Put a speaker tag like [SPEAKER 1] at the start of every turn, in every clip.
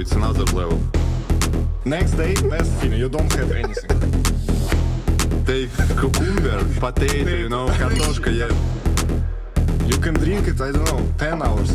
[SPEAKER 1] it's another level.
[SPEAKER 2] Next day, best thing, you don't have anything.
[SPEAKER 1] Take cucumber, potato, you know, картошка, yeah.
[SPEAKER 2] You can drink it, I don't know, 10 hours.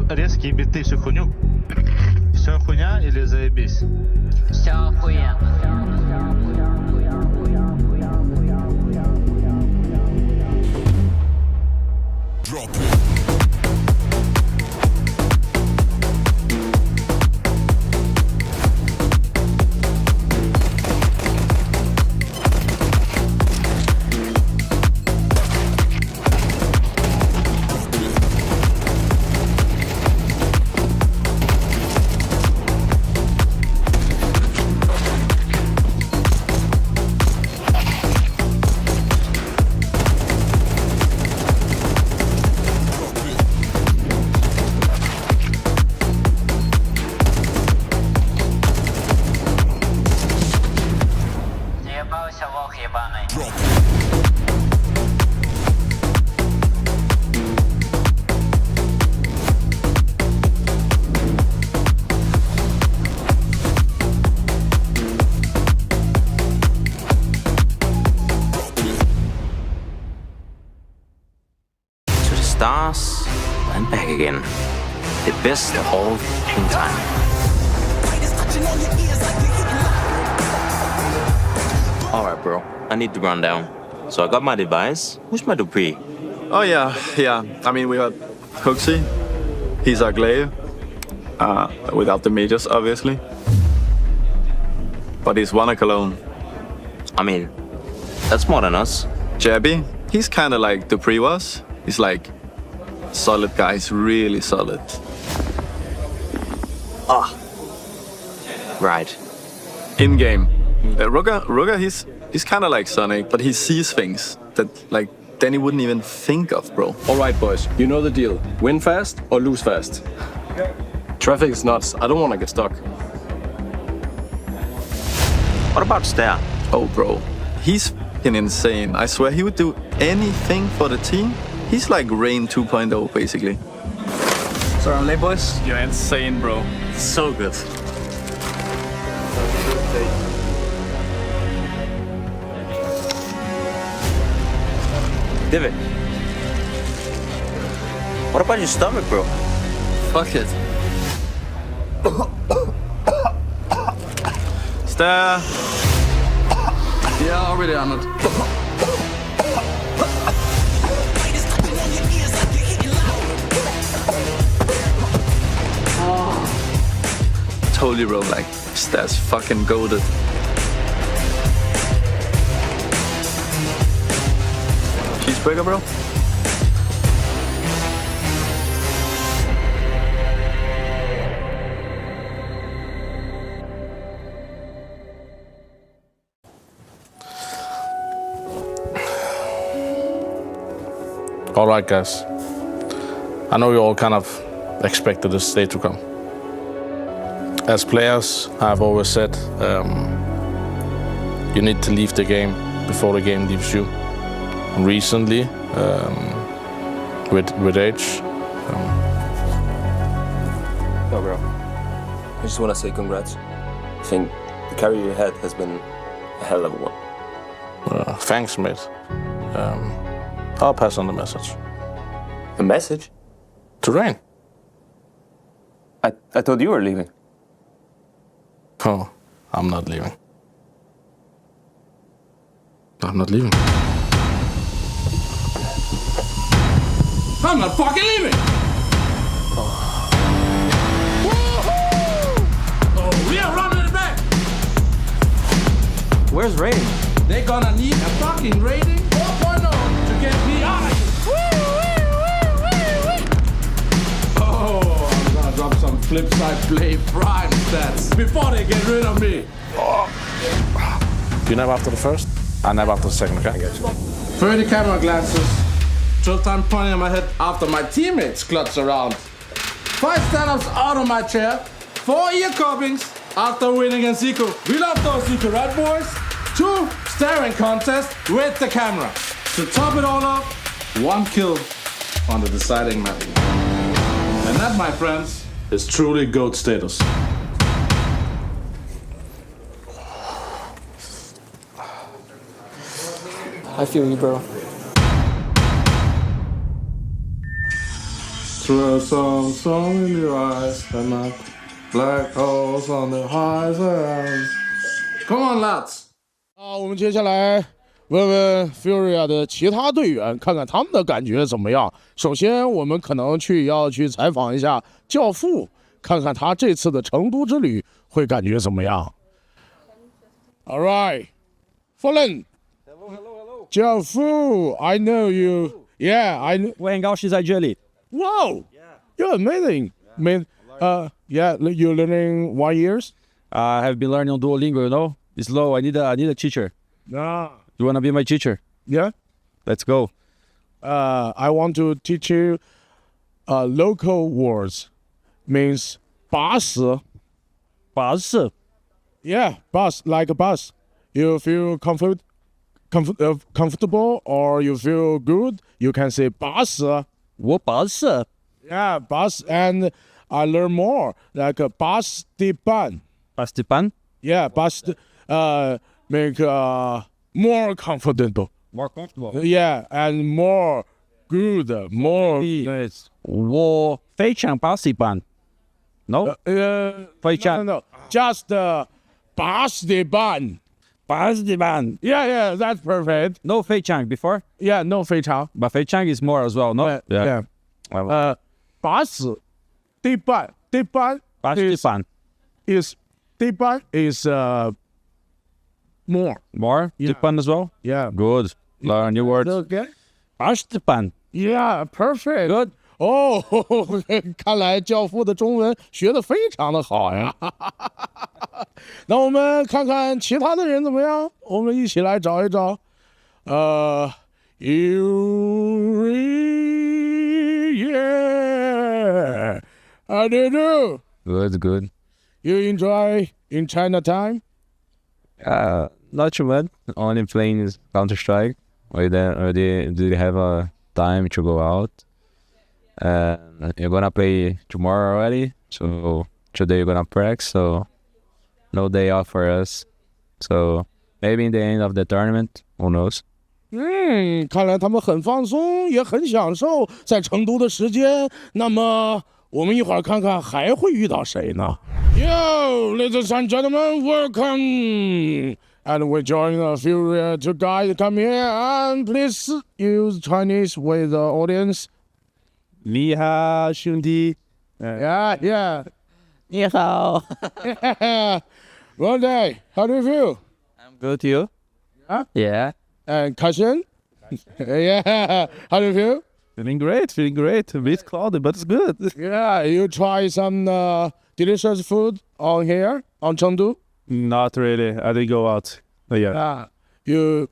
[SPEAKER 3] Резкие биты, всю хуйню. Все хуйня или заебись?
[SPEAKER 4] Все охуенно. Лох ебаный.
[SPEAKER 5] To the stars and back again. The best of all in time. Alright, bro. I need to run down. So I got my device. Who's my dupree?
[SPEAKER 6] Oh, yeah. I mean, we got Cooksey. He's our glaive. Without the mages, obviously. but he's won a cologne.
[SPEAKER 5] I mean, that's more than us.
[SPEAKER 6] Jabby, he's kind of like Dupree was. He's like solid guy. He's really solid.
[SPEAKER 5] Right.
[SPEAKER 6] In game, Ruger, he's kind of like Sonic, but he sees things that like Danny wouldn't even think of, bro.
[SPEAKER 7] All right, boys, you know the deal. Win fast or lose fast. Traffic is nuts. I don't want to get stuck.
[SPEAKER 5] What about Stair?
[SPEAKER 6] Oh, bro, he's fucking insane. I swear he would do anything for the team. He's like Rain 2.0, basically.
[SPEAKER 8] Sorry I'm late, boys.
[SPEAKER 6] You're insane, bro. So good.
[SPEAKER 5] Divot. What about your stomach, bro?
[SPEAKER 6] Fuck it. Stare.
[SPEAKER 8] Yeah, already Arnold.
[SPEAKER 6] Told you, bro, like, Stare's fucking goated. Cheeseburger, bro?
[SPEAKER 9] All right, guys. I know you all kind of expected this day to come. As players, I've always said, you need to leave the game before the game leaves you. Recently, with age.
[SPEAKER 10] No, bro. I just want to say congrats. I think the career you had has been a hell of a one.
[SPEAKER 9] Thanks, mate. I'll pass on the message.
[SPEAKER 10] A message?
[SPEAKER 9] To Rain.
[SPEAKER 10] I thought you were leaving.
[SPEAKER 9] Oh, I'm not leaving. I'm not leaving.
[SPEAKER 8] I'm not fucking leaving! Oh, we are running it back!
[SPEAKER 5] Where's Ray?
[SPEAKER 8] They're gonna need a fucking rating 4.0 to get me out of here! Oh, I'm gonna drop some flipside play prime stats before they get rid of me.
[SPEAKER 9] You never after the first, I never after the second, okay?
[SPEAKER 8] 30 camera glances, 12 time pointing on my head after my teammates clutch around. 5 stand-ups out of my chair, 4 ear cuppings after winning against Zico. We love those Zico, right boys? 2 staring contests with the camera. To top it all up, 1 kill on the deciding map. And that, my friends, is truly GOAT status.
[SPEAKER 10] I feel you, bro.
[SPEAKER 8] Throw some song in your eyes and not black holes on the horizon. Come on, lads.
[SPEAKER 9] 我们接下来问问 Furia 的其他队员，看看他们的感觉怎么样。首先，我们可能要去采访一下教父，看看他这次的成都之旅会感觉怎么样。All right, Fallen. Hello. 教父 I know you. Yeah, I know.
[SPEAKER 11] 我很高兴在这里。
[SPEAKER 9] Wow, you're amazing. Man, yeah, you're learning 1 year?
[SPEAKER 11] I have been learning on Duolingo, you know. It's slow. I need a teacher. You wanna be my teacher?
[SPEAKER 9] Yeah.
[SPEAKER 11] Let's go.
[SPEAKER 9] I want to teach you local words. Means 巴士. Yeah, bus, like a bus. You feel comfortable or you feel good, you can say 巴士.
[SPEAKER 11] 我巴士.
[SPEAKER 9] Yeah, bus, and I learn more like a bus depan.
[SPEAKER 11] Bus depan?
[SPEAKER 9] Yeah, bus make more comfortable.
[SPEAKER 11] More comfortable.
[SPEAKER 9] Yeah, and more good, more.
[SPEAKER 11] Yes. 我非常巴士班. No? 非常
[SPEAKER 9] no, just bus depan.
[SPEAKER 11] Bus depan.
[SPEAKER 9] Yeah, that's perfect.
[SPEAKER 11] No 非常 before?
[SPEAKER 9] Yeah, no 非常.
[SPEAKER 11] But 非常 is more as well, no?
[SPEAKER 9] Yeah. 巴士 depan.
[SPEAKER 11] 巴士 depan.
[SPEAKER 9] Depan is More.
[SPEAKER 11] More?
[SPEAKER 9] Yeah.
[SPEAKER 11] Japan as well?
[SPEAKER 9] Yeah.
[SPEAKER 11] Good. Learn new words.
[SPEAKER 9] Okay.
[SPEAKER 11] Japan.
[SPEAKER 9] Yeah, perfect.
[SPEAKER 11] Good.
[SPEAKER 9] 哦，看来教父的中文学得非常的好呀。那我们看看其他的人怎么样？我们一起来找一找。Yuri, yeah, how do you do?
[SPEAKER 11] Good, good.
[SPEAKER 9] You enjoy in Chinatown?
[SPEAKER 11] Not too bad. Only playing Counter Strike. Or do you have a time to go out? You're gonna play tomorrow already, so today you're gonna practice, so no day off for us. So maybe in the end of the tournament, who knows?
[SPEAKER 9] 看来他们很放松，也很享受在成都的时间。那么我们一会儿看看还会遇到谁呢 ？Yo, ladies and gentlemen, welcome. And we join the Fury to guide come here and please use Chinese with the audience.
[SPEAKER 11] 你好，兄弟。
[SPEAKER 9] Yeah, yeah.
[SPEAKER 11] 你好。
[SPEAKER 9] Well day, how do you feel?
[SPEAKER 11] I'm good, you?
[SPEAKER 9] Huh?
[SPEAKER 11] Yeah.
[SPEAKER 9] And Kashin? Yeah, how do you feel?
[SPEAKER 11] Feeling great. A bit cloudy, but it's good.
[SPEAKER 9] Yeah, you try some delicious food on here, on Chengdu?
[SPEAKER 11] Not really. I didn't go out. Yeah.
[SPEAKER 9] You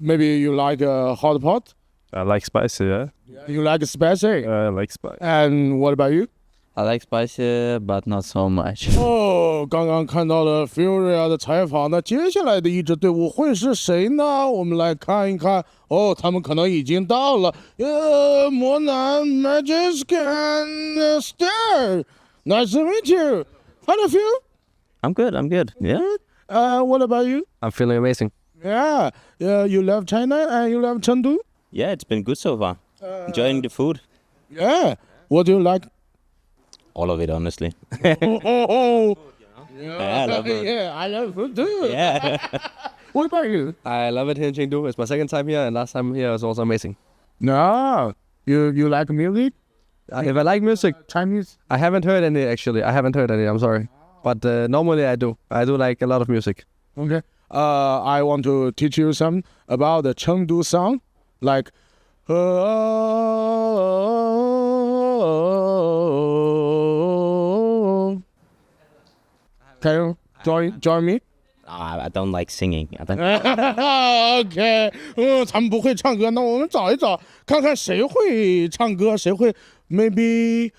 [SPEAKER 9] like a hot pot?
[SPEAKER 11] I like spicy, yeah.
[SPEAKER 9] You like spicy?
[SPEAKER 11] I like spicy.
[SPEAKER 9] And what about you?
[SPEAKER 12] I like spicy, but not so much.
[SPEAKER 9] 哦，刚刚看到了 Fury 的采访，那接下来的一支队伍会是谁呢？我们来看一看。哦，他们可能已经到了。魔男 Magic and Star. Nice to meet you. How do you feel?
[SPEAKER 12] I'm good. Yeah.
[SPEAKER 9] What about you?
[SPEAKER 12] I'm feeling amazing.
[SPEAKER 9] Yeah. You love China and you love Chengdu?
[SPEAKER 12] Yeah, it's been good so far. Enjoying the food.
[SPEAKER 9] Yeah. What do you like?
[SPEAKER 12] All of it, honestly.
[SPEAKER 9] Yeah,
[SPEAKER 12] I love it.
[SPEAKER 9] Yeah, I love food too.
[SPEAKER 12] Yeah.
[SPEAKER 9] What about you?
[SPEAKER 13] I love it here in Chengdu. It's my second time here, and last time here was also amazing.
[SPEAKER 9] No. You like music?
[SPEAKER 13] If I like music,
[SPEAKER 9] Chinese?
[SPEAKER 13] I haven't heard any actually. I'm sorry. But normally I do. I do like a lot of music.
[SPEAKER 9] Okay. I want to teach you some about the Chengdu song. Like, can you join me?
[SPEAKER 12] I don't like singing.
[SPEAKER 9] OK，他们不会唱歌，那我们找一找，看看谁会唱歌，谁会 maybe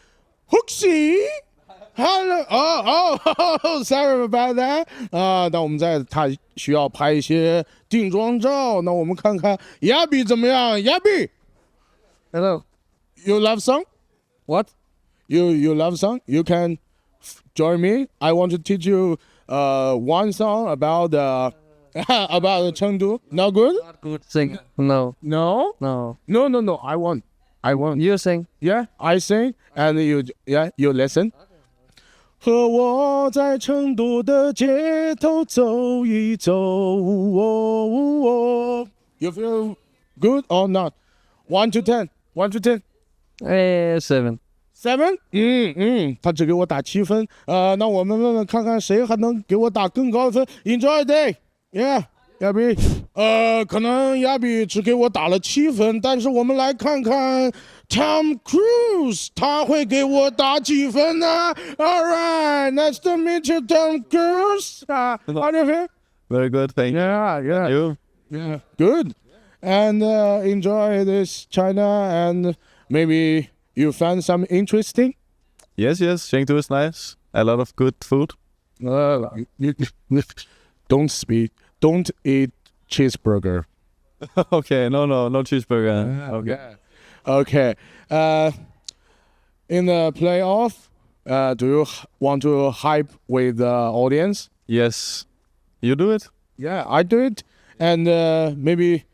[SPEAKER 9] Hooksy。Hello，sorry about that。那我们他需要拍一些定妆照，那我们看看亚比怎么样？亚比 ，Hello，You love song?
[SPEAKER 13] What?
[SPEAKER 9] You love song? You can join me. I want to teach you one song about about Chengdu. Not good?
[SPEAKER 13] Not good. Sing. No.
[SPEAKER 9] No?
[SPEAKER 13] No.
[SPEAKER 9] No. I want.
[SPEAKER 13] You sing.
[SPEAKER 9] Yeah, I sing and you listen. 和我在成都的街头走一走。You feel good or not? 1 to 10. 1 to 10.
[SPEAKER 13] 7.
[SPEAKER 9] 7? 他只给我打7分。那我们问问看看谁还能给我打更高的分。Enjoy day. Yeah. 亚比，可能亚比只给我打了7分，但是我们来看看 Tom Cruise 他会给我打几分呢 ？All right, nice to meet you, Tom Cruise. How do you feel?
[SPEAKER 11] Very good, thank you.
[SPEAKER 9] Yeah.
[SPEAKER 11] You?
[SPEAKER 9] Yeah, good. And enjoy this China, and maybe you find some interesting.
[SPEAKER 11] Yes. Chengdu is nice. A lot of good food.
[SPEAKER 9] Don't eat cheeseburger.
[SPEAKER 11] Okay, no cheeseburger.
[SPEAKER 9] Okay. In the playoff, do you want to hype with the audience?
[SPEAKER 11] Yes. You do it?
[SPEAKER 9] Yeah, I do it. And maybe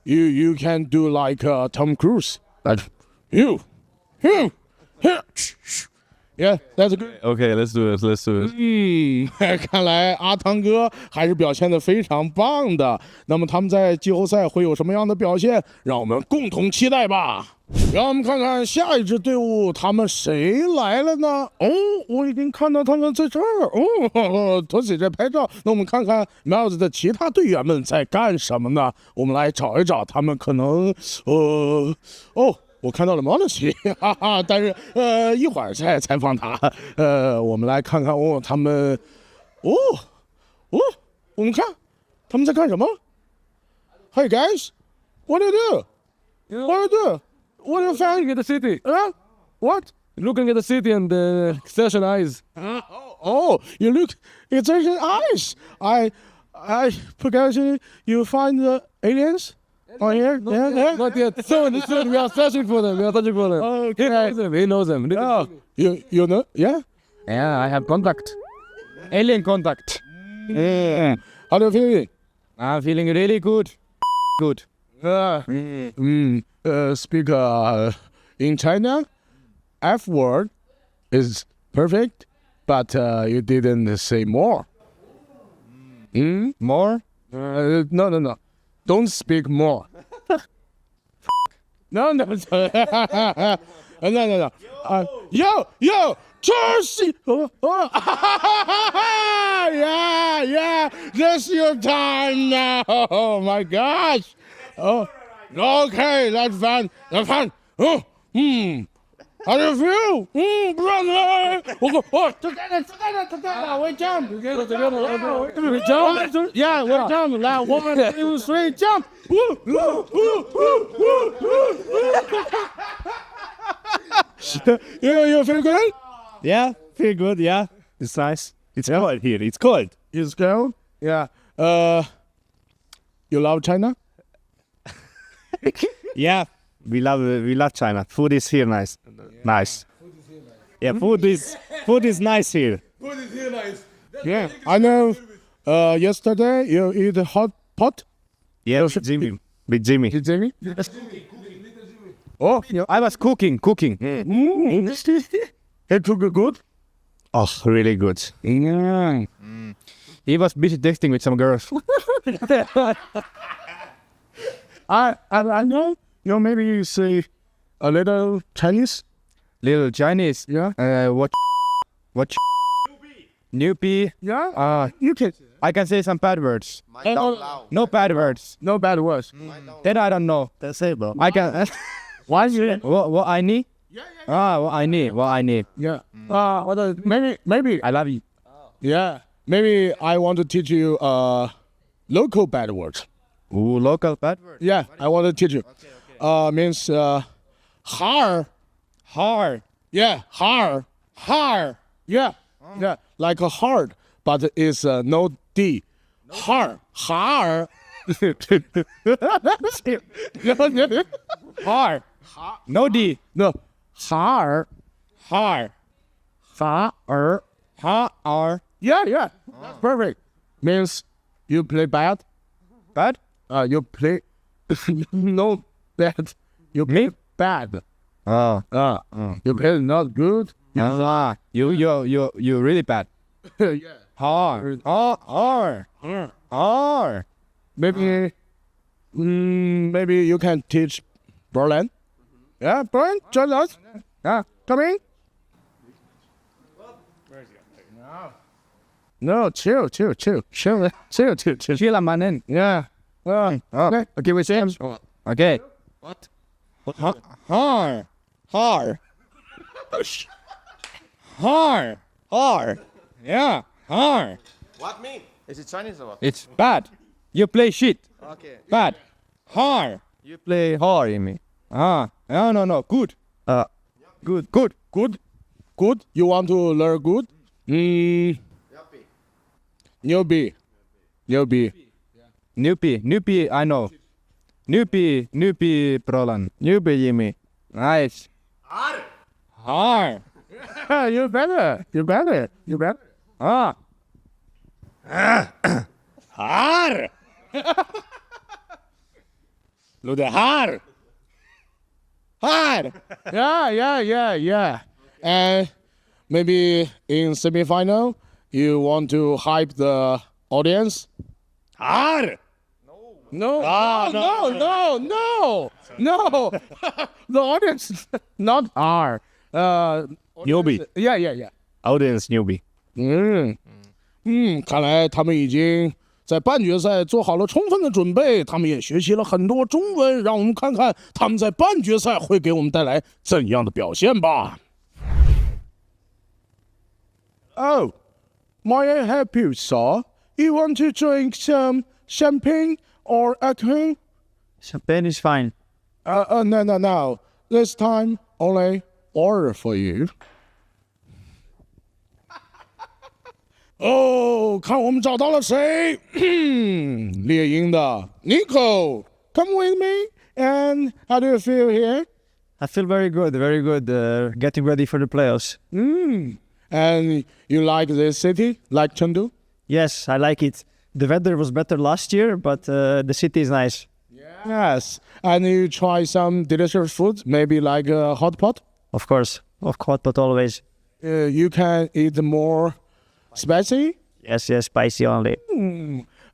[SPEAKER 9] you can do like Tom Cruise. Like, Yeah, that's good.
[SPEAKER 11] Okay, let's do it.
[SPEAKER 9] 看来阿汤哥还是表现得非常棒的。那么他们在季后赛会有什么样的表现？让我们共同期待吧。让我们看看下一支队伍，他们谁来了呢？哦，我已经看到他们在这儿。哦，托喜在拍照。那我们看看 Miles 的其他队员们在干什么呢？我们来找一找，他们可能我看到了 Monacy， 哈哈，但是一会儿再采访他。我们来看看他们，我们看他们在干什么 ？Hey guys, what do you do? What do you do? What do you find?
[SPEAKER 13] Looking at the city.
[SPEAKER 9] What?
[SPEAKER 13] Looking at the city and station eyes.
[SPEAKER 9] You look at station eyes. I forgot you find the aliens on here.
[SPEAKER 13] Not yet. Soon. We are searching for them.
[SPEAKER 9] Okay.
[SPEAKER 13] He knows them.
[SPEAKER 9] Oh, you know? Yeah.
[SPEAKER 13] Yeah, I have contact. Alien contact.
[SPEAKER 9] How do you feel?
[SPEAKER 13] I'm feeling really good. Good.
[SPEAKER 9] Speak in China, F word is perfect, but you didn't say more.
[SPEAKER 13] More?
[SPEAKER 9] No. Don't speak more. No. No. Yo, Jersey. Yeah. That's your time now. Oh my gosh. Oh, okay, that's fun. How do you feel? Brother. Together. We jump. Yeah, we jump. Now, 1, 2, 3, jump. You feel good?
[SPEAKER 14] Yeah, feel good, yeah. It's nice. It's cold here. It's cold.
[SPEAKER 9] It's cold? Yeah. You love China?
[SPEAKER 14] Yeah, we love China. Food is here nice. Nice. Yeah, food is nice here.
[SPEAKER 9] Yeah. I know yesterday you eat a hot pot?
[SPEAKER 14] Yeah, with Jimmy. With Jimmy.
[SPEAKER 9] Jimmy?
[SPEAKER 14] Oh, I was cooking.
[SPEAKER 9] It took good?
[SPEAKER 14] Oh, really good.
[SPEAKER 9] Yeah.
[SPEAKER 13] He was busy texting with some girls.
[SPEAKER 9] I know. Maybe you say a little Chinese.
[SPEAKER 13] Little Chinese.
[SPEAKER 9] Yeah.
[SPEAKER 13] What? Newbie.
[SPEAKER 9] Yeah. You can.
[SPEAKER 13] I can say some bad words. No bad words.
[SPEAKER 9] No bad words.
[SPEAKER 13] Then I don't know.
[SPEAKER 14] That's it, bro.
[SPEAKER 13] I can.
[SPEAKER 9] Why is it?
[SPEAKER 13] What I need? What I need.
[SPEAKER 9] Yeah. Maybe.
[SPEAKER 13] I love you.
[SPEAKER 9] Yeah. Maybe I want to teach you local bad words.
[SPEAKER 13] Ooh, local bad words.
[SPEAKER 9] Yeah, I want to teach you. Means har. Yeah, har. Yeah. Yeah, like a hard, but it's no D. Har.
[SPEAKER 13] No D.
[SPEAKER 9] No. Har. Yeah. That's perfect. Means you play bad.
[SPEAKER 13] Bad?
[SPEAKER 9] You play no bad. You play bad. You play not good.
[SPEAKER 13] You really bad.
[SPEAKER 9] Yeah.
[SPEAKER 13] Hard.
[SPEAKER 9] Maybe you can teach Berlin. Yeah, Berlin, join us. Yeah, come in. No, chill. Chill,
[SPEAKER 13] man.
[SPEAKER 9] Yeah.
[SPEAKER 13] Okay, we see. Okay.
[SPEAKER 9] What?
[SPEAKER 13] Hard. Yeah, hard.
[SPEAKER 2] What mean? Is it Chinese or what?
[SPEAKER 13] It's bad. You play shit.
[SPEAKER 2] Okay.
[SPEAKER 13] Bad. Hard.
[SPEAKER 14] You play hard in me.
[SPEAKER 13] No. Good.
[SPEAKER 9] Good. You want to learn good? Newbie.
[SPEAKER 13] Newbie, I know. Newbie, Prolan.
[SPEAKER 14] Newbie, Jimmy.
[SPEAKER 13] Nice. Hard.
[SPEAKER 9] You better.
[SPEAKER 14] Har!
[SPEAKER 9] Lode har. Yeah. And maybe in semifinal, you want to hype the audience?
[SPEAKER 14] Har!
[SPEAKER 9] No, no. The audience not R.
[SPEAKER 14] Newbie.
[SPEAKER 9] Yeah.
[SPEAKER 14] Audience newbie.
[SPEAKER 9] 看来他们已经在半决赛做好了充分的准备，他们也学习了很多中文，让我们看看他们在半决赛会给我们带来怎样的表现吧。Oh, may I help you, sir? You want to drink some champagne or alcohol?
[SPEAKER 15] Champagne is fine.
[SPEAKER 9] No. This time only order for you. 哦，看我们找到了谁？猎鹰的 Nico, come with me. And how do you feel here?
[SPEAKER 15] I feel very good, very good. Getting ready for the playoffs.
[SPEAKER 9] And you like this city, like Chengdu?
[SPEAKER 15] Yes, I like it. The weather was better last year, but the city is nice.
[SPEAKER 9] Yes. And you try some delicious food, maybe like a hot pot?
[SPEAKER 15] Of course, but always.
[SPEAKER 9] You can eat more spicy?
[SPEAKER 15] Yes, spicy only.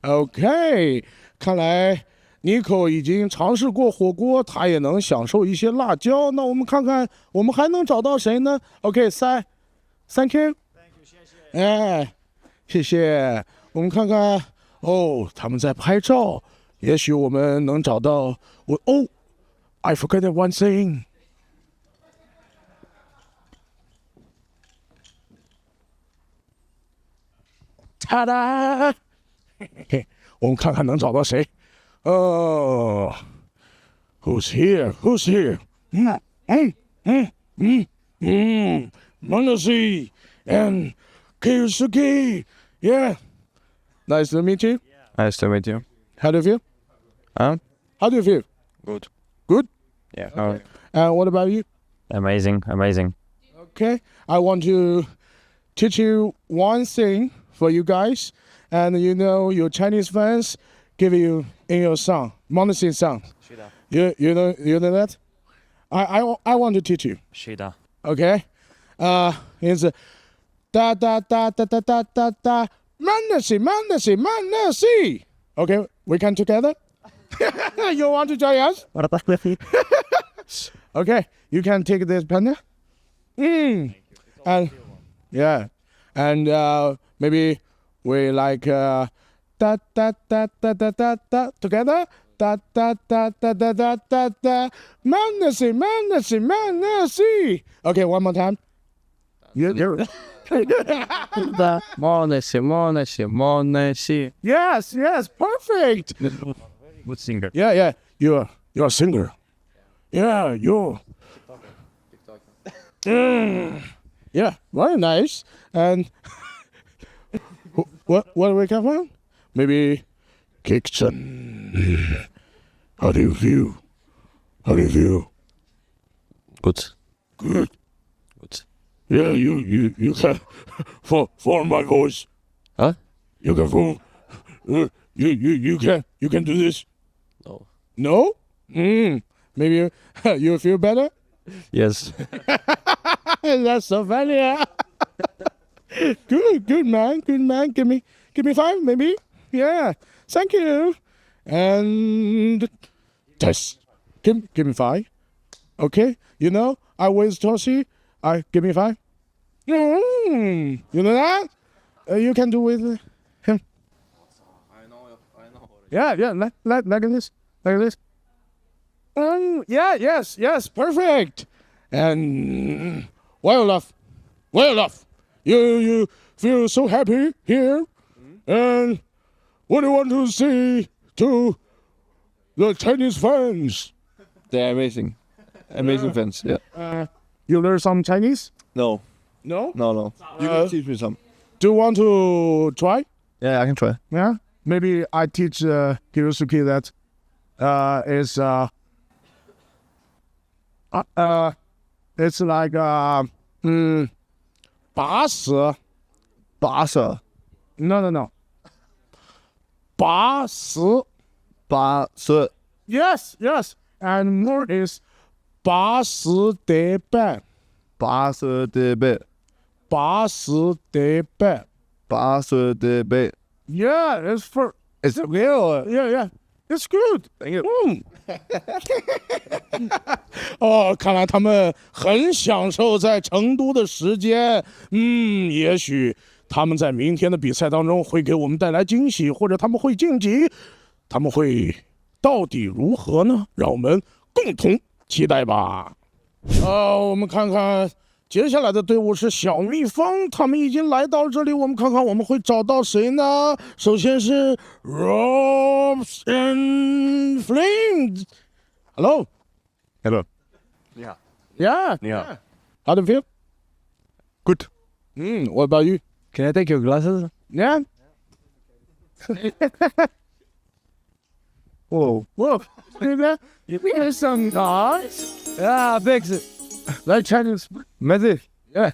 [SPEAKER 9] OK， 看来 Nico 已经尝试过火锅，他也能享受一些辣椒。那我们看看，我们还能找到谁呢 ？OK，Thank you。哎，谢谢。我们看看，哦，他们在拍照。也许我们能找到I forgot one thing。ta da！ 我们看看能找到谁。Who's here? Who's here? Manasi and Kiyusuke. Yeah. Nice to meet you.
[SPEAKER 11] Nice to meet you.
[SPEAKER 9] How do you feel?
[SPEAKER 11] Huh?
[SPEAKER 9] How do you feel?
[SPEAKER 11] Good.
[SPEAKER 9] Good?
[SPEAKER 11] Yeah.
[SPEAKER 9] Okay. And what about you?
[SPEAKER 11] Amazing.
[SPEAKER 9] Okay. I want to teach you one thing for you guys. And you know your Chinese fans give you in your song, Manasi song. You know that? I want to teach you. Okay. It's da da da da da da da da Manasi. Okay, we can together. You want to join us? Okay, you can take this pen. And yeah, and maybe we like da da da da da da da together. Da da da da da da da da. Manasi. Okay, one more time.
[SPEAKER 11] Monesi.
[SPEAKER 9] Yes, perfect.
[SPEAKER 11] Good singer.
[SPEAKER 9] Yeah, you're a singer. Yeah, you're. Yeah, very nice. And what do we come from? Maybe kitchen. How do you feel?
[SPEAKER 11] Good.
[SPEAKER 9] Yeah, you can form my voice.
[SPEAKER 11] Huh?
[SPEAKER 9] You can form. You can do this.
[SPEAKER 11] No.
[SPEAKER 9] No? Maybe you feel better.
[SPEAKER 11] Yes.
[SPEAKER 9] That's so funny. Good man. Give me 5, maybe. Yeah. Thank you. And test. Give me 5. Okay. You know, I always toss you. Give me 5. You know that? You can do with him.
[SPEAKER 2] I know.
[SPEAKER 9] Yeah. Like this. Yes. Perfect. And well enough. You feel so happy here. And what do you want to say to the Chinese fans?
[SPEAKER 11] They're amazing fans. Yeah.
[SPEAKER 9] You learn some Chinese?
[SPEAKER 11] No.
[SPEAKER 9] No?
[SPEAKER 11] No. You can teach me some.
[SPEAKER 9] Do you want to try?
[SPEAKER 11] Yeah, I can try.
[SPEAKER 9] Yeah. Maybe I teach Hirosuke that it's like 把死 No. 把死 Yes. And more is 把死得办 Yeah, it's real. Yeah. It's good.
[SPEAKER 7] Thank you.
[SPEAKER 9] 哦，看来他们很享受在成都的时间。也许他们在明天的比赛当中会给我们带来惊喜，或者他们会晋级，他们会到底如何呢？让我们共同期待吧。我们看看接下来的队伍是小蜜蜂，他们已经来到这里，我们看看我们会找到谁呢？首先是 Robs and Flame。Hello。
[SPEAKER 7] Hello.
[SPEAKER 9] 你好。Yeah.
[SPEAKER 7] 你好。
[SPEAKER 9] How do you feel?
[SPEAKER 7] Good.
[SPEAKER 9] What about you?
[SPEAKER 13] Can I take your glasses?
[SPEAKER 9] Yeah.
[SPEAKER 13] Whoa.
[SPEAKER 9] Whoa. You hear some guys?
[SPEAKER 13] Yeah, thanks.
[SPEAKER 9] Like Chinese.
[SPEAKER 13] Merci.
[SPEAKER 9] Yeah.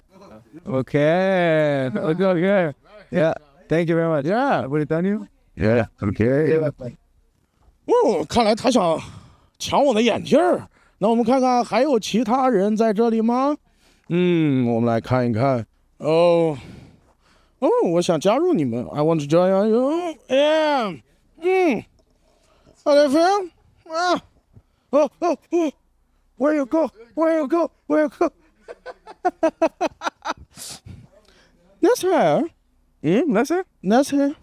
[SPEAKER 13] Okay. Okay. Yeah. Thank you very much.
[SPEAKER 9] Yeah.
[SPEAKER 13] Will it done you?
[SPEAKER 9] Yeah. Okay. 看来他想抢我的眼镜儿。那我们看看还有其他人在这里吗？我们来看一看。我想加入你们。I want to join you. Yeah. How do you feel? Where you go? Where you go? Where you go? Nice hair.
[SPEAKER 13] Nice hair.
[SPEAKER 9] Nice hair.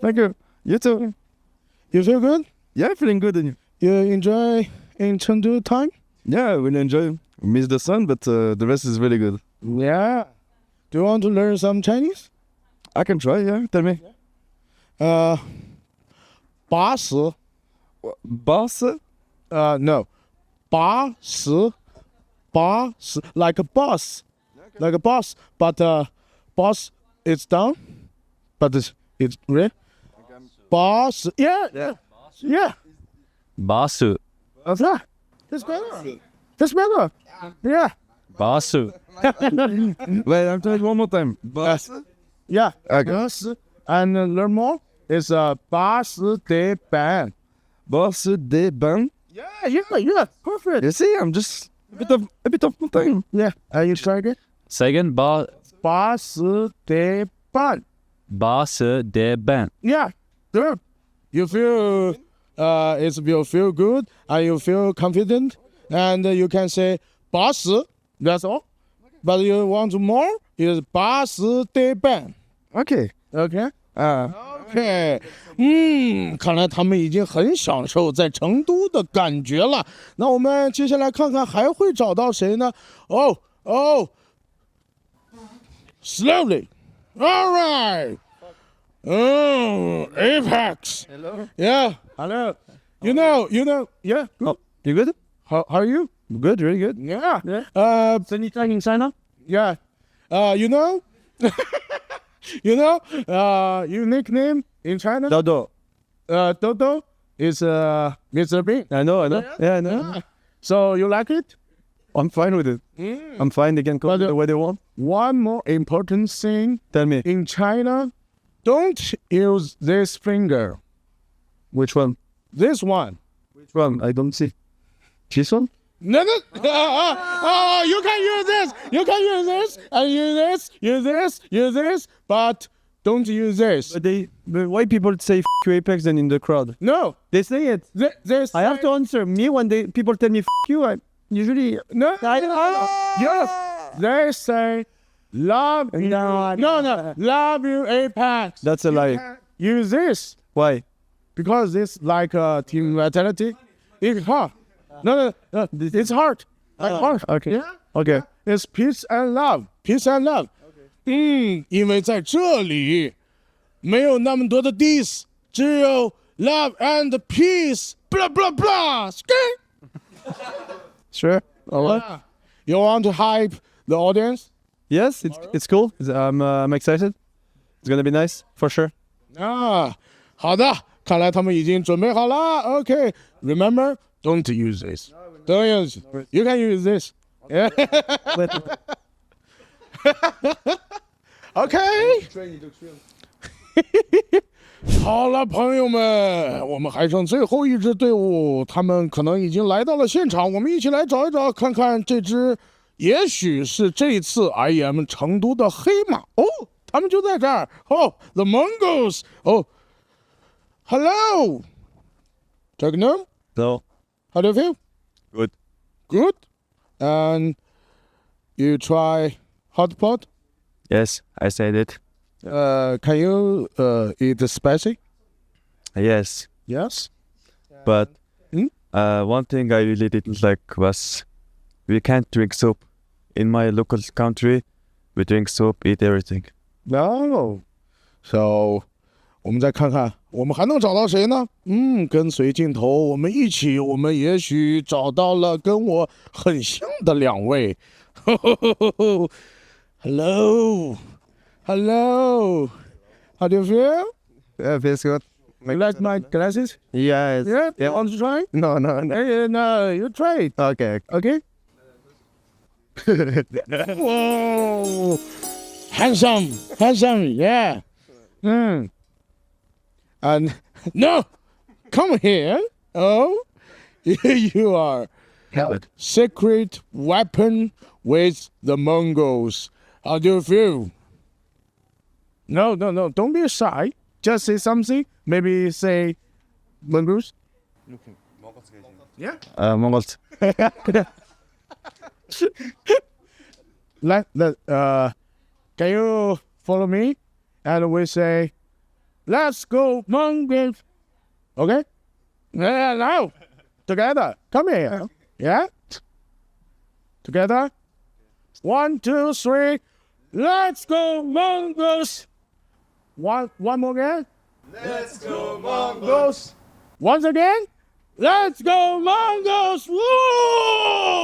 [SPEAKER 13] Thank you. You too.
[SPEAKER 9] You feel good?
[SPEAKER 13] Yeah, feeling good. And you?
[SPEAKER 9] You enjoy in Chengdu time?
[SPEAKER 13] Yeah, I really enjoy. Miss the sun, but the rest is really good.
[SPEAKER 9] Yeah. Do you want to learn some Chinese?
[SPEAKER 13] I can try. Yeah. Tell me.
[SPEAKER 9] 80.
[SPEAKER 13] Boss?
[SPEAKER 9] No. 80. Like a boss. Like a boss. But boss is down. But it's red. Boss. Yeah. Yeah.
[SPEAKER 11] Basu.
[SPEAKER 9] That's right. That's better. That's better. Yeah.
[SPEAKER 11] Basu.
[SPEAKER 13] Wait, I'm trying one more time. Boss?
[SPEAKER 9] Yeah.
[SPEAKER 13] Okay.
[SPEAKER 9] Boss. And learn more. It's boss de ban.
[SPEAKER 13] Boss de ban?
[SPEAKER 9] Yeah. Perfect.
[SPEAKER 13] You see, I'm just a bit of time.
[SPEAKER 9] Yeah. You tried it?
[SPEAKER 11] Say again.
[SPEAKER 9] Boss de ban.
[SPEAKER 11] Basu de ban.
[SPEAKER 9] Yeah. Good. You feel you feel good and you feel confident and you can say boss. That's all. But you want more? Is boss de ban.
[SPEAKER 13] Okay.
[SPEAKER 9] Okay. OK，看来他们已经很享受在成都的感觉了。那我们接下来看看还会找到谁呢？Slowly. All right. Apex.
[SPEAKER 13] Hello.
[SPEAKER 9] Yeah. Hello. You know. Yeah.
[SPEAKER 13] Oh, you good?
[SPEAKER 9] How are you?
[SPEAKER 13] Good, really good.
[SPEAKER 9] Yeah.
[SPEAKER 13] Any time in China?
[SPEAKER 9] Yeah. You know. Your nickname in China?
[SPEAKER 13] Dodo.
[SPEAKER 9] Dodo is Mr. Bean.
[SPEAKER 13] I know. Yeah, I know.
[SPEAKER 9] Yeah. So you like it?
[SPEAKER 13] I'm fine with it. I'm fine. They can call it the way they want.
[SPEAKER 9] One more important thing.
[SPEAKER 13] Tell me.
[SPEAKER 9] In China, don't use this finger.
[SPEAKER 13] Which one?
[SPEAKER 9] This one.
[SPEAKER 13] Which one? I don't see. This one?
[SPEAKER 9] No. You can use this. You can use this and use this, but don't use this.
[SPEAKER 13] But why people say F you Apex than in the crowd?
[SPEAKER 9] No.
[SPEAKER 13] They say it.
[SPEAKER 9] I
[SPEAKER 13] have to answer. Me when people tell me F you, I usually
[SPEAKER 9] no. Yes. They say love you. No. Love you Apex.
[SPEAKER 13] That's a lie.
[SPEAKER 9] Use this.
[SPEAKER 13] Why?
[SPEAKER 9] Because it's like a team mentality. It's hard. No. It's hard. Like hard.
[SPEAKER 13] Okay.
[SPEAKER 9] Yeah.
[SPEAKER 13] Okay.
[SPEAKER 9] It's peace and love. Peace and love. 因为在这里没有那么多的 diss， 只有 love and peace. Blah blah blah.
[SPEAKER 13] Sure. All right.
[SPEAKER 9] Yeah. You want to hype the audience?
[SPEAKER 13] Yes, it's cool. I'm excited. It's gonna be nice for sure.
[SPEAKER 9] 好的，看来他们已经准备好了。Okay, remember, don't use this. Don't use it. You can use this. Yeah. Okay. 好了，朋友们，我们还剩最后一支队伍，他们可能已经来到了现场，我们一起来找一找，看看这支也许是这次 IEM 成都的黑马哦，他们就在这儿哦 ，The Mongols 哦 ，Hello， Chengdu?
[SPEAKER 13] No.
[SPEAKER 9] How do you feel?
[SPEAKER 13] Good.
[SPEAKER 9] Good? And you try hot pot?
[SPEAKER 13] Yes, I said it.
[SPEAKER 9] Can you eat spicy?
[SPEAKER 13] Yes.
[SPEAKER 9] Yes?
[SPEAKER 13] But one thing I really didn't like was we can't drink soup. In my local country, we drink soup, eat everything.
[SPEAKER 9] No. So, 我们再看看，我们还能找到谁呢？跟随镜头，我们一起，我们也许找到了跟我很像的两位。Hello, hello. How do you feel?
[SPEAKER 13] Yeah, feels good.
[SPEAKER 9] You like my glasses?
[SPEAKER 13] Yes.
[SPEAKER 9] Yeah. You want to try?
[SPEAKER 13] No.
[SPEAKER 9] No, you try it.
[SPEAKER 13] Okay.
[SPEAKER 9] Okay. Whoa, handsome, yeah. And no, come here. Oh, you are secret weapon with the Mongols. How do you feel? No, don't be shy. Just say something. Maybe say Mongols. Yeah.
[SPEAKER 13] Mongols.
[SPEAKER 9] Can you follow me? And we say, let's go Mongols. Okay? Yeah, now. Together. Come here. Yeah? Together. 1, 2, 3. Let's go Mongols. One more again. Let's go Mongols. Once again. Let's go Mongols!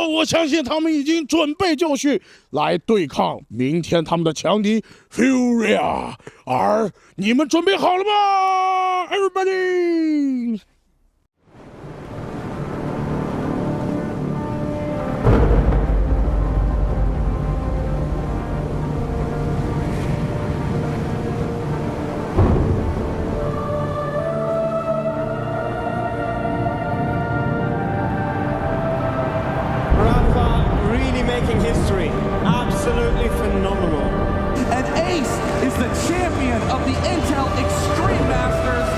[SPEAKER 9] 我相信他们已经准备就绪，来对抗明天他们的强敌 Furia。而你们准备好了吗 ？Everybody！Making
[SPEAKER 16] history. Absolutely phenomenal.
[SPEAKER 17] And Ace is the champion of the Intel Extreme Masters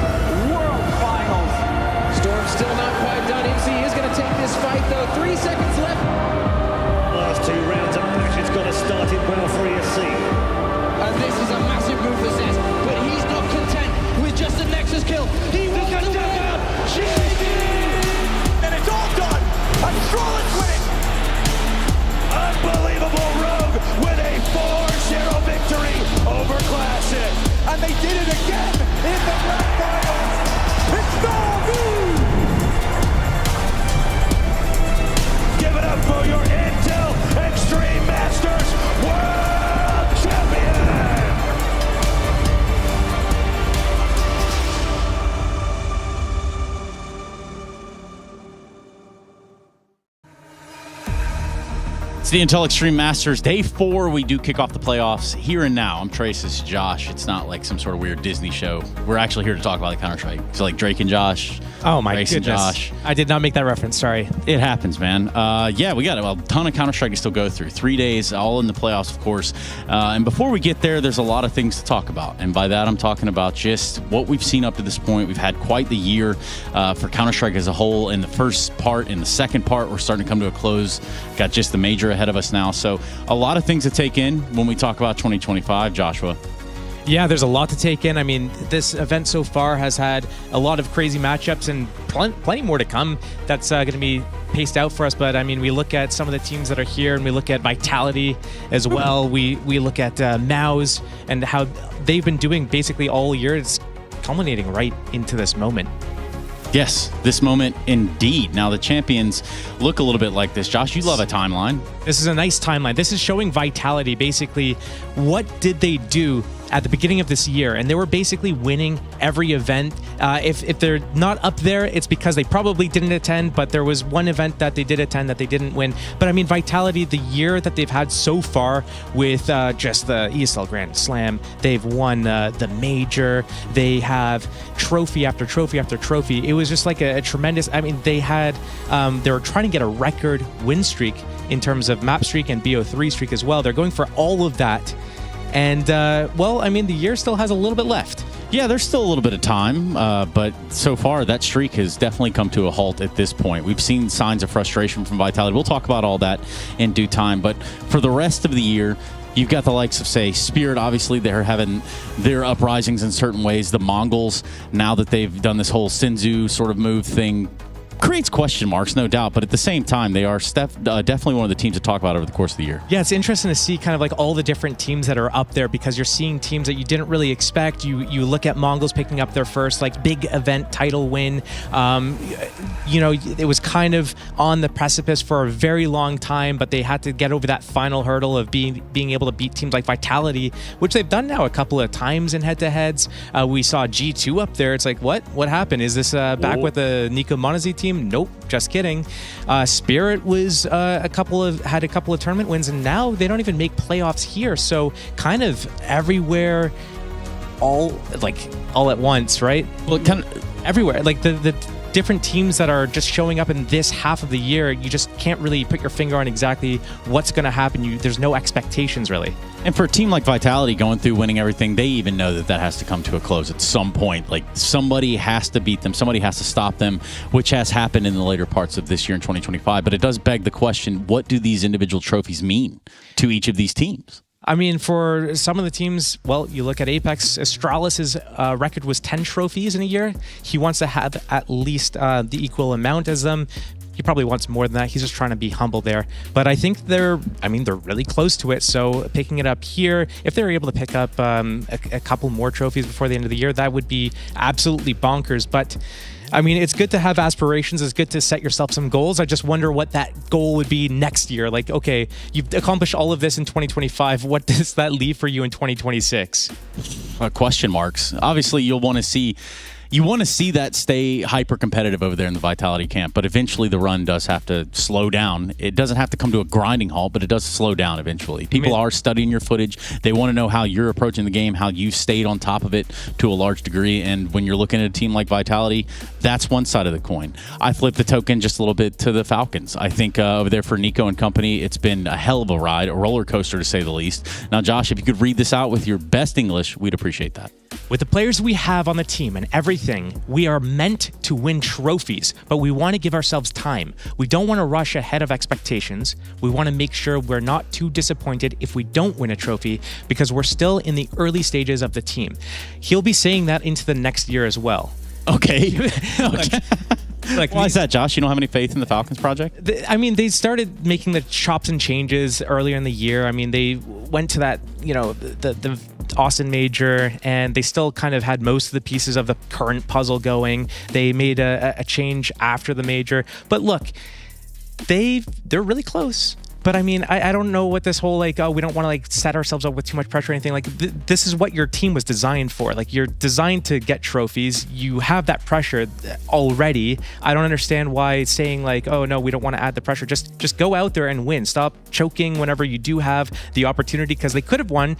[SPEAKER 17] World Finals.
[SPEAKER 18] Storm's still not quite done. MC is going to take this fight, though. 3 seconds left.
[SPEAKER 16] Last 2 rounds of matches got to start it well for ESC.
[SPEAKER 18] And this is a massive move for Zez, but he's not content with just a Nexus kill. He wants to win. GG!
[SPEAKER 16] And it's all done. And Strollin's winning. Unbelievable Rogue with a 4-0 victory over Classic. And they did it again in the grand finals. It's Give it up for your Intel Extreme Masters World Champion!
[SPEAKER 19] It's the Intel Extreme Masters, day 4. We do kick off the playoffs here and now. I'm Trace, this is Josh. It's not like some sort of weird Disney show. We're actually here to talk about the Counter-Strike. So like Drake and Josh.
[SPEAKER 20] Oh my
[SPEAKER 19] Grace
[SPEAKER 20] goodness.
[SPEAKER 19] And Josh.
[SPEAKER 20] I did not make that reference, sorry.
[SPEAKER 19] It happens, man. Yeah, we got a ton of Counter-Strike to still go through. 3 days, all in the playoffs, of course. And before we get there, there's a lot of things to talk about. And by that, I'm talking about just what we've seen up to this point. We've had quite the year for Counter-Strike as a whole. In the first part, in the second part, we're starting to come to a close. Got just the major ahead of us now. So a lot of things to take in when we talk about 2025, Joshua.
[SPEAKER 20] Yeah, there's a lot to take in. I mean, this event so far has had a lot of crazy matchups and plenty more to come that's going to be paced out for us. But I mean, we look at some of the teams that are here and we look at Vitality as well. We look at Mouse and how they've been doing basically all year. It's culminating right into this moment.
[SPEAKER 19] Yes, this moment indeed. Now the champions look a little bit like this. Josh, you love a timeline.
[SPEAKER 20] This is a nice timeline. This is showing Vitality, basically, what did they do at the beginning of this year, and they were basically winning every event. If they're not up there, it's because they probably didn't attend, but there was one event that they did attend that they didn't win. But I mean, Vitality, the year that they've had so far with just the ESL Grand Slam, they've won the Major, they have trophy after trophy after trophy. It was just like a tremendous, I mean, they were trying to get a record win streak in terms of map streak and BO3 streak as well. They're going for all of that. And, well, I mean, the year still has a little bit left.
[SPEAKER 19] Yeah, there's still a little bit of time, but so far that streak has definitely come to a halt at this point. We've seen signs of frustration from Vitality. We'll talk about all that in due time, but for the rest of the year, you've got the likes of, say, Spirit. Obviously, they're having their uprisings in certain ways. The Mongols, now that they've done this whole Shenzhou sort of move thing, creates question marks, no doubt, but at the same time, they are definitely one of the teams to talk about over the course of the year.
[SPEAKER 20] Yeah, it's interesting to see kind of like all the different teams that are up there, because you're seeing teams that you didn't really expect. You look at Mongols picking up their first like big event title win. It was kind of on the precipice for a very long time, but they had to get over that final hurdle of being able to beat teams like Vitality, which they've done now a couple of times in head-to-heads. We saw G2 up there. It's like, what happened? Is this back with the Nico Monazi team? Nope, just kidding. Spirit was had a couple of tournament wins, and now they don't even make playoffs here. So kind of everywhere, all at once, right? Well, kind of everywhere. Like the different teams that are just showing up in this half of the year, you just can't really put your finger on exactly what's going to happen. There's no expectations really.
[SPEAKER 19] And for a team like Vitality going through winning everything, they even know that has to come to a close at some point. Like somebody has to beat them, somebody has to stop them, which has happened in the later parts of this year in 2025. But it does beg the question, what do these individual trophies mean to each of these teams?
[SPEAKER 20] I mean, for some of the teams, well, you look at Apex. Astralis' record was 10 trophies in a year. He wants to have at least the equal amount as them. He probably wants more than that. He's just trying to be humble there. But I think they're really close to it. So picking it up here, if they're able to pick up a couple more trophies before the end of the year, that would be absolutely bonkers. But I mean, it's good to have aspirations. It's good to set yourself some goals. I just wonder what that goal would be next year. Like, okay, you've accomplished all of this in 2025. What does that leave for you in 2026?
[SPEAKER 19] Question marks. Obviously, you'll want to see... You want to see that stay hyper competitive over there in the Vitality camp, but eventually the run does have to slow down. It doesn't have to come to a grinding halt, but it does slow down eventually. People are studying your footage. They want to know how you're approaching the game, how you've stayed on top of it to a large degree. And when you're looking at a team like Vitality, that's one side of the coin. I flip the token just a little bit to the Falcons. I think over there for Nico and company, it's been a hell of a ride, a roller coaster to say the least. Now, Josh, if you could read this out with your best English, we'd appreciate that.
[SPEAKER 20] With the players we have on the team and everything, we are meant to win trophies, but we want to give ourselves time. We don't want to rush ahead of expectations. We want to make sure we're not too disappointed if we don't win a trophy, because we're still in the early stages of the team. He'll be saying that into the next year as well.
[SPEAKER 19] Okay. Why is that, Josh? You don't have any faith in the Falcons project?
[SPEAKER 20] They started making the chops and changes earlier in the year. I mean, they went to that, the Austin Major, and they still kind of had most of the pieces of the current puzzle going. They made a change after the Major. But look, they're really close. But I mean, I don't know what this whole we don't want to set ourselves up with too much pressure or anything. This is what your team was designed for. You're designed to get trophies. You have that pressure already. I don't understand why saying oh no, we don't want to add the pressure. Just go out there and win. Stop choking whenever you do have the opportunity, because they could have won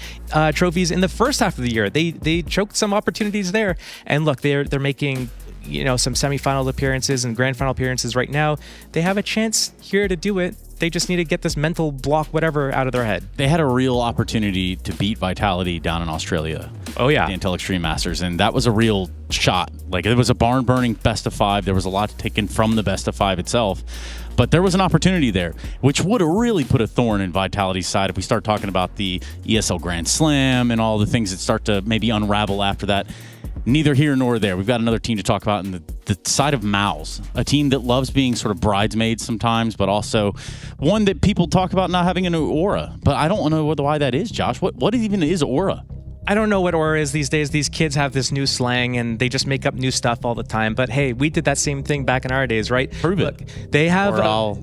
[SPEAKER 20] trophies in the first half of the year. They choked some opportunities there. And look, they're making some semifinal appearances and grand final appearances right now. They have a chance here to do it. They just need to get this mental block, whatever, out of their head.
[SPEAKER 19] They had a real opportunity to beat Vitality down in Australia.
[SPEAKER 20] Oh, yeah.
[SPEAKER 19] The Intel Extreme Masters, and that was a real shot. It was a barn-burning best of 5. There was a lot taken from the best of 5 itself. But there was an opportunity there, which would have really put a thorn in Vitality's side if we start talking about the ESL Grand Slam and all the things that start to maybe unravel after that. Neither here nor there. We've got another team to talk about in the side of Mouse, a team that loves being sort of bridesmaids sometimes, but also one that people talk about not having an aura. But I don't know why that is, Josh. What even is aura?
[SPEAKER 20] I don't know what aura is these days. These kids have this new slang and they just make up new stuff all the time. But hey, we did that same thing back in our days, right?
[SPEAKER 19] Prove it.
[SPEAKER 20] They have.
[SPEAKER 19] Now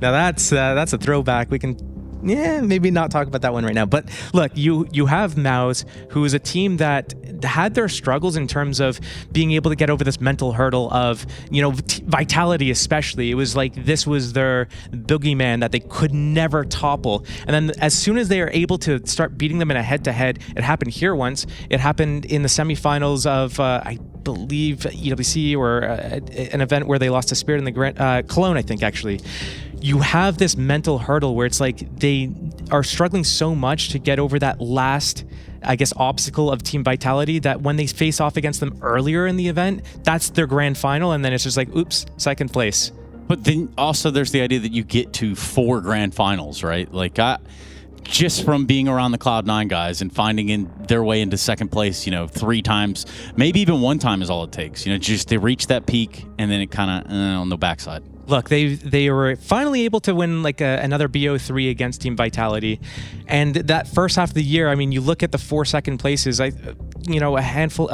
[SPEAKER 20] that's a throwback. We can. Yeah, maybe not talk about that one right now. But look, you have Mouse, who is a team that had their struggles in terms of being able to get over this mental hurdle of, Vitality especially. It was this was their boogeyman that they could never topple. And then as soon as they are able to start beating them in a head-to-head, it happened here once. It happened in the semifinals of, I believe, EWC or an event where they lost to Spirit in the Cologne, I think, actually. You have this mental hurdle where it's they are struggling so much to get over that last I guess, obstacle of Team Vitality, that when they face off against them earlier in the event, that's their grand final, and then it's just like, oops, second place.
[SPEAKER 19] But then also there's the idea that you get to 4 grand finals, right? Like, just from being around the Cloud9 guys and finding their way into second place, 3 times, maybe even 1 time is all it takes. Just to reach that peak, and then it kind of on the backside.
[SPEAKER 20] Look, they were finally able to win like another BO3 against Team Vitality, and that first half of the year, I mean, you look at the 4 second places, a handful.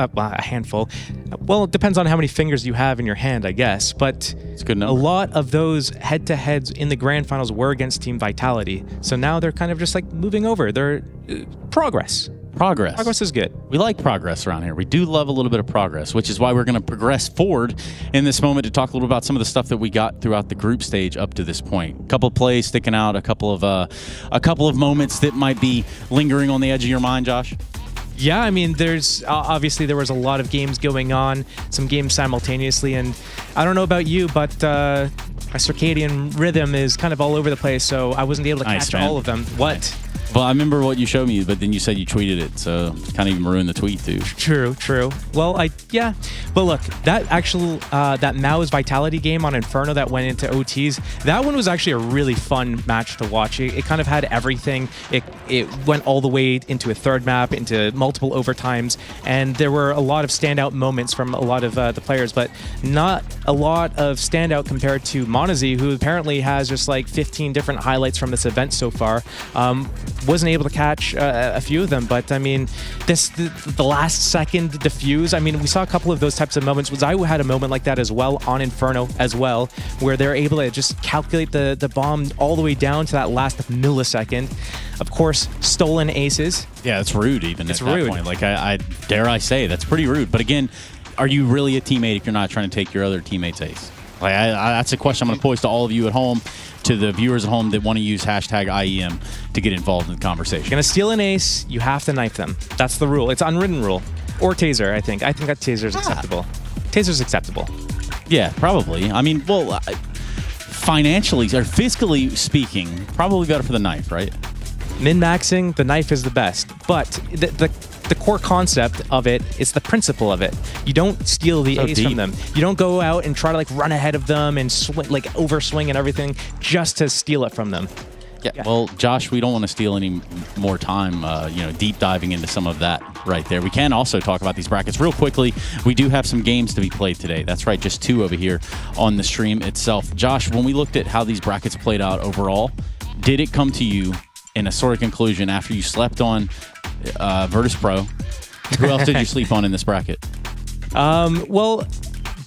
[SPEAKER 20] Well, it depends on how many fingers you have in your hand, I guess. But
[SPEAKER 19] it's good number.
[SPEAKER 20] A lot of those head-to-heads in the grand finals were against Team Vitality, so now they're kind of just like moving over. They're progress. Progress is good.
[SPEAKER 19] We like progress around here. We do love a little bit of progress, which is why we're going to progress forward in this moment to talk a little about some of the stuff that we got throughout the group stage up to this point. A couple of plays sticking out, a couple of moments that might be lingering on the edge of your mind, Josh.
[SPEAKER 20] Yeah, I mean, there's obviously there was a lot of games going on, some games simultaneously, and I don't know about you, but my circadian rhythm is kind of all over the place, so I wasn't able to catch all of them. What?
[SPEAKER 19] Well, I remember what you showed me, but then you said you tweeted it, so kind of even ruined the tweet too.
[SPEAKER 20] True. Well, but look, that actual that Mao's Vitality game on Inferno that went into OTs, that one was actually a really fun match to watch. It kind of had everything. It went all the way into a third map, into multiple overtimes, and there were a lot of standout moments from a lot of the players, but not a lot of standout compared to Monazi, who apparently has just like 15 different highlights from this event so far. Wasn't able to catch a few of them, but I mean, the last second defuse, I mean, we saw a couple of those types of moments. Zaiwu had a moment like that as well on Inferno as well, where they're able to just calculate the bomb all the way down to that last millisecond. Of course, stolen aces.
[SPEAKER 19] Yeah, it's rude even at that point. Like, I dare I say, that's pretty rude. But again, are you really a teammate if you're not trying to take your other teammate's ace? Like, that's a question I'm going to pose to all of you at home, to the viewers at home that want to use hashtag IEM to get involved in the conversation.
[SPEAKER 20] You're going to steal an ace, you have to knife them. That's the rule. It's an unwritten rule. Or taser, I think. I think that taser's acceptable. Taser's acceptable.
[SPEAKER 19] Yeah, probably. I mean, well, financially or fiscally speaking, probably better for the knife, right?
[SPEAKER 20] Min-maxing, the knife is the best. But the core concept of it is the principle of it. You don't steal the ace from them. You don't go out and try to like run ahead of them and overswing and everything just to steal it from them.
[SPEAKER 19] Yeah. Well, Josh, we don't want to steal any more time, deep diving into some of that right there. We can also talk about these brackets real quickly. We do have some games to be played today. That's right, just 2 over here on the stream itself. Josh, when we looked at how these brackets played out overall, did it come to you in a sort of conclusion after you slept on Virtus Pro? Who else did you sleep on in this bracket?
[SPEAKER 20] Well,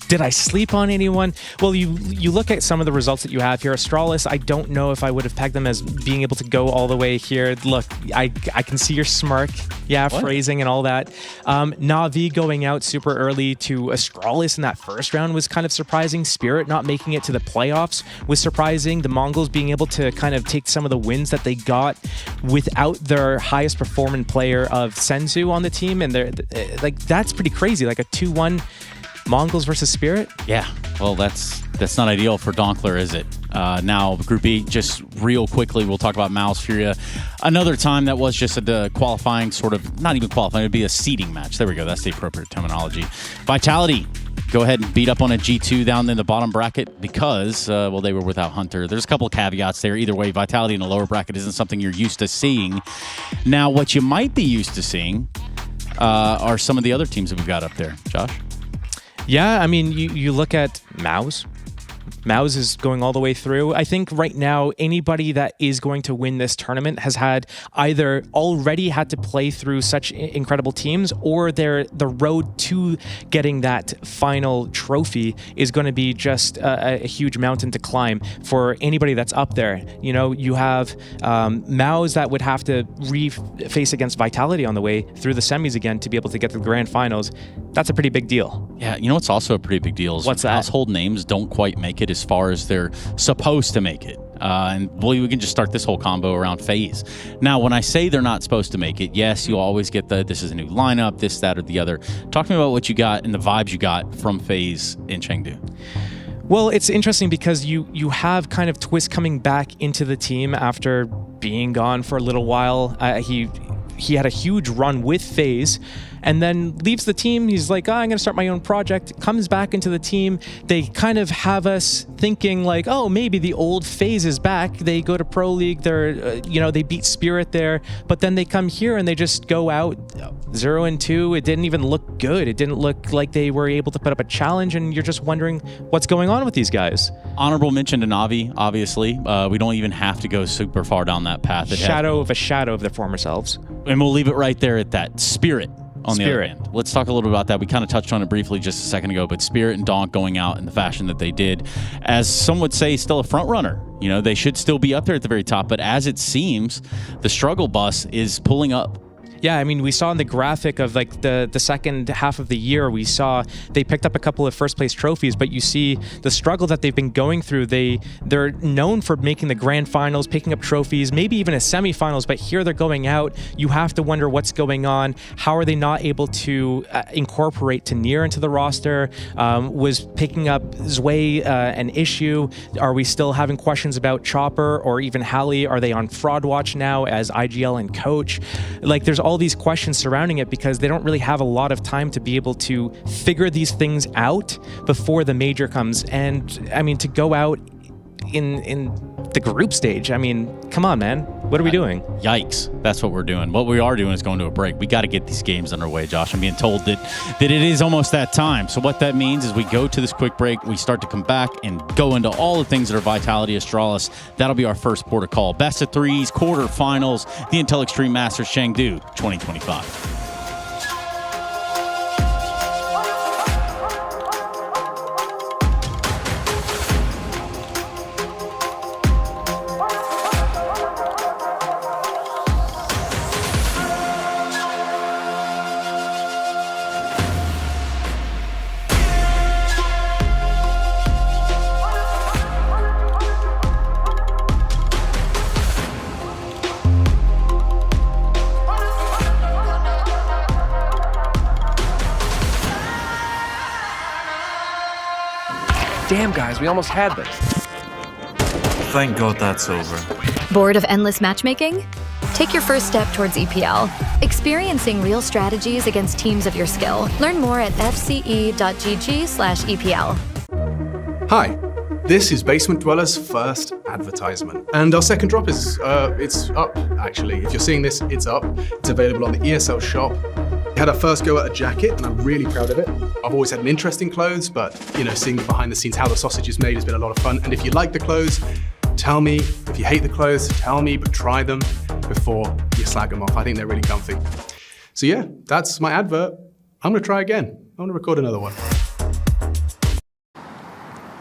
[SPEAKER 20] did I sleep on anyone? Well, you look at some of the results that you have here. Astralis, I don't know if I would have pegged them as being able to go all the way here. Look, I can see your smirk. Yeah, what? Phrasing and all that. Na'Vi going out super early to Astralis in that first round was kind of surprising. Spirit not making it to the playoffs was surprising. The Mongols being able to kind of take some of the wins that they got without their highest performing player of Senzu on the team. And they're like, that's pretty crazy. Like a 2-1 Mongols versus Spirit?
[SPEAKER 19] Yeah. Well, that's not ideal for Donkler, is it? Now, Group E, just real quickly, we'll talk about Mao's Furia. Another time that was just a qualifying sort of, not even qualifying, it would be a seeding match. There we go. That's the appropriate terminology. Vitality, go ahead and beat up on a G2 down in the bottom bracket because, they were without Hunter. There's a couple of caveats there. Either way, Vitality in the lower bracket isn't something you're used to seeing. Now, what you might be used to seeing are some of the other teams that we've got up there. Josh?
[SPEAKER 20] Yeah, I mean, you look at Mao's. Mao's is going all the way through. I think right now, anybody that is going to win this tournament has had either already had to play through such incredible teams, or the road to getting that final trophy is going to be just a huge mountain to climb for anybody that's up there. You know, you have Mao's that would have to face against Vitality on the way through the semis again to be able to get to the grand finals. That's a pretty big deal.
[SPEAKER 19] Yeah, you know what's also a pretty big deal is
[SPEAKER 20] what's that?
[SPEAKER 19] Household names don't quite make it as far as they're supposed to make it. And we can just start this whole combo around FaZe. Now, when I say they're not supposed to make it, yes, you always get this is a new lineup, this, that, or the other. Talk to me about what you got and the vibes you got from FaZe in Chengdu.
[SPEAKER 20] Well, it's interesting because you have kind of Twist coming back into the team after being gone for a little while. he had a huge run with FaZe, and then leaves the team. He's like, I'm going to start my own project. Comes back into the team. They kind of have us thinking like, oh, maybe the old FaZe is back. They go to Pro League. They're, they beat Spirit there, but then they come here and they just go out 0-2. It didn't even look good. It didn't look like they were able to put up a challenge, and you're just wondering what's going on with these guys.
[SPEAKER 19] Honorable mention to Navi, obviously. We don't even have to go super far down that path.
[SPEAKER 20] Shadow of their former selves.
[SPEAKER 19] And we'll leave it right there at that. Spirit. On the other end. Let's talk a little bit about that. We kind of touched on it briefly just a second ago, but Spirit and Donk going out in the fashion that they did, as some would say, still a front runner. They should still be up there at the very top, but as it seems, the struggle bus is pulling up.
[SPEAKER 20] Yeah, I mean, we saw in the graphic of like the second half of the year, we saw they picked up a couple of first place trophies, but you see the struggle that they've been going through. They're known for making the grand finals, picking up trophies, maybe even a semifinals, but here they're going out. You have to wonder what's going on. How are they not able to incorporate Tanir into the roster? Was picking up Zwei an issue? Are we still having questions about Chopper or even Hallie? Are they on fraud watch now as IGL and coach? Like, there's all these questions surrounding it because they don't really have a lot of time to be able to figure these things out before the major comes. And I mean, to go out in the group stage, I mean, come on, man. What are we doing?
[SPEAKER 19] Yikes. That's what we're doing. What we are doing is going to a break. We got to get these games underway, Josh. I'm being told that it is almost that time. So what that means is we go to this quick break. We start to come back and go into all the things that are Vitality Astralis. That'll be our first port of call. Best of threes, quarterfinals, the Intel Extreme Masters Chengdu 2025.
[SPEAKER 21] Damn, guys, we almost had this.
[SPEAKER 22] Thank God that's over.
[SPEAKER 23] Bored of endless matchmaking? Take your first step towards EPL, experiencing real strategies against teams of your skill. Learn more at fce.gg/EPL.
[SPEAKER 24] Hi, this is Basement Dweller's first advertisement. And our second drop is, it's up, actually. If you're seeing this, it's up. It's available on the ESL shop. We had our first go at a jacket, and I'm really proud of it. I've always had an interest in clothes, but, seeing behind the scenes how the sausage is made has been a lot of fun. And if you like the clothes, tell me. If you hate the clothes, tell me, but try them before you slag them off. I think they're really comfy. So yeah, that's my advert. I'm gonna try again. I'm gonna record another one.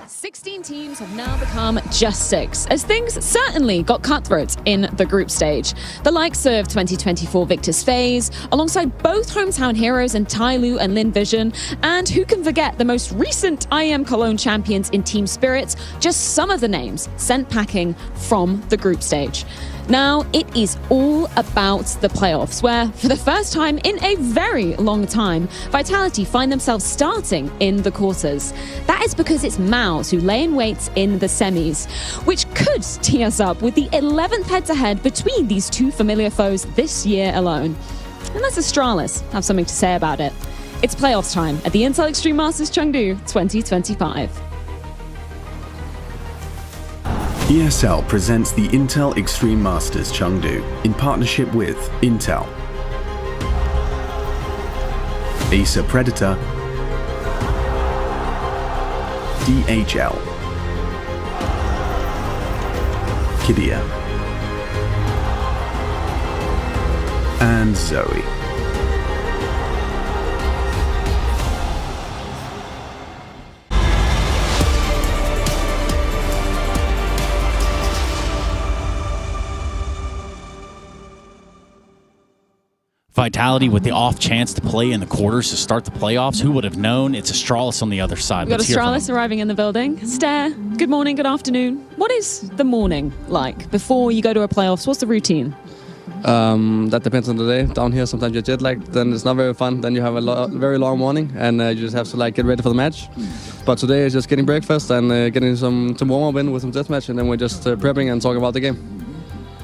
[SPEAKER 25] 16 teams have now become just 6, as things certainly got cutthroat in the group stage. The likes of 2024 Victor's FaZe, alongside both hometown heroes in Tyloo and Lin Vision, and who can forget the most recent IEM Cologne champions in Team Spirits, just some of the names sent packing from the group stage. Now, it is all about the playoffs, where, for the first time in a very long time, Vitality find themselves starting in the quarters. That is because it's Maus who lay in wait in the semis, which could tee us up with the 11th head-to-head between these two familiar foes this year alone. And let's Astralis have something to say about it. It's playoffs time at the Intel Extreme Masters Chengdu 2025.
[SPEAKER 26] ESL presents the Intel Extreme Masters Chengdu in partnership with Intel, Acer Predator, DHL, Kidia, and Zoe.
[SPEAKER 19] Vitality with the off chance to play in the quarters to start the playoffs. Who would have known? It's Astralis on the other side.
[SPEAKER 25] We've got Astralis arriving in the building. Stare, good morning, good afternoon. What is the morning like before you go to a playoffs? What's the routine?
[SPEAKER 27] That depends on the day. Down here, sometimes you're jet lagged, then it's not very fun. Then you have a very long morning, and you just have to get ready for the match. But today is just getting breakfast and getting some warm-up in with some deathmatch, and then we're just prepping and talking about the game.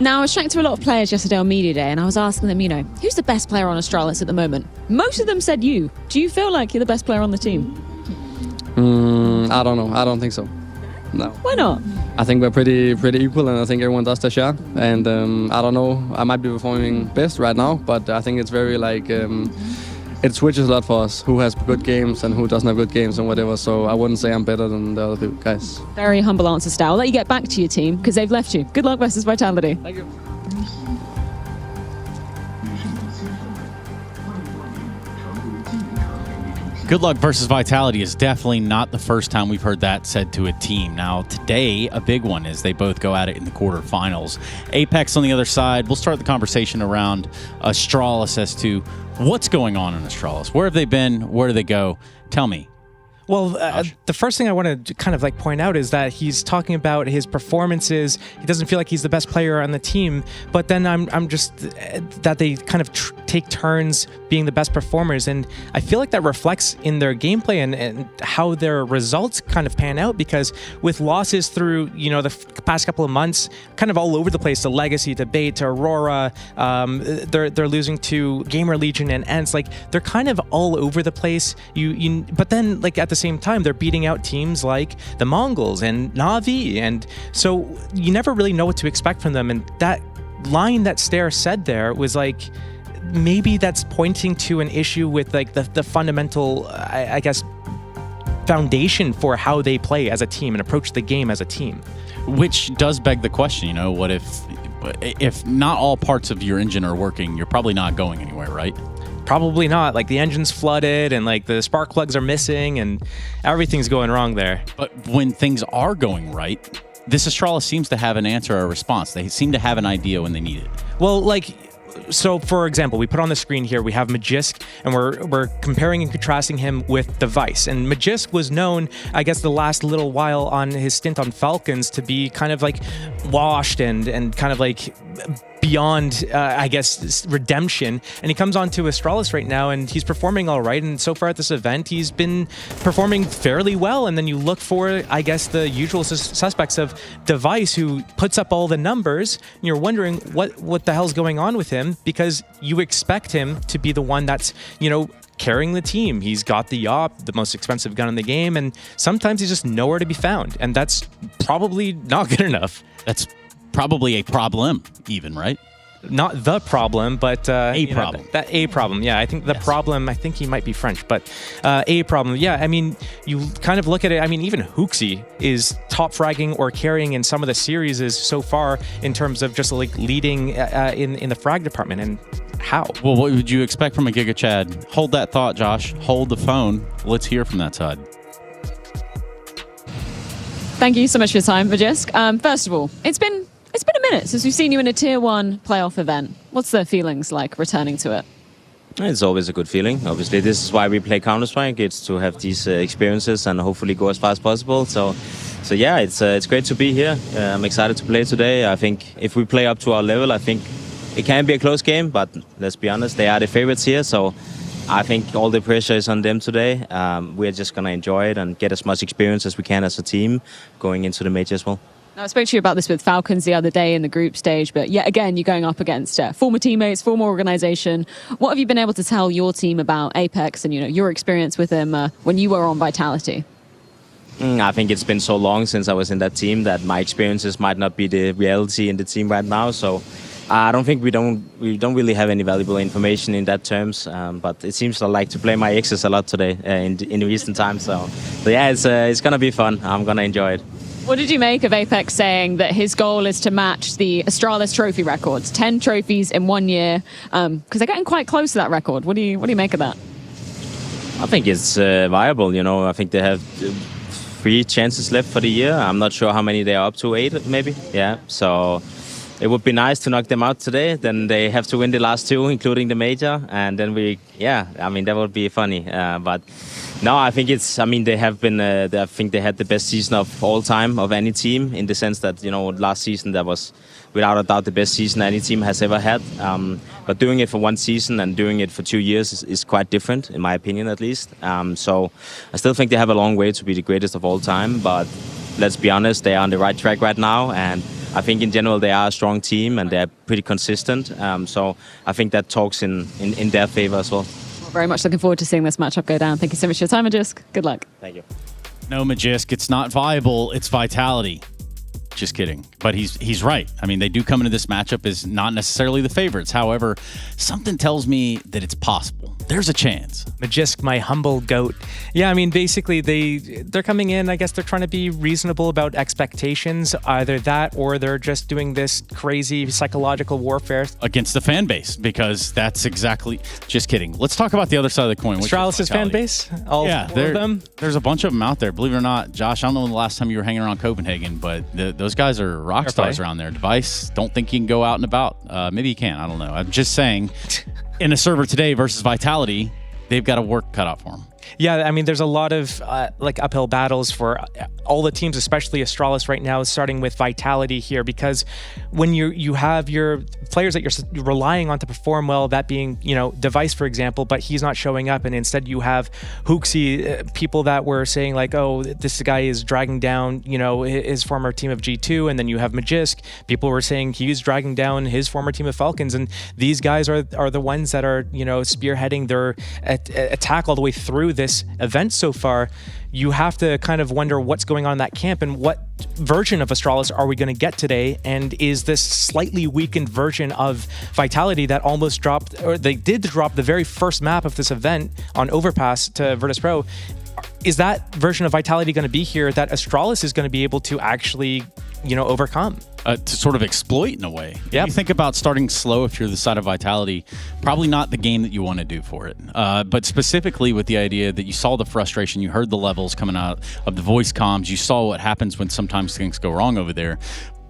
[SPEAKER 25] Now, I was chatting to a lot of players yesterday on Media Day, and I was asking them, who's the best player on Astralis at the moment? Most of them said you. Do you feel like you're the best player on the team?
[SPEAKER 27] I don't know. I don't think so. No.
[SPEAKER 25] Why not?
[SPEAKER 27] I think we're pretty equal, and I think everyone does their share. And I don't know. I might be performing best right now, but I think it's very it switches a lot for us. Who has good games and who doesn't have good games and whatever. So I wouldn't say I'm better than the other guys.
[SPEAKER 25] Very humble answer, Stow. I'll let you get back to your team because they've left you. Good luck versus Vitality.
[SPEAKER 27] Thank you.
[SPEAKER 19] Good luck versus Vitality is definitely not the first time we've heard that said to a team. Now, today, a big one is they both go at it in the quarterfinals. Apex on the other side. We'll start the conversation around Astralis as to what's going on in Astralis. Where have they been? Where do they go? Tell me.
[SPEAKER 20] Well, the first thing I want to kind of point out is that he's talking about his performances. He doesn't feel like he's the best player on the team, but then I'm just that they kind of take turns being the best performers, and I feel like that reflects in their gameplay and how their results kind of pan out, because with losses through the past couple of months, kind of all over the place, to Legacy, to Bait, to Aurora, they're losing to Gamer Legion and Ents, they're kind of all over the place. But then at the same time, they're beating out teams like the Mongols and Na'Vi, and so you never really know what to expect from them. And that line that Stair said there was maybe that's pointing to an issue with the fundamental, I guess, foundation for how they play as a team and approach the game as a team.
[SPEAKER 19] Which does beg the question, what if not all parts of your engine are working, you're probably not going anywhere, right?
[SPEAKER 20] Probably not. The engine's flooded and the spark plugs are missing and everything's going wrong there.
[SPEAKER 19] But when things are going right, this Astralis seems to have an answer or a response. They seem to have an idea when they need it.
[SPEAKER 20] Well, so for example, we put on the screen here, we have Magisk, and we're comparing and contrasting him with Device. And Magisk was known, I guess, the last little while on his stint on Falcons to be kind of washed and kind of beyond, I guess, redemption. And he comes on to Astralis right now, and he's performing all right. And so far at this event, he's been performing fairly well. And then you look for, I guess, the usual suspects of Device, who puts up all the numbers. And you're wondering what the hell's going on with him, because you expect him to be the one that's, carrying the team. He's got the Yop, the most expensive gun in the game, and sometimes he's just nowhere to be found. And that's probably not good enough.
[SPEAKER 19] That's probably a problem even, right?
[SPEAKER 20] Not the problem, but
[SPEAKER 19] a problem.
[SPEAKER 20] A problem, yeah. I think the problem, I think he might be French, but a problem. Yeah, I mean, you kind of look at it, I mean, even Hooksy is top fragging or carrying in some of the series so far in terms of just leading in the frag department. And how?
[SPEAKER 19] Well, what would you expect from a Giga Chad? Hold that thought, Josh. Hold the phone. Let's hear from that side.
[SPEAKER 25] Thank you so much for your time, Magisk. First of all, it's been a minute since we've seen you in a Tier 1 playoff event. What's the feelings like returning to it?
[SPEAKER 12] It's always a good feeling. Obviously, this is why we play Counter-Strike. It's to have these experiences and hopefully go as far as possible. So yeah, it's great to be here. I'm excited to play today. I think if we play up to our level, I think it can be a close game. But let's be honest, they are the favorites here. So I think all the pressure is on them today. We're just going to enjoy it and get as much experience as we can as a team going into the major as well.
[SPEAKER 25] Now, I spoke to you about this with Falcons the other day in the group stage, but yet again, you're going up against former teammates, former organization. What have you been able to tell your team about Apex and your experience with them when you were on Vitality?
[SPEAKER 12] I think it's been so long since I was in that team that my experiences might not be the reality in the team right now. So I don't think we don't really have any valuable information in that terms. But it seems I like to play my exes a lot today in the recent times. So yeah, it's gonna be fun. I'm gonna enjoy it.
[SPEAKER 25] What did you make of Apex saying that his goal is to match the Astralis trophy records, 10 trophies in 1 year? Because they're getting quite close to that record. What do you make of that?
[SPEAKER 12] I think it's viable. I think they have 3 chances left for the year. I'm not sure how many they are up to, 8 maybe. Yeah, so it would be nice to knock them out today. Then they have to win the last 2, including the major, and then that would be funny. But no, I think they have been. I think they had the best season of all time of any team, in the sense that last season that was without a doubt the best season any team has ever had. But doing it for 1 season and doing it for 2 years is quite different, in my opinion at least. So I still think they have a long way to be the greatest of all time. But let's be honest, they are on the right track right now, and I think in general they are a strong team and they're pretty consistent. So I think that talks in their favor as well.
[SPEAKER 25] Very much looking forward to seeing this matchup go down. Thank you so much for your time, Magisk. Good luck.
[SPEAKER 12] Thank you.
[SPEAKER 19] No, Magisk, it's not viable. It's vitality. Just kidding. But he's right. I mean, they do come into this matchup as not necessarily the favorites. However, something tells me that it's possible. There's a chance.
[SPEAKER 20] Magisk, my humble goat. Yeah, I mean, basically, they're coming in. I guess they're trying to be reasonable about expectations. Either that or they're just doing this crazy psychological warfare
[SPEAKER 19] Against the fan base, because that's exactly... Just kidding. Let's talk about the other side of the coin.
[SPEAKER 20] Astralis' fan base? All four of them?
[SPEAKER 19] There's a bunch of them out there. Believe it or not, Josh, I don't know when the last time you were hanging around Copenhagen, but those guys are rock stars around there. Device, don't think you can go out and about. Maybe you can. I don't know. I'm just saying, in a server today versus Vitality, they've got a work cut out for them.
[SPEAKER 20] Yeah, I mean, there's a lot of like uphill battles for all the teams, especially Astralis right now, starting with Vitality here, because when you have your players that you're relying on to perform well, that being, Device, for example, but he's not showing up, and instead you have Hooksy, people that were saying like, oh, this guy is dragging down, his former team of G2, and then you have Magisk, people were saying he's dragging down his former team of Falcons, and these guys are the ones that are, spearheading their attack all the way through this event so far. You have to kind of wonder what's going on in that camp and what version of Astralis are we going to get today, and is this slightly weakened version of Vitality that almost dropped, or they did drop the very first map of this event on Overpass to Virtus Pro, is that version of Vitality going to be here that Astralis is going to be able to actually overcome?
[SPEAKER 19] To sort of exploit in a way.
[SPEAKER 20] Yeah.
[SPEAKER 19] You think about starting slow if you're the side of Vitality, probably not the game that you want to do for it. But specifically with the idea that you saw the frustration, you heard the levels coming out of the voice comms, you saw what happens when sometimes things go wrong over there.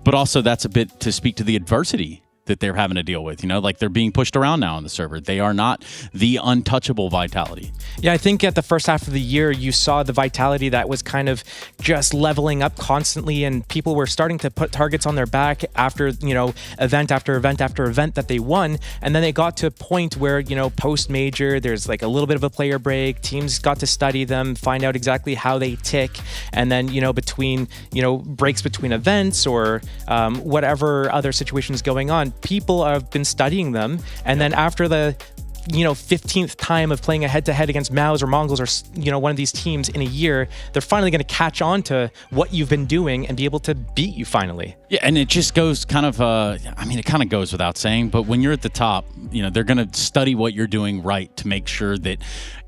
[SPEAKER 19] But also that's a bit to speak to the adversity that they're having to deal with, like they're being pushed around now on the server. They are not the untouchable Vitality.
[SPEAKER 20] Yeah, I think at the first half of the year, you saw the Vitality that was kind of just leveling up constantly, and people were starting to put targets on their back after, event after event after event that they won. And then they got to a point where, post-major, there's like a little bit of a player break. Teams got to study them, find out exactly how they tick. And then, between, breaks between events or whatever other situations going on, people have been studying them, and then after the 15th time of playing a head-to-head against Maus or Mongols or one of these teams in a year, they're finally going to catch on to what you've been doing and be able to beat you finally.
[SPEAKER 19] Yeah, and it just goes kind of, it kind of goes without saying, but when you're at the top, they're going to study what you're doing right to make sure that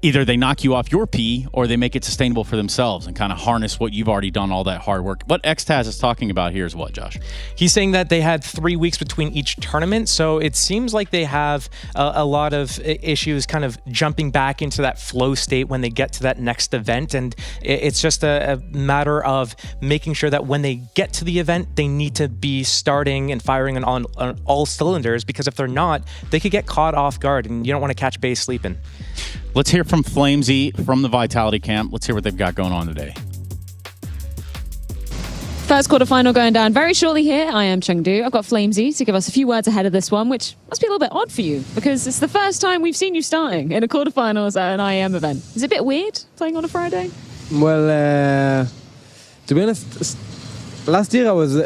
[SPEAKER 19] either they knock you off your P or they make it sustainable for themselves and kind of harness what you've already done, all that hard work. What Xtaz is talking about here is what, Josh?
[SPEAKER 20] He's saying that they had 3 weeks between each tournament, so it seems like they have a lot of issues kind of jumping back into that flow state when they get to that next event, and it's just a matter of making sure that when they get to the event, they need to be starting and firing on all cylinders, because if they're not, they could get caught off guard, and you don't want to catch base sleeping.
[SPEAKER 19] Let's hear from Flamesy from the Vitality camp. Let's hear what they've got going on today.
[SPEAKER 25] First quarterfinal going down very shortly here. I am Chengdu. I've got Flamesy to give us a few words ahead of this one, which must be a little bit odd for you, because it's the first time we've seen you starting in a quarterfinals at an IEM event. Is it a bit weird playing on a Friday?
[SPEAKER 1] Well, to be honest, last season I was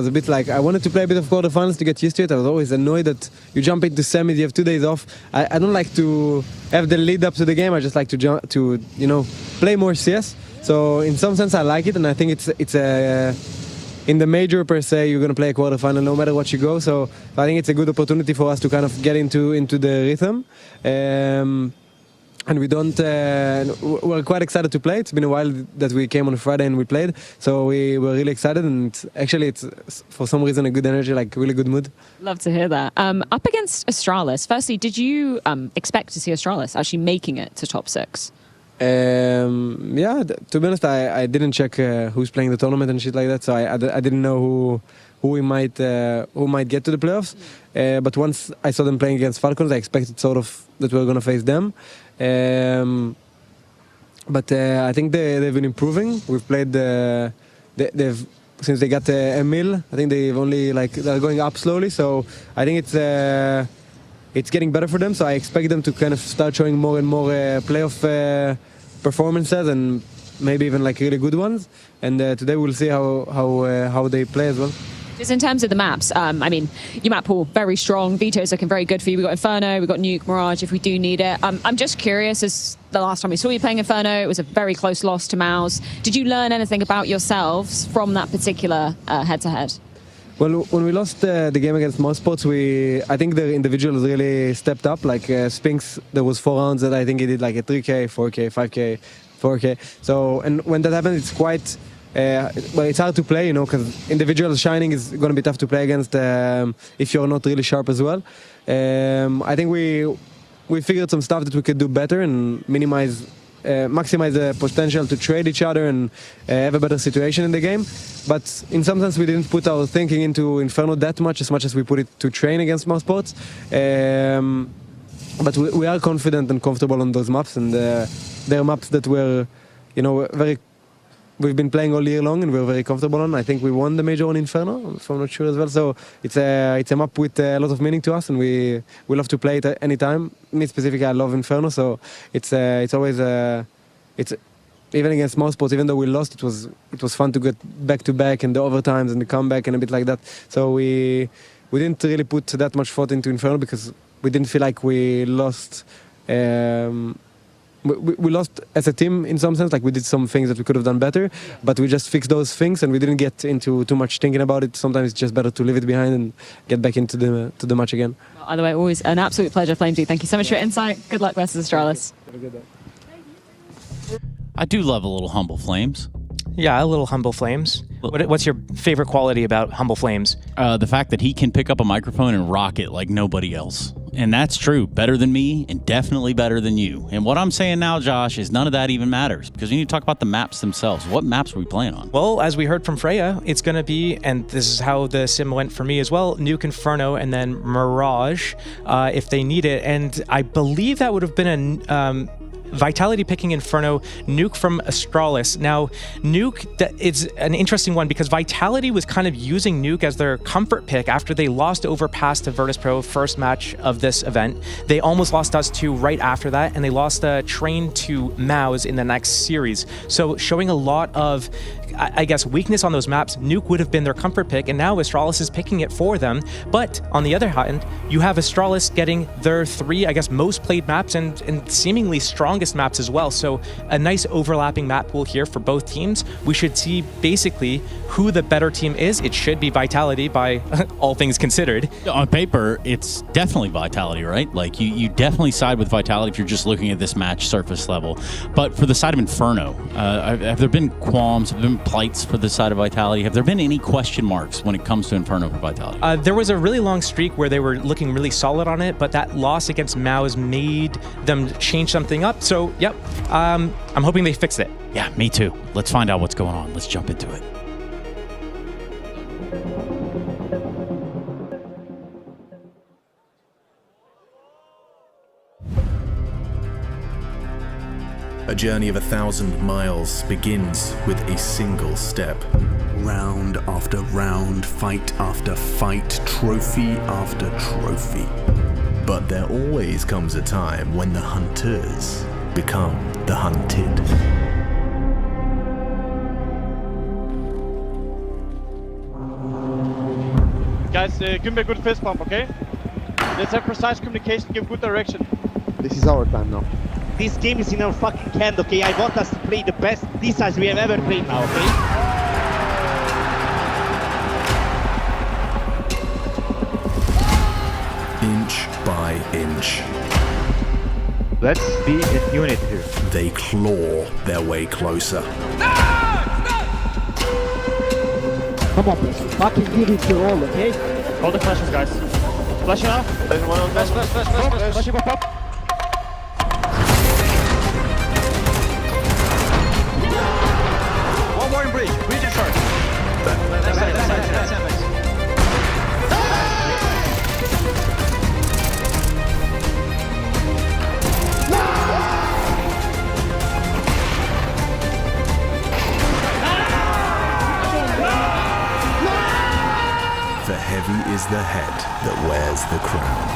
[SPEAKER 1] a bit like, I wanted to play a bit of quarterfinals to get used to it. I was always annoyed that you jump into semis, you have 2 days off. I don't like to have the lead up to the game. I just like to play more CS. So in some sense I like it, and I think it's in the major per se, you're going to play a quarterfinal no matter what you go. So I think it's a good opportunity for us to kind of get into the rhythm. And we're quite excited to play. It's been a while that we came on Friday and we played, so we were really excited, and it's for some reason a good energy, like really good mood.
[SPEAKER 25] Love to hear that. Up against Astralis, firstly, did you expect to see Astralis actually making it to top 6?
[SPEAKER 1] Yeah, to be honest, I didn't check who's playing the tournament and shit like that, so I didn't know who might get to the playoffs. But once I saw them playing against Falcons, I expected sort of that we were going to face them. But I think they've been improving. We've played since they got Emil. I think they've only they're going up slowly. So I think it's getting better for them. So I expect them to kind of start showing more and more playoff performances, and maybe even like really good ones. And today we'll see how they play as well.
[SPEAKER 25] Just in terms of the maps, I mean, your map pool, very strong. Vito's looking very good for you. We've got Inferno, we've got Nuke, Mirage if we do need it. I'm just curious, as the last time we saw you playing Inferno, it was a very close loss to Maus. Did you learn anything about yourselves from that particular head-to-head?
[SPEAKER 1] Well, when we lost the game against Mousesports, I think the individuals really stepped up. Like Spinks, there was 4 rounds that I think he did like a 3K, 4K, 5K, 4K. So, and when that happens, it's quite... well, it's hard to play, you know, because individual shining is going to be tough to play against if you're not really sharp as well. I think we figured some stuff that we could do better and maximize the potential to trade each other and have a better situation in the game. But in some sense, we didn't put our thinking into Inferno that much as we put it to train against Mousesports. But we are confident and comfortable on those maps, and they're maps that were, you know, we've been playing all year long and we're very comfortable on. I think we won the major on Inferno, if I'm not sure as well. So it's a map with a lot of meaning to us, and we love to play it at any time. Me specifically, I love Inferno, so it's always even against Mousesports, even though we lost, it was fun to get back to back and the overtimes and the comeback and a bit like that. So we didn't really put that much thought into Inferno because we didn't feel like we lost. We lost as a team in some sense, like we did some things that we could have done better, but we just fixed those things and we didn't get into too much thinking about it. Sometimes it's just better to leave it behind and get back into the match again.
[SPEAKER 25] Well, either way, always an absolute pleasure, Flamesy. Thank you so much for your insight. Good luck versus Astralis.
[SPEAKER 19] I do love a little Humble Flames.
[SPEAKER 20] Yeah, a little Humble Flames. What's your favorite quality about Humble Flames?
[SPEAKER 19] The fact that he can pick up a microphone and rock it like nobody else. And that's true. Better than me and definitely better than you. And what I'm saying now, Josh, is none of that even matters because we need to talk about the maps themselves. What maps are we playing on?
[SPEAKER 20] Well, as we heard from Freya, it's going to be, and this is how the sim went for me as well, Nuke, Inferno, and then Mirage if they need it. And I believe that would have been a... Vitality picking Inferno, Nuke from Astralis. Now, Nuke is an interesting one because Vitality was kind of using Nuke as their comfort pick after they lost Overpass to Virtus.pro first match of this event. They almost lost us to right after that, and they lost Train to Maus in the next series. So showing a lot of, I guess, weakness on those maps, Nuke would have been their comfort pick, and now Astralis is picking it for them. But on the other hand, you have Astralis getting their 3, I guess, most played maps and seemingly strongest maps as well. So a nice overlapping map pool here for both teams. We should see basically who the better team is. It should be Vitality by all things considered.
[SPEAKER 19] On paper, it's definitely Vitality, right? Like you definitely side with Vitality if you're just looking at this match surface level. But for the side of Inferno, have there been qualms, have there been plights for the side of Vitality? Have there been any question marks when it comes to Inferno for Vitality?
[SPEAKER 20] There was a really long streak where they were looking really solid on it, but that loss against Maus made them change something up. So, yep, I'm hoping they fix it.
[SPEAKER 19] Yeah, me too. Let's find out what's going on. Let's jump into it.
[SPEAKER 26] A journey of 1,000 miles begins with a single step. Round after round, fight after fight, trophy after trophy. But there always comes a time when the hunters become the hunted.
[SPEAKER 3] Guys, give me a good fist pump, okay? Let's have precise communication, give good direction.
[SPEAKER 4] This is our time now.
[SPEAKER 3] This game is in our fucking hand, okay? I want us to play the best D-sides we have ever played now, okay?
[SPEAKER 26] Inch by inch.
[SPEAKER 4] Let's be in unit here.
[SPEAKER 26] They claw their way closer.
[SPEAKER 4] Come on, fucking give it your all, okay?
[SPEAKER 3] Hold the flashes, guys. Flashing off. Flash. Flashing pop. One more in bridge. Bridge and short. Left side.
[SPEAKER 26] The heavy is the head that wears the crown.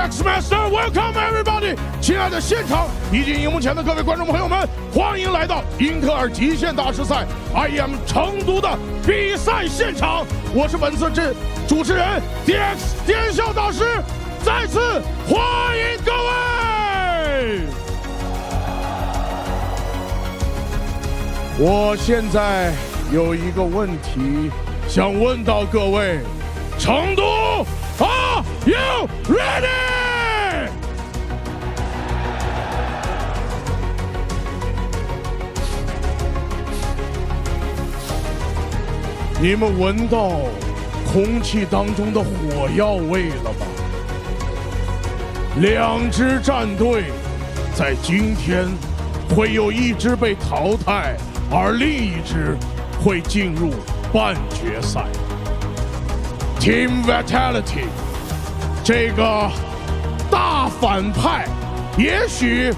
[SPEAKER 9] Next Master, welcome everybody！ 亲爱的现场以及荧幕前的各位观众朋友们，欢迎来到英特尔极限大师赛 IEM 成都的比赛现场。我是本次主持人 DX 电笑大师，再次欢迎各位！我现在有一个问题想问到各位，成都 ，Are you ready？ 你们闻到空气当中的火药味了吗？两支战队在今天会有一支被淘汰，而另一支会进入半决赛。Team Vitality 这个大反派，也许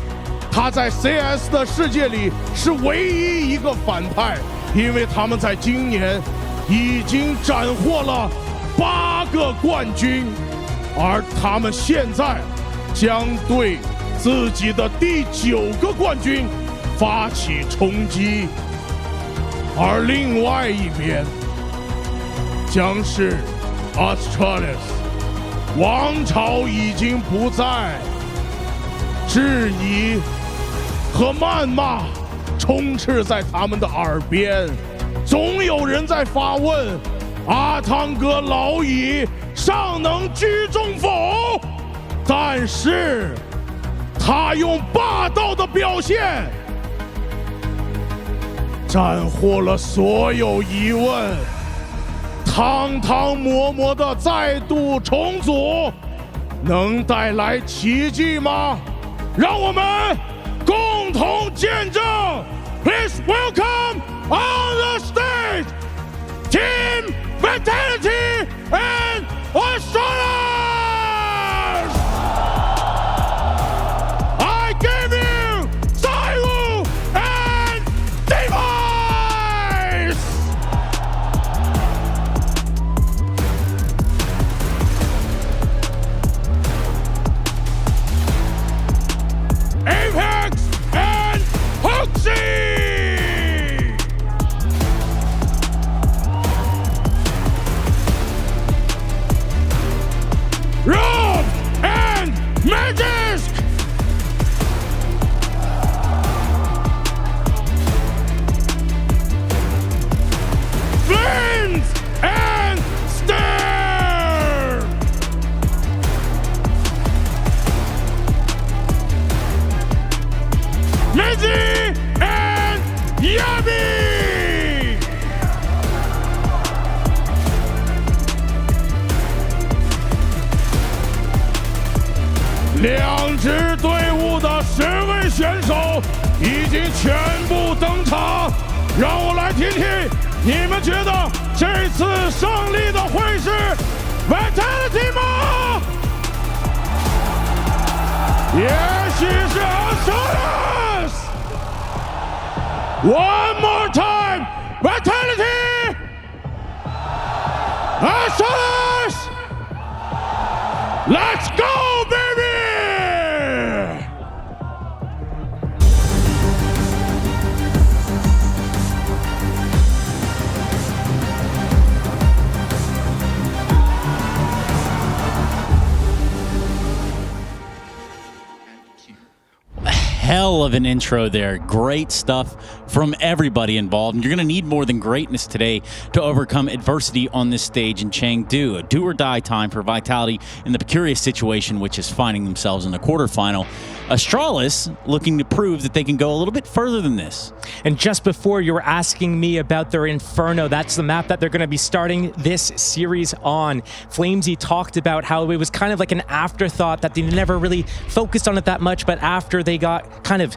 [SPEAKER 9] 他在 CS 的世界里是唯一一个反派，因为他们在今年已经斩获了8个冠军，而他们现在将对自己的第9个冠军发起冲击，而另外一边将是 Australis， 王朝已经不在，质疑和谩骂充斥在他们的耳边，总有人在发问：阿汤哥老矣，尚能居中否？但是他用霸道的表现斩获了所有疑问，汤汤磨磨的再度重组，能带来奇迹吗？让我们共同见证。Please welcome on the stage Team Vitality and Australis! I give you Saiwu and Device! Apex and Hoxie! Rob and Magisk! Flint and Stare! Mizzy and Yabi! 两支队伍的10位选手已经全部登场，让我来听听你们觉得这次胜利的会是 Vitality 吗？也许是 Australis。 One more time, Vitality, Australis, let's go, baby!
[SPEAKER 19] Hell of an intro there. Great stuff from everybody involved. And you're going to need more than greatness today to overcome adversity on this stage in Chengdu. A do or die time for Vitality in the precarious situation, which is finding themselves in the quarterfinal. Australis looking to prove that they can go a little bit further than this.
[SPEAKER 20] And just before, you were asking me about their Inferno. That's the map that they're going to be starting this series on. Flamesy talked about how it was kind of like an afterthought, that they never really focused on it that much, but after they got kind of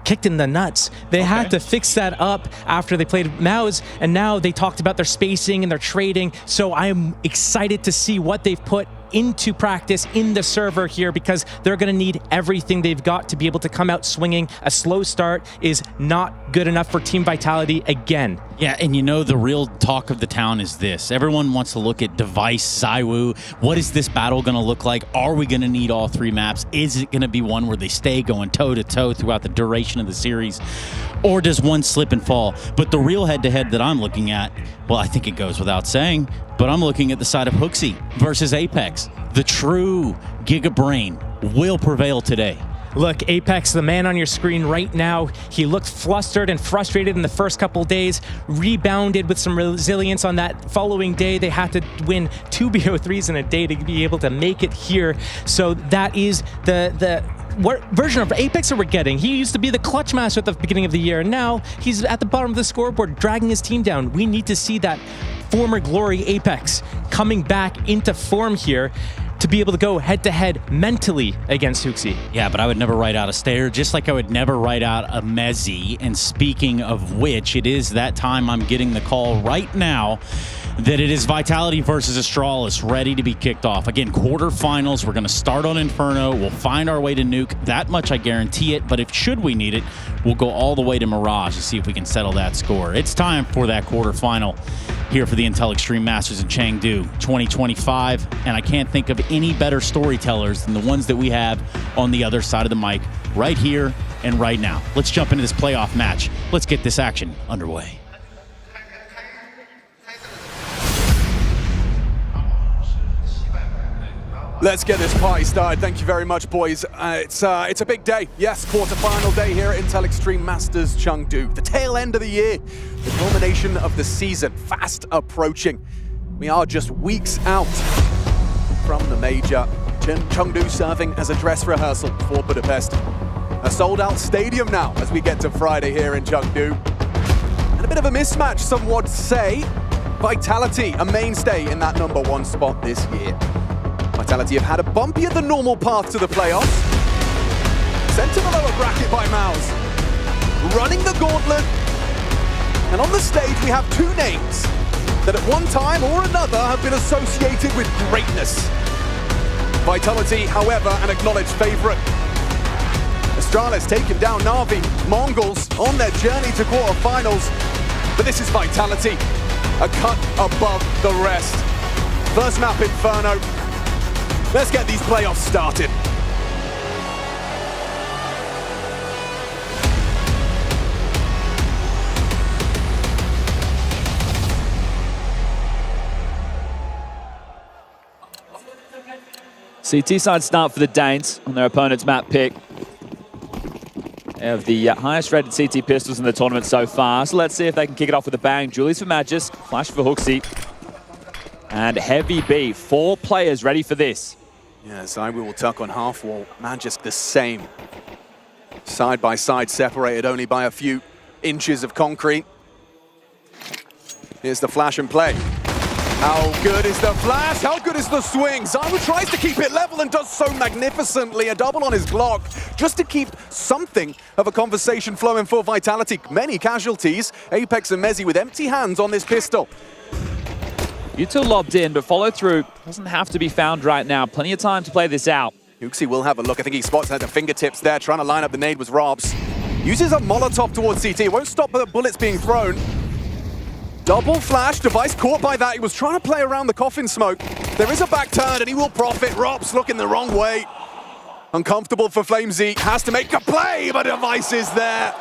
[SPEAKER 20] kicked in the nuts, they had to fix that up after they played Mouse, and now they talked about their spacing and their trading. So I'm excited to see what they've put into practice in the server here because they're going to need everything they've got to be able to come out swinging. A slow start is not good enough for Team Vitality again.
[SPEAKER 19] Yeah, and you know the real talk of the town is this. Everyone wants to look at Device, Zywoo. What is this battle going to look like? Are we going to need all 3 maps? Is it going to be one where they stay going toe-to-toe throughout the duration of the series? Or does one slip and fall? But the real head-to-head that I'm looking at, well, I think it goes without saying, but I'm looking at the side of Hooksy versus Apex. The true Giga Brain will prevail today.
[SPEAKER 20] Look, Apex, the man on your screen right now, he looked flustered and frustrated in the first couple days, rebounded with some resilience on that following day. They had to win 2 BO3s in a day to be able to make it here. So that is the what version of Apex that we're getting. He used to be the clutch master at the beginning of the year, and now he's at the bottom of the scoreboard, dragging his team down. We need to see that former glory Apex coming back into form here to be able to go head-to-head mentally against Hooksy.
[SPEAKER 19] Yeah, but I would never write out a Stair, just like I would never write out a Mezzi. And speaking of which, it is that time I'm getting the call right now that it is Vitality versus Astralis ready to be kicked off. Again, quarterfinals. We're going to start on Inferno. We'll find our way to Nuke. That much I guarantee it. But if should we need it, we'll go all the way to Mirage to see if we can settle that score. It's time for that quarterfinal here for the Intel Extreme Masters in Chengdu 2025. And I can't think of any better storytellers than the ones that we have on the other side of the mic right here and right now. Let's jump into this playoff match. Let's get this action underway.
[SPEAKER 5] Let's get this party started. Thank you very much, boys. It's a big day. Yes, quarterfinal day here at Intel Extreme Masters Chengdu. The tail end of the year, the culmination of the season, fast approaching. We are just weeks out from the major. Chengdu serving as a dress rehearsal for Budapest. A sold-out stadium now as we get to Friday here in Chengdu. And a bit of a mismatch, some would say. Vitality, a mainstay in that #1 spot this year. Vitality have had a bumpier than normal path to the playoffs. Sent to the lower bracket by Mouse. Running the gauntlet. And on the stage we have 2 names that at one time or another have been associated with greatness. Vitality, however, an acknowledged favorite. Astralis taking down Na'Vi. Mongols on their journey to quarterfinals. But this is Vitality, a cut above the rest. First map, Inferno. Let's get these playoffs started.
[SPEAKER 6] CT side start for the Danes on their opponent's map pick. They have the highest rated CT pistols in the tournament so far, so let's see if they can kick it off with a bang. Julius for Magis, Flash for Hooksy, and Heavy B. 4 players ready for this.
[SPEAKER 5] Yeah, Zywoo will tuck on half wall. Magisk the same. Side by side, separated only by a few inches of concrete. Here's the flash and play. How good is the flash? How good is the swing? Zywoo tries to keep it level and does so magnificently. A double on his Glock, just to keep something of a conversation flowing for Vitality. Many casualties. Apex and Mezzi with empty hands on this pistol.
[SPEAKER 6] You two lobbed in, but follow through doesn't have to be found right now. Plenty of time to play this out.
[SPEAKER 5] Hooksy will have a look. I think he spots at the fingertips there, trying to line up the nade with Robs. Uses a Molotov towards CT. Won't stop the bullets being thrown. Double flash. Device caught by that. He was trying to play around the coffin smoke. There is a back turn, and he will profit. Robs looking the wrong way. Uncomfortable for Flamesy. Has to make a play, but Device is there.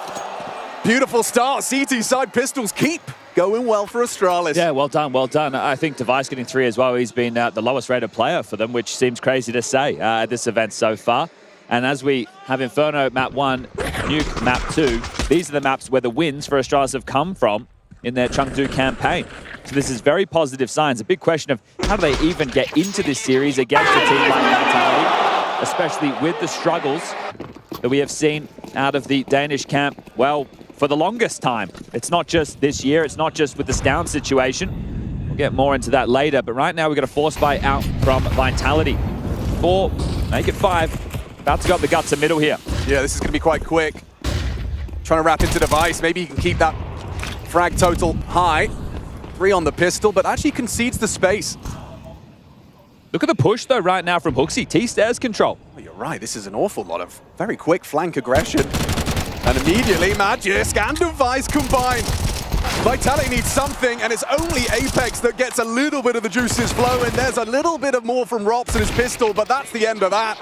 [SPEAKER 5] Beautiful start. CT side pistols keep going well for Astralis.
[SPEAKER 6] Yeah, well done, well done. I think Device getting 3 as well. He's been the lowest rated player for them, which seems crazy to say at this event so far. And as we have Inferno map 1, Nuke map 2, these are the maps where the wins for Astralis have come from in their Chengdu campaign. So this is very positive signs. A big question of how do they even get into this series against a team like Vitality, especially with the struggles that we have seen out of the Danish camp, well, for the longest time. It's not just this year, it's not just with the Stound situation. We'll get more into that later, but right now we've got a force fight out from Vitality. 4, make it 5. About to go up the guts of middle here.
[SPEAKER 5] Yeah, this is going to be quite quick. Trying to wrap into Device. Maybe he can keep that frag total high. 3 on the pistol, but actually concedes the space.
[SPEAKER 6] Look at the push, though, right now from Hooksy. T-stairs control.
[SPEAKER 5] Oh, you're right. This is an awful lot of very quick flank aggression. And immediately, Magisk and Device combine. Vitality needs something, and it's only Apex that gets a little bit of the juices flowing. There's a little bit of more from Rops and his pistol, but that's the end of that.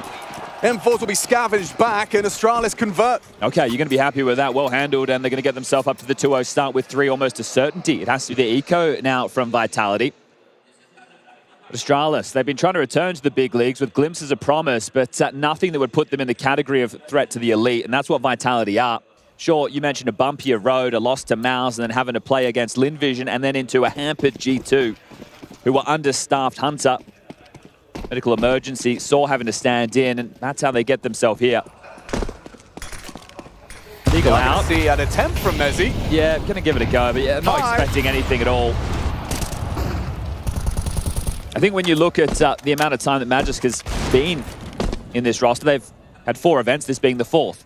[SPEAKER 5] M4s will be scavenged back, and Astralis convert.
[SPEAKER 6] Okay, you're going to be happy with that. Well handled, and they're going to get themselves up to the 2-0 start with 3 almost a certainty. It has to be the eco now from Vitality. Astralis, they've been trying to return to the big leagues with glimpses of promise, but nothing that would put them in the category of threat to the elite, and that's what Vitality are. Sure, you mentioned a bumpier road, a loss to Mouse, and then having to play against Linvision, and then into a hampered G2, who were understaffed Hunter. Medical emergency, Saw having to stand in, and that's how they get themselves here. Eagle out.
[SPEAKER 5] See an attempt from Mezzy.
[SPEAKER 6] Yeah, going to give it a go, but yeah, not expecting anything at all. I think when you look at the amount of time that Magisk has been in this roster, they've had 4 events, this being the 4th.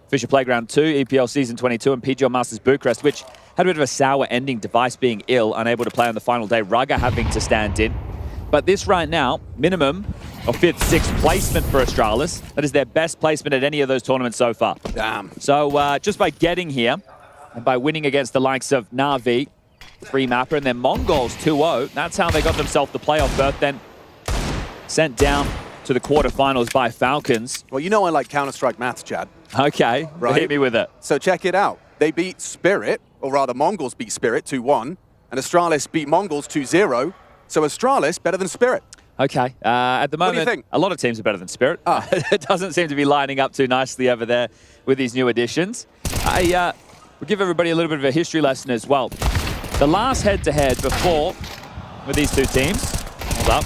[SPEAKER 6] Fisher Playground 2, EPL Season 22, and PGL Masters Bucharest, which had a bit of a sour ending, Device being ill, unable to play on the final day, Rugger having to stand in. But this right now, minimum of 5th, 6th placement for Astralis. That is their best placement at any of those tournaments so far.
[SPEAKER 5] Damn.
[SPEAKER 6] So just by getting here, and by winning against the likes of Na'Vi, 3-mapper, and then Mongols 2-0, that's how they got themselves the playoff berth, then sent down to the quarterfinals by Falcons.
[SPEAKER 5] Well, you know I like Counter-Strike maths, Chad.
[SPEAKER 6] Okay,
[SPEAKER 5] right?
[SPEAKER 6] Hit me with it.
[SPEAKER 5] So check it out. They beat Spirit, or rather Mongols beat Spirit 2-1, and Astralis beat Mongols 2-0. So Astralis better than Spirit.
[SPEAKER 6] Okay. At the moment,
[SPEAKER 5] what do you think?
[SPEAKER 6] A lot of teams are better than Spirit. It doesn't seem to be lining up too nicely over there with these new additions. We'll give everybody a little bit of a history lesson as well. The last head-to-head before with these two teams. Hold up.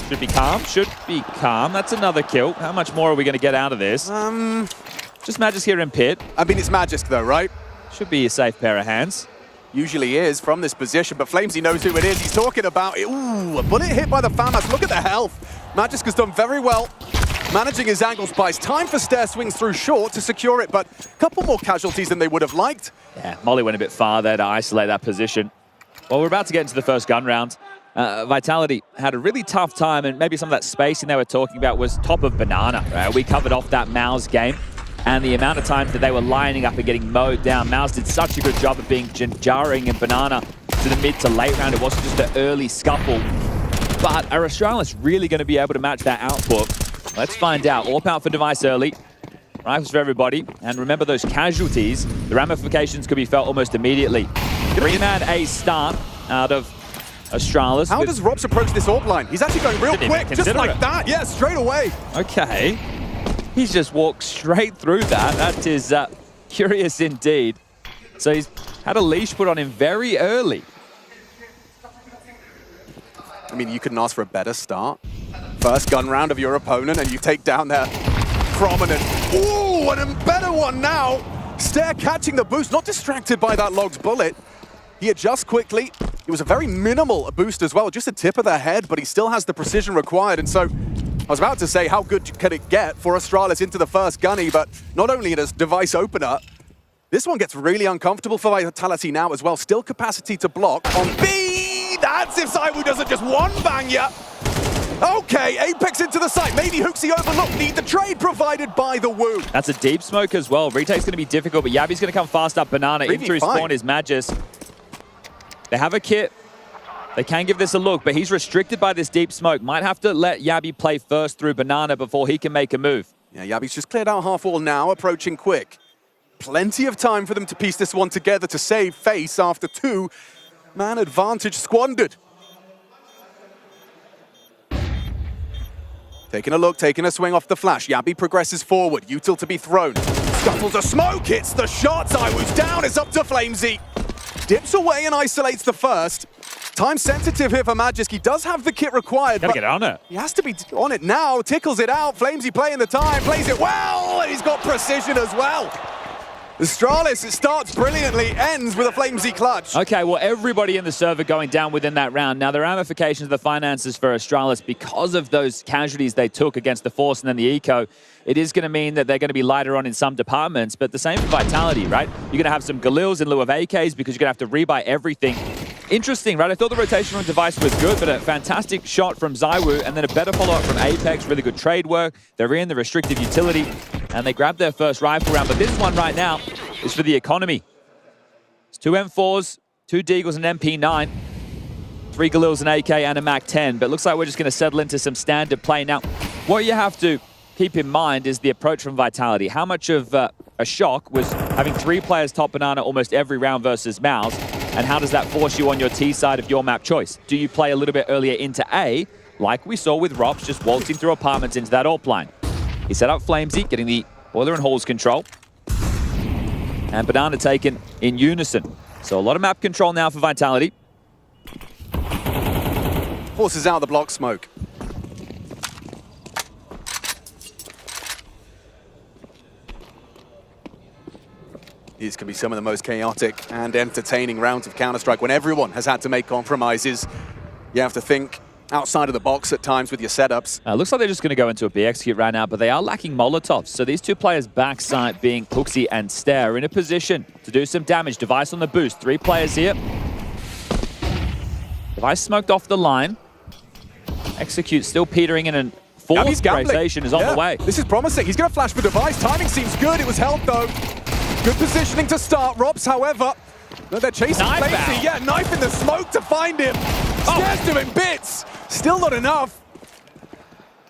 [SPEAKER 6] Should be calm. Should be calm. That's another kill. How much more are we going to get out of this? Just Magisk here in pit.
[SPEAKER 5] I mean, it's Magisk though, right?
[SPEAKER 6] Should be a safe pair of hands.
[SPEAKER 5] Usually is from this position, but Flamesy knows who it is. He's talking about it. Ooh, a bullet hit by the FAMAS. Look at the health. Magisk has done very well managing his angles. Buys time for stair swings through short to secure it, but a couple more casualties than they would have liked.
[SPEAKER 6] Yeah, Molly went a bit far there to isolate that position. Well, we're about to get into the first gun round. Vitality had a really tough time, and maybe some of that spacing they were talking about was top of Banana. We covered off that Mao's game, and the amount of times that they were lining up and getting mowed down. Mao's did such a good job of being jarring and Banana to the mid to late round. It wasn't just an early scuffle. But are Astralis really going to be able to match that output? Let's find out. AWP out for Device early. Rifles for everybody. And remember those casualties, the ramifications could be felt almost immediately. 3-man A start out of Astralis.
[SPEAKER 5] How does Rops approach this AWP line? He's actually going real quick, just like that. Yeah, straight away.
[SPEAKER 6] Okay. He's just walked straight through that. That is curious indeed. So he's had a leash put on him very early.
[SPEAKER 5] I mean, you couldn't ask for a better start. First gun round of your opponent, and you take down their prominent. Ooh, and a better one now. Stair catching the boost, not distracted by that logged bullet. He adjusts quickly. It was a very minimal boost as well, just a tip of the head, but he still has the precision required. And so I was about to say, how good can it get for Astralis into the first gunny, but not only it is Device opener, this one gets really uncomfortable for Vitality now as well. Still capacity to block on B. That's if Saiwu doesn't just one bang ya. Okay, Apex into the site. Maybe Hooksy overlooked the trade provided by the Woo.
[SPEAKER 6] That's a deep smoke as well. Retake's going to be difficult, but Yabi's going to come fast up Banana. In through spawn is Magisk. They have a kit. They can give this a look, but he's restricted by this deep smoke. Might have to let Yabi play first through Banana before he can make a move.
[SPEAKER 5] Yeah, Yabi's just cleared out half wall now, approaching quick. Plenty of time for them to piece this one together to save face after 2-man advantage squandered. Taking a look, taking a swing off the flash. Yabi progresses forward, util to be thrown. Scuffles a smoke, hits the shot. Saiwu's down, it's up to Flamesy. Dips away and isolates the first. Time sensitive here for Magisk. He does have the kit required.
[SPEAKER 6] Gotta get on it.
[SPEAKER 5] He has to be on it now. Tickles it out. Flamesy playing the time. Plays it well. And he's got precision as well. Astralis, it starts brilliantly, ends with a Flamesy clutch.
[SPEAKER 6] Okay, well, everybody in the server going down within that round. Now, the ramifications of the finances for Astralis, because of those casualties they took against the Force and then the Eco, it is going to mean that they're going to be lighter on in some departments, but the same for Vitality, right? You're going to have some Galils in lieu of AKs because you're going to have to rebuy everything Interesting, right? I thought the rotation on Device was good, but a fantastic shot from ZywOo, and then a better follow-up from Apex. Really good trade work. They're in the restrictive utility, and they grabbed their first rifle round. But this one right now is for the economy. It's 2 M4s, 2 Deagles, and an MP9, 3 Galils, an AK, and a MAC-10. But it looks like we're just going to settle into some standard play. Now, what you have to keep in mind is the approach from Vitality. How much of a shock was having 3 players top banana almost every round versus Mouse? And how does that force you on your T side of your map choice? Do you play a little bit earlier into A, like we saw with Rops, just waltzing through apartments into that AWP line? He set up Flamesy, getting the boiler and halls control. And banana taken in unison. So a lot of map control now for Vitality.
[SPEAKER 5] Forces out the block smoke. These can be some of the most chaotic and entertaining rounds of Counter-Strike when everyone has had to make compromises. You have to think outside of the box at times with your setups.
[SPEAKER 6] Looks like they're just going to go into a B execute right now, but they are lacking Molotovs. So these 2 players backside, being Hooksy and Stare, are in a position to do some damage. Device on the boost. 3 players here. Device smoked off the line. Execute still petering in, and fourth rotation is on the way.
[SPEAKER 5] This is promising. He's going to flash the Device. Timing seems good. It was held though. Good positioning to start. Rops, however, no, they're chasing Flamesy. Yeah, knife in the smoke to find him. Scares him in bits. Still not enough.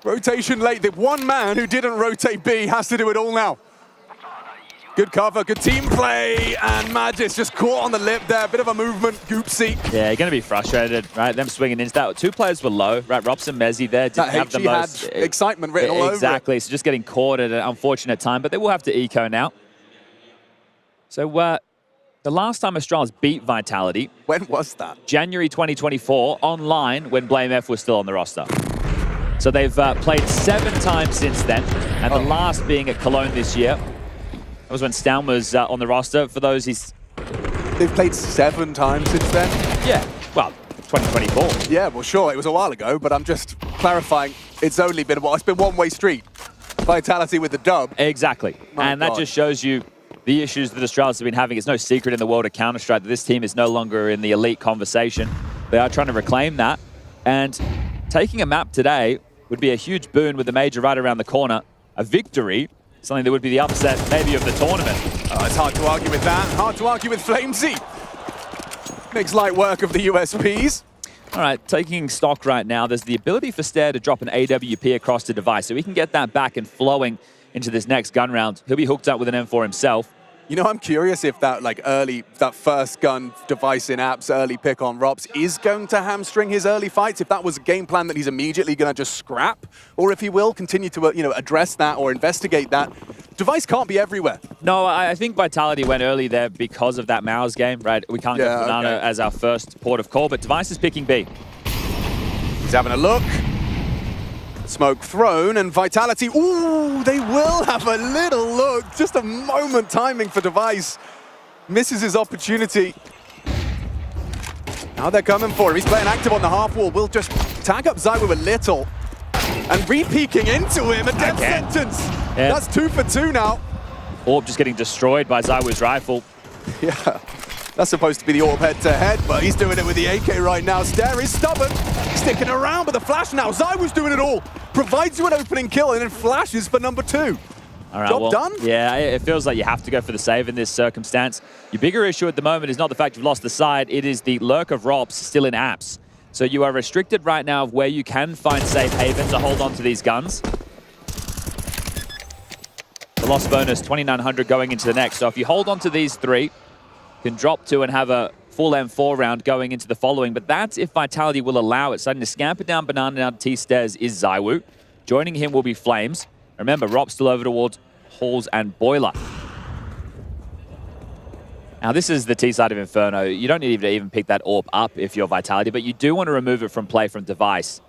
[SPEAKER 5] Rotation late. The one man who didn't rotate B has to do it all now. Good cover, good team play, and Magis just caught on the lip there. Bit of a movement, Goopsy.
[SPEAKER 6] Yeah, you're going to be frustrated, right? Them swinging into that. 2 players were low, right? Rops and Mezzy there didn't have the most
[SPEAKER 5] had excitement written all over it.
[SPEAKER 6] Exactly, so just getting caught at an unfortunate time, but they will have to eco now. So the last time Astralis beat Vitality...
[SPEAKER 5] When was that?
[SPEAKER 6] January 2024, online, when Blame F was still on the roster. So they've played 7 times since then, and the last being at Cologne this year. That was when Stan was on the roster. For those,
[SPEAKER 5] they've played 7 times since then?
[SPEAKER 6] Yeah, well, 2024.
[SPEAKER 5] Yeah, well, sure, it was a while ago, but I'm just clarifying. It's only been, it's been one-way street. Vitality with the dub.
[SPEAKER 6] Exactly, and that just shows you the issues that Astralis have been having. It's no secret in the world of Counter-Strike that this team is no longer in the elite conversation. They are trying to reclaim that, and taking a map today would be a huge boon with the major right around the corner. A victory, something that would be the upset maybe of the tournament.
[SPEAKER 5] It's hard to argue with that. Hard to argue with Flamesy. Makes light work of the USPs.
[SPEAKER 6] All right, taking stock right now, there's the ability for Stare to drop an AWP across the Device, so he can get that back and flowing into this next gun round. He'll be hooked up with an M4 himself.
[SPEAKER 5] You know, I'm curious if that that first gun Device in apps, early pick on Rops is going to hamstring his early fights, if that was a game plan that he's immediately going to just scrap, or if he will continue to address that or investigate that. Device can't be everywhere.
[SPEAKER 6] No, I think Vitality went early there because of that Mouse game, right? We can't go Banana as our first port of call, but Device is picking B.
[SPEAKER 5] He's having a look. Smoke thrown, and Vitality, ooh, they will have a little look. Just a moment timing for Device. Misses his opportunity. Now they're coming for him. He's playing active on the half wall. We'll just tag up ZywOo a little. And re-peeking into him, a death sentence. Yeah. That's 2 for 2 now.
[SPEAKER 6] Orb just getting destroyed by ZywOo's rifle.
[SPEAKER 5] Yeah, that's supposed to be the Orb head-to-head, but he's doing it with the AK right now. Stare is stubborn, sticking around with the flash now. ZywOo's doing it all. Provides you an opening kill and then flashes for number 2.
[SPEAKER 6] All right,
[SPEAKER 5] Job done?
[SPEAKER 6] Yeah, it feels like you have to go for the save in this circumstance. Your bigger issue at the moment is not the fact you've lost the side, it is the lurk of Rops still in apps. So you are restricted right now of where you can find safe haven to hold on to these guns. The loss bonus, 2,900 going into the next. So if you hold on to these 3, you can drop 2 and have a full M4 round going into the following. But that's if Vitality will allow it. Starting to scamper down Banana down to T-stairs is ZywOo. Joining him will be Flames. Remember, Rops still over towards Halls and Boiler. Now, this is the T side of Inferno. You don't need to even pick that AWP up if you're Vitality, but you do want to remove it from play from Device.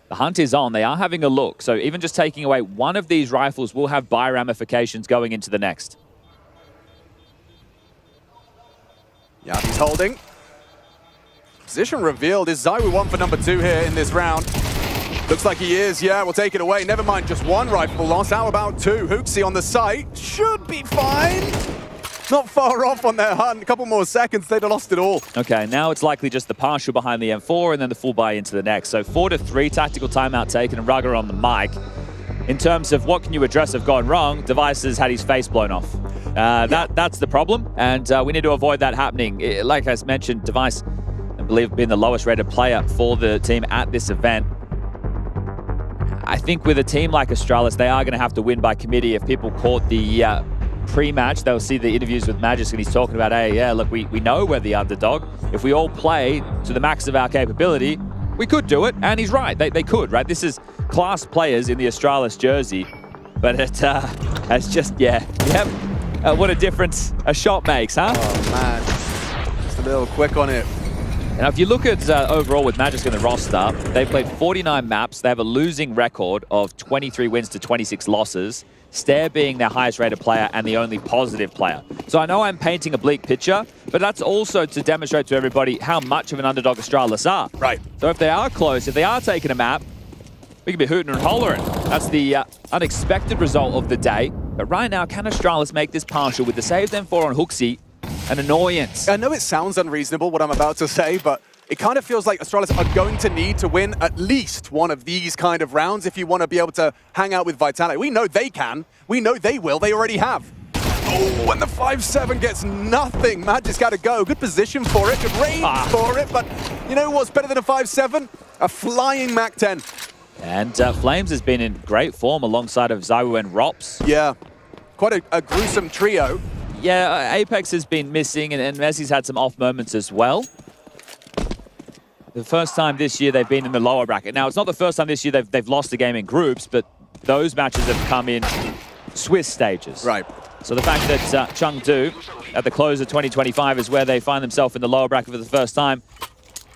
[SPEAKER 6] The hunt is on. They are having a look. So even just taking away one of these rifles will have buy ramifications going into the next.
[SPEAKER 5] Yeah, he's holding. Position revealed. Is ZywOo 1 for number 2 here in this round? Looks like he is. Yeah, we'll take it away. Never mind, just 1 rifle loss. How about 2? Hooksy on the site. Should be fine. not far off on their hunt. A couple more seconds, they'd have lost it all.
[SPEAKER 6] Okay, now it's likely just the partial behind the M4 and then the full buy into the next. So 4-3, tactical timeout taken, and Raga on the mic. In terms of what can you address have gone wrong, Device has had his face blown off. That's the problem, and we need to avoid that happening. Like I mentioned, Device, I believe, being the lowest rated player for the team at this event. I think with a team like Astralis, they are going to have to win by committee. If people caught the pre-match, they'll see the interviews with Magis, and he's talking about, hey, yeah, look, we know we're the underdog. If we all play to the max of our capability, we could do it, and he's right. They could, right? This is class players in the Astralis jersey, but it's just, what a difference a shot makes, huh?
[SPEAKER 5] Oh, man. Just a little quick on it.
[SPEAKER 6] Now, if you look at overall with Magic in the roster, they've played 49 maps. They have a losing record of 23 wins to 26 losses. Stair being their highest rated player and the only positive player. So I know I'm painting a bleak picture, but that's also to demonstrate to everybody how much of an underdog Astralis are.
[SPEAKER 5] Right.
[SPEAKER 6] So if they are close, if they are taking a map, we could be hooting and hollering. That's the unexpected result of the day. But right now, can Astralis make this partial with the saved M4 on Hooksy? An annoyance.
[SPEAKER 5] I know it sounds unreasonable what I'm about to say, but it kind of feels like Astralis are going to need to win at least one of these kind of rounds if you want to be able to hang out with Vitality. We know they can. We know they will. They already have. Oh, and the 5-7 gets nothing. Magic's got to go. Good position for it. Good range for it. But you know what's better than a 5-7? A flying Mac 10.
[SPEAKER 6] And Flames has been in great form alongside of Zywoo and Rops.
[SPEAKER 5] Yeah, quite a gruesome trio.
[SPEAKER 6] Yeah, Apex has been missing, and Messi's had some off moments as well. The first time this year they've been in the lower bracket. Now, it's not the first time this year they've lost a game in groups, but those matches have come in Swiss stages.
[SPEAKER 5] Right.
[SPEAKER 6] So the fact that Chengdu, at the close of 2025, is where they find themselves in the lower bracket for the first time.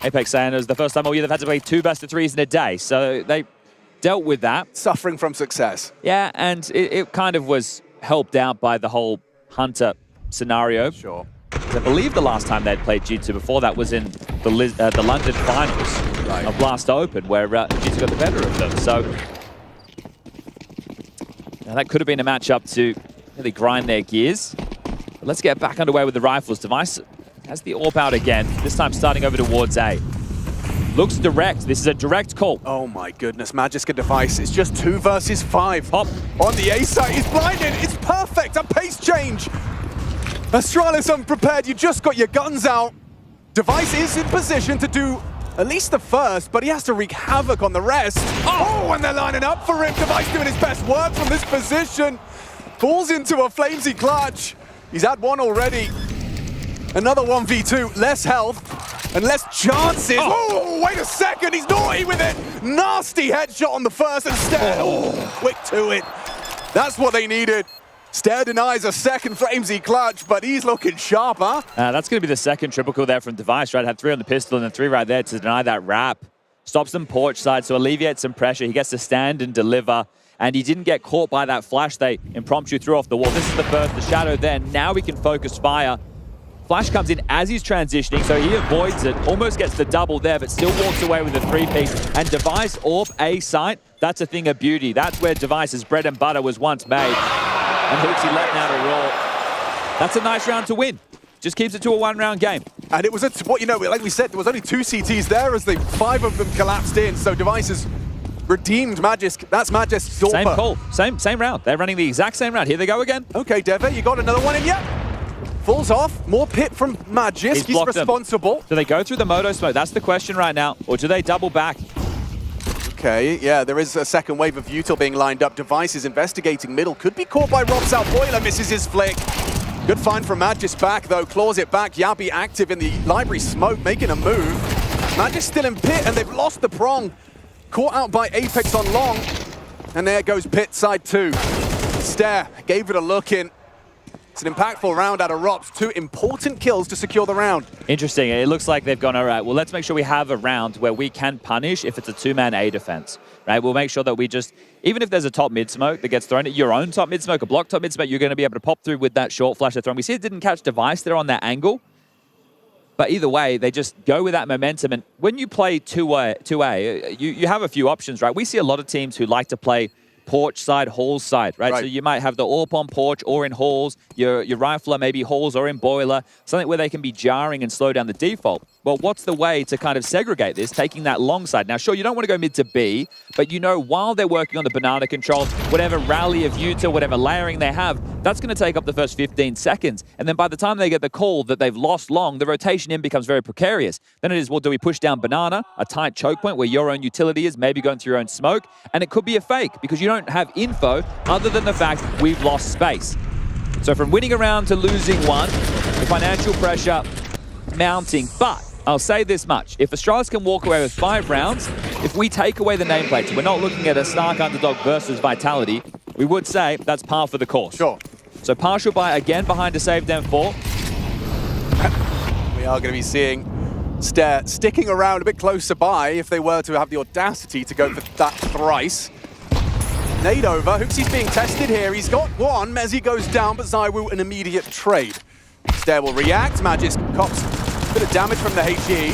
[SPEAKER 6] Apex saying it was the first time all year they've had to play 2 best-of-3s in a day. So they dealt with that.
[SPEAKER 5] Suffering from success.
[SPEAKER 6] Yeah, and it kind of was helped out by the whole Hunter scenario.
[SPEAKER 5] Sure.
[SPEAKER 6] I believe the last time they'd played G2 before that was in the London finals of Blast Open, where G2 got the better of them. So now that could have been a matchup to really grind their gears. But let's get back underway with the rifles. Device has the AWP out again, this time starting over towards A. Looks direct. This is a direct call.
[SPEAKER 5] Oh my goodness, Magiska Device. It's just 2 versus 5. Hop on the A side. He's blinded. It's perfect. A pace change. Astralis unprepared. You just got your guns out. Device is in position to do at least the first, but he has to wreak havoc on the rest. Oh, and they're lining up for him. Device doing his best work from this position. Falls into a flamesy clutch. He's had one already. Another 1v2. Less health. And less chances. Oh, wait a second. He's naughty with it. Nasty headshot on the first and Stair. Oh, quick to it. That's what they needed. Stair denies a second flamesy clutch, but he's looking sharp, huh?
[SPEAKER 6] That's going to be the second triple kill there from Device, right? Had 3 on the pistol and then 3 right there to deny that wrap. Stops them porch side, so alleviates some pressure. He gets to stand and deliver. And he didn't get caught by that flash they impromptu threw off the wall. This is the first, the shadow there. Now we can focus fire. Flash comes in as he's transitioning, so he avoids it, almost gets the double there, but still walks away with a 3-piece. And Device AWP A site, that's a thing of beauty. That's where Device's bread and butter was once made. And Hooksy letting out a roar. That's a nice round to win. Just keeps it to a 1-round game.
[SPEAKER 5] And it was like we said, there was only 2 CTs there as 5 of them collapsed in, so Device has redeemed Magisk. That's Magisk's Dorper.
[SPEAKER 6] Same call, same round. They're running the exact same round. Here they go again.
[SPEAKER 5] Okay, Deve, you got another one in yet? Falls off. More pit from Magisk. He's responsible.
[SPEAKER 6] Do they go through the moto smoke? That's the question right now. Or do they double back?
[SPEAKER 5] Okay, yeah, there is a second wave of Util being lined up. Device is investigating middle. Could be caught by Rob's out. Boiler misses his flick. Good find from Magisk back, though. Claws it back. Yabi active in the library smoke, making a move. Magisk still in pit, and they've lost the prong. Caught out by Apex on long. And there goes pit side 2. Stair gave it a look in. It's an impactful round out of Rops. 2 important kills to secure the round.
[SPEAKER 6] Interesting. It looks like they've gone, all right, well, let's make sure we have a round where we can punish if it's a 2-man A defense, right? We'll make sure that we just, even if there's a top mid smoke that gets thrown at your own top mid smoke, a block top mid smoke, you're going to be able to pop through with that short flash they're throwing. We see it didn't catch Device there on that angle, but either way, they just go with that momentum. And when you play 2A, you have a few options, right? We see a lot of teams who like to play porch side, halls side, right? So you might have the AWP on porch or in halls, your rifler maybe halls or in boiler, something where they can be jarring and slow down the default. Well, what's the way to kind of segregate this, taking that long side? Now, sure, you don't want to go mid to B, but you know while they're working on the banana control, whatever rally of Utah, whatever layering they have, that's going to take up the first 15 seconds. And then by the time they get the call that they've lost long, the rotation in becomes very precarious. Then it is, well, do we push down banana, a tight choke point where your own utility is, maybe going through your own smoke? And it could be a fake because you don't have info other than the fact we've lost space. So from winning a round to losing one, the financial pressure mounting. But I'll say this much. If Astralis can walk away with 5 rounds, if we take away the nameplates, we're not looking at a stark underdog versus Vitality, we would say that's par for the course.
[SPEAKER 5] Sure.
[SPEAKER 6] So partial buy again behind to save them 4.
[SPEAKER 5] We are going to be seeing Stare sticking around a bit closer by if they were to have the audacity to go for that thrice. Nade over. Hoopsy's being tested here. He's got one. Mezzi goes down, but Zywoo an immediate trade. Stare will react. Magis cops a bit of damage from the HE.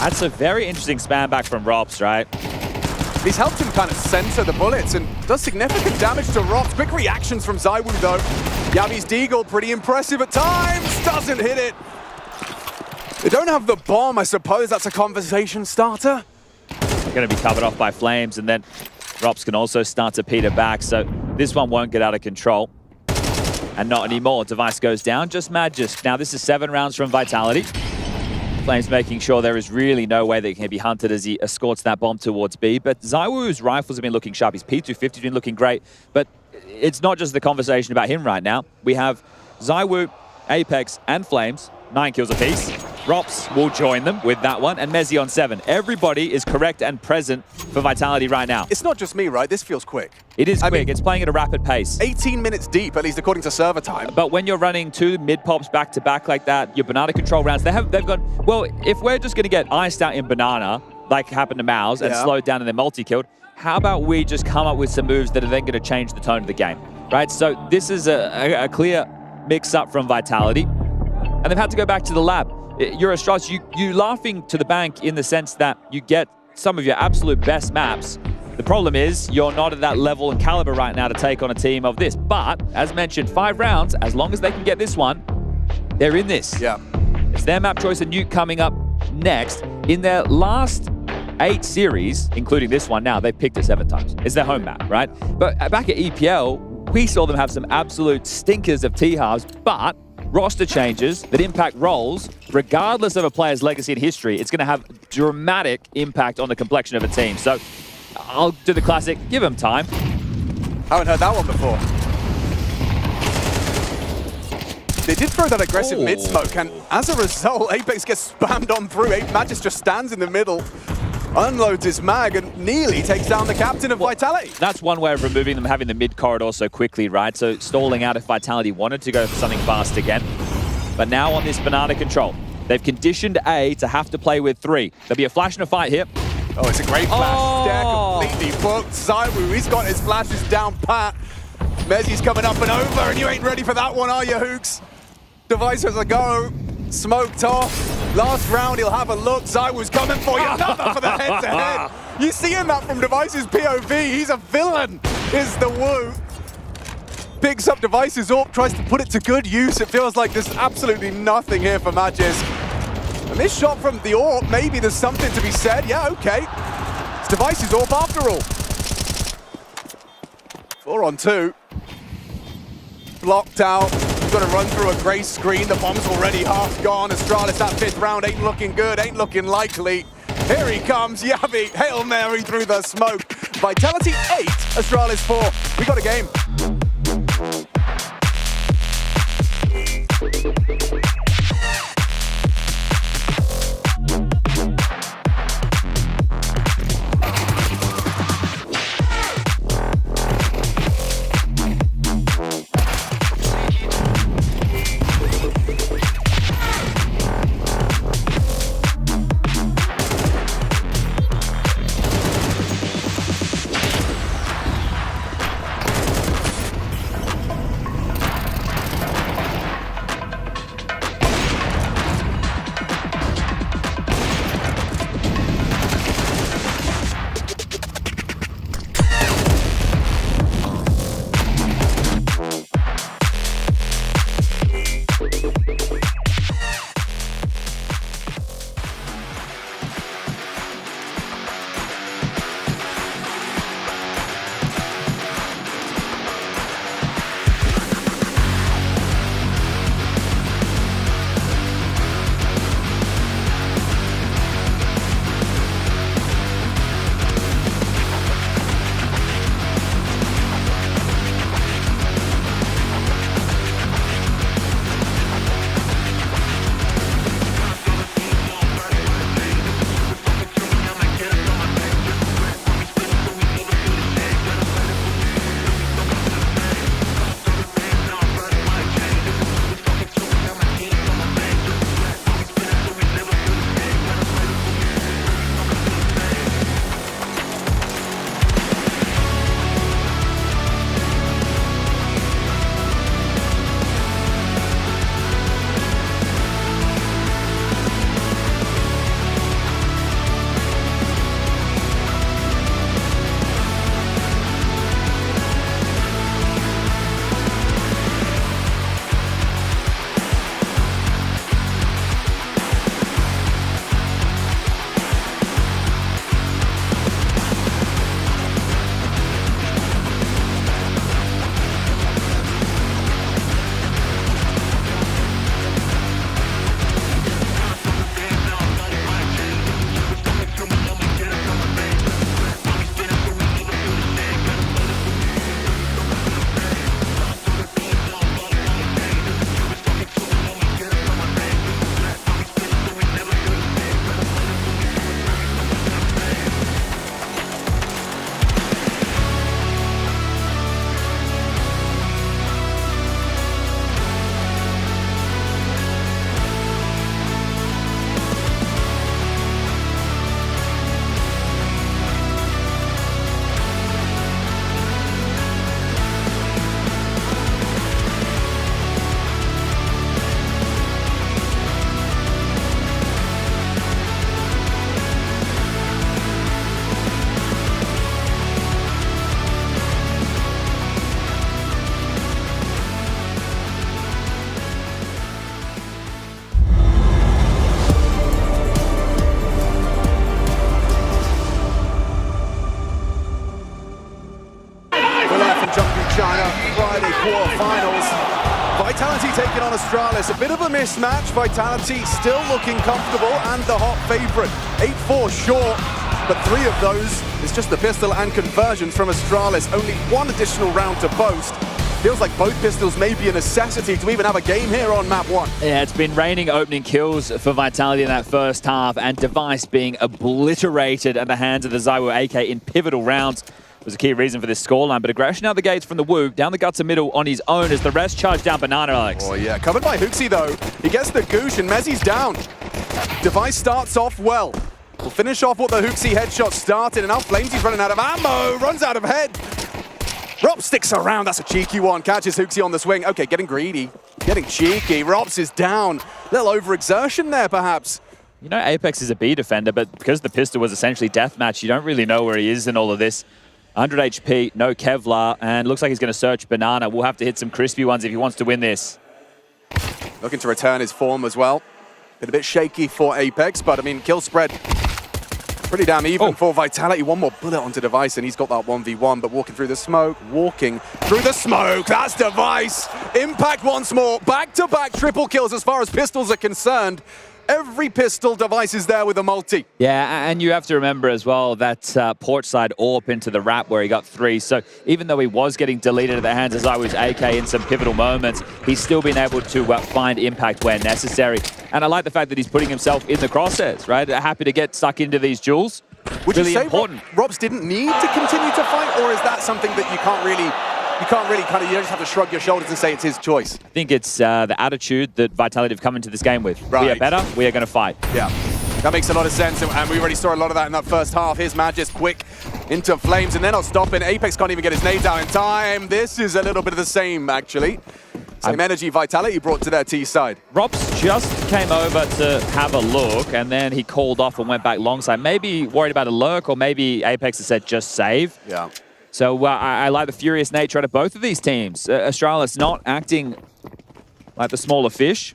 [SPEAKER 6] That's a very interesting spam back from Rops, right?
[SPEAKER 5] He's helped him kind of center the bullets and does significant damage to Rops. Quick reactions from Zywoo though. Yavi's Deagle pretty impressive at times. Doesn't hit it. They don't have the bomb, I suppose. That's a conversation starter.
[SPEAKER 6] Going to be covered off by Flames, and then Rops can also start to peter back, so this one won't get out of control. And not anymore. Device goes down, just Magisk. Now this is 7 rounds from Vitality. Flames making sure there is really no way that he can be hunted as he escorts that bomb towards B. But Zywoo's rifles have been looking sharp. His P250's been looking great. But it's not just the conversation about him right now. We have Zywoo, Apex, and Flames, 9 kills apiece. Rops will join them with that one, and Mezzi on 7. Everybody is correct and present for Vitality right now.
[SPEAKER 5] It's not just me, right? This feels quick.
[SPEAKER 6] It is quick. It's playing at a rapid pace.
[SPEAKER 5] 18 minutes deep, at least according to server time.
[SPEAKER 6] But when you're running 2 mid-pops back-to-back like that, your banana control rounds, they've gone, well, if we're just going to get iced out in banana, like happened to Mouse, and slowed down and then multi-killed, how about we just come up with some moves that are then going to change the tone of the game, right? So this is a clear mix-up from Vitality. And they've had to go back to the lab. You're Astralis, you laughing to the bank in the sense that you get some of your absolute best maps. The problem is you're not at that level and caliber right now to take on a team of this. But, as mentioned, 5 rounds, as long as they can get this one, they're in this.
[SPEAKER 5] Yeah.
[SPEAKER 6] It's their map choice and Nuke coming up next. In their last 8 series, including this one now, they've picked it 7 times. It's their home map, right? But back at EPL, we saw them have some absolute stinkers of T-halves, but roster changes that impact roles, regardless of a player's legacy and history, it's going to have dramatic impact on the complexion of a team. So I'll do the classic, give them time.
[SPEAKER 5] Haven't heard that one before. They did throw that aggressive mid-smoke, and as a result, Apex gets spammed on through. Magis just stands in the middle, unloads his mag, and nearly takes down the captain of Vitality.
[SPEAKER 6] That's one way of removing them, having the mid-corridor so quickly, right? So stalling out if Vitality wanted to go for something fast again. But now on this banana control, they've conditioned A to have to play with 3. There'll be a flash and a fight here.
[SPEAKER 5] Oh, it's a great flash. Stare completely booked. Zywoo, he's got his flashes down pat. Mezzi's coming up and over, and you ain't ready for that one, are you, Hooks? Device has a go. Smoked off. Last round, he'll have a look. Zywoo's coming for you. Another for the head-to-head. You seeing that from Device's POV. He's a villain, is the Woo. Picks up Device's AWP, tries to put it to good use. It feels like there's absolutely nothing here for Magisk. And this shot from the AWP, maybe there's something to be said. Yeah, okay. It's Device's AWP after all. 4 on 2. Blocked out. He's got to run through a grey screen. The bomb's already half gone. Astralis, that 5th round ain't looking good, ain't looking likely. Here he comes, Yavi. Hail Mary through the smoke. Vitality 8, Astralis 4. We got a game. quarterfinals. Vitality taking on Astralis. A bit of a mismatch. Vitality still looking comfortable and the hot favourite. 8-4 short, but 3 of those is just the pistol and conversions from Astralis. Only 1 additional round to boast. Feels like both pistols may be a necessity to even have a game here on map 1.
[SPEAKER 6] Yeah, it's been raining opening kills for Vitality in that first half, and Device being obliterated at the hands of the ZywOo AK in pivotal rounds was a key reason for this scoreline. But aggression out the gates from the Woo, down the guts of middle on his own as the rest charge down Banana, Alex.
[SPEAKER 5] Oh yeah, covered by Hooksy though. He gets the goosh and Mezzy's down. Device starts off well. We'll finish off what the Hooksy headshot started, and now Flamesy's running out of ammo, runs out of head. Rob sticks around, that's a cheeky one. Catches Hooksy on the swing. Okay, getting greedy, getting cheeky. Robs is down. Little overexertion there, perhaps.
[SPEAKER 6] You know, Apex is a B defender, but because the pistol was essentially deathmatch, you don't really know where he is in all of this. 100 HP, no Kevlar, and looks like he's going to search Banana. We'll have to hit some crispy ones if he wants to win this.
[SPEAKER 5] Looking to return his form as well. Been a bit shaky for Apex, but I mean, kill spread pretty damn even for Vitality. 1 more bullet onto Device, and he's got that 1v1, but walking through the smoke, that's Device. Impact once more, back-to-back triple kills as far as pistols are concerned. Every pistol Device is there with a multi.
[SPEAKER 6] Yeah, and you have to remember as well that port side AWP into the wrap where he got 3. So even though he was getting deleted at the hands of ZywOo's AK in some pivotal moments, he's still been able to find impact where necessary. And I like the fact that he's putting himself in the crosshairs, right? Happy to get stuck into these duels.
[SPEAKER 5] Would
[SPEAKER 6] really
[SPEAKER 5] you say
[SPEAKER 6] important.
[SPEAKER 5] Robs didn't need to continue to fight, or is that something that you can't really you just have to shrug your shoulders and say it's his choice?
[SPEAKER 6] I think it's the attitude that Vitality have come into this game with.
[SPEAKER 5] Right.
[SPEAKER 6] We are better, we are going to fight.
[SPEAKER 5] Yeah, that makes a lot of sense, and we already saw a lot of that in that first half. Here's Magis quick into Flames, and they're not stopping. Apex can't even get his nade down in time. This is a little bit of the same, actually. Same energy Vitality brought to their T side.
[SPEAKER 6] Robs just came over to have a look, and then he called off and went back long side. Maybe worried about a lurk, or maybe Apex has said just save.
[SPEAKER 5] Yeah.
[SPEAKER 6] So I like the furious nature out of both of these teams. Astralis not acting like the smaller fish.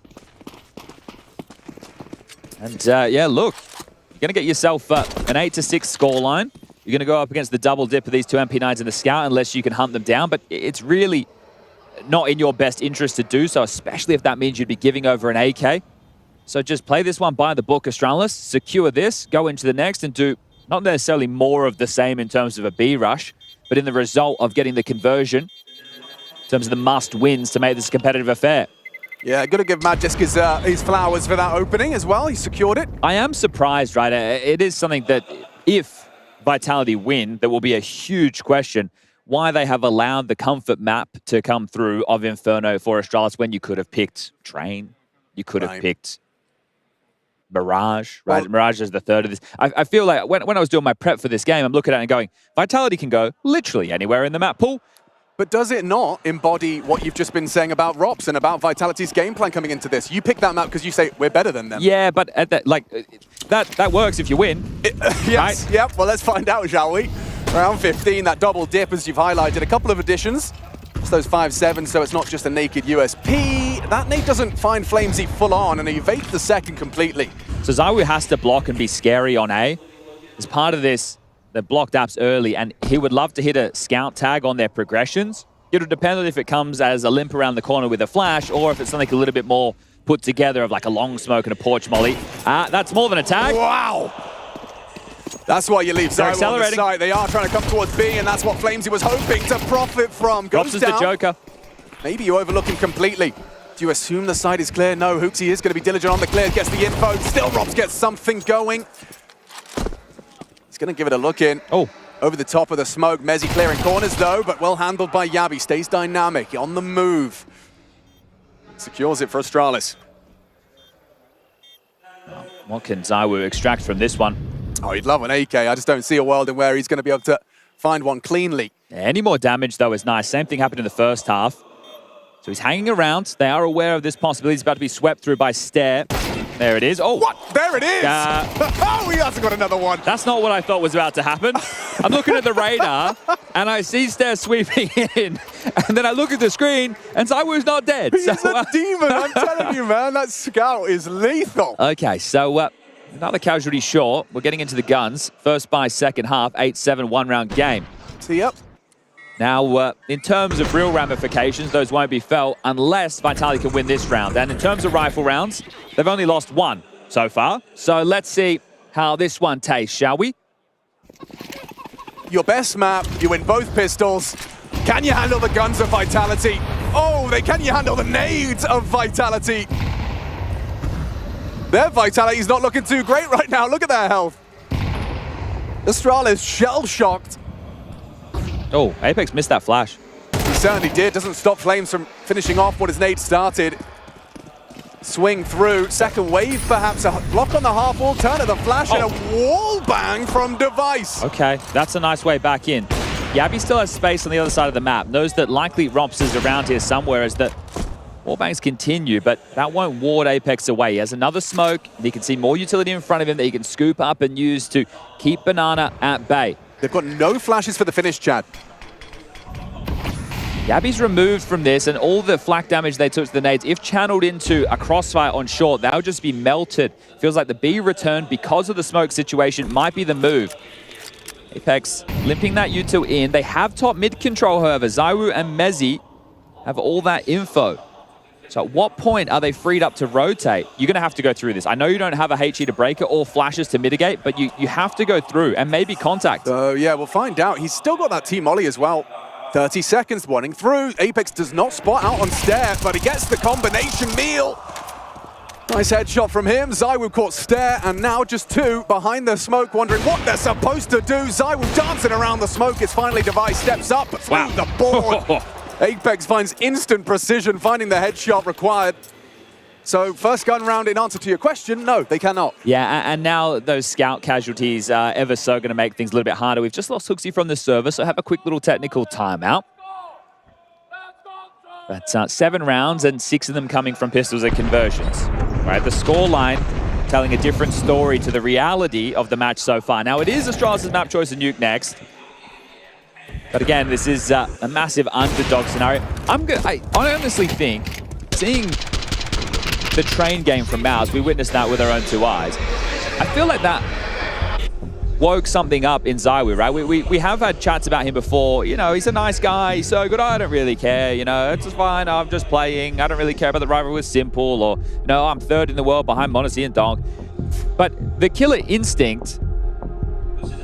[SPEAKER 6] And yeah, look, you're going to get yourself an 8-6 scoreline. You're going to go up against the double dip of these 2 MP9s in the Scout unless you can hunt them down. But it's really not in your best interest to do so, especially if that means you'd be giving over an AK. So just play this one by the book, Astralis. Secure this, go into the next, and do not necessarily more of the same in terms of a B rush, but in the result of getting the conversion, in terms of the must-wins to make this a competitive affair.
[SPEAKER 5] Yeah, got to give Magisk his flowers for that opening as well. He secured it.
[SPEAKER 6] I am surprised, right? It is something that if Vitality win, there will be a huge question why they have allowed the comfort map to come through of Inferno for Astralis when you could have picked Train, you could have picked Mirage, right? Well, Mirage is the third of this. I feel like when I was doing my prep for this game, I'm looking at it and going, Vitality can go literally anywhere in the map pool.
[SPEAKER 5] But does it not embody what you've just been saying about Robs and about Vitality's game plan coming into this? You pick that map because you say, we're better than them.
[SPEAKER 6] Yeah, but at that works if you win.
[SPEAKER 5] Yes,
[SPEAKER 6] right?
[SPEAKER 5] Yep. Well, let's find out, shall we? Round 15, that double dip, as you've highlighted. A couple of additions. It's those 5-7, so it's not just a naked USP. That nade doesn't find Flamesy full on, and he evades the second completely.
[SPEAKER 6] So ZywOo has to block and be scary on A. As part of this, they blocked apps early, and he would love to hit a scout tag on their progressions. It'll depend on if it comes as a limp around the corner with a flash, or if it's something a little bit more put together of like a long smoke and a porch molly. That's more than a tag.
[SPEAKER 5] Wow! That's why you leave ZywOo on the site. They are trying to come towards B, and that's what Flamesy was hoping to profit from. Goes
[SPEAKER 6] Robs is
[SPEAKER 5] down.
[SPEAKER 6] the Joker.
[SPEAKER 5] Maybe you overlook him completely. Do you assume the side is clear? No, Hooksy is going to be diligent on the clear, gets the info. Still, Robs gets something going. He's going to give it a look in.
[SPEAKER 6] Oh.
[SPEAKER 5] Over the top of the smoke. Mezzy clearing corners, though, but well handled by Yabi. Stays dynamic, on the move. Secures it for Astralis.
[SPEAKER 6] What can ZywOo extract from this one?
[SPEAKER 5] Oh, he'd love an AK. I just don't see a world in where he's going to be able to find one cleanly.
[SPEAKER 6] Any more damage, though, is nice. Same thing happened in the first half. So he's hanging around. They are aware of this possibility. He's about to be swept through by Stare. There it is. Oh!
[SPEAKER 5] What? There it is! Oh, he hasn't got another one.
[SPEAKER 6] That's not what I thought was about to happen. I'm looking at the radar, and I see Stare sweeping in. And then I look at the screen, and ZywOo's not dead.
[SPEAKER 5] He's a demon, I'm telling you, man. That scout is lethal.
[SPEAKER 6] Okay, so another casualty short. We're getting into the guns. First by second half, 8-7, one-round game.
[SPEAKER 5] See, yep.
[SPEAKER 6] Now, in terms of real ramifications, those won't be felt unless Vitality can win this round. And in terms of rifle rounds, they've only lost one so far. So let's see how this one tastes, shall we?
[SPEAKER 5] Your best map, you win both pistols. Can you handle the guns of Vitality? Oh, can you handle the nades of Vitality? Their Vitality's not looking too great right now. Look at their health. Astral is shell-shocked.
[SPEAKER 6] Oh, Apex missed that flash.
[SPEAKER 5] He certainly did. Doesn't stop Flames from finishing off what his nade started. Swing through. Second wave, perhaps. A block on the half wall. Turn of the flash and a wall bang from Device.
[SPEAKER 6] Okay, that's a nice way back in. Yabby still has space on the other side of the map. Knows that likely Romps is around here somewhere as the wallbangs continue, but that won't ward Apex away. He has another smoke. He can see more utility in front of him that he can scoop up and use to keep Banana at bay.
[SPEAKER 5] They've got no flashes for the finish, Chad.
[SPEAKER 6] Yabby's removed from this, and all the flak damage they took to the nades, if channeled into a crossfire on short, that would just be melted. Feels like the B return, because of the smoke situation, might be the move. Apex limping that util in. They have top mid control, however. Zywoo and Mezzi have all that info. So at what point are they freed up to rotate? You're going to have to go through this. I know you don't have a HE to break it or flashes to mitigate, but you have to go through and maybe contact.
[SPEAKER 5] Yeah, we'll find out. He's still got that T-Molly as well. 30 seconds, running through. Apex does not spot out on Stare, but he gets the combination meal. Nice headshot from him. Zywoo caught Stare, and now just two behind the smoke, wondering what they're supposed to do. Zywoo dancing around the smoke. It's finally Device steps up through the board. Apex finds instant precision, finding the headshot required. So first gun round, in answer to your question, no, they cannot.
[SPEAKER 6] Yeah, and now those scout casualties are ever so going to make things a little bit harder. We've just lost Hooksy from the server, so have a quick little technical timeout. But 7 rounds and 6 of them coming from pistols and conversions. Right, the scoreline telling a different story to the reality of the match so far. Now it is Astralis' map choice and Nuke next. But again, this is a massive underdog scenario. I honestly think, seeing the train game from Mouse, we witnessed that with our own 2 eyes. I feel like that woke something up in Zywoo, right? We have had chats about him before. You know, he's a nice guy, he's so good, I don't really care, you know, it's just fine, I'm just playing, I don't really care about the rivalry with Simple, or, you know, I'm 3rd in the world behind Monacy and Donk. But the killer instinct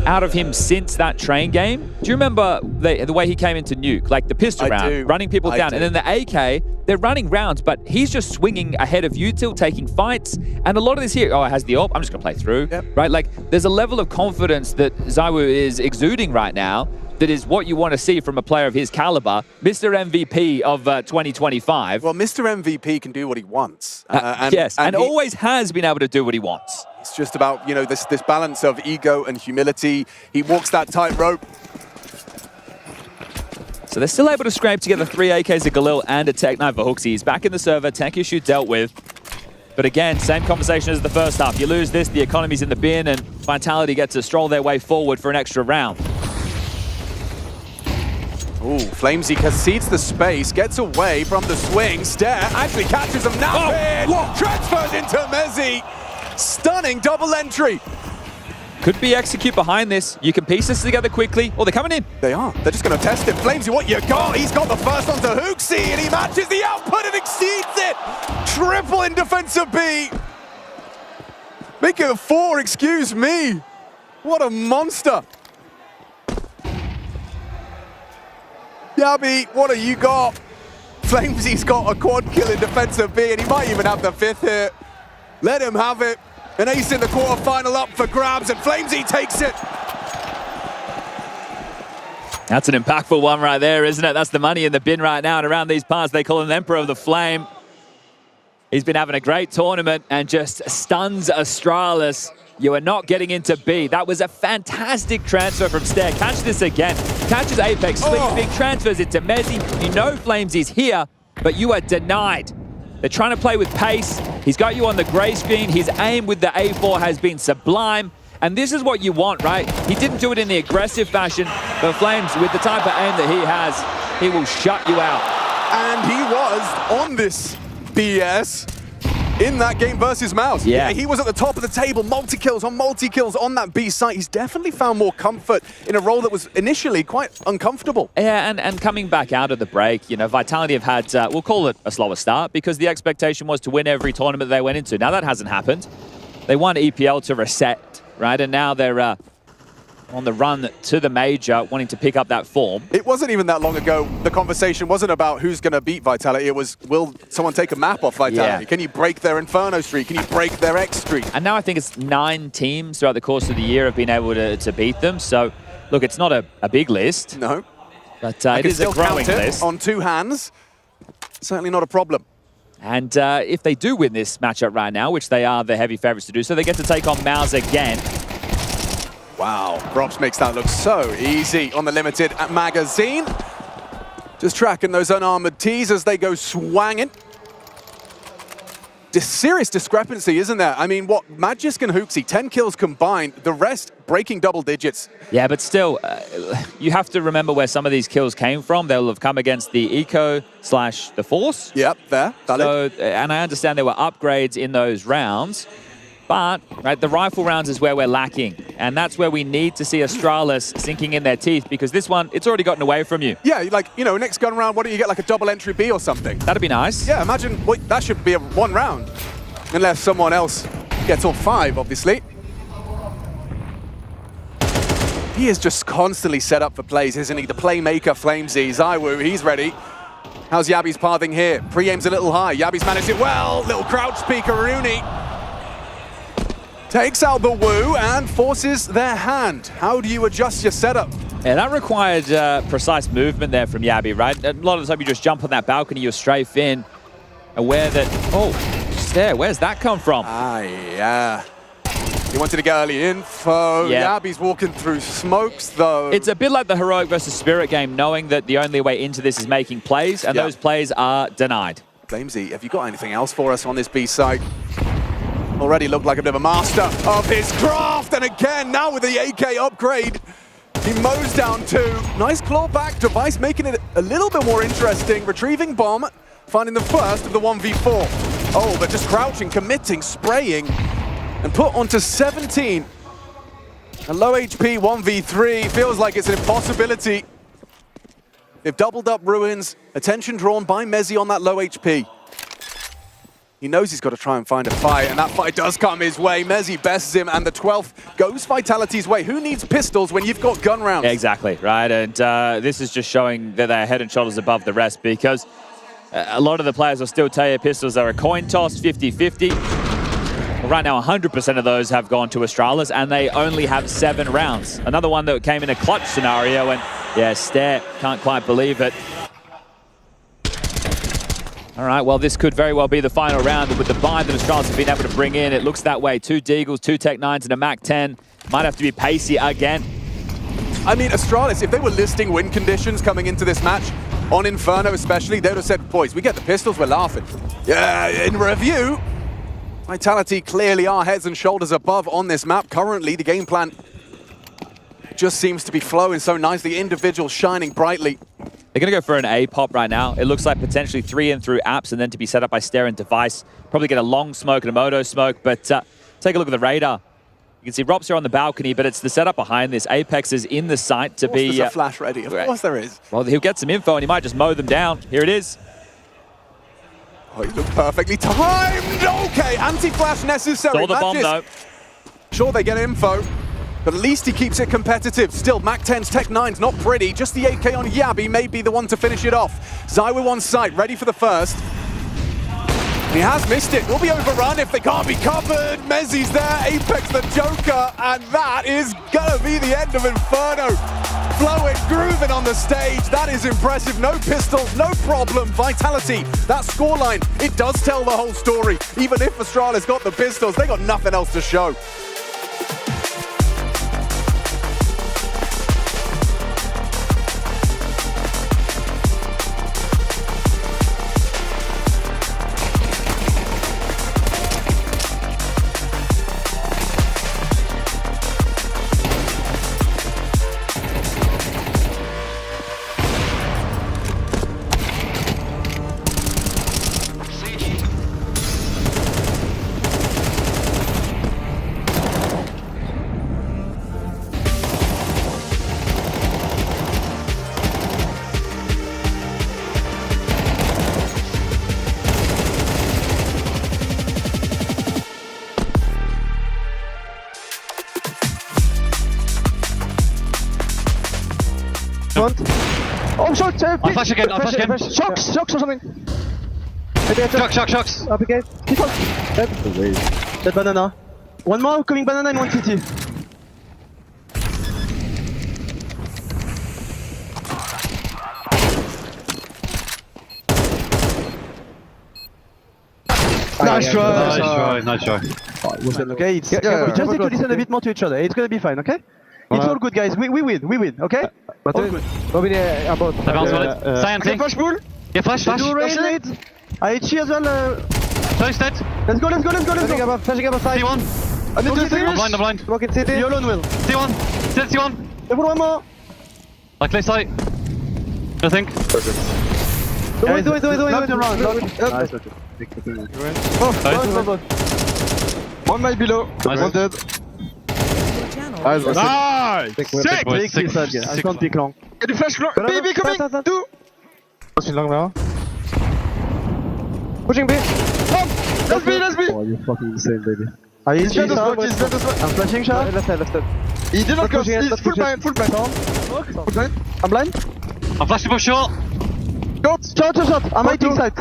[SPEAKER 6] out of him since that train game, do you remember the way he came into Nuke? Like the pistol round, running people down, and then the AK, they're running rounds, but he's just swinging ahead of util, taking fights, and a lot of this here, it has the AWP, I'm just gonna play through, right? Like, there's a level of confidence that Zywoo is exuding right now that is what you want to see from a player of his caliber, Mr. MVP of 2025.
[SPEAKER 5] Well, Mr. MVP can do what he wants.
[SPEAKER 6] Yes, and always has been able to do what he wants.
[SPEAKER 5] It's just about, you know, this balance of ego and humility. He walks that tightrope.
[SPEAKER 6] So they're still able to scrape together 3 AKs of Galil and a Tech 9 for Hooksy. He's back in the server, tech issue dealt with. But again, same conversation as the first half. You lose this, the economy's in the bin, and Vitality get to stroll their way forward for an extra round.
[SPEAKER 5] Ooh, Flamesy concedes the space, gets away from the swing. Stare actually catches him now. Transfers into Mezzi. Stunning double entry.
[SPEAKER 6] Could be execute behind this. You can piece this together quickly. Oh, they're coming in.
[SPEAKER 5] They are. They're just going to test it. Flamesy, what you got? He's got the first onto Hooksy, and he matches the output and exceeds it. Triple in defensive B. Make it a 4, excuse me. What a monster. Yabby, what have you got? Flamesy's got a quad kill in defensive B, and he might even have the 5th here. Let him have it. An ace in the quarterfinal up for grabs, and Flamesy takes it.
[SPEAKER 6] That's an impactful one right there, isn't it? That's the money in the bin right now, and around these parts they call him Emperor of the Flame. He's been having a great tournament and just stuns Astralis. You are not getting into B. That was a fantastic transfer from Stare. Catch this again. Catches Apex, sleeping, transfers it to Mezzi. You know Flamesy's here, but you are denied. They're trying to play with pace. He's got you on the gray screen. His aim with the A4 has been sublime. And this is what you want, right? He didn't do it in the aggressive fashion, but Flames, with the type of aim that he has, he will shut you out.
[SPEAKER 5] And he was on this BS in that game versus Mouse.
[SPEAKER 6] Yeah.
[SPEAKER 5] He was at the top of the table, multi-kills on that B site. He's definitely found more comfort in a role that was initially quite uncomfortable.
[SPEAKER 6] Yeah, and coming back out of the break, you know, Vitality have had, we'll call it a slower start because the expectation was to win every tournament they went into. Now that hasn't happened. They won EPL to reset, right? And now they're on the run to the major, wanting to pick up that form.
[SPEAKER 5] It wasn't even that long ago. The conversation wasn't about who's going to beat Vitality. It was, will someone take a map off Vitality?
[SPEAKER 6] Yeah.
[SPEAKER 5] Can you break their Inferno streak? Can you break their X streak?
[SPEAKER 6] And now I think it's 9 teams throughout the course of the year have been able to beat them. So, look, it's not a big list.
[SPEAKER 5] No.
[SPEAKER 6] But
[SPEAKER 5] I
[SPEAKER 6] it
[SPEAKER 5] can
[SPEAKER 6] is a
[SPEAKER 5] still
[SPEAKER 6] growing
[SPEAKER 5] count it
[SPEAKER 6] list.
[SPEAKER 5] on 2 hands. Certainly not a problem.
[SPEAKER 6] And if they do win this matchup right now, which they are the heavy favorites to do, so they get to take on Mouse again.
[SPEAKER 5] Wow, Props makes that look so easy on the limited magazine. Just tracking those unarmored Ts as they go swanging. Serious discrepancy, isn't there? I mean, what, Magisk and Hooksy, 10 kills combined, the rest breaking double digits.
[SPEAKER 6] Yeah, but still, you have to remember where some of these kills came from. They'll have come against the Eco/the Force.
[SPEAKER 5] Yep, there, valid.
[SPEAKER 6] So, and I understand there were upgrades in those rounds, but right, the rifle rounds is where we're lacking. And that's where we need to see Astralis sinking in their teeth, because this one, it's already gotten away from you.
[SPEAKER 5] Yeah, like, you know, next gun round, why don't you get like a double entry B or something?
[SPEAKER 6] That'd be nice.
[SPEAKER 5] Yeah, imagine, well, that should be a 1 round. Unless someone else gets all 5, obviously. He is just constantly set up for plays, isn't he? The playmaker, Flamesy. Zywoo, he's ready. How's Yabi's pathing here? Pre-aim's a little high. Yabi's managed it well. Little crouch peeker, Rooney. Takes out the Woo and forces their hand. How do you adjust your setup?
[SPEAKER 6] Yeah, that required precise movement there from Yabi, right? A lot of the time you just jump on that balcony, you strafe in, aware that, oh, just there, where's that come from?
[SPEAKER 5] Yeah. He wanted to get early info.
[SPEAKER 6] Yeah.
[SPEAKER 5] Yabi's walking through smokes, though.
[SPEAKER 6] It's a bit like the Heroic versus Spirit game, knowing that the only way into this is making plays, and those plays are denied.
[SPEAKER 5] Flamesy, have you got anything else for us on this B site? Already looked like a bit of a master of his craft, and again, now with the AK upgrade, he mows down 2. Nice clawback device, making it a little bit more interesting. Retrieving bomb, finding the first of the 1v4. Oh, but just crouching, committing, spraying, and put onto 17. A low HP 1v3 feels like it's an impossibility. They've doubled up Ruins, attention drawn by Mezzy on that low HP. He knows he's got to try and find a fight, and that fight does come his way. Mezzy bests him, and the 12th goes Vitality's way. Who needs pistols when you've got gun rounds?
[SPEAKER 6] Exactly, right? And this is just showing that they're head and shoulders above the rest, because a lot of the players will still tell you pistols are a coin toss, 50-50. Well, right now, 100% of those have gone to Astralis, and they only have 7 rounds. Another one that came in a clutch scenario, and yeah, Stare can't quite believe it. All right, well, this could very well be the final round, but with the bind that Astralis have been able to bring in, it looks that way. 2 Deagles, 2 Tech-9s, and a Mac-10. Might have to be pacey again.
[SPEAKER 5] I mean, Astralis, if they were listing win conditions coming into this match, on Inferno especially, they would have said, boys, we get the pistols, we're laughing. Yeah, in review, Vitality clearly are heads and shoulders above on this map. Currently, the game plan just seems to be flowing so nicely. Individuals shining brightly.
[SPEAKER 6] They're going to go for an A pop right now. It looks like potentially 3 in through apps and then to be set up by Stare and Device. Probably get a long smoke and a moto smoke, but take a look at the radar. You can see Rops here on the balcony, but it's the setup behind this. Apex is in the site to be...
[SPEAKER 5] There's a flash ready. Of course there is.
[SPEAKER 6] Well, he'll get some info and he might just mow them down. Here it is.
[SPEAKER 5] Oh, he looked perfectly timed. Okay, anti-flash necessary.
[SPEAKER 6] Saw the bomb, though.
[SPEAKER 5] Sure, they get info. But at least he keeps it competitive. Still, Mac-10's Tech-9's not pretty. Just the AK on Yabi may be the one to finish it off. Zywoo on site, ready for the first. He has missed it. Will be overrun if they can't be covered. Mezzy's there, Apex the Joker, and that is gonna be the end of Inferno. Flowing, grooving on the stage. That is impressive. No pistols, no problem. Vitality, that scoreline, it does tell the whole story. Even if Astralis got the pistols, they got nothing else to show.
[SPEAKER 2] Front. Oh, shot!
[SPEAKER 3] I'll flash again, I'll flash again.
[SPEAKER 2] Shocks or something.
[SPEAKER 3] Shocks.
[SPEAKER 2] Up again. Keep on. Dead banana. One more coming banana and one CT. Nice try. Okay, we just need to listen a bit more to each other. It's gonna be fine, okay? It's all good, guys. We win, okay? All good.
[SPEAKER 3] Science.
[SPEAKER 2] Flash pull.
[SPEAKER 3] Yeah, flash.
[SPEAKER 2] Do rain it. IHE as well.
[SPEAKER 3] Flash dead.
[SPEAKER 2] Let's go. Flashing above side.
[SPEAKER 3] C1. I'm blind.
[SPEAKER 2] Smoking CT. You alone will.
[SPEAKER 3] C1. Dead C1.
[SPEAKER 2] One more.
[SPEAKER 3] Like left side. I think.
[SPEAKER 2] Do it. Knock the round. Nice. One might below. One dead. Nice. Sick. I can't pick long. Get the flash long. Baby coming. Two. Pushing long now. Pushing B. Let's be. Oh, you're fucking insane, baby. He's dead as well. I'm flashing shot. Left side. He did not go. He's full blind. I'm blind.
[SPEAKER 3] I'm flashing for short.
[SPEAKER 2] Shot. I'm waiting side.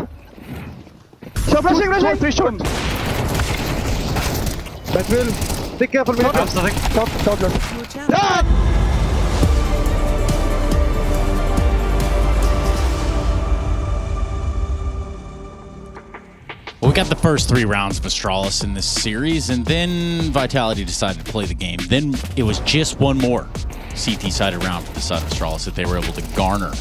[SPEAKER 2] Shot flashing. 3 shot. That will. Take careful. Shot left.
[SPEAKER 19] Well, we got the first 3 rounds of Astralis in this series, and then Vitality decided to play the game. Then it was just one more CT-sided round for the side of Astralis that they were able to garner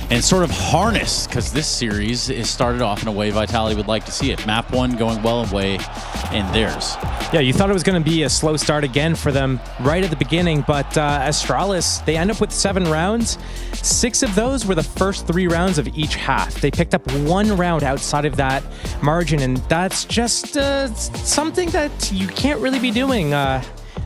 [SPEAKER 19] and sort of harness, because this series is started off in a way Vitality would like to see it. Map 1 going well away in theirs.
[SPEAKER 20] Yeah, you thought it was going to be a slow start again for them right at the beginning, but Astralis, they end up with 7 rounds. 6 of those were the first 3 rounds of each half. They picked up 1 round outside of that margin, and that's just something that you can't really be doing.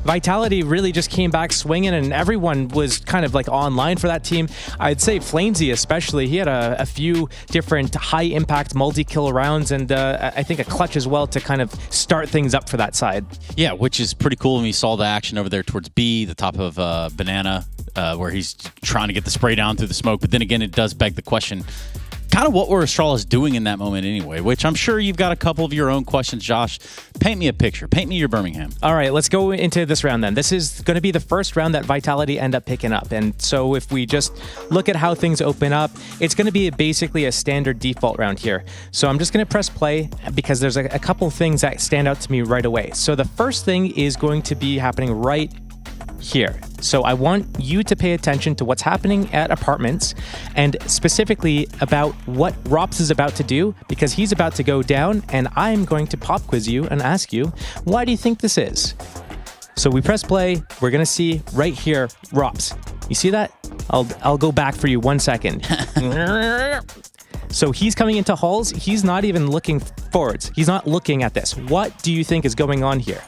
[SPEAKER 20] Vitality really just came back swinging, and everyone was kind of like online for that team. I'd say Flanesy especially, he had a few different high-impact multi-kill rounds, and I think a clutch as well to kind of start things up for that side.
[SPEAKER 19] Yeah, which is pretty cool when we saw the action over there towards B, the top of Banana, where he's trying to get the spray down through the smoke. But then again, it does beg the question, kind of what were Astralis doing in that moment anyway, which I'm sure you've got a couple of your own questions, Josh. Paint me a picture. Paint me your Birmingham.
[SPEAKER 20] All right, let's go into this round then. This is going to be the first round that Vitality end up picking up. And so if we just look at how things open up, it's going to be basically a standard default round here. So I'm just going to press play because there's a couple things that stand out to me right away. So the first thing is going to be happening right here. So I want you to pay attention to what's happening at apartments, and specifically about what Rops is about to do, because he's about to go down, and I'm going to pop quiz you and ask you, why do you think this is? So we press play. We're going to see right here, Rops. You see that? I'll go back for you 1 second. So he's coming into halls. He's not even looking forwards. He's not looking at this. What do you think is going on here?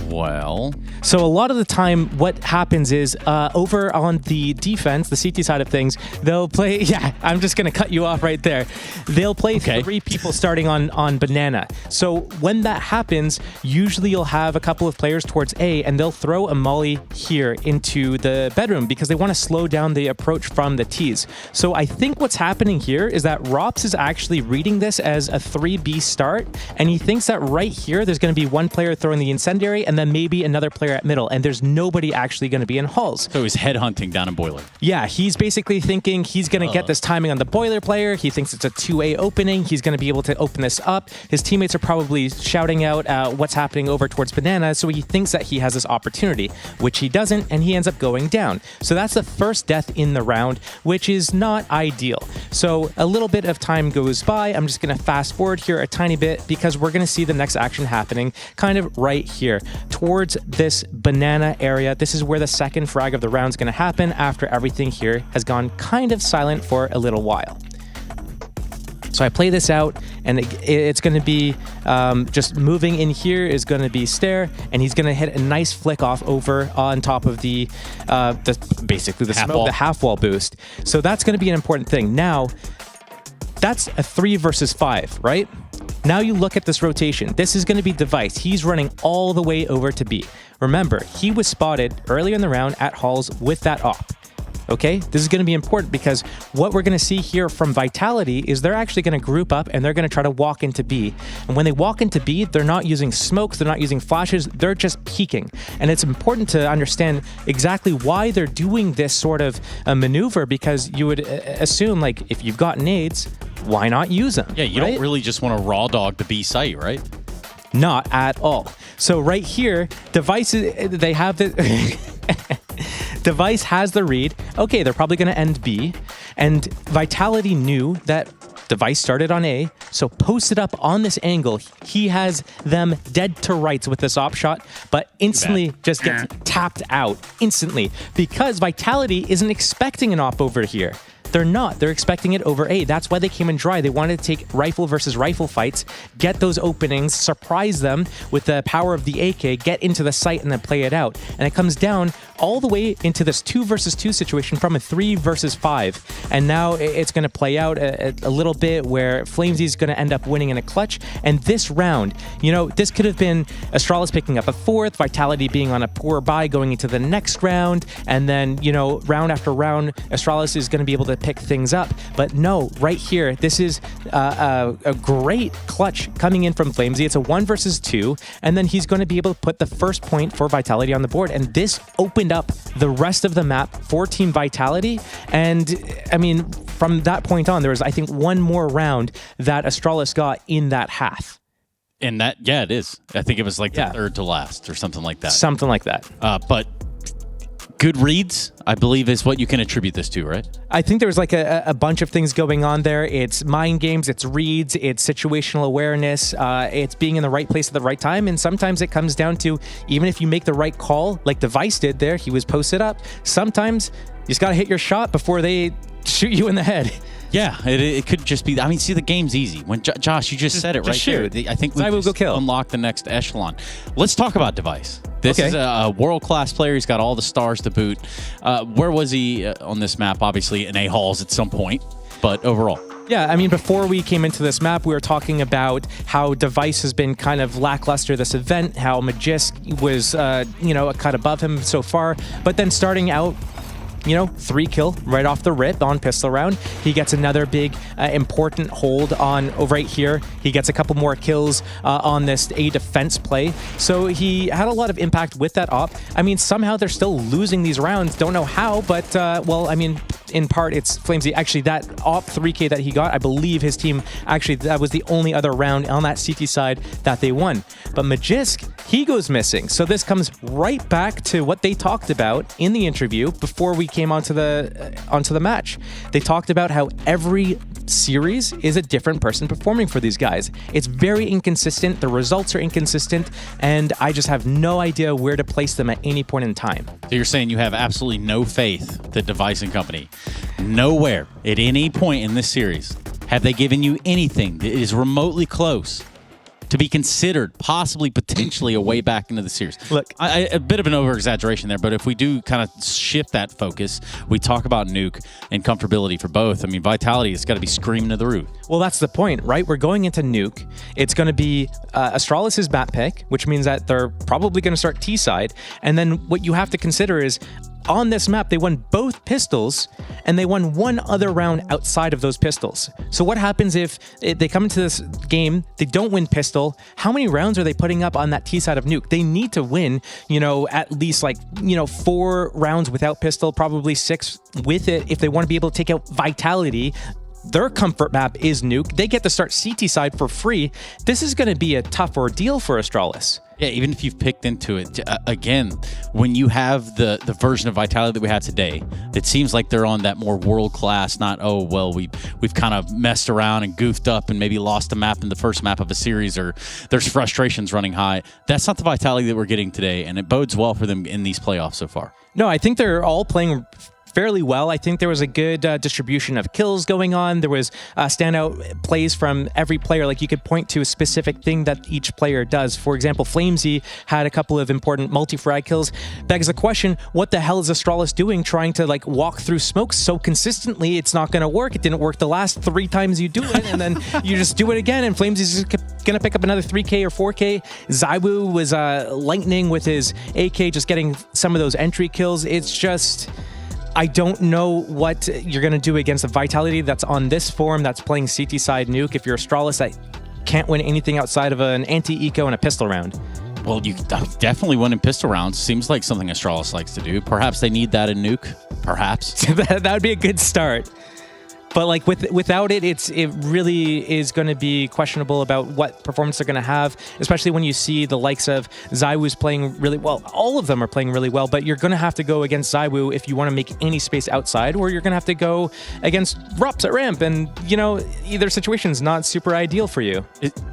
[SPEAKER 19] Well,
[SPEAKER 20] so a lot of the time what happens is over on the defense, the CT side of things, they'll play, yeah, I'm just going to cut you off right there. They'll play 3 people starting on Banana. So when that happens, usually you'll have a couple of players towards A, and they'll throw a molly here into the bedroom because they want to slow down the approach from the T's. So I think what's happening here is that Rops is actually reading this as a 3B start, and he thinks that right here there's going to be one player throwing the incendiary, and then maybe another player at middle, and there's nobody actually going to be in halls.
[SPEAKER 19] So he's headhunting down in Boiler.
[SPEAKER 20] Yeah, he's basically thinking he's going to get this timing on the Boiler player. He thinks it's a 2A opening. He's going to be able to open this up. His teammates are probably shouting out what's happening over towards Banana, so he thinks that he has this opportunity, which he doesn't, and he ends up going down. So that's the first death in the round, which is not ideal. So a little bit of time goes by. I'm just going to fast forward here a tiny bit because we're going to see the next action happening kind of right here towards this Banana area. This is where the second frag of the round is going to happen after everything here has gone kind of silent for a little while. So I play this out, and it's going to be just moving in here is going to be Stair, and he's going to hit a nice flick off over on top of the basically the smoke, the half wall boost. So that's going to be an important thing. Now, that's a 3 versus 5, right? Now you look at this rotation. This is going to be Device. He's running all the way over to B. Remember, he was spotted earlier in the round at Halls with that op. Okay, this is going to be important because what we're going to see here from Vitality is they're actually going to group up and they're going to try to walk into B. And when they walk into B, they're not using smokes, they're not using flashes, they're just peeking. And it's important to understand exactly why they're doing this sort of maneuver, because you would assume, like, if you've got nades, why not use them?
[SPEAKER 19] Yeah, you don't really just want to raw dog the B site, right?
[SPEAKER 20] Not at all. So right here, Devices, they have the... Device has the read. Okay, they're probably going to end B. And Vitality knew that Device started on A, so posted up on this angle. He has them dead to rights with this op shot, but instantly just gets tapped out instantly because Vitality isn't expecting an op over here. They're not. They're expecting it over A. That's why they came in dry. They wanted to take rifle versus rifle fights, get those openings, surprise them with the power of the AK, get into the site, and then play it out. And it comes down all the way into this 2 versus 2 situation from a 3 versus 5. And now it's going to play out a little bit where Flamesy is going to end up winning in a clutch. And this round, you know, this could have been Astralis picking up a 4th, Vitality being on a poor buy going into the next round. And then, you know, round after round, Astralis is going to be able to pick things up. But no, right here, this is a great clutch coming in from Flamesy. It's a 1 versus 2, and then he's going to be able to put the first point for Vitality on the board. And this opened up the rest of the map for Team Vitality. And I mean, from that point on, there was, I think, one more round that Astralis got in that half.
[SPEAKER 19] And that, yeah, it is. I think it was like the third to last or something like that.
[SPEAKER 20] Something like that.
[SPEAKER 19] But good reads, I believe, is what you can attribute this to, right?
[SPEAKER 20] I think there's like a bunch of things going on there. It's mind games, it's reads, it's situational awareness, it's being in the right place at the right time. And sometimes it comes down to, even if you make the right call, like Device did there, he was posted up, sometimes you just got to hit your shot before they shoot you in the head.
[SPEAKER 19] Yeah, it could just be. I mean, see, the game's easy. When Josh, you just said it right
[SPEAKER 20] shoot.
[SPEAKER 19] there. I think we just unlocked the next echelon. Let's talk about Device. This is a world-class player. He's got all the stars to boot. Where was he on this map? Obviously, in A Halls at some point, but overall.
[SPEAKER 20] Yeah, I mean, before we came into this map, we were talking about how Device has been kind of lackluster this event, how Magisk was, you know, a cut above him so far, but then starting out, you know, 3 kill right off the rip on pistol round. He gets another big important hold on right here. He gets a couple more kills on this A defense play. So he had a lot of impact with that op. I mean, somehow they're still losing these rounds. Don't know how, but well, I mean, in part it's Flamesy. Actually, that op 3K that he got, I believe his team, actually that was the only other round on that CT side that they won. But Magisk, he goes missing. So this comes right back to what they talked about in the interview before we came onto the match. They talked about how every series is a different person performing for these guys. It's very inconsistent. The results are inconsistent, and I just have no idea where to place them at any point in time.
[SPEAKER 19] So you're saying you have absolutely no faith that Device and company, nowhere at any point in this series have they given you anything that is remotely close to be considered possibly, potentially a way back into the series?
[SPEAKER 20] Look,
[SPEAKER 19] a bit of an over-exaggeration there, but if we do kind of shift that focus, we talk about Nuke and comfortability for both. I mean, Vitality has got to be screaming to the roof.
[SPEAKER 20] Well, that's the point, right? We're going into Nuke. It's going to be Astralis' bat pick, which means that they're probably going to start T-side. And then what you have to consider is, on this map, they won both pistols, and they won one other round outside of those pistols. So what happens if they come into this game, they don't win pistol? How many rounds are they putting up on that T side of Nuke? They need to win, you know, at least like, you know, 4 rounds without pistol, probably 6 with it, if they want to be able to take out Vitality. Their comfort map is Nuke. They get to start CT side for free. This is going to be a tough ordeal for Astralis.
[SPEAKER 19] Yeah, even if you've picked into it, again, when you have the version of Vitality that we had today, it seems like they're on that more world-class, not, oh, well, we've kind of messed around and goofed up and maybe lost a map in the first map of a series, or there's frustrations running high. That's not the Vitality that we're getting today, and it bodes well for them in these playoffs so far.
[SPEAKER 20] No, I think they're all playing fairly well. I think there was a good distribution of kills going on. There was standout plays from every player. Like you could point to a specific thing that each player does. For example, Flamesy had a couple of important multi-frag kills. Begs the question, what the hell is Astralis doing trying to like walk through smokes so consistently? It's not going to work. It didn't work the last 3 times you do it, and then you just do it again, and Flamesy's just going to pick up another 3K or 4K. Zywoo was lightning with his AK, just getting some of those entry kills. It's just, I don't know what you're going to do against the Vitality that's on this form, that's playing CT side nuke. If you're Astralis, that can't win anything outside of an anti-eco and a pistol round.
[SPEAKER 19] Well, you definitely win in pistol rounds. Seems like something Astralis likes to do. Perhaps they need that in nuke. Perhaps.
[SPEAKER 20] That would be a good start. But like without it, it really is going to be questionable about what performance they're going to have, especially when you see the likes of Zywoo's playing really well. All of them are playing really well, but you're going to have to go against Zywoo if you want to make any space outside, or you're going to have to go against Rops at ramp, and you know, either situation's not super ideal for you.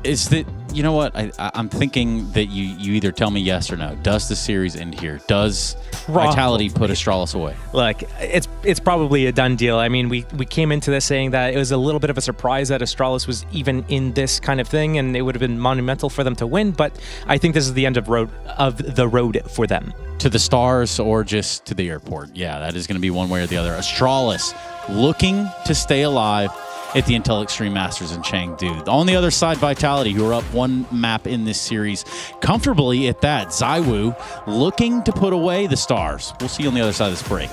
[SPEAKER 19] Is that, you know what, I'm thinking that you either tell me yes or no. Does the series end here? Does Vitality put Astralis away?
[SPEAKER 20] Look, it's probably a done deal. I mean, we came into this saying that it was a little bit of a surprise that Astralis was even in this kind of thing, and it would have been monumental for them to win, but I think this is the end of the road for them.
[SPEAKER 19] To the stars or just to the airport. Yeah, that is going to be one way or the other. Astralis looking to stay alive at the Intel Extreme Masters in Chengdu. On the other side, Vitality, who are up 1 map in this series, comfortably at that. Zywoo looking to put away the stars. We'll see you on the other side of this break.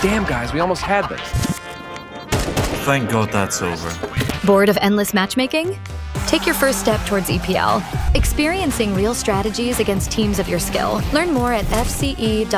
[SPEAKER 7] Damn, guys, we almost had this.
[SPEAKER 22] Thank God that's over.
[SPEAKER 23] Bored of endless matchmaking? Take your first step towards EPL, experiencing real strategies against teams of your skill. Learn more at fce.gg/EPL.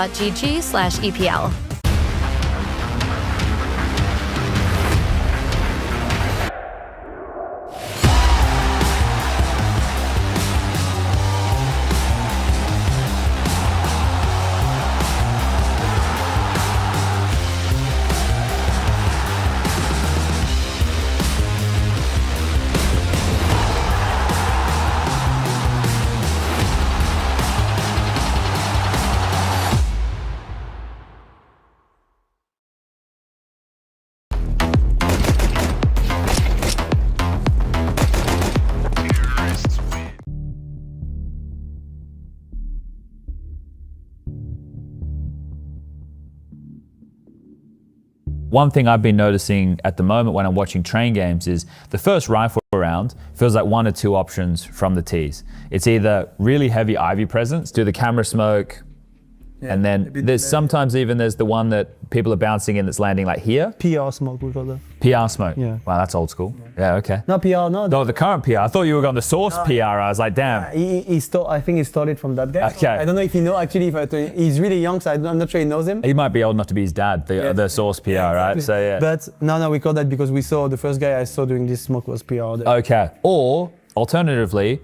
[SPEAKER 6] One thing I've been noticing at the moment when I'm watching train games is the first rifle round feels like 1 or 2 options from the tees. It's either really heavy Ivy presence, do the camera smoke, and then there's sometimes even there's the one that people are bouncing in that's landing like here.
[SPEAKER 8] PR smoke, we call that.
[SPEAKER 6] PR smoke?
[SPEAKER 8] Yeah.
[SPEAKER 6] Wow, that's old school. Yeah, okay.
[SPEAKER 8] No, PR, no.
[SPEAKER 6] No, the current PR. I thought you were on the source PR. I was like, damn.
[SPEAKER 8] I think he started from that guy.
[SPEAKER 6] Okay.
[SPEAKER 8] I don't know if you know, actually, he's really young, so I'm not sure he knows him.
[SPEAKER 6] He might be old enough to be his dad, the source PR, right? So yeah.
[SPEAKER 8] But no, we call that because we saw the first guy I saw doing this smoke was PR.
[SPEAKER 6] Okay. Or, alternatively,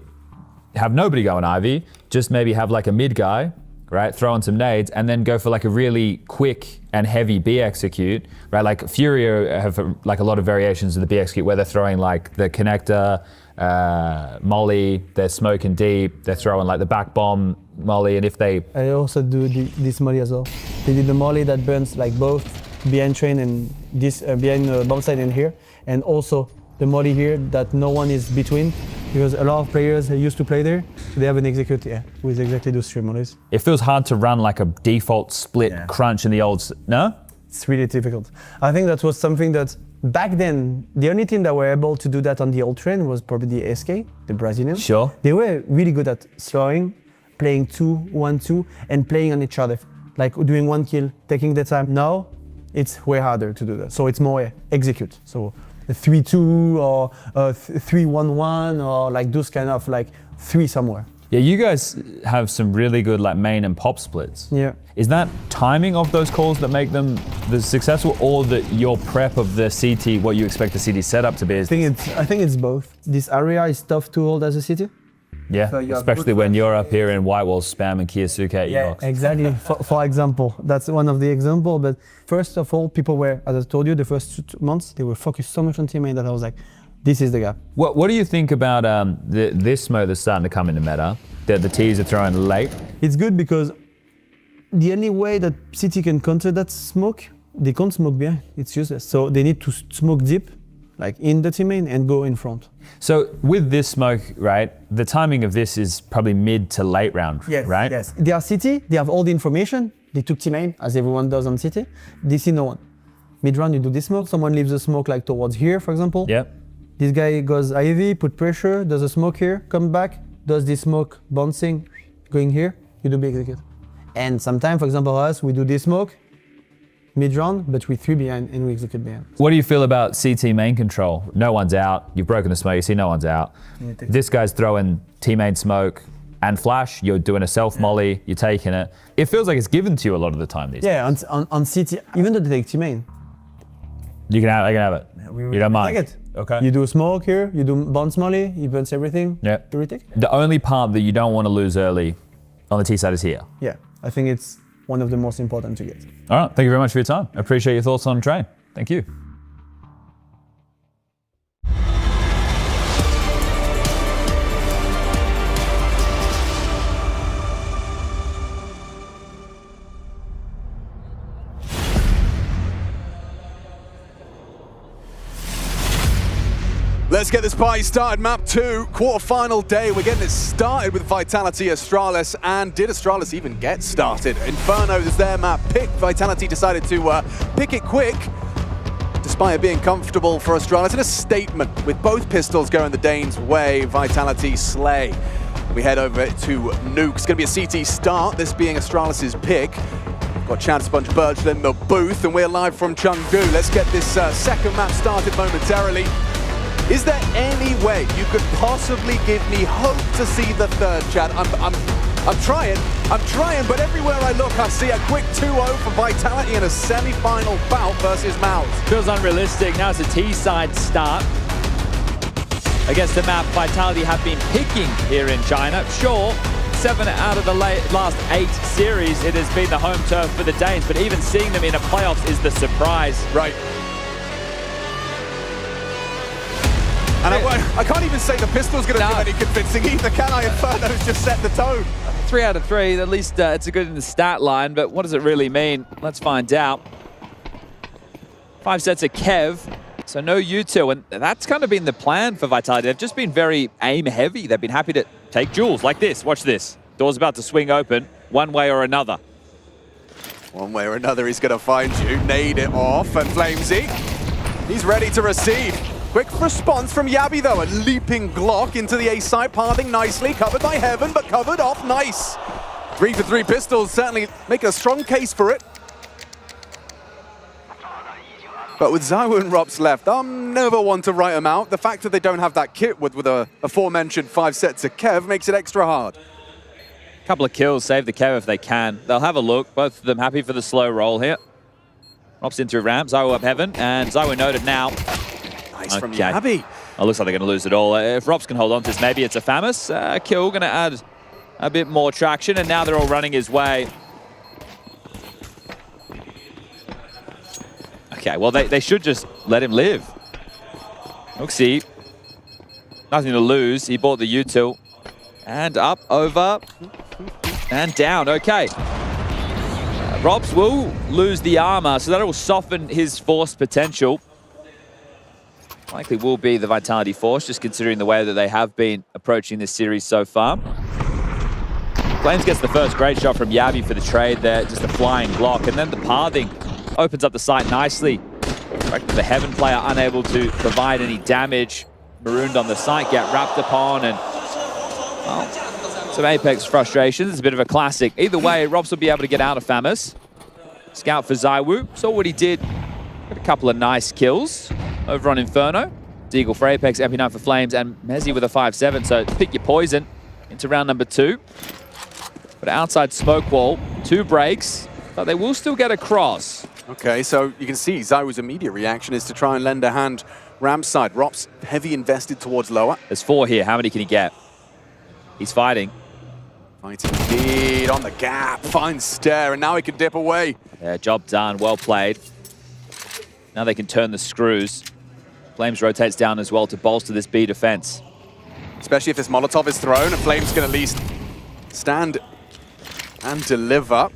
[SPEAKER 6] have nobody go in Ivy, just maybe have like a mid guy, right, throw in some nades, and then go for like a really quick and heavy B execute, right? Like Furia have like a lot of variations of the B execute where they're throwing like the connector, molly, they're smoking deep, they're throwing like the back bomb molly, and if they...
[SPEAKER 8] I also do this molly as well. They did the molly that burns like both behind train and this behind bomb site in here, and also the molly here that no one is between, because a lot of players used to play there. So they have an execute, with exactly those 3 mollies.
[SPEAKER 6] It feels hard to run like a default split crunch in the old, no?
[SPEAKER 8] It's really difficult. I think that was something that back then, the only team that were able to do that on the old trend was probably the SK, the Brazilians.
[SPEAKER 6] Sure.
[SPEAKER 8] They were really good at slowing, playing 2-1-2, and playing on each other. Like doing 1 kill, taking the time. Now, it's way harder to do that. So it's more execute. So 3-2 or 3-1-1 or like those kind of like 3 somewhere.
[SPEAKER 6] Yeah, you guys have some really good like main and pop splits.
[SPEAKER 8] Yeah.
[SPEAKER 6] Is that timing of those calls that make them the successful, or that your prep of the CT, what you expect the CT setup to be?
[SPEAKER 8] I think it's both. This area is tough to hold as a CT.
[SPEAKER 6] Yeah,
[SPEAKER 8] So you have
[SPEAKER 6] especially
[SPEAKER 8] good
[SPEAKER 6] when you're up here in Whitewall spamming Kiyosuke at
[SPEAKER 8] Yeah,
[SPEAKER 6] Evox.
[SPEAKER 8] exactly. for example, that's one of the example. But first of all, people were, as I told you, the first 2 months, they were focused so much on teammate that I was like, this is the gap.
[SPEAKER 6] What do you think about this mode that's starting to come into meta, that the T's are throwing late?
[SPEAKER 8] It's good because the only way that CT can counter that smoke, they can't smoke behind. It's useless. So they need to smoke deep, like in the teammate, and go in front.
[SPEAKER 6] So with this smoke, right, the timing of this is probably mid to late round,
[SPEAKER 8] Yes,
[SPEAKER 6] right?
[SPEAKER 8] yes. They are CT, they have all the information. They took teammate, as everyone does on CT. They see no one. Mid round, you do this smoke. Someone leaves the smoke like towards here, for example.
[SPEAKER 6] Yep.
[SPEAKER 8] This guy goes IV, put pressure, does a smoke here, come back, does this smoke bouncing, going here, you do big execute. And sometimes, for example, us, we do this smoke, mid-round, but we 3 behind and we execute behind.
[SPEAKER 6] What do you feel about CT main control? No one's out, you've broken the smoke, you see no one's out. This guy's throwing T-main smoke and flash, you're doing a self-molly, you're taking it. It feels like it's given to you a lot of the time these days.
[SPEAKER 8] Yeah, on CT, even though they take T-main.
[SPEAKER 6] You can have it. You don't mind.
[SPEAKER 8] Take it.
[SPEAKER 6] Okay.
[SPEAKER 8] You do smoke here, you do bounce molly, you bounce everything.
[SPEAKER 6] Yeah.
[SPEAKER 8] You retake.
[SPEAKER 6] The only part that you don't want to lose early on the T side is here.
[SPEAKER 8] Yeah, I think it's one of the most important to get.
[SPEAKER 6] All right, thank you very much for your time. I appreciate your thoughts on train. Thank you.
[SPEAKER 5] Let's get this party started. Map 2, quarterfinal day. We're getting it started with Vitality Astralis. And did Astralis even get started? Inferno is their map pick. Vitality decided to pick it quick, despite it being comfortable for Astralis. And a statement with both pistols going the Danes' way. Vitality slay. We head over to Nuke. It's going to be a CT start, this being Astralis' pick. Got Chad Sponge Birch in the booth, and we're live from Chengdu. Let's get this second map started momentarily. Is there any way you could possibly give me hope to see the third, Chad? I'm trying, but everywhere I look, I see a quick 2-0 for Vitality in a semi-final bout versus Mouse.
[SPEAKER 6] Feels unrealistic. Now it's a T-side start against the map Vitality have been picking here in China. Sure, 7 out of the last 8 series, it has been the home turf for the Danes, but even seeing them in a playoffs is the surprise.
[SPEAKER 5] Right. And I can't even say the pistol's going to do any convincing either, can I? Inferno's just set the tone.
[SPEAKER 6] 3 out of 3, at least it's a good in the stat line, but what does it really mean? Let's find out. 5 sets of Kev, so no U2, and that's kind of been the plan for Vitality. They've just been very aim-heavy. They've been happy to take duels like this. Watch this. Door's about to swing open, one way or another.
[SPEAKER 5] One way or another, he's going to find you. Nade it off, and Flamesy, he's ready to receive. Quick response from Yabi, though. A leaping Glock into the A site, pathing nicely. Covered by Heaven, but covered off. Nice. 3 for 3 pistols, certainly make a strong case for it. But with Zawu and Rops left, I'm never one to write them out. The fact that they don't have that kit with the aforementioned 5 sets of Kev makes it extra hard.
[SPEAKER 6] Couple of kills, save the Kev if they can. They'll have a look. Both of them happy for the slow roll here. Rops in through ramp, Zawu up Heaven, and Zawu noted now.
[SPEAKER 5] Nice from Yabi.
[SPEAKER 6] Oh, looks like they're going to lose it all. If Rops can hold on to this, maybe it's a Famous kill, going to add a bit more traction, and now they're all running his way. Okay, well, they should just let him live. Oopsie. Nothing to lose. He bought the U2. And up, over, and down. Okay. Robs will lose the armor, so that will soften his force potential. likely will be the Vitality Force, just considering the way that they have been approaching this series so far. Flames gets the first great shot from Yabi for the trade there, just a flying block, and then the pathing opens up the site nicely. Back to the Heaven player, unable to provide any damage. Marooned on the site, get wrapped upon, and well, some Apex frustrations. It's a bit of a classic. Either way, Robs will be able to get out of Famus. Scout for ZywOo, saw what he did. Got a couple of nice kills over on Inferno. Deagle for Apex, MP9 for Flames, and Mezzy with a 5-7. So pick your poison into round number 2. But outside smoke wall, 2 breaks, but they will still get across.
[SPEAKER 5] Okay, so you can see ZywOo's immediate reaction is to try and lend a hand ramp side. Rops heavy invested towards lower.
[SPEAKER 6] There's 4 here. How many can he get? He's fighting.
[SPEAKER 5] Fighting indeed on the gap. Finds Stare, and now he can dip away.
[SPEAKER 6] Yeah, job done. Well played. Now they can turn the screws. Flames rotates down as well to bolster this B defense.
[SPEAKER 5] Especially if this Molotov is thrown, and Flames can at least stand and deliver.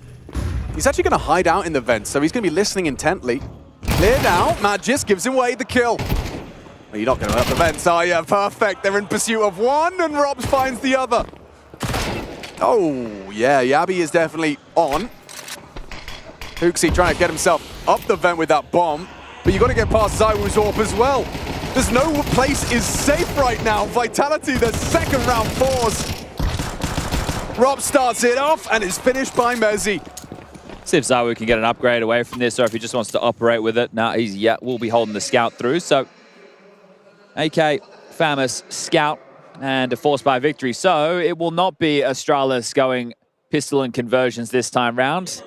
[SPEAKER 5] He's actually going to hide out in the vents, so he's going to be listening intently. Cleared out. Magis gives him away the kill. Well, you're not going to let the vents, are you? Perfect. They're in pursuit of one, and Robs finds the other. Oh, yeah. Yabi is definitely on. Hooksy trying to get himself up the vent with that bomb, but you've got to get past ZywOo's AWP as well. There's no place is safe right now. Vitality, the second round fours. Rob starts it off, and it's finished by Mezzy.
[SPEAKER 6] See if ZywOo can get an upgrade away from this, or if he just wants to operate with it. Now he's will be holding the Scout through. So AK, Famus, Scout, and a force by victory. So it will not be Astralis going pistol and conversions this time round.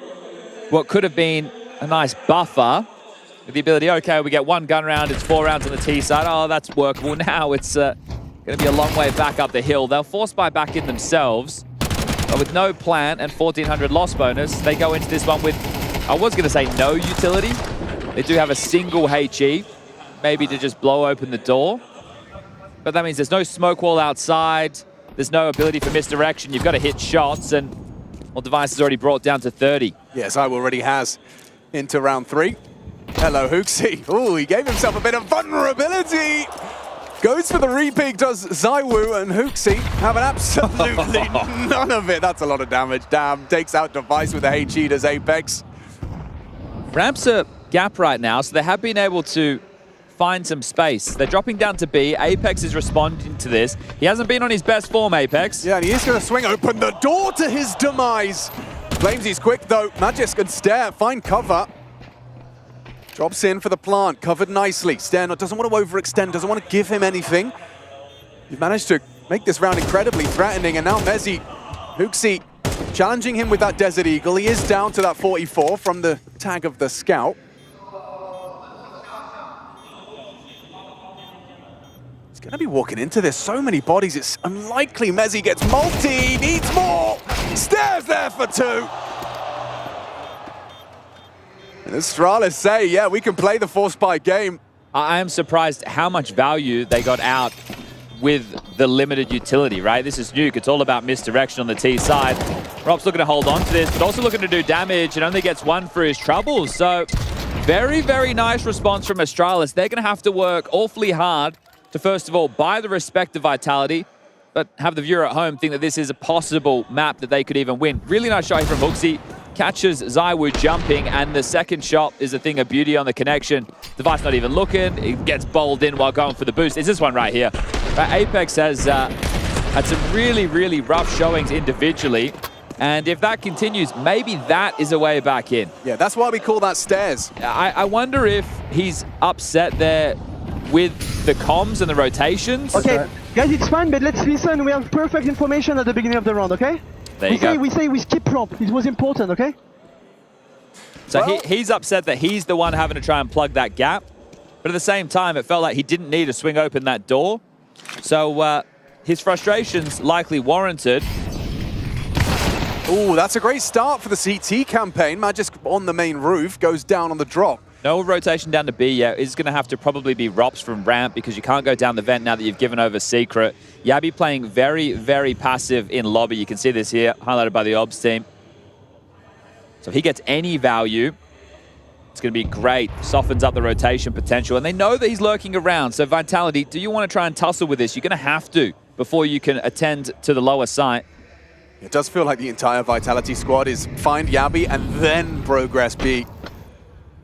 [SPEAKER 6] What could have been a nice buffer with the ability, okay, we get 1 gun round, it's 4 rounds on the T side. Oh, that's workable. Now it's going to be a long way back up the hill. They'll force buy back in themselves. But with no plan and 1,400 loss bonus, they go into this one with, I was going to say no utility. They do have a single HE, maybe to just blow open the door. But that means there's no smoke wall outside. There's no ability for misdirection. You've got to hit shots, and well, Device is already brought down to 30.
[SPEAKER 5] Yes, I already has into round 3. Hello, Hooksy. Oh, he gave himself a bit of vulnerability. Goes for the repeat, does ZywOo, and Hooksy have an absolutely none of it. That's a lot of damage. Damn, takes out Device with the HE, does Apex.
[SPEAKER 6] Ramp's a gap right now, so they have been able to find some space. They're dropping down to B. Apex is responding to this. He hasn't been on his best form, Apex.
[SPEAKER 5] Yeah, and he is going to swing open the door to his demise. Flames, he's quick though. Magis can Stare, find cover. Drops in for the plant, covered nicely. Stare doesn't want to overextend, doesn't want to give him anything. You've managed to make this round incredibly threatening, and now Mezzy, Hooksy, challenging him with that Desert Eagle. He is down to that 44 from the tag of the Scout. He's going to be walking into this. So many bodies, it's unlikely Mezzy gets multi, needs more. Stares there for 2. And Astralis say, yeah, we can play the force buy game.
[SPEAKER 6] I am surprised how much value they got out with the limited utility, right? This is Nuke. It's all about misdirection on the T side. Rob's looking to hold on to this, but also looking to do damage, and only gets 1 for his troubles. So very, very nice response from Astralis. They're going to have to work awfully hard to, first of all, buy the respect of Vitality, but have the viewer at home think that this is a possible map that they could even win. Really nice shot here from Hooksy. Catches ZywOo jumping, and the second shot is a thing of beauty on the connection. Device not even looking. It gets bowled in while going for the boost. It's this one right here. Apex has had some really, really rough showings individually. And if that continues, maybe that is a way back in.
[SPEAKER 5] Yeah, that's why we call that Stairs.
[SPEAKER 6] I wonder if he's upset there with the comms and the rotations.
[SPEAKER 4] Okay, guys, it's fine, but let's listen. We have perfect information at the beginning of the round, okay?
[SPEAKER 6] There you go.
[SPEAKER 4] We say we skip prompt. It was important, okay?
[SPEAKER 6] So he's upset that he's the one having to try and plug that gap. But at the same time, it felt like he didn't need to swing open that door. So his frustration's likely warranted.
[SPEAKER 5] Oh, that's a great start for the CT campaign. Magis on the main roof, goes down on the drop.
[SPEAKER 6] No rotation down to B yet. It's going to have to probably be Rops from ramp because you can't go down the vent now that you've given over Secret. Yabi playing very, very passive in lobby. You can see this here, highlighted by the OBS team. So if he gets any value, It's going to be great. Softens up the rotation potential. And they know that he's lurking around. So Vitality, do you want to try and tussle with this? You're going to have to before you can attend to the lower site.
[SPEAKER 5] It does feel like the entire Vitality squad is find Yabi and then progress B.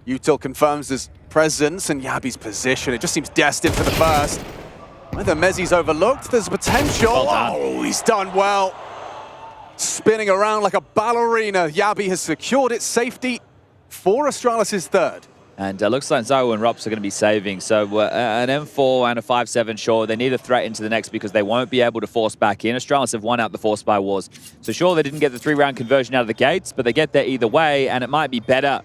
[SPEAKER 5] Util confirms his presence and Yabi's position. It just seems destined for the first. Whether Mezzi's overlooked, there's potential. Oh, he's done well. Spinning around like a ballerina. Yabi has secured its safety for Astralis' third.
[SPEAKER 6] And looks like Zawo and Rops are going to be saving. So an M4 and a 5-7, sure. They need a threat into the next because they won't be able to force back in. Astralis have won out the Force by Wars. So sure, they didn't get the 3-round conversion out of the gates, but they get there either way, and it might be better.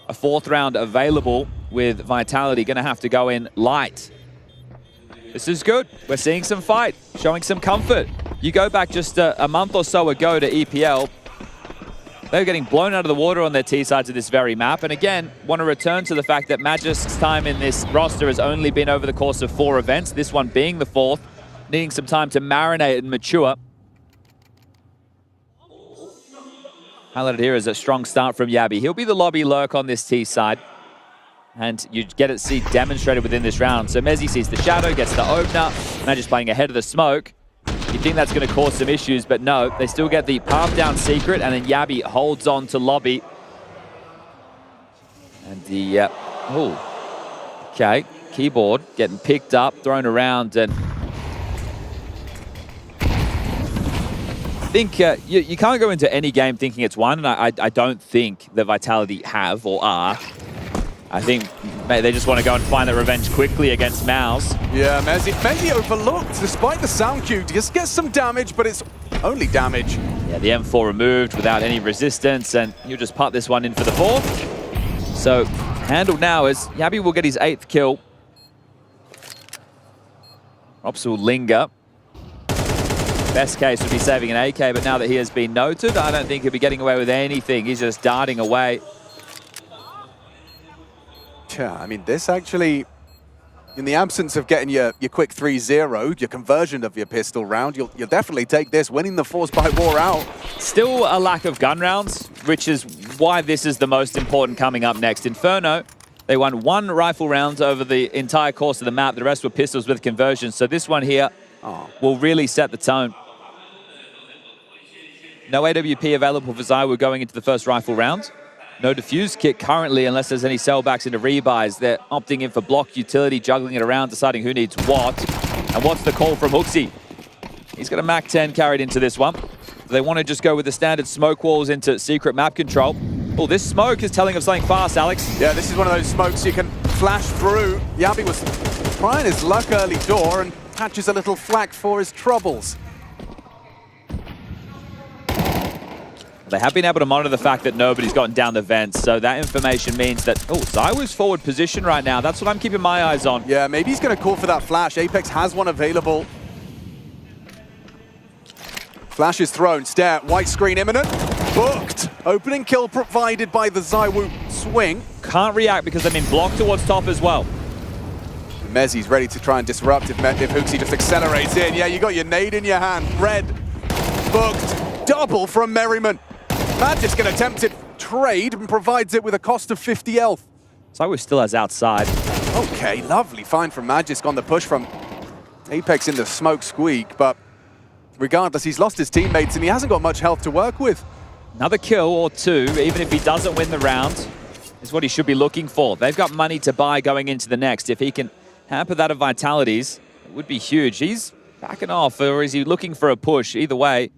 [SPEAKER 6] A 4th round available with Vitality. Going to have to go in light. This is good. We're seeing some fight, showing some comfort. You go back just a month or so ago to EPL. They're getting blown out of the water on their T-side to this very map. And again, want to return to the fact that Magisk's time in this roster has only been over the course of 4 events, this one being the 4th, needing some time to marinate and mature. Highlighted here is a strong start from Yabi. He'll be the lobby lurk on this T-side. And you get it see demonstrated within this round. So Mezzi sees the shadow, gets the opener. Magisk playing ahead of the smoke. You think that's going to cause some issues, but no. They still get the palm down secret, and then Yabi holds on to lobby. And the, okay, keyboard getting picked up, thrown around, and I think you can't go into any game thinking it's won, and I don't think the Vitality have or are. I think they just want to go and find that revenge quickly against Mouse.
[SPEAKER 5] Yeah, Mezzi overlooked despite the sound cue. Just gets some damage, but it's only damage.
[SPEAKER 6] Yeah, the M4 removed without any resistance, and he'll just put this one in for the 4th. So handled now as Yabi will get his 8th kill. Rops will linger. Best case would be saving an AK, but now that he has been noted, I don't think he'll be getting away with anything. He's just darting away.
[SPEAKER 5] Yeah, I mean, this actually, in the absence of getting your quick 3-0, your conversion of your pistol round, you'll definitely take this, winning the Force by War out.
[SPEAKER 6] Still a lack of gun rounds, which is why this is the most important coming up next. Inferno, they won 1 rifle round over the entire course of the map. The rest were pistols with conversions. So this one here will really set the tone. No AWP available for Zai. We're going into the first rifle round. No defuse kit currently, unless there's any sellbacks into rebuys. They're opting in for block utility, juggling it around, deciding who needs what. And what's the call from Hooksy? He's got a MAC-10 carried into this one. They want to just go with the standard smoke walls into secret map control. Oh, this smoke is telling of something fast, Alex.
[SPEAKER 5] Yeah, this is one of those smokes you can flash through. Yabi was trying his luck early door and catches a little flack for his troubles.
[SPEAKER 6] They have been able to monitor the fact that nobody's gotten down the vents, so that information means that, Zywoo's forward position right now. That's what I'm keeping my eyes on.
[SPEAKER 5] Yeah, maybe he's going to call for that flash. Apex has one available. Flash is thrown, stare, white screen imminent. Booked. Opening kill provided by the Zywoo swing.
[SPEAKER 6] Can't react because they've been blocked towards top as well.
[SPEAKER 5] Mezzi's ready to try and disrupt if Hooksy just accelerates in. Yeah, you got your nade in your hand. Red. Booked. Double from Merriman. Magisk can attempt it trade and provides it with a cost of 50 health.
[SPEAKER 6] Zywoo still has outside.
[SPEAKER 5] Okay, lovely find from Magisk on the push from Apex in the smoke squeak, but regardless, he's lost his teammates and he hasn't got much health to work with.
[SPEAKER 6] Another kill or 2, even if he doesn't win the round, is what he should be looking for. They've got money to buy going into the next. If he can hamper that of Vitality's, it would be huge. He's backing off, or is he looking for a push? Either way,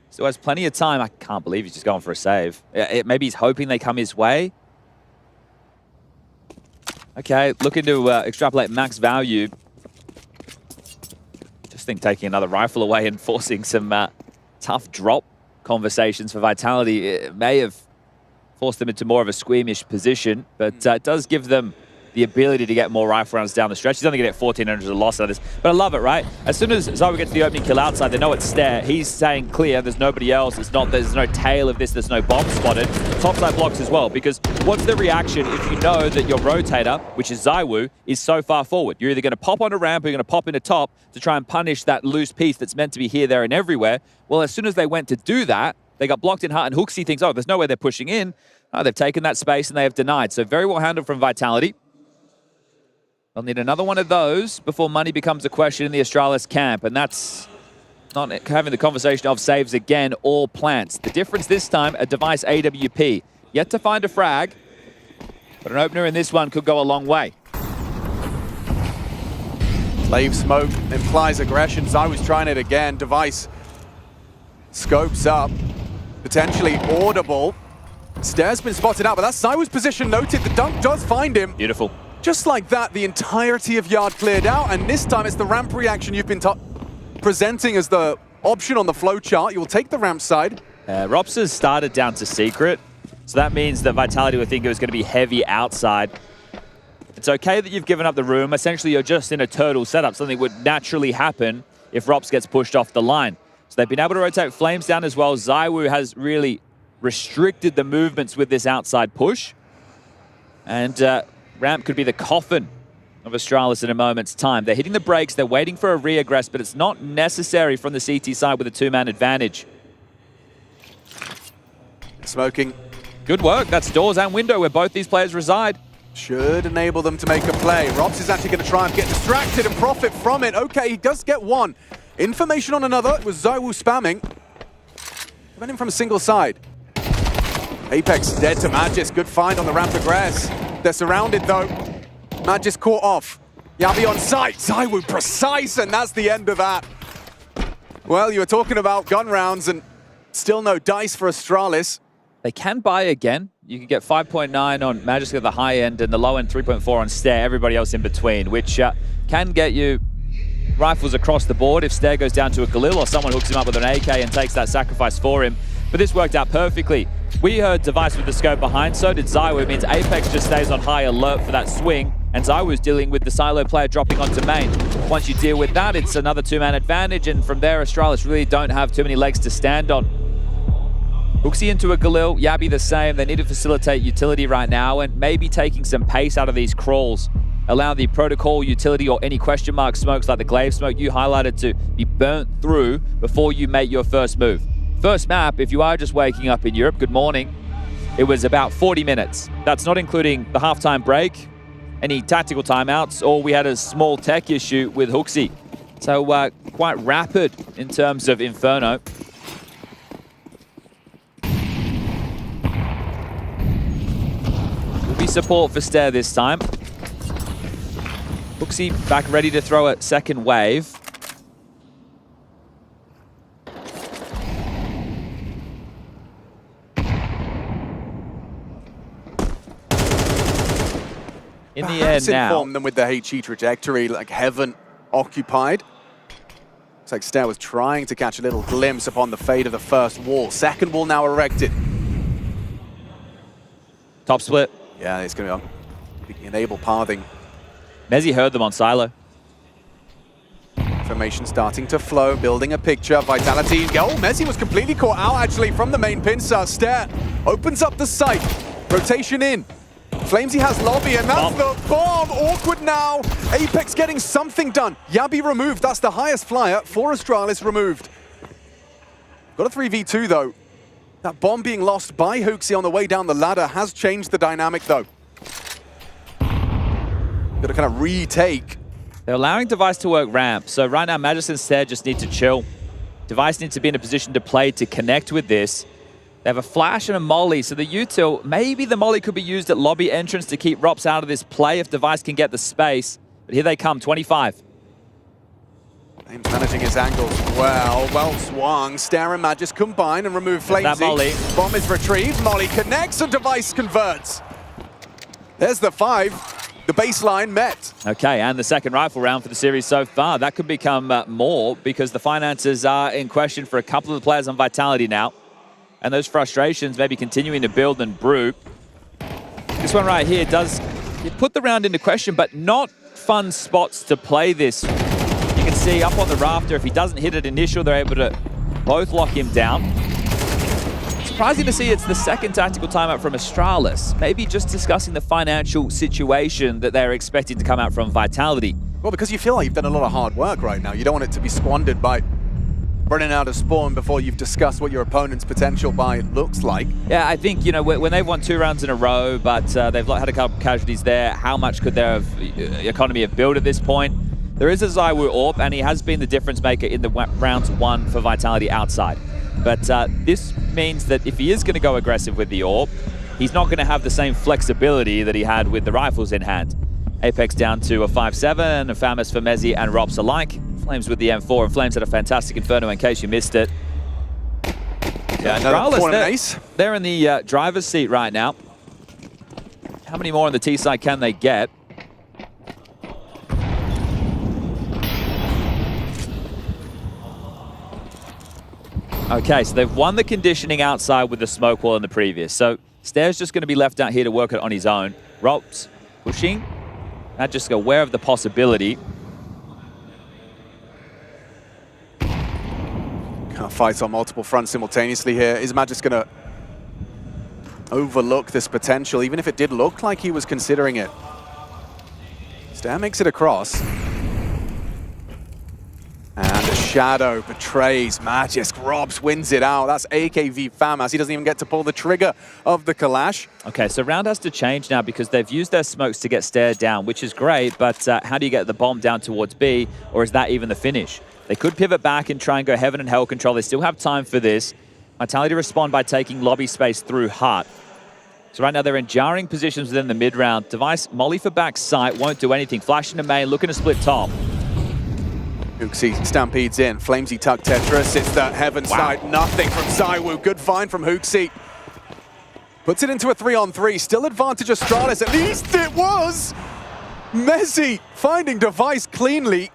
[SPEAKER 6] still has plenty of time. I can't believe he's just going for a save. Maybe he's hoping they come his way. Okay, looking to extrapolate max value. Just think taking another rifle away and forcing some tough drop conversations for Vitality. It may have forced them into more of a squeamish position, but it does give them the ability to get more rifle rounds down the stretch. He's only going to get 1,400 as a loss out of this. But I love it, right? As soon as Zywoo gets the opening kill outside, they know it's Stare. He's saying clear, there's nobody else. There's no tail of this, there's no bomb spotted. Topside blocks as well, because what's the reaction if you know that your rotator, which is Zywoo, is so far forward? You're either going to pop on a ramp or you're going to pop into top to try and punish that loose piece that's meant to be here, there, and everywhere. Well, as soon as they went to do that, They got blocked in heart, and Hooksy thinks, oh, there's no way they're pushing in. Oh, they've taken that space and they have denied. So very well handled from Vitality. They'll need another one of those before money becomes a question in the Astralis camp, and that's not having the conversation of saves again or plants. The difference this time, a Device AWP. Yet to find a frag, but an opener in this one could go a long way.
[SPEAKER 5] Slave smoke implies aggression. ZywOo's trying it again. Device scopes up, potentially audible. Stair's been spotted out, but that's ZywOo's position noted. The dunk does find him.
[SPEAKER 6] Beautiful.
[SPEAKER 5] Just like that, the entirety of Yard cleared out, and this time it's the ramp reaction you've been presenting as the option on the flow chart. You'll take the ramp side.
[SPEAKER 6] Rops has started down to secret, so that means that Vitality would think it was going to be heavy outside. It's okay that you've given up the room. Essentially, you're just in a turtle setup. Something would naturally happen if Rops gets pushed off the line. So they've been able to rotate Flames down as well. ZywOo has really restricted the movements with this outside push. And ramp could be the coffin of Astralis in a moment's time. They're hitting the brakes, they're waiting for a re-aggress, but it's not necessary from the CT side with a two-man advantage.
[SPEAKER 5] Smoking.
[SPEAKER 6] Good work, that's doors and window where both these players reside.
[SPEAKER 5] Should enable them to make a play. Rops is actually going to try and get distracted and profit from it. Okay, he does get one. Information on another. It was ZywOo spamming. Coming in from a single side. Apex dead to Magis. Good find on the ramp aggress. They're surrounded though. Magis caught off. Yabi on site. ZywOo precise, and that's the end of that. Well, you were talking about gun rounds and still no dice for Astralis.
[SPEAKER 6] They can buy again. You can get 5.9 on Magis at the high end and the low end 3.4 on Stair, everybody else in between, which can get you rifles across the board if Stair goes down to a Galil or someone hooks him up with an AK and takes that sacrifice for him. But this worked out perfectly. We heard Device with the scope behind, so did ZywOo. It means Apex just stays on high alert for that swing, and ZywOo's dealing with the silo player dropping onto main. Once you deal with that, it's another two-man advantage, and from there, Astralis really don't have too many legs to stand on. Hooksy into a Galil, Yabi the same. They need to facilitate utility right now, and maybe taking some pace out of these crawls. Allow the protocol utility or any question mark smokes like the glaive smoke you highlighted to be burnt through before you make your first move. First map, if you are just waking up in Europe, good morning. It was about 40 minutes. That's not including the halftime break, any tactical timeouts, or we had a small tech issue with Hooksy. So quite rapid in terms of Inferno. Will be support for Stair this time. Hooksy back ready to throw a second wave. In the air now.
[SPEAKER 5] Inform them with the HE trajectory, like heaven occupied. Looks like Stair was trying to catch a little glimpse upon the fate of the first wall. Second wall now erected.
[SPEAKER 6] Top split.
[SPEAKER 5] Yeah, it's going to be enable pathing.
[SPEAKER 6] Mezzi heard them on silo.
[SPEAKER 5] Information starting to flow, building a picture. Vitality. Oh, Mezzi was completely caught out actually from the main pincer. Stair opens up the site. Rotation in. Flamesy has lobby, and that's the bomb. Awkward now. Apex getting something done. Yabi removed. That's the highest flyer for Astralis removed. Got a 3v2 though. That bomb being lost by Hooksy on the way down the ladder has changed the dynamic though. Got to kind of retake.
[SPEAKER 6] They're allowing Device to work ramp. So right now, Magis and Stair just need to chill. Device needs to be in a position to play to connect with this. They have a flash and a molly, so the util, maybe the molly could be used at lobby entrance to keep Rops out of this play if Device can get the space. But here they come, 25.
[SPEAKER 5] Flames managing his angles well swung. Stair and Magis combine and remove Flamesy.
[SPEAKER 6] That molly.
[SPEAKER 5] Bomb is retrieved, molly connects and Device converts. There's the 5, the baseline met.
[SPEAKER 6] Okay, and the second rifle round for the series so far. That could become more because the finances are in question for a couple of the players on Vitality now. And those frustrations maybe continuing to build and brew. This one right here does put the round into question, but not fun spots to play this. You can see up on the rafter, if he doesn't hit it initial, they're able to both lock him down. Surprising to see it's the second tactical timeout from Astralis. Maybe just discussing the financial situation that they're expecting to come out from Vitality.
[SPEAKER 5] Well, because you feel like you've done a lot of hard work right now. You don't want it to be squandered by running out of spawn before you've discussed what your opponent's potential buy looks like.
[SPEAKER 6] Yeah, I think, you know, when they've won 2 rounds in a row, but they've had a couple of casualties there, how much could their economy have built at this point? There is a ZywOo AWP, and he has been the difference maker in the rounds 1 for Vitality outside. But this means that if he is going to go aggressive with the AWP, he's not going to have the same flexibility that he had with the rifles in hand. Apex down to a 5-7, a Famous for Mezzi and Rops alike. Flames with the M4, and Flames had a fantastic Inferno in case you missed it.
[SPEAKER 5] Yeah, another tournament ace.
[SPEAKER 6] They're in the driver's seat right now. How many more on the T side can they get? Okay, so they've won the conditioning outside with the smoke wall in the previous. So Stair's just going to be left out here to work it on his own. Rops pushing. Not just aware of the possibility.
[SPEAKER 5] Can't fight on multiple fronts simultaneously here. Is Matt just going to overlook this potential, even if it did look like he was considering it? Stair makes it across. And a shadow betrays Magisk. Robs wins it out. That's AKV FAMAS. He doesn't even get to pull the trigger of the Kalash.
[SPEAKER 6] Okay, so round has to change now because they've used their smokes to get Stair down, which is great, but how do you get the bomb down towards B, or is that even the finish? They could pivot back and try and go Heaven and Hell control. They still have time for this. Vitality respond by taking lobby space through Heart. So right now they're in jarring positions within the mid-round. Device molly for back sight, won't do anything. Flash into main, looking to split top.
[SPEAKER 5] Hooksy stampedes in. Flamesy tuck Tetris. It's the Heaven side. Nothing from ZywOo. Good find from Hooksy. Puts it into a 3-on-3. Still advantage Astralis. At least it was. Mezzi finding Device cleanly.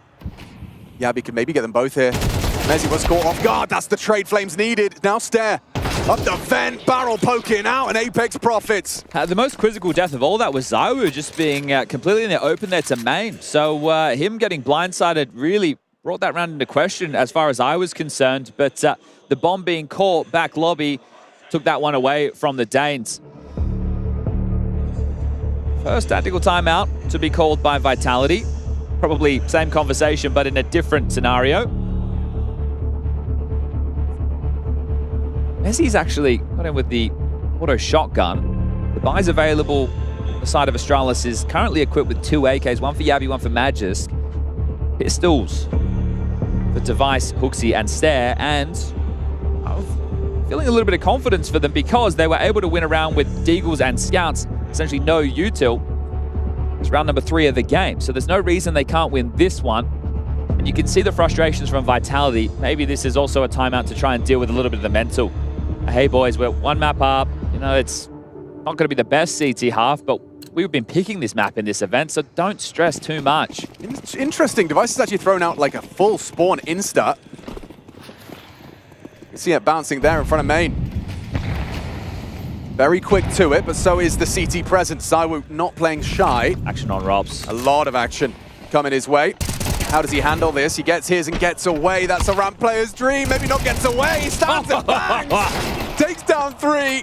[SPEAKER 5] Yabi could maybe get them both here. Mezzi was caught off guard. That's the trade Flames needed. Now Stair. Up the vent, barrel poking out, and Apex profits.
[SPEAKER 6] The most quizzical death of all that was ZywOo just being completely in the open there to main. So him getting blindsided really brought that round into question as far as I was concerned, but the bomb being caught back lobby took that one away from the Danes. First tactical timeout to be called by Vitality. Probably same conversation, but in a different scenario. Messi's actually got in with the auto shotgun. The buy's available on the side of Astralis is currently equipped with 2 AKs, one for Yabi, one for Magisk. Pistols for Device, Hooksy, and Stair, and I'm feeling a little bit of confidence for them because they were able to win around with Deagles and Scouts, essentially no util. It's round number 3 of the game, so there's no reason they can't win this one. And you can see the frustrations from Vitality. Maybe this is also a timeout to try and deal with a little bit of the mental. Hey boys, we're 1 map up. You know, it's not going to be the best CT half, but we've been picking this map in this event, so don't stress too much.
[SPEAKER 5] It's interesting. Device has actually thrown out like a full spawn insta. You can see it bouncing there in front of main. Very quick to it, but so is the CT presence. ZywOo not playing shy.
[SPEAKER 6] Action on Robs.
[SPEAKER 5] A lot of action coming his way. How does he handle this? He gets his and gets away. That's a ramp player's dream. Maybe not gets away. He stands and bangs. Takes down 3.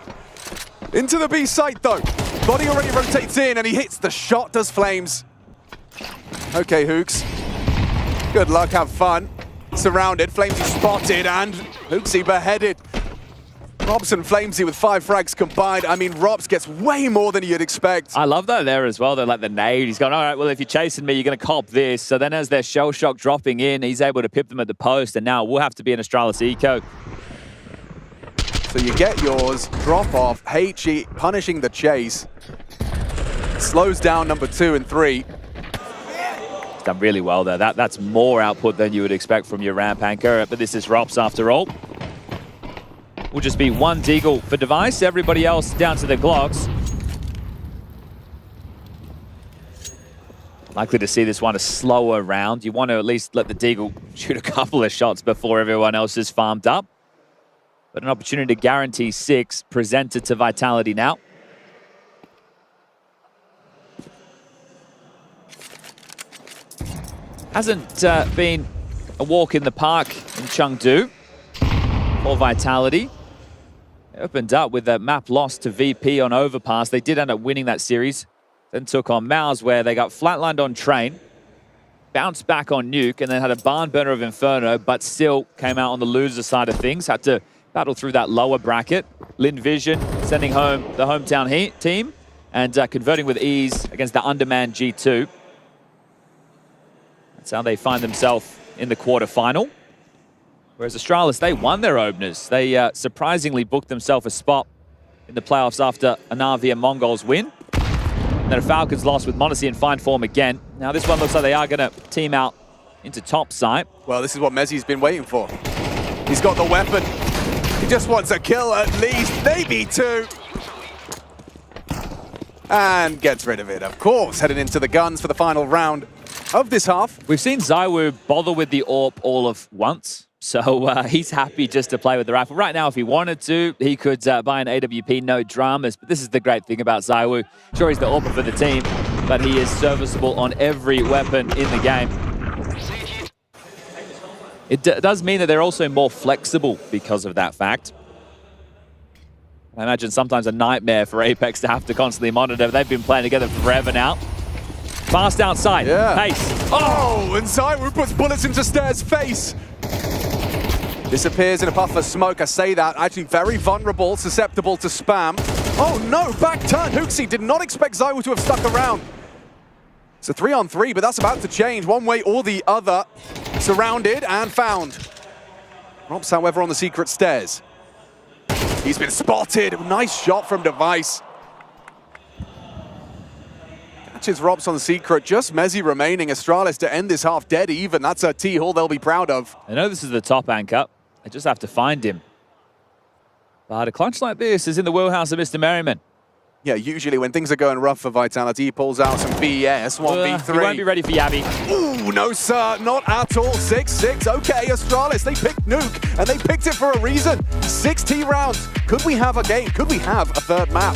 [SPEAKER 5] Into the B site though. Body already rotates in and he hits the shot, does Flames. Okay, Hooks. Good luck, have fun. Surrounded, Flamesy spotted and Hooksy beheaded. Robson Flamesy with 5 frags combined. I mean, Robs gets way more than you'd expect.
[SPEAKER 6] I love that there as well. They're like the nade. He's going, all right, well, if you're chasing me, you're going to cop this. So then as their shell shock dropping in, he's able to pip them at the post. And now we'll have to be an Astralis eco.
[SPEAKER 5] So you get yours, drop off, HE punishing the chase. Slows down number 2 and 3.
[SPEAKER 6] He's done really well there. That's more output than you would expect from your ramp anchor. But this is Rops after all. Will just be 1 Deagle for Device. Everybody else down to the Glocks. Likely to see this one a slower round. You want to at least let the Deagle shoot a couple of shots before everyone else is farmed up. But an opportunity to guarantee 6 presented to Vitality now. Hasn't been a walk in the park in Chengdu for Vitality. They opened up with a map loss to VP on Overpass. They did end up winning that series. Then took on Mouse, where they got flatlined on Train. bounced back on Nuke and then had a barn burner of Inferno, but still came out on the loser side of things. Had to battle through that lower bracket. Lin Vision sending home the hometown team and converting with ease against the undermanned G2. That's how they find themselves in the quarterfinal. Whereas Astralis, they won their openers. They surprisingly booked themselves a spot in the playoffs after a Na'Vi and Mongols win. And then a Falcons loss with Monacy in fine form again. Now this one looks like they are going to team out into top side.
[SPEAKER 5] Well, this is what Mezzi's been waiting for. He's got the weapon. He just wants a kill at least, maybe two. And gets rid of it, of course, heading into the guns for the final round of this half.
[SPEAKER 6] We've seen ZywOo bother with the AWP all of once. So he's happy just to play with the rifle. Right now, if he wanted to, he could buy an AWP, no dramas. But this is the great thing about ZywOo. Sure, he's the AWPer for the team, but he is serviceable on every weapon in the game. It does mean that they're also more flexible because of that fact. I imagine sometimes a nightmare for Apex to have to constantly monitor. They've been playing together forever now. Fast outside, pace.
[SPEAKER 5] Oh, and ZywOo puts bullets into Stair's face. Disappears in a puff of smoke, I say that. Actually very vulnerable, susceptible to spam. Oh no, back turn. Hooksy did not expect ZywOo to have stuck around. It's a 3-on-3, but that's about to change one way or the other. Surrounded and found. Robs, however, on the secret stairs. He's been spotted. Nice shot from Device. Catches Robs on the secret. Just Mezzi remaining. Astralis to end this half dead even. That's a T-Hall they'll be proud of.
[SPEAKER 6] I know this is the top anchor. I just have to find him. But a clutch like this is in the wheelhouse of Mr. Merriman.
[SPEAKER 5] Yeah, usually when things are going rough for Vitality, he pulls out some BS, 1v3.
[SPEAKER 6] He won't be ready for Yabby.
[SPEAKER 5] Ooh, no sir, not at all. 6-6, okay, Astralis, they picked Nuke, and they picked it for a reason. 60 rounds. Could we have a game? Could we have a third map?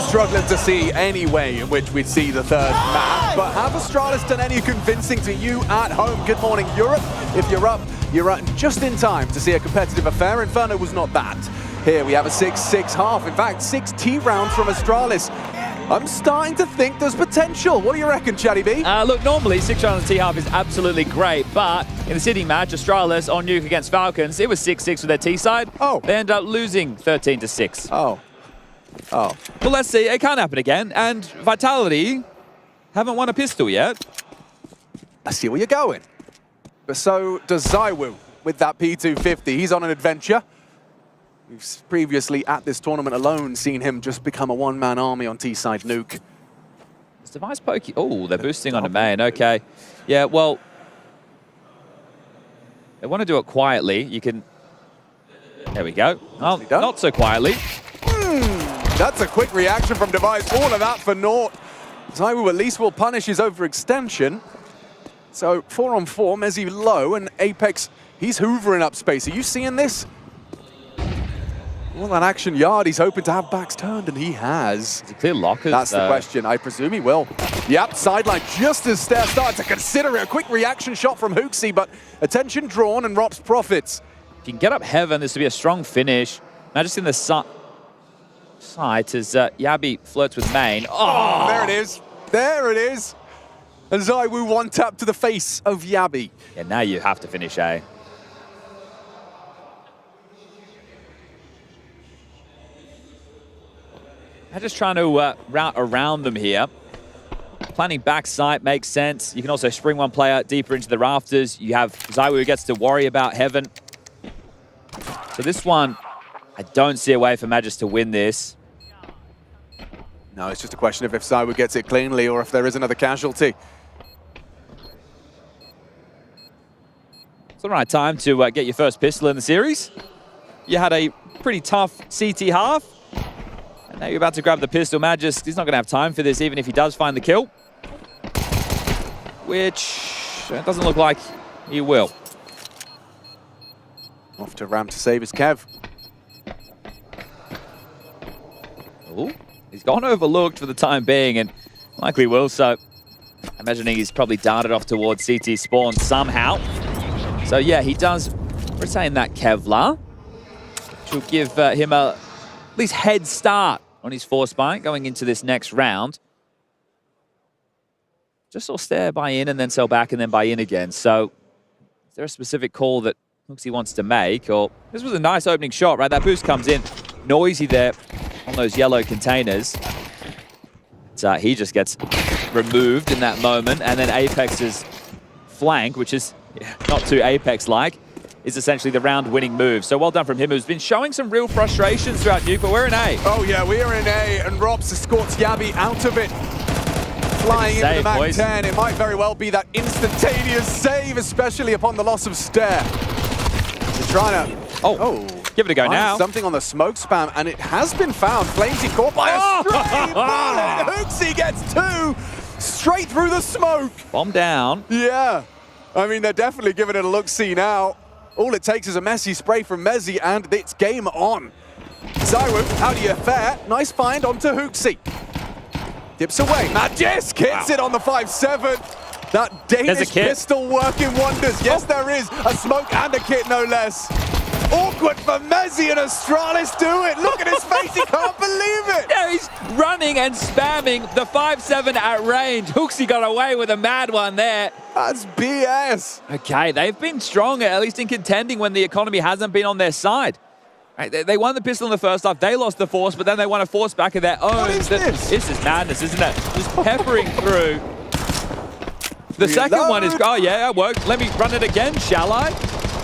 [SPEAKER 5] struggling to see any way in which we'd see the third map, but have Astralis done any convincing to you at home? Good morning, Europe. If you're up just in time to see a competitive affair. Inferno was not that. Here we have a 6-6 half. In fact, 6 T rounds from Astralis. I'm starting to think there's potential. What do you reckon, Chatty B?
[SPEAKER 6] Look, normally 6 rounds T half is absolutely great, but in the sitting match, Astralis on Nuke against Falcons, it was 6-6 with their T side.
[SPEAKER 5] Oh.
[SPEAKER 6] They ended up losing 13-6.
[SPEAKER 5] Oh.
[SPEAKER 6] Well, let's see. It can't happen again. And Vitality haven't won a pistol yet.
[SPEAKER 5] I see where you're going. But so does Zywoo with that P250. He's on an adventure. We've previously at this tournament alone seen him just become a one-man army on T-side Nuke.
[SPEAKER 6] Is Device poking? Oh, they're boosting on the main. Okay. Yeah, well, they want to do it quietly. You can... There we go. Oh, not so quietly.
[SPEAKER 5] That's a quick reaction from Device. All of that for naught. Zywoo at least will punish his overextension. So 4-on-4, Mezzi low, and Apex, he's hoovering up space. Are you seeing this? All that action yard, he's hoping to have backs turned, and he has.
[SPEAKER 6] Does he clear lockers?
[SPEAKER 5] That's the question. I presume he will. Yep, sideline just as Stair started to consider it. A quick reaction shot from Hooksy, but attention drawn, and Rops profits.
[SPEAKER 6] If you can get up Heaven, this would be a strong finish. Now just in the sight as Yabi flirts with main.
[SPEAKER 5] Oh, there it is. There it is. And Zywoo one tap to the face of Yabi.
[SPEAKER 6] Yeah, now you have to finish A. I'm just trying to route around them here. Planning backside makes sense. You can also spring one player deeper into the rafters. You have Zywoo who gets to worry about Heaven. So this one, I don't see a way for Magis to win this.
[SPEAKER 5] No, it's just a question of if Zywoo gets it cleanly or if there is another casualty.
[SPEAKER 6] It's the right time to get your first pistol in the series. You had a pretty tough CT half. And now you're about to grab the pistol. Magis, he's not going to have time for this, even if he does find the kill. Which it doesn't look like he will.
[SPEAKER 5] Off to Ram to save his Kev.
[SPEAKER 6] Ooh, he's gone overlooked for the time being, and likely will, so imagining he's probably darted off towards CT spawn somehow. So yeah, he does retain that Kevlar, which will give him a at least head start on his force buy going into this next round. Just saw Stair buy in and then sell back and then buy in again. So is there a specific call that Hooksy wants to make? Or this was a nice opening shot, right? That boost comes in. Noisy there on those yellow containers. So he just gets removed in that moment. And then Apex's flank, which is not too Apex-like, is essentially the round-winning move. So well done from him, who's been showing some real frustrations throughout Nuke, but we're in A.
[SPEAKER 5] Oh yeah, we are in A, and Robs escorts Yabi out of it. Flying into the Mac 10, it might very well be that instantaneous save, especially upon the loss of Stair. They're trying to...
[SPEAKER 6] Oh, give it a go now.
[SPEAKER 5] Something on the smoke spam, and it has been found. Flamesy caught by a stray bullet. Hooksy gets 2 straight through the smoke.
[SPEAKER 6] Bomb down.
[SPEAKER 5] Yeah. I mean, they're definitely giving it a look-see now. All it takes is a messy spray from Mezzi, and it's game on. Zywoo, how do you fare? Nice find onto Hooksy. Dips away. Magis hits it on the 5-7. That Danish pistol working wonders. Yes, there is a smoke and a kit, no less. Awkward for Mezzi, and Astralis do it. Look at his face, he can't believe it.
[SPEAKER 6] Yeah, he's running and spamming the 5-7 at range. Hooksy got away with a mad one there.
[SPEAKER 5] That's BS.
[SPEAKER 6] Okay, they've been stronger, at least in contending when the economy hasn't been on their side. Right, they won the pistol in the first half, they lost the force, but then they won a force back of their own.
[SPEAKER 5] What is this?
[SPEAKER 6] This is madness, isn't it? Just peppering through. The second one is, oh yeah, it worked. Let me run it again, shall I?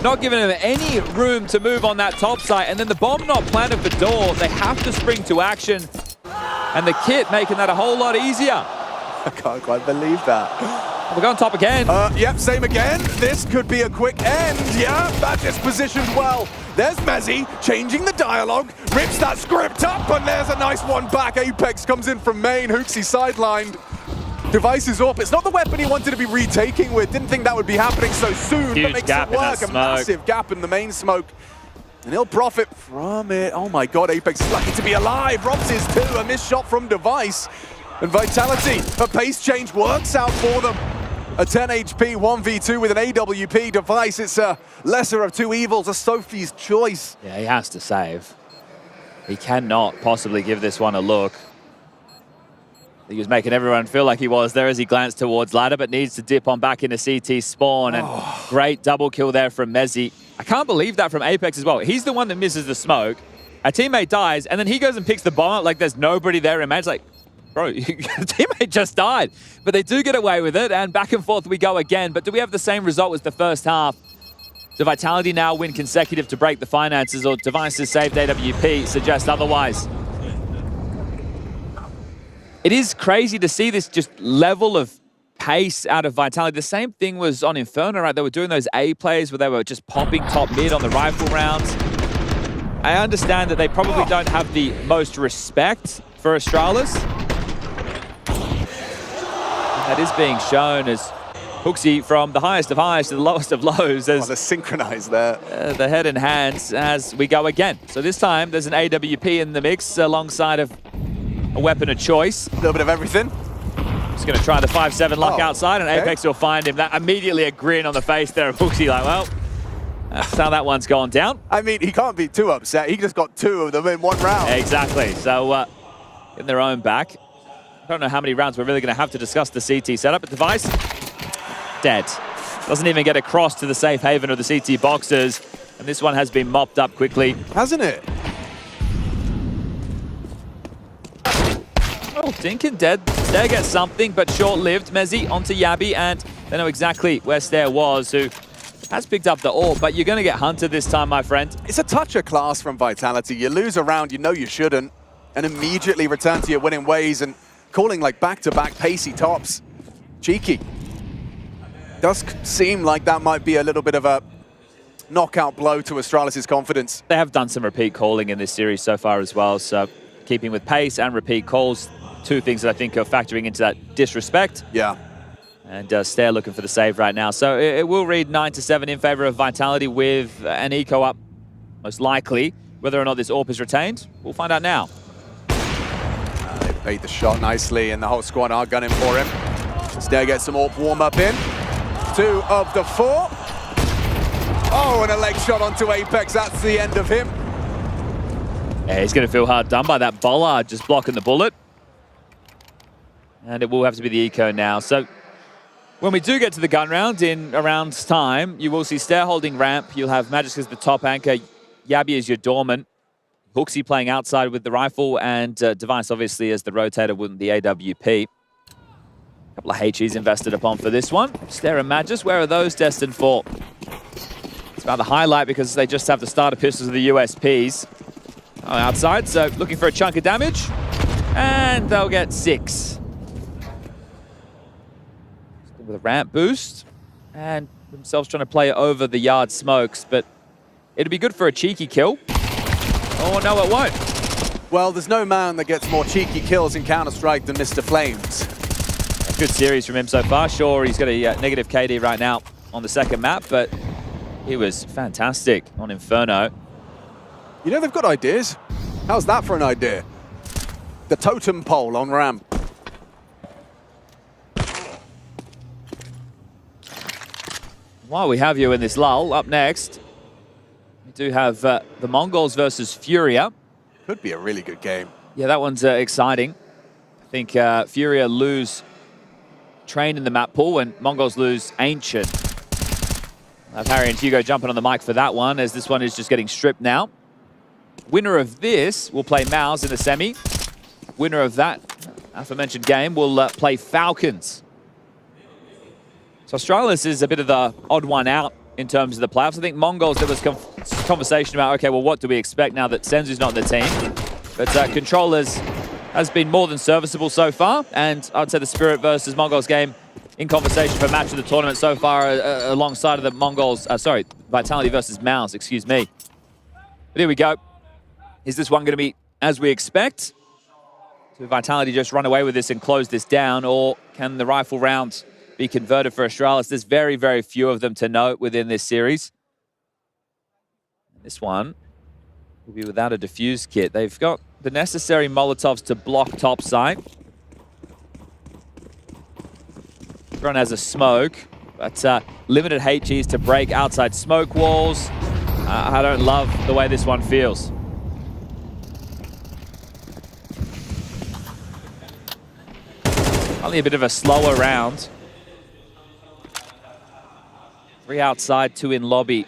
[SPEAKER 6] Not giving them any room to move on that top side, and then the bomb not planted for door. They have to spring to action, and the kit making that a whole lot easier.
[SPEAKER 5] I can't quite believe that.
[SPEAKER 6] We're going top again.
[SPEAKER 5] Yep, same again. This could be a quick end. Yeah, Magis positioned well. There's Mezzi changing the dialogue, rips that script up, and there's a nice one back. Apex comes in from main, Hooksy sidelined. Device is up. It's not the weapon he wanted to be retaking with. Didn't think that would be happening so soon,
[SPEAKER 6] Huge
[SPEAKER 5] but makes
[SPEAKER 6] gap
[SPEAKER 5] it work.
[SPEAKER 6] in that
[SPEAKER 5] A massive gap in the main smoke. And he'll profit from it. Oh my God, Apex is lucky to be alive. Robs his too, a missed shot from Device. And Vitality, a pace change works out for them. A 10 HP 1v2 with an AWP Device. It's a lesser of two evils, a Sophie's choice.
[SPEAKER 6] Yeah, he has to save. He cannot possibly give this one a look. He was making everyone feel like he was there as he glanced towards ladder, but needs to dip on back into CT spawn. And great double kill there from Mezzi. I can't believe that from Apex as well. He's the one that misses the smoke. A teammate dies, and then he goes and picks the bomb up like there's nobody there. Imagine, like, bro, your teammate just died. But they do get away with it, and back and forth we go again. But do we have the same result as the first half? Do Vitality now win consecutive to break the finances, or Device's saved AWP suggest otherwise? It is crazy to see this just level of pace out of Vitality. The same thing was on Inferno, right? They were doing those A plays where they were just popping top mid on the rifle rounds. I understand that they probably don't have the most respect for Astralis. That is being shown as Hooksy from the highest of highs to the lowest of lows. As
[SPEAKER 5] they're synchronized there.
[SPEAKER 6] The head and hands as we go again. So this time there's an AWP in the mix alongside of a weapon of choice.
[SPEAKER 5] A little bit of everything.
[SPEAKER 6] Just going to try the 5-7 lock outside, and
[SPEAKER 5] okay.
[SPEAKER 6] Apex will find him. That immediately a grin on the face there of Hooksy, like, well, that's how that one's gone down.
[SPEAKER 5] I mean, he can't be too upset. He just got two of them in one round.
[SPEAKER 6] Exactly. So in their own back. I don't know how many rounds we're really going to have to discuss the CT setup, but Device, dead. Doesn't even get across to the safe haven of the CT boxes, and this one has been mopped up quickly.
[SPEAKER 5] Hasn't it?
[SPEAKER 6] Oh, Dinkin dead. Stair gets something, but short-lived. Mezzi onto Yabi, and they know exactly where Stair was, who has picked up the orb, but you're going to get hunted this time, my friend.
[SPEAKER 5] It's a touch of class from Vitality. You lose a round you know you shouldn't, and immediately return to your winning ways, and calling like back-to-back pacey tops. Cheeky. Does seem like that might be a little bit of a knockout blow to Astralis' confidence.
[SPEAKER 6] They have done some repeat calling in this series so far as well, so keeping with pace and repeat calls, two things that I think are factoring into that disrespect.
[SPEAKER 5] Yeah.
[SPEAKER 6] And Stair looking for the save right now. So it will read 9-7 in favor of Vitality with an eco up, most likely. Whether or not this AWP is retained, we'll find out now.
[SPEAKER 5] They bait the shot nicely, and the whole squad are gunning for him. Stair gets some AWP warm up in. 2 of the 4. Oh, and a leg shot onto Apex. That's the end of him.
[SPEAKER 6] Yeah, he's going to feel hard done by that Bollard just blocking the bullet. And it will have to be the eco now. So when we do get to the gun round in a round's time, you will see Stair holding ramp. You'll have Magisk as the top anchor, Yabi as your dormant, Hooksy playing outside with the rifle, and Device obviously as the rotator with the AWP. A couple of HEs invested upon for this one. Stair and Magisk, where are those destined for? It's about the highlight because they just have the starter pistols of the USPs. Oh, outside, so looking for a chunk of damage. And they'll get 6. With a ramp boost. And themselves trying to play over the yard smokes, but it'd be good for a cheeky kill. Oh, no, it won't.
[SPEAKER 5] Well, there's no man that gets more cheeky kills in Counter-Strike than Mr. Flames.
[SPEAKER 6] A good series from him so far. Sure, he's got a negative KD right now on the second map, but he was fantastic on Inferno.
[SPEAKER 5] You know they've got ideas. How's that for an idea? The totem pole on ramp.
[SPEAKER 6] While we have you in this lull, up next, we do have the Mongols versus Furia.
[SPEAKER 5] Could be a really good game.
[SPEAKER 6] Yeah, that one's exciting. I think Furia lose Train in the map pool and Mongols lose Ancient. I'll have Harry and Hugo jumping on the mic for that one, as this one is just getting stripped now. Winner of this will play Mouse in the semi. Winner of that aforementioned game will play Falcons. So Astralis is a bit of the odd one out in terms of the playoffs. I think Mongols, there was conversation about, okay, well, what do we expect now that Senzu's not in the team? But Controllers has been more than serviceable so far, and I'd say the Spirit versus Mongols game in conversation for match of the tournament so far alongside of the Mongols, Vitality versus Mouse, excuse me. But here we go. Is this one going to be as we expect? So Vitality just run away with this and close this down, or can the rifle rounds be converted for Astralis? There's very, very few of them to note within this series. This one will be without a defuse kit. They've got the necessary Molotovs to block top side. Drone has a smoke, but limited HEs to break outside smoke walls. I don't love the way this one feels. Only a bit of a slower round. 3 outside, 2 in lobby.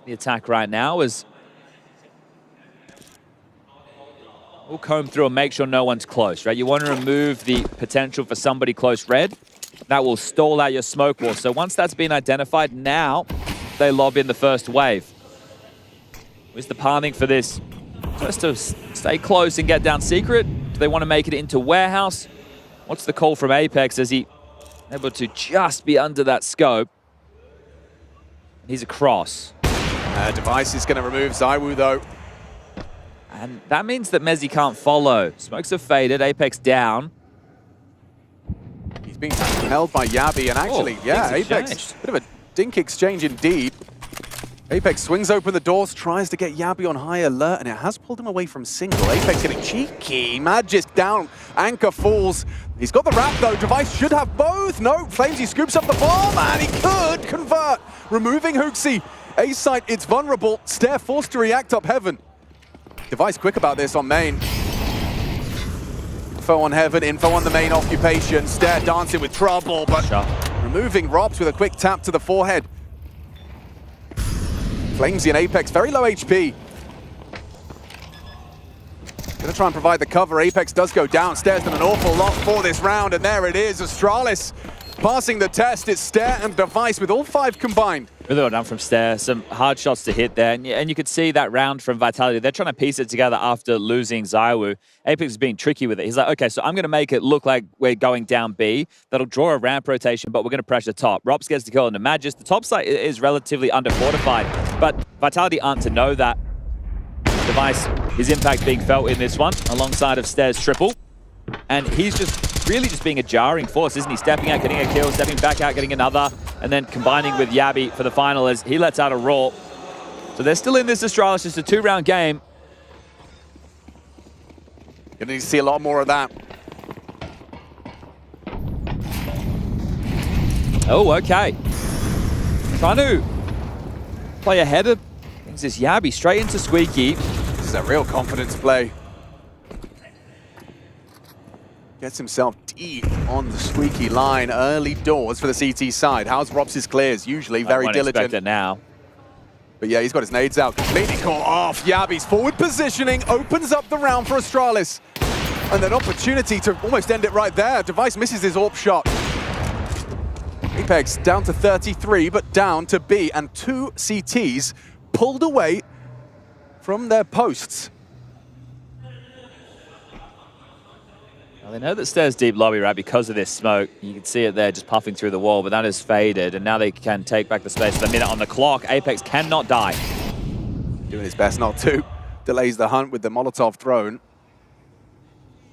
[SPEAKER 6] The attack right now is we'll comb through and make sure no one's close, right? You want to remove the potential for somebody close red. That will stall out your smoke wall. So once that's been identified, now they lob in the first wave. Where's the planning for this? Just to stay close and get down secret? Do they want to make it into warehouse? What's the call from Apex? Is he able to just be under that scope? He's across.
[SPEAKER 5] Device is going to remove Zaiwu, though.
[SPEAKER 6] And that means that Mezzi can't follow. Smokes have faded, Apex down.
[SPEAKER 5] He's being held by Yabi, and actually, yeah, Apex, bit of a dink exchange indeed. Apex swings open the doors, tries to get Yabi on high alert, and it has pulled him away from single. Apex getting cheeky. Magis down. Anchor falls. He's got the wrap, though. Device should have both. No, Flamesy scoops up the bomb, and he could convert. Removing Hooksy. A site, it's vulnerable. Stare forced to react up heaven. Device quick about this on main. Info on heaven, info on the main occupation. Stare dancing with trouble, but removing Robs with a quick tap to the forehead. Flamesy and Apex, very low HP. Gonna try and provide the cover. Apex does go down. Stare's done an awful lot for this round, and there it is. Astralis passing the test. It's Stare and Device with all 5 combined.
[SPEAKER 6] Really well done from Stare. Some hard shots to hit there. And you could see that round from Vitality. They're trying to piece it together after losing Zaiwu. Apex is being tricky with it. He's like, okay, so I'm going to make it look like we're going down B. That'll draw a ramp rotation, but we're going to pressure top. Rops gets the kill on the Magis. The top side is relatively under-fortified, but Vitality aren't to know that. Device, his impact being felt in this one, alongside of Stare's triple. And he's really just being a jarring force, isn't he? Stepping out, getting a kill, stepping back out, getting another, and then combining with Yabi for the final as he lets out a roar. So they're still in this Astralis, just a 2-round game.
[SPEAKER 5] Gonna need to see a lot more of that.
[SPEAKER 6] Oh, okay. Trying to play ahead of things is Yabi, straight into Squeaky.
[SPEAKER 5] This is a real confidence play. Gets himself deep on the Squeaky line. Early doors for the CT side. How's Robs' clears? Usually very diligent.
[SPEAKER 6] Expect it now.
[SPEAKER 5] But yeah, he's got his nades out. Completely caught off. Yabi's forward positioning opens up the round for Astralis. And an opportunity to almost end it right there. Device misses his AWP shot. Apex down to 33, but down to B. And 2 CTs pulled away from their posts.
[SPEAKER 6] Well, they know that Stare's deep lobby, right, because of this smoke. You can see it there just puffing through the wall, but that is faded, and now they can take back the space with a minute on the clock. Apex cannot die.
[SPEAKER 5] Doing his best not to. Delays the hunt with the Molotov thrown.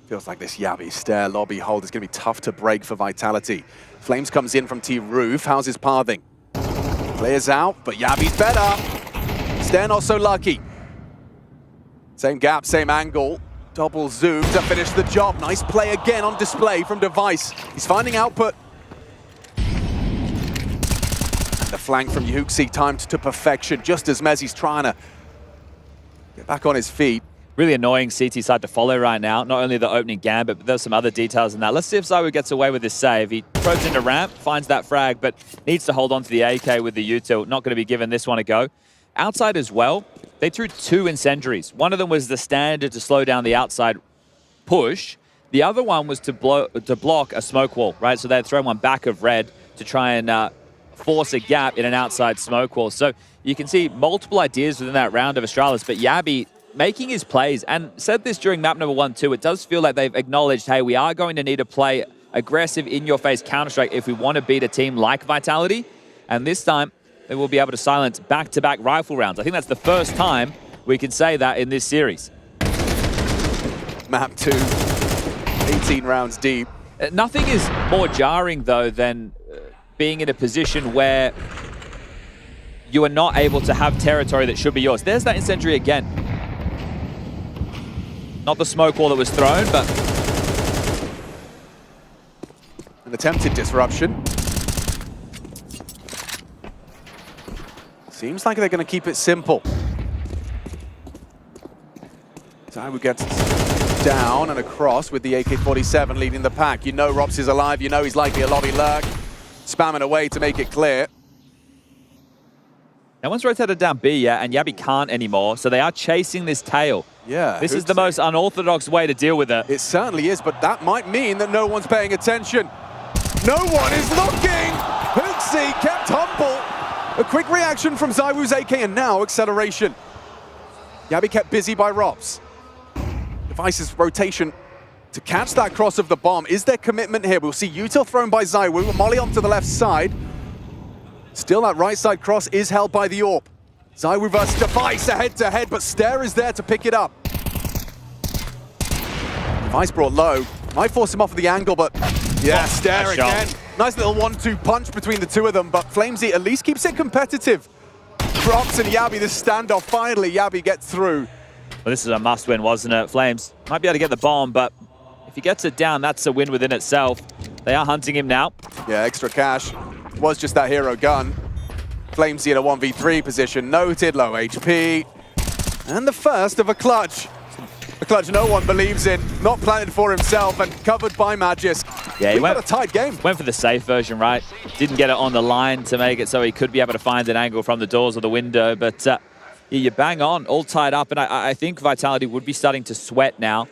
[SPEAKER 5] Feels like this Yabi Stare lobby hold is going to be tough to break for Vitality. Flames comes in from T-Roof. How's his pathing? Clears out, but Yabi's better. Stare not so lucky. Same gap, same angle. Double zoom to finish the job. Nice play again on display from Device. He's finding output. And the flank from Yuxi timed to perfection, just as Mezzi's trying to get back on his feet.
[SPEAKER 6] Really annoying CT side to follow right now. Not only the opening gambit, but there's some other details in that. Let's see if Zaiwu gets away with this save. He probes into ramp, finds that frag, but needs to hold on to the AK with the util. Not going to be given this one a go. Outside as well, they threw 2 incendiaries. One of them was the standard to slow down the outside push. The other one was to block a smoke wall, right? So they'd thrown one back of red to try and force a gap in an outside smoke wall. So you can see multiple ideas within that round of Astralis, but Yabi making his plays, and said this during map number 1 too, it does feel like they've acknowledged, hey, we are going to need to play aggressive, in-your-face Counter-Strike if we want to beat a team like Vitality. And this time, they will be able to silence back-to-back rifle rounds. I think that's the first time we can say that in this series.
[SPEAKER 5] Map 2, 18 rounds deep.
[SPEAKER 6] Nothing is more jarring, though, than being in a position where you are not able to have territory that should be yours. There's that incendiary again. Not the smoke wall that was thrown, but
[SPEAKER 5] an attempted disruption. Seems like they're going to keep it simple. Zywoo gets down and across with the AK-47 leading the pack. You know Rops is alive, you know he's likely a lobby lurk. Spamming away to make it clear.
[SPEAKER 6] No one's rotated down B yet, and Yabi can't anymore, so they are chasing this tail.
[SPEAKER 5] Yeah.
[SPEAKER 6] This is the most unorthodox way to deal with it.
[SPEAKER 5] It certainly is, but that might mean that no one's paying attention. No one is looking! Hooksy kept humble. A quick reaction from Zywoo's AK, and now acceleration. Yabi kept busy by Rops. Device's rotation to catch that cross of the bomb. Is there commitment here? We'll see util thrown by Zywoo. Molly onto the left side. Still, that right side cross is held by the AWP. Zywoo versus Device, a head-to-head, but Stare is there to pick it up. Device brought low. Might force him off of the angle, but yeah, Stare again. Nice little 1-2 punch between the two of them, but Flamesy at least keeps it competitive. Rops and Yabi, this standoff, finally Yabi gets through.
[SPEAKER 6] Well, this is a must-win, wasn't it? Flames might be able to get the bomb, but if he gets it down, that's a win within itself. They are hunting him now.
[SPEAKER 5] Yeah, extra cash. Was just that hero gun. Flamesy in a 1v3 position, noted, low HP. And the first of a clutch. A clutch no one believes in, not planted for himself and covered by Magisk.
[SPEAKER 6] Yeah, he
[SPEAKER 5] got a tight game.
[SPEAKER 6] Went for the safe version, right? Didn't get it on the line to make it so he could be able to find an angle from the doors or the window, but yeah, you bang on, all tied up, and I think Vitality would be starting to sweat now.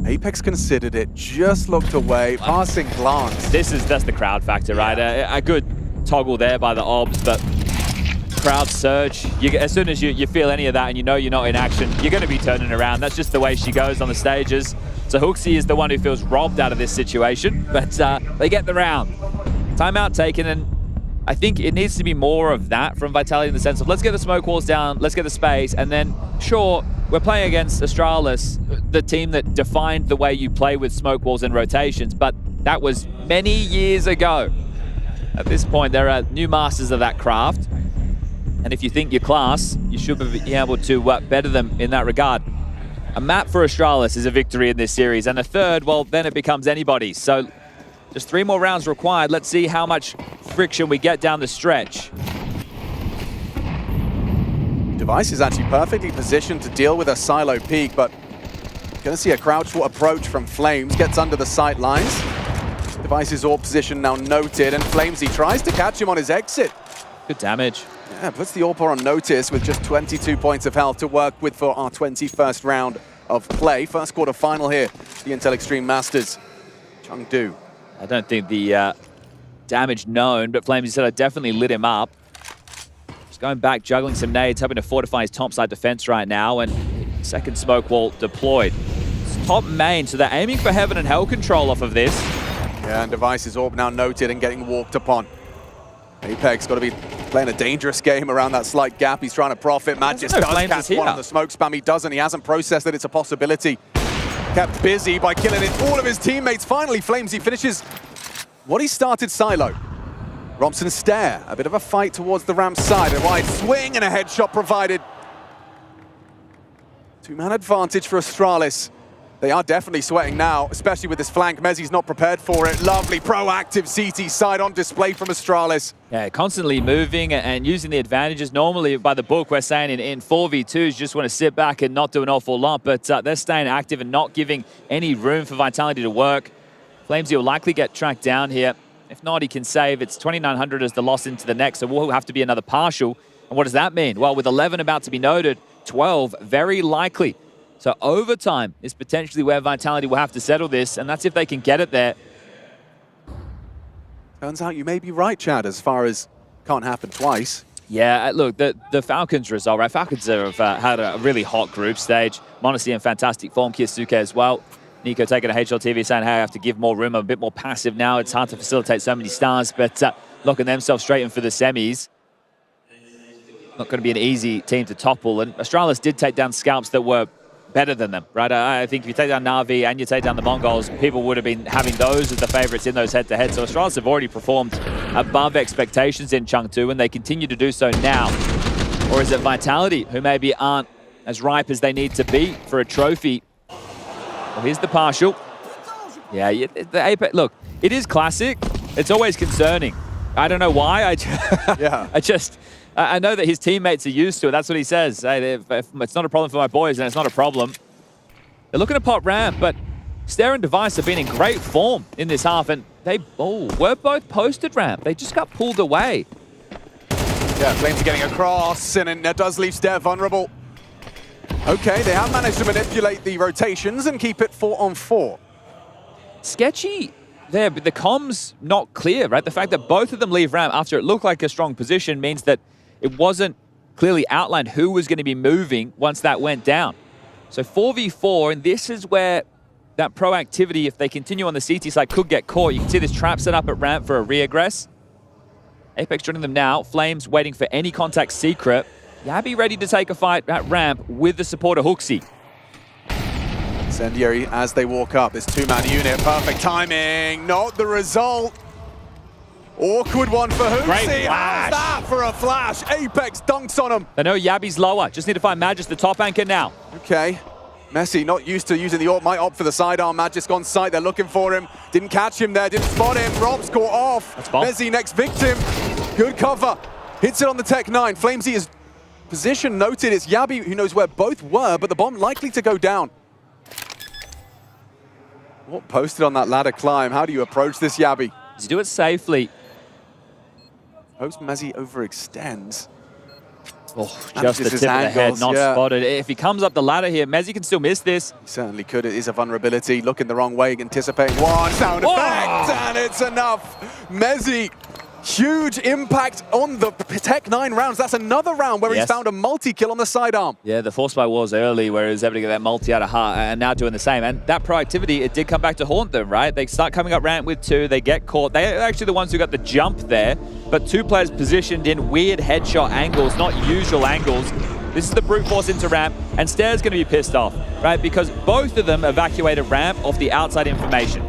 [SPEAKER 5] Apex considered it, just looked away, passing glance.
[SPEAKER 6] That's the crowd factor, right? A good toggle there by the OBS, but crowd surge. As soon as you feel any of that and you know you're not in action, you're going to be turning around. That's just the way she goes on the stages. So Hooksy is the one who feels robbed out of this situation, but they get the round. Timeout taken, and I think it needs to be more of that from Vitality in the sense of let's get the smoke walls down, let's get the space, and then sure, we're playing against Astralis, the team that defined the way you play with smoke walls and rotations, but that was many years ago. At this point, there are new masters of that craft, and if you think your class, you should be able to better them in that regard. A map for Astralis is a victory in this series, and a third, well, then it becomes anybody's. So just 3 more rounds required. Let's see how much friction we get down the stretch.
[SPEAKER 5] Device is actually perfectly positioned to deal with a silo peek, but going to see a crouch approach from Flames, gets under the sight lines. Device's AWP position now noted, and Flamesy tries to catch him on his exit.
[SPEAKER 6] Good damage.
[SPEAKER 5] Yeah, puts the AWP on notice with just 22 points of health to work with for our 21st round of play. First quarter final here, the Intel Extreme Masters. Chengdu.
[SPEAKER 6] I don't think the damage known, but Flamesy said I definitely lit him up. Going back, juggling some nades, hoping to fortify his topside defense right now, and second smoke wall deployed. It's top main, so they're aiming for heaven and hell control off of this.
[SPEAKER 5] Yeah, and Device's AWP now noted and getting walked upon. Apex got to be playing a dangerous game around that slight gap. He's trying to profit. Magisk does catch one on the smoke spam. He doesn't. He hasn't processed that it's a possibility. Kept busy by killing it. All of his teammates. Finally, Flamesy finishes what he started silo. Robson Stare, a bit of a fight towards the ramp side. A wide swing and a headshot provided. 2-man advantage for Astralis. They are definitely sweating now, especially with this flank. Mezzi's not prepared for it. Lovely, proactive CT side on display from Astralis.
[SPEAKER 6] Yeah, constantly moving and using the advantages. Normally, by the book, we're saying in 4v2s, you just want to sit back and not do an awful lot, but they're staying active and not giving any room for Vitality to work. Flamesy will likely get tracked down here. If not, he can save. It's 2,900 as the loss into the next, so will have to be another partial. And what does that mean? Well, with 11 about to be noted, 12 very likely. So overtime is potentially where Vitality will have to settle this, and that's if they can get it there.
[SPEAKER 5] Turns out you may be right, Chad, as far as can't happen twice.
[SPEAKER 6] Yeah, look, the Falcons result, right? Falcons have had a really hot group stage. Monacy in fantastic form, Kiyasuke as well. Nico taking a HLTV saying, hey, I have to give more room. I'm a bit more passive now. It's hard to facilitate so many stars, but locking themselves straight in for the semis. Not going to be an easy team to topple. And Astralis did take down scalps that were better than them, right? I think if you take down Na'Vi and you take down the Mongols, people would have been having those as the favorites in those head-to-head. So Astralis have already performed above expectations in Chengdu, and they continue to do so now. Or is it Vitality, who maybe aren't as ripe as they need to be for a trophy? Well, here's the partial. Yeah, the Apex, look, it is classic. It's always concerning. I don't know why. I know that his teammates are used to it. That's what he says. Hey, if it's not a problem for my boys, then it's not a problem. They're looking to pop ramp, but Stare and Device have been in great form in this half, and they were both posted ramp. They just got pulled away.
[SPEAKER 5] Yeah, Flames are getting across, and it does leave Stare vulnerable. Okay, they have managed to manipulate the rotations and keep it 4-on-4.
[SPEAKER 6] Sketchy there, but the comms not clear, right? The fact that both of them leave ramp after it looked like a strong position means that it wasn't clearly outlined who was going to be moving once that went down. So 4v4, and this is where that proactivity, if they continue on the CT side, could get caught. You can see this trap set up at ramp for a re-aggress. Apex joining them now. Flames waiting for any contact secret. Yabi ready to take a fight at ramp with the supporter Hooksy.
[SPEAKER 5] Incendiary as they walk up. This two-man unit, perfect timing. Not the result. Awkward one for Hooksy. How's that for a flash? Apex dunks on him.
[SPEAKER 6] I know Yabi's lower. Just need to find Magis, the top anchor now.
[SPEAKER 5] Okay. Messi not used to using the AWP, might opt for the sidearm. Magis on site, they're looking for him. Didn't catch him there, didn't spot him. Rob's caught off. Messi next victim. Good cover. Hits it on the Tech 9. Flamesy is position noted. It's Yabi who knows where both were, but the bomb likely to go down. What posted on that ladder climb? How do you approach this, Yabi?
[SPEAKER 6] You do it safely.
[SPEAKER 5] Hopes Messi overextends.
[SPEAKER 6] Oh, just the tip of the head, not spotted. If he comes up the ladder here, Messi can still miss this.
[SPEAKER 5] He certainly could. It is a vulnerability. Looking the wrong way, anticipating one sound effect, and it's enough. Messi, huge impact on the Tech 9 rounds. That's another round where he's found a multi-kill on the sidearm.
[SPEAKER 6] Yeah, the force by was early where he was able to get that multi out of heart, and now doing the same. And that proactivity, it did come back to haunt them, right? They start coming up ramp with two, they get caught. They're actually the ones who got the jump there, but two players positioned in weird headshot angles, not usual angles. This is the brute force into ramp, and Stare's going to be pissed off, right? Because both of them evacuated ramp off the outside information.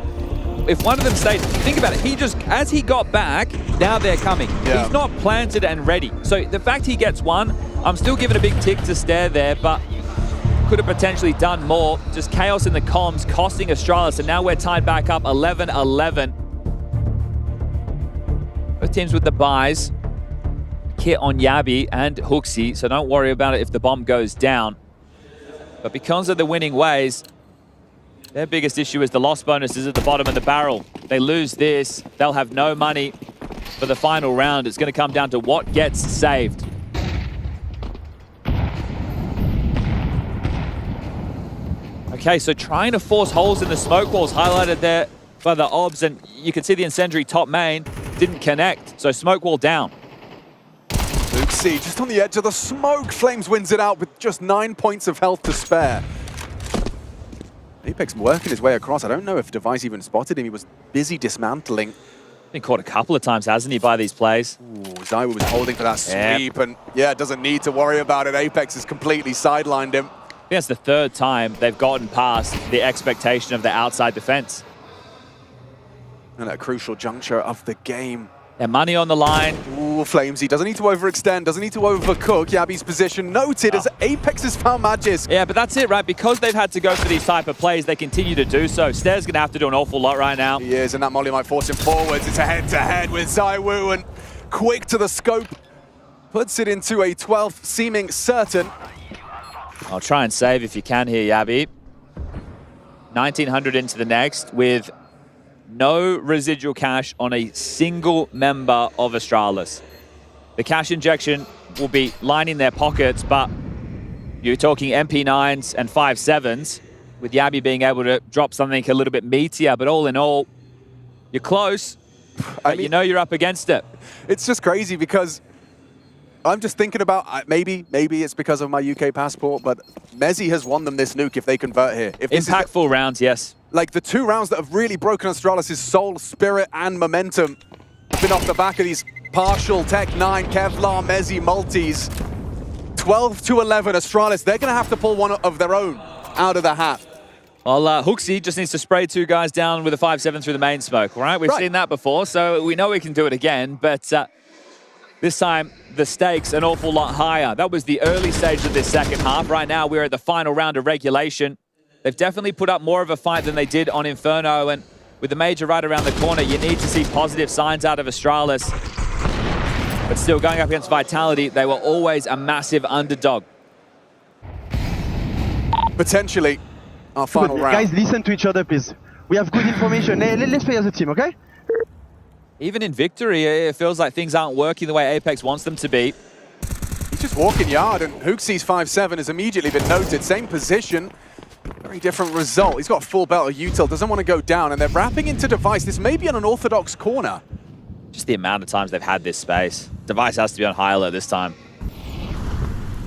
[SPEAKER 6] If one of them stayed, think about it, he just, as he got back, now they're coming. Yeah. He's not planted and ready. So the fact he gets one, I'm still giving a big tick to Stare there, but could have potentially done more. Just chaos in the comms costing Astralis, and now we're tied back up 11-11. Both teams with the buys. Kit on Yabi and Hooksy, so don't worry about it if the bomb goes down. But because of the winning ways, their biggest issue is the loss bonus is at the bottom of the barrel. They lose this, they'll have no money for the final round. It's going to come down to what gets saved. Okay, so trying to force holes in the smoke walls highlighted there by the obs, and you can see the incendiary top main didn't connect, so smoke wall down.
[SPEAKER 5] Hooksy just on the edge of the smoke. Flames wins it out with just 9 points of health to spare. Apex working his way across. I don't know if Device even spotted him. He was busy dismantling.
[SPEAKER 6] Been caught a couple of times, hasn't he, by these plays?
[SPEAKER 5] Ooh, Zaiwu was holding for that sweep, and yeah, doesn't need to worry about it. Apex has completely sidelined him.
[SPEAKER 6] I think that's the third time they've gotten past the expectation of the outside defense.
[SPEAKER 5] And at a crucial juncture of the game.
[SPEAKER 6] Their money on the line.
[SPEAKER 5] Ooh, Flamesy doesn't need to overextend, doesn't need to overcook. Yabi's position noted as Apex has found Magis.
[SPEAKER 6] Yeah, but that's it, right? Because they've had to go for these type of plays, they continue to do so. Stare's going to have to do an awful lot right now.
[SPEAKER 5] He is, and that molly might force him forwards. It's a head-to-head with Zaiwu, and quick to the scope. Puts it into a 12th, seeming certain.
[SPEAKER 6] I'll try and save if you can here, Yabi. 1900 into the next with no residual cash on a single member of Astralis. The cash injection will be lining their pockets, but you're talking MP9s and 5.7s, with Yabi being able to drop something a little bit meatier, but all in all, you're close, but you know you're up against it.
[SPEAKER 5] It's just crazy because I'm just thinking about, maybe it's because of my UK passport, but Messi has won them this nuke if they convert here. If this
[SPEAKER 6] impactful rounds, yes.
[SPEAKER 5] Like the two rounds that have really broken Astralis' soul, spirit, and momentum have been off the back of these partial Tech 9, Kevlar, Messi multis. 12-11 Astralis, they're going to have to pull one of their own out of the hat.
[SPEAKER 6] Well, Hooksy just needs to spray 2 guys down with a 5-7 through the main smoke, all right? We've seen that before, so we know we can do it again, but this time the stakes an awful lot higher. That was the early stage of this second half. Right now, we're at the final round of regulation. They've definitely put up more of a fight than they did on Inferno, and with the major right around the corner, you need to see positive signs out of Astralis. But still, going up against Vitality, they were always a massive underdog.
[SPEAKER 5] Potentially our final round.
[SPEAKER 4] Guys, listen to each other, please. We have good information. Let's play as a team, okay?
[SPEAKER 6] Even in victory, it feels like things aren't working the way Apex wants them to be.
[SPEAKER 5] He's just walking yard, and Hooksy's 5-7 has immediately been noted. Same position, very different result. He's got a full belt of util, doesn't want to go down, and they're wrapping into Device. This may be an unorthodox corner.
[SPEAKER 6] Just the amount of times they've had this space. Device has to be on high alert this time.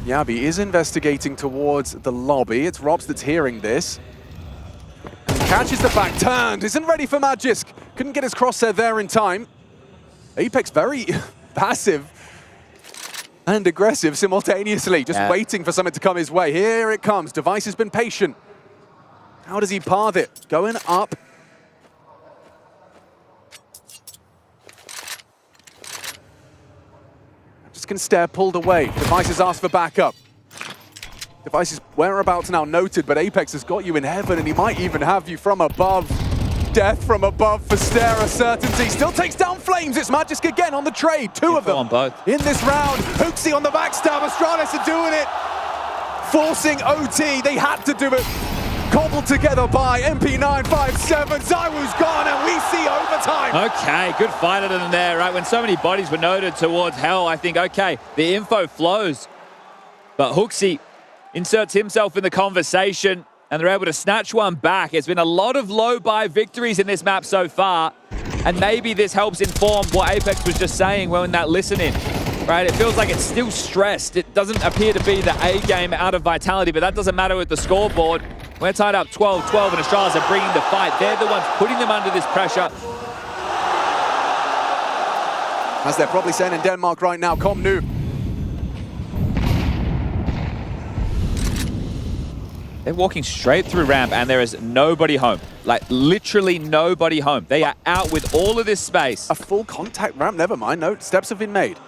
[SPEAKER 5] Yabi is investigating towards the lobby. It's Robs that's hearing this. And he catches the back, turned, isn't ready for Magisk. Couldn't get his crosshair there in time. Apex very passive and aggressive simultaneously, just waiting for something to come his way. Here it comes. Device has been patient. How does he path it? Going up. Can stare pulled away. Device has asked for backup. Device's whereabouts now noted, but Apex has got you in heaven, and he might even have you from above. Death from above for Stare, certainty. Still takes down Flames. It's Magisk again on the trade. 2 of them
[SPEAKER 6] on both
[SPEAKER 5] in this round. Hooksy on the backstab. Astralis are doing it. Forcing OT. They had to do it. Cobbled together by MP957. Zywoo's gone, and we see overtime.
[SPEAKER 6] Okay, good fight out of them there, right? When so many bodies were noted towards Hell, I think, okay, the info flows. But Hooksy inserts himself in the conversation, and they're able to snatch one back. It's been a lot of low-buy victories in this map so far, and maybe this helps inform what Apex was just saying when that listening. Right, it feels like it's still stressed. It doesn't appear to be the A game out of Vitality, but that doesn't matter with the scoreboard. We're tied up 12-12, and Astralis are bringing the fight. They're the ones putting them under this pressure.
[SPEAKER 5] As they're probably saying in Denmark right now, kom nu.
[SPEAKER 6] They're walking straight through ramp, and there is nobody home. Like, literally nobody home. They are out with all of this space.
[SPEAKER 5] A full contact ramp, never mind. No steps have been made.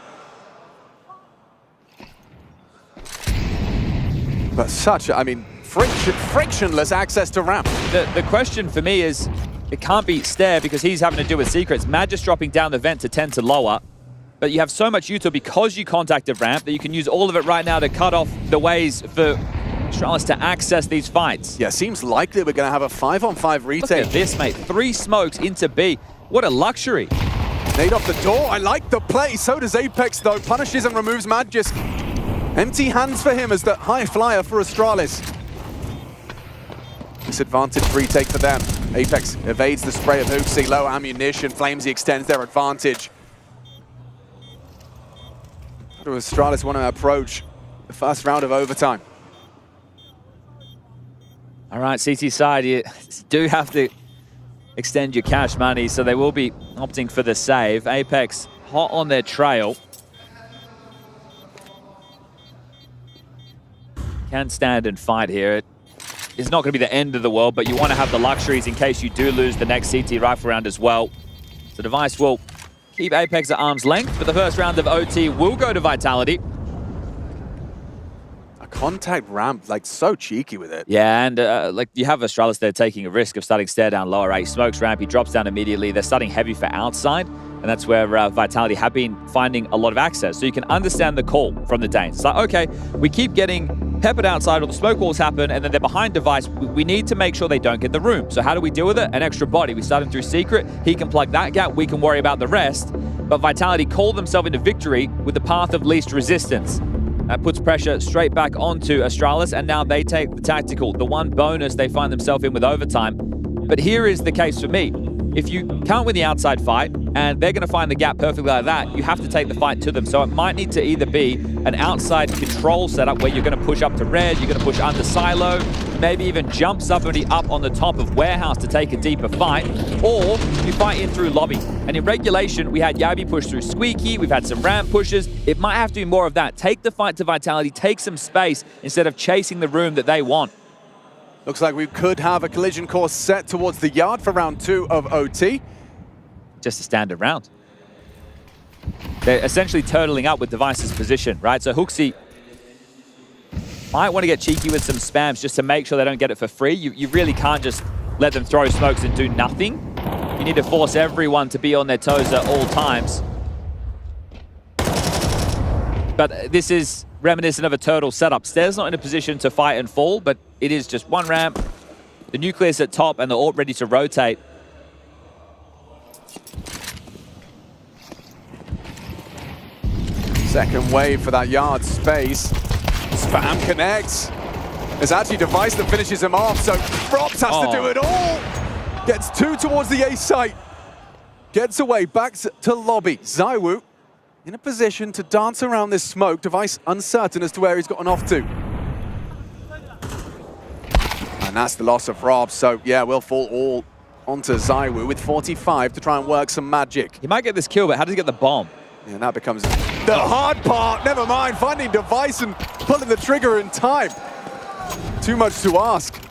[SPEAKER 5] But such, I mean, frictionless access to ramp.
[SPEAKER 6] The question for me is, it can't be Stare because he's having to do with secrets. Magisk dropping down the vent to 10 to lower. But you have so much util because you contacted ramp that you can use all of it right now to cut off the ways for Astralis to access these fights.
[SPEAKER 5] Yeah, seems likely we're going to have a 5-on-5 retake.
[SPEAKER 6] Look at this, mate. 3 smokes into B. What a luxury.
[SPEAKER 5] Nade off the door. I like the play. So does Apex, though. Punishes and removes Magisk. Empty hands for him as the high flyer for Astralis. Disadvantage retake for them. Apex evades the spray of Hooksy. Low ammunition. Flamesy extends their advantage. How do Astralis want to approach the first round of overtime?
[SPEAKER 6] All right, CT side, you do have to extend your cash money, so they will be opting for the save. Apex hot on their trail. Can stand and fight here. It's not going to be the end of the world, but you want to have the luxuries in case you do lose the next CT rifle round as well. So Device will keep Apex at arm's length, but the first round of OT will go to Vitality.
[SPEAKER 5] A contact ramp, like so cheeky with it.
[SPEAKER 6] Yeah, and like you have Astralis there taking a risk of starting Stare down lower, right? He smokes ramp, he drops down immediately. They're starting heavy for outside, and that's where Vitality have been finding a lot of access. So you can understand the call from the Danes. It's like, okay, we keep getting peppered outside, or the smoke walls happen, and then they're behind Device. We need to make sure they don't get the room. So how do we deal with it? An extra body. We start him through secret. He can plug that gap. We can worry about the rest. But Vitality call themselves into victory with the path of least resistance. That puts pressure straight back onto Astralis, and now they take the tactical, the one bonus they find themselves in with overtime. But here is the case for me. If you can't win the outside fight, and they're going to find the gap perfectly like that, you have to take the fight to them. So it might need to either be an outside control setup where you're going to push up to red, you're going to push under silo, maybe even jump somebody up on the top of warehouse to take a deeper fight, or you fight in through lobby. And in regulation, we had Yabi push through Squeaky, we've had some ramp pushes. It might have to be more of that. Take the fight to Vitality, take some space instead of chasing the room that they want.
[SPEAKER 5] Looks like we could have a collision course set towards the yard for round 2 of OT.
[SPEAKER 6] Just a standard round. They're essentially turtling up with Device's position, right? So Hooksy might want to get cheeky with some spams just to make sure they don't get it for free. You really can't just let them throw smokes and do nothing. You need to force everyone to be on their toes at all times. But this is reminiscent of a turtle setup. Stairs not in a position to fight and fall, but it is just one ramp. The nucleus at top and the AWP ready to rotate.
[SPEAKER 5] Second wave for that yard space. Spam connects. It's actually Device that finishes him off, so Frops has to do it all. Gets 2 towards the A site. Gets away, back to lobby. ZywOo in a position to dance around this smoke. Device uncertain as to where he's gotten off to. And that's the loss of Rob, so yeah, we'll fall all onto ZywOo with 45 to try and work some magic.
[SPEAKER 6] He might get this kill, but how does he get the bomb?
[SPEAKER 5] Yeah, and that becomes the hard part. Never mind, finding Device and pulling the trigger in time. Too much to ask.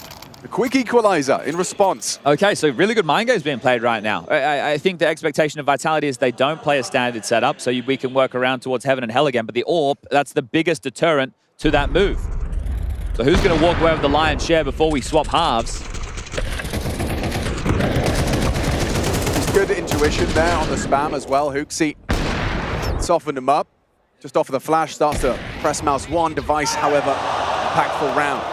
[SPEAKER 5] A quick equalizer in response.
[SPEAKER 6] Okay, so really good mind games being played right now. I think the expectation of Vitality is they don't play a standard setup, so we can work around towards heaven and hell again. But the AWP, that's the biggest deterrent to that move. So who's going to walk away with the lion's share before we swap halves?
[SPEAKER 5] Good intuition there on the spam as well. Hooksy softened him up. Just off of the flash, starts to press mouse 1. Device, however, impactful round.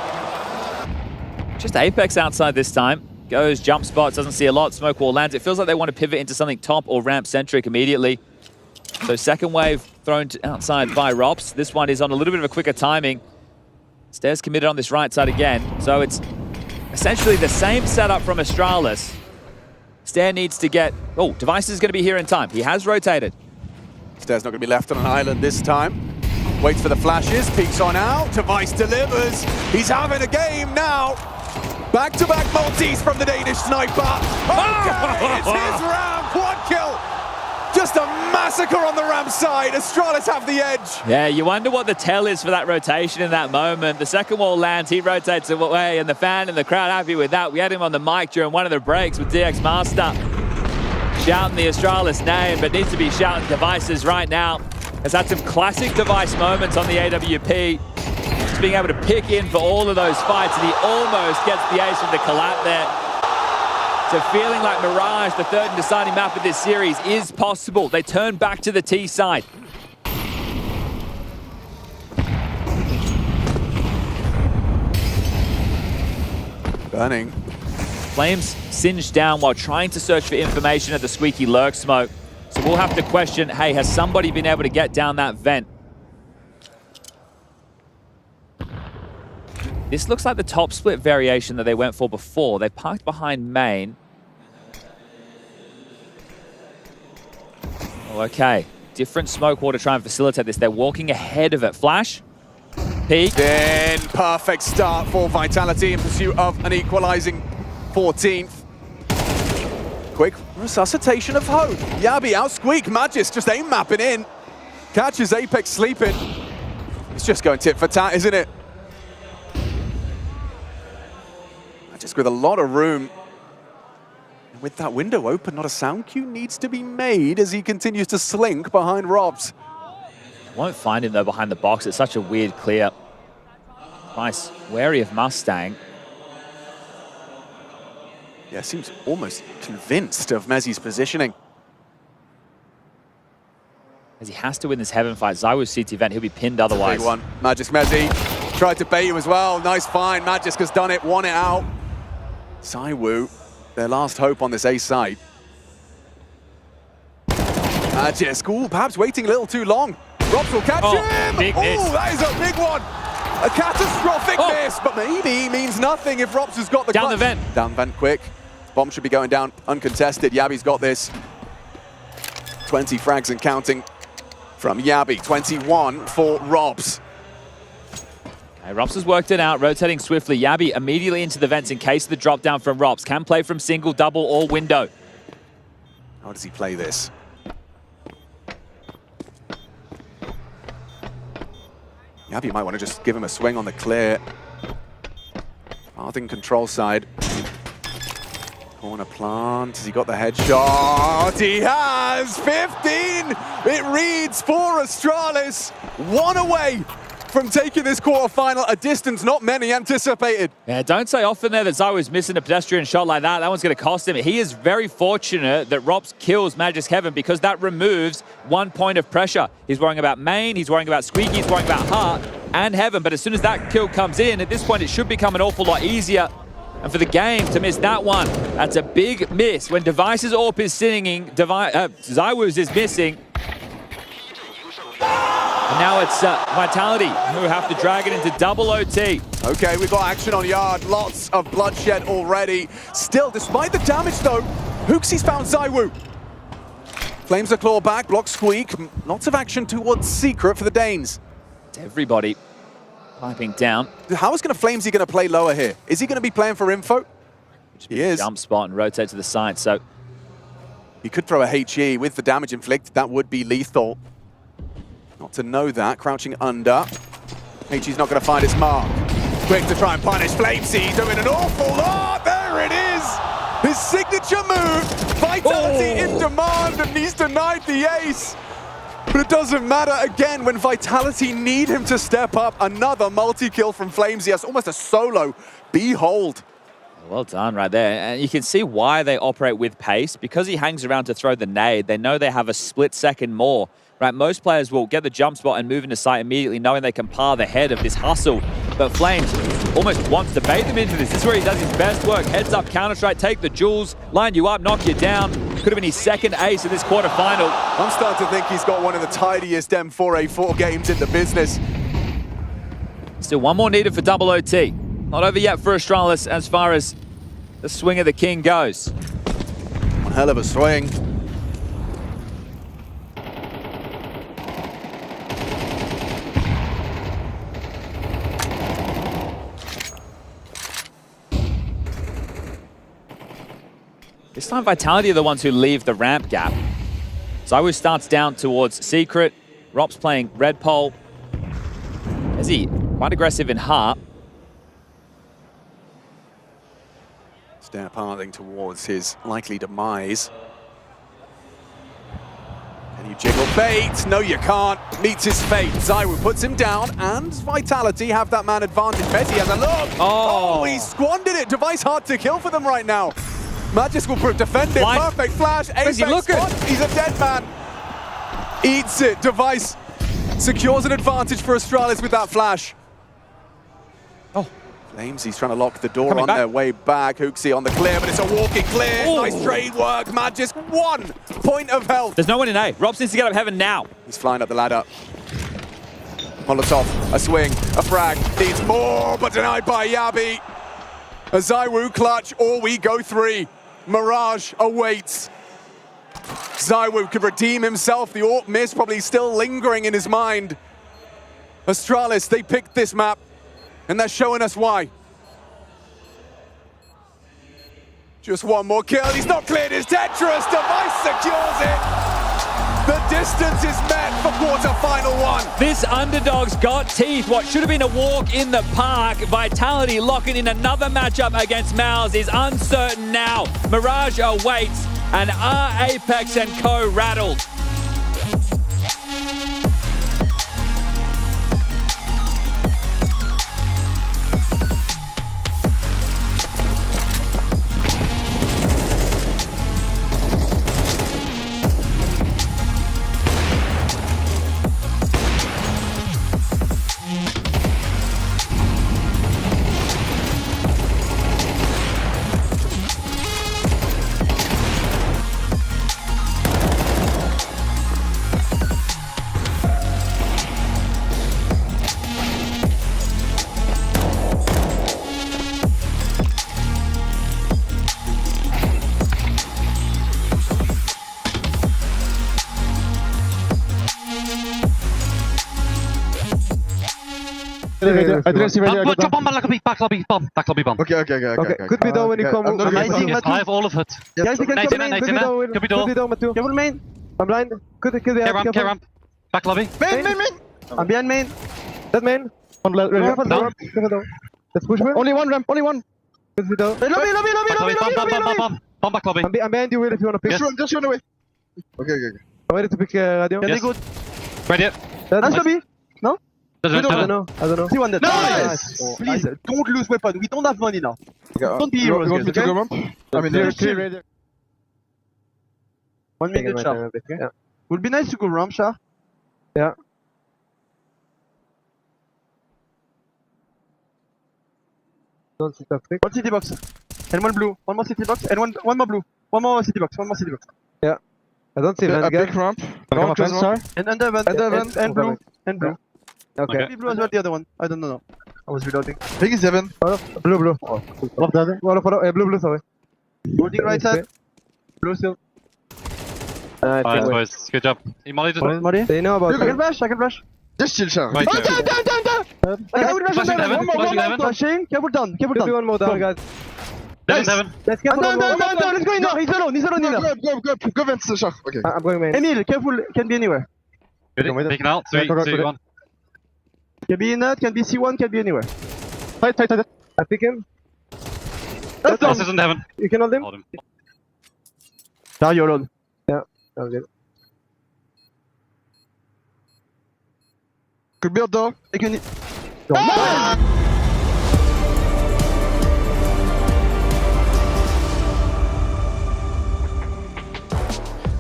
[SPEAKER 6] Just Apex outside this time. Goes, jump spots, doesn't see a lot. Smoke wall lands. It feels like they want to pivot into something top or ramp centric immediately. So second wave thrown outside by Rops. This one is on a little bit of a quicker timing. Stairs committed on this right side again. So it's essentially the same setup from Astralis. Stair needs to get... Oh, Device is going to be here in time. He has rotated.
[SPEAKER 5] Stair's not going to be left on an island this time. Waits for the flashes, peeks on out. Device delivers. He's having a game now. Back-to-back multis from the Danish sniper. Okay, it's his ramp. 1 kill. Just a massacre on the ramp side. Astralis have the edge.
[SPEAKER 6] Yeah, you wonder what the tell is for that rotation in that moment. The second wall lands, he rotates away, and the fan and the crowd happy with that. We had him on the mic during one of the breaks with DX Master shouting the Astralis name, but needs to be shouting Devices right now. Has had some classic Device moments on the AWP. Just being able to pick in for all of those fights, and he almost gets the ace from the collab there. So feeling like Mirage, the third and deciding map of this series, is possible. They turn back to the T side.
[SPEAKER 5] Burning.
[SPEAKER 6] Flames singed down while trying to search for information at the squeaky lurk smoke. So we'll have to question, hey, has somebody been able to get down that vent? This looks like the top split variation that they went for before. They parked behind main. Oh, okay. Different smoke wall to try and facilitate this. They're walking ahead of it. Flash. Peek.
[SPEAKER 5] Then perfect start for Vitality in pursuit of an equalizing 14th. Quick resuscitation of hope. Yabi outsqueak. Magis just aim mapping in. Catches Apex sleeping. It's just going tit for tat, isn't it? Magis with a lot of room. And with that window open, not a sound cue needs to be made as he continues to slink behind Robs.
[SPEAKER 6] Won't find him though behind the box. It's such a weird clear. Nice. Wary of Mustang.
[SPEAKER 5] Yeah, seems almost convinced of Mezzi's positioning.
[SPEAKER 6] As he has to win this heaven fight. ZywOo's CT event, he'll be pinned otherwise.
[SPEAKER 5] Big one. Magisk Mezzi tried to bait you as well. Nice find. Magisk has done it, won it out. ZywOo, their last hope on this A site. Magisk, ooh, perhaps waiting a little too long. Robs will catch him!
[SPEAKER 6] Big miss.
[SPEAKER 5] Oh, that is a big one! A catastrophic miss, but maybe means nothing if Robs has got the
[SPEAKER 6] down
[SPEAKER 5] clutch.
[SPEAKER 6] the vent.
[SPEAKER 5] Down the vent quick. Bomb should be going down uncontested. Yabi's got this. 20 frags and counting from Yabi. 21 for Robs.
[SPEAKER 6] Okay, Robs has worked it out, rotating swiftly. Yabi immediately into the vents in case of the drop down from Robs. Can play from single, double, or window.
[SPEAKER 5] How does he play this? Yabi might want to just give him a swing on the clear. Starting control side. Corner plant. Has he got the headshot? He has! 15! It reads for Astralis. One away from taking this quarterfinal, a distance not many anticipated.
[SPEAKER 6] Yeah, don't say often there that ZywOo's missing a pedestrian shot like that. That one's going to cost him. He is very fortunate that Rops kills Magisk Heaven because that removes 1 point of pressure. He's worrying about main, he's worrying about Squeaky, he's worrying about Heart and Heaven. But as soon as that kill comes in, at this point it should become an awful lot easier. And for the game to miss that one, that's a big miss. When Device's AWP is singing, ZywOo's is missing. And now it's Vitality who have to drag it into double OT.
[SPEAKER 5] Okay, we've got action on Yard. Lots of bloodshed already. Still, despite the damage though, HooXi's found ZywOo. Flames the claw back, block Squeak. Lots of action towards Secret for the Danes.
[SPEAKER 6] Everybody piping down.
[SPEAKER 5] How is Flamesy going to play lower here? Is he going to be playing for info? He is.
[SPEAKER 6] Jump spot and rotate to the side, so
[SPEAKER 5] he could throw a HE with the damage inflicted. That would be lethal. Not to know that. Crouching under. HE's not going to find his mark. Quick to try and punish Flamesy. Doing an awful lot. There it is. His signature move. Vitality in demand, and he's denied the ace. But it doesn't matter again when Vitality need him to step up. Another multi-kill from Flamesy. That's almost a solo. Behold.
[SPEAKER 6] Well done right there. And you can see why they operate with pace. Because he hangs around to throw the nade, they know they have a split second more. Right, most players will get the jump spot and move into sight immediately, knowing they can par the head of this hustle. But Flames almost wants to bait them into this. This is where he does his best work. Heads up, Counter-Strike, take the jewels, line you up, knock you down. Could have been his second ace of this quarterfinal.
[SPEAKER 5] I'm starting to think he's got one of the tidiest M4A4 games in the business.
[SPEAKER 6] Still one more needed for double OT. Not over yet for Astralis as far as the swing of the king goes.
[SPEAKER 5] One hell of a swing.
[SPEAKER 6] This time Vitality are the ones who leave the ramp gap. ZywOo starts down towards Secret. Rops playing red pole. Is he quite aggressive in Heart?
[SPEAKER 5] Stair pathing towards his likely demise. Can you jiggle bait? No, you can't. Meets his fate. ZywOo puts him down, and Vitality have that man advantage. Mezzi has a look. Oh, he squandered it. Device hard to kill for them right now. Magisk will defend it. Perfect flash. Apex spot. He's a dead man. Eats it. Device secures an advantage for Astralis with that flash. Oh, Flames, he's trying to lock the door on their way back. HooXi on the clear, but it's a walking clear. Ooh. Nice trade work. Magisk, 1 point of health.
[SPEAKER 6] There's no one in A. Rops needs to get up Heaven now.
[SPEAKER 5] He's flying up the ladder. Molotov, a swing, a frag. Needs more, but denied by Yabi. A ZywOo clutch, or we go 3. Mirage awaits. ZywOo could redeem himself. The AWP miss probably still lingering in his mind. Astralis, they picked this map, and they're showing us why. Just one more kill. He's not cleared his Tetris. Device secures it. The distance is met for quarterfinal 1.
[SPEAKER 6] This underdog's got teeth. What should have been a walk in the park. Vitality locking in another matchup against Mouse is uncertain now. Mirage awaits, and are Apex and Co rattled?
[SPEAKER 2] Back lobby bomb. Okay.
[SPEAKER 4] Could be door when you come.
[SPEAKER 2] I have all of it.
[SPEAKER 4] Guys, you can come in. Could be door, Matthew. Careful main. I'm blind. Could be
[SPEAKER 2] ramp. Back lobby.
[SPEAKER 4] Main. I'm behind main. That main. Careful door. Let's push me. Only one ramp.
[SPEAKER 2] Bomb back lobby.
[SPEAKER 4] I'm behind you, Will, if you want to pick.
[SPEAKER 2] Just run away. Okay.
[SPEAKER 4] I'm ready to pick radio.
[SPEAKER 2] Yes.
[SPEAKER 4] Good.
[SPEAKER 2] Ready.
[SPEAKER 4] Nice lobby. No?
[SPEAKER 2] I
[SPEAKER 4] don't know. See one dead.
[SPEAKER 2] Nice!
[SPEAKER 4] Please, don't lose weapon. We don't have money now. Don't be heroes,
[SPEAKER 2] You want me to go ramp? I mean,
[SPEAKER 4] clear. 1 minute, Shah. Yeah. Would be nice to go ramp, Shah. Yeah. Don't sit up. One city box. And one blue. One more city box. And one more blue. One more city box. Yeah. I don't see
[SPEAKER 2] a big ramp.
[SPEAKER 4] And under event. And blue. And blue. Okay. Maybe blue as well, the other one. I don't know. I was reloading.
[SPEAKER 2] Big is heaven.
[SPEAKER 4] Blue. Follow. Blue, sorry. Holding right side. Blue still.
[SPEAKER 3] Nice, boys. Good job. Molly just...
[SPEAKER 4] They know about it. I can flash.
[SPEAKER 2] Just chill, Shah.
[SPEAKER 3] Right,
[SPEAKER 4] Down. I will flash on one more flashing. Careful down. One more down, guys.
[SPEAKER 3] Seven.
[SPEAKER 4] Let's go. No. Let's go in there. He's alone in there.
[SPEAKER 2] Go vent, Shah. Okay.
[SPEAKER 4] I'm going main. Emil, careful. Can be anywhere.
[SPEAKER 3] Ready? Taking out. 3, 2, 1.
[SPEAKER 4] Can be in that. Can be C1. Can be anywhere. Tight. I pick him. That's down.
[SPEAKER 3] This isn't heaven.
[SPEAKER 4] You can hold him. Now you're alone. Yeah. That was it.
[SPEAKER 2] Could build though.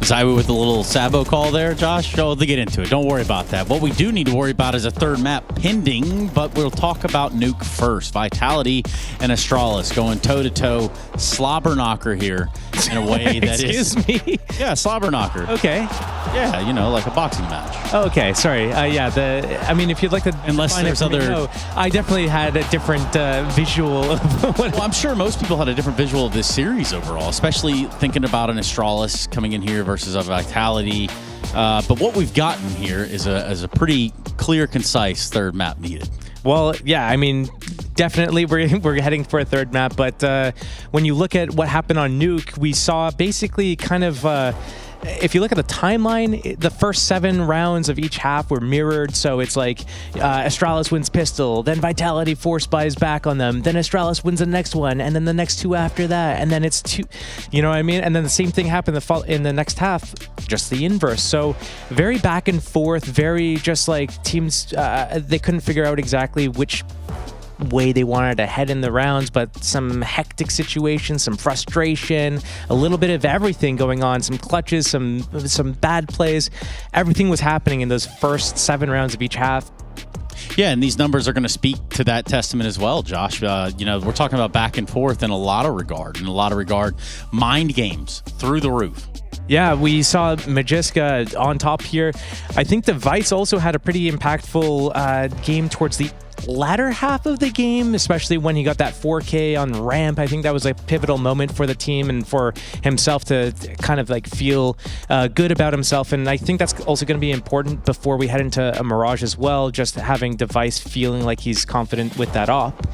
[SPEAKER 19] Zywoo with a little Sabo call there, Josh. Oh, they get into it. Don't worry about that. What we do need to worry about is a third map pending, but we'll talk about Nuke first. Vitality and Astralis going toe-to-toe. Slobber knocker here in a way that is...
[SPEAKER 20] Excuse me?
[SPEAKER 19] Yeah, slobber knocker.
[SPEAKER 20] Okay.
[SPEAKER 19] Yeah, you know, like a boxing match.
[SPEAKER 20] Okay, sorry. Yeah, I mean, if you'd like to...
[SPEAKER 19] Unless there's other...
[SPEAKER 20] No, I definitely had a different visual of what...
[SPEAKER 19] Well, I'm sure most people had a different visual of this series overall, especially thinking about an Astralis coming in here versus a Vitality. But what we've gotten here is a pretty clear, concise third map needed.
[SPEAKER 20] Well, yeah, I mean, definitely we're heading for a third map, but when you look at what happened on Nuke, we saw basically kind of... if you look at the timeline, the first 7 rounds of each half were mirrored. So it's like Astralis wins pistol, then Vitality force buys back on them, then Astralis wins the next one, and then the next 2 after that, and then it's 2. You know what I mean? And then the same thing happened in the next half, just the inverse. So very back and forth, very just like teams. They couldn't figure out exactly which way they wanted to head in the rounds, but some hectic situations, some frustration, a little bit of everything going on, some clutches, some bad plays. Everything was happening in those first 7 rounds of each half.
[SPEAKER 19] Yeah, and these numbers are going to speak to that testament as well, Josh. You know, we're talking about back and forth in a lot of regard. Mind games through the roof.
[SPEAKER 20] Yeah, we saw Magiska on top here. I think the Vice also had a pretty impactful game towards the latter half of the game, especially when he got that 4K on ramp. I think that was a pivotal moment for the team and for himself to kind of like feel good about himself. And I think that's also going to be important before we head into a Mirage as well, just having Device feeling like he's confident with that op.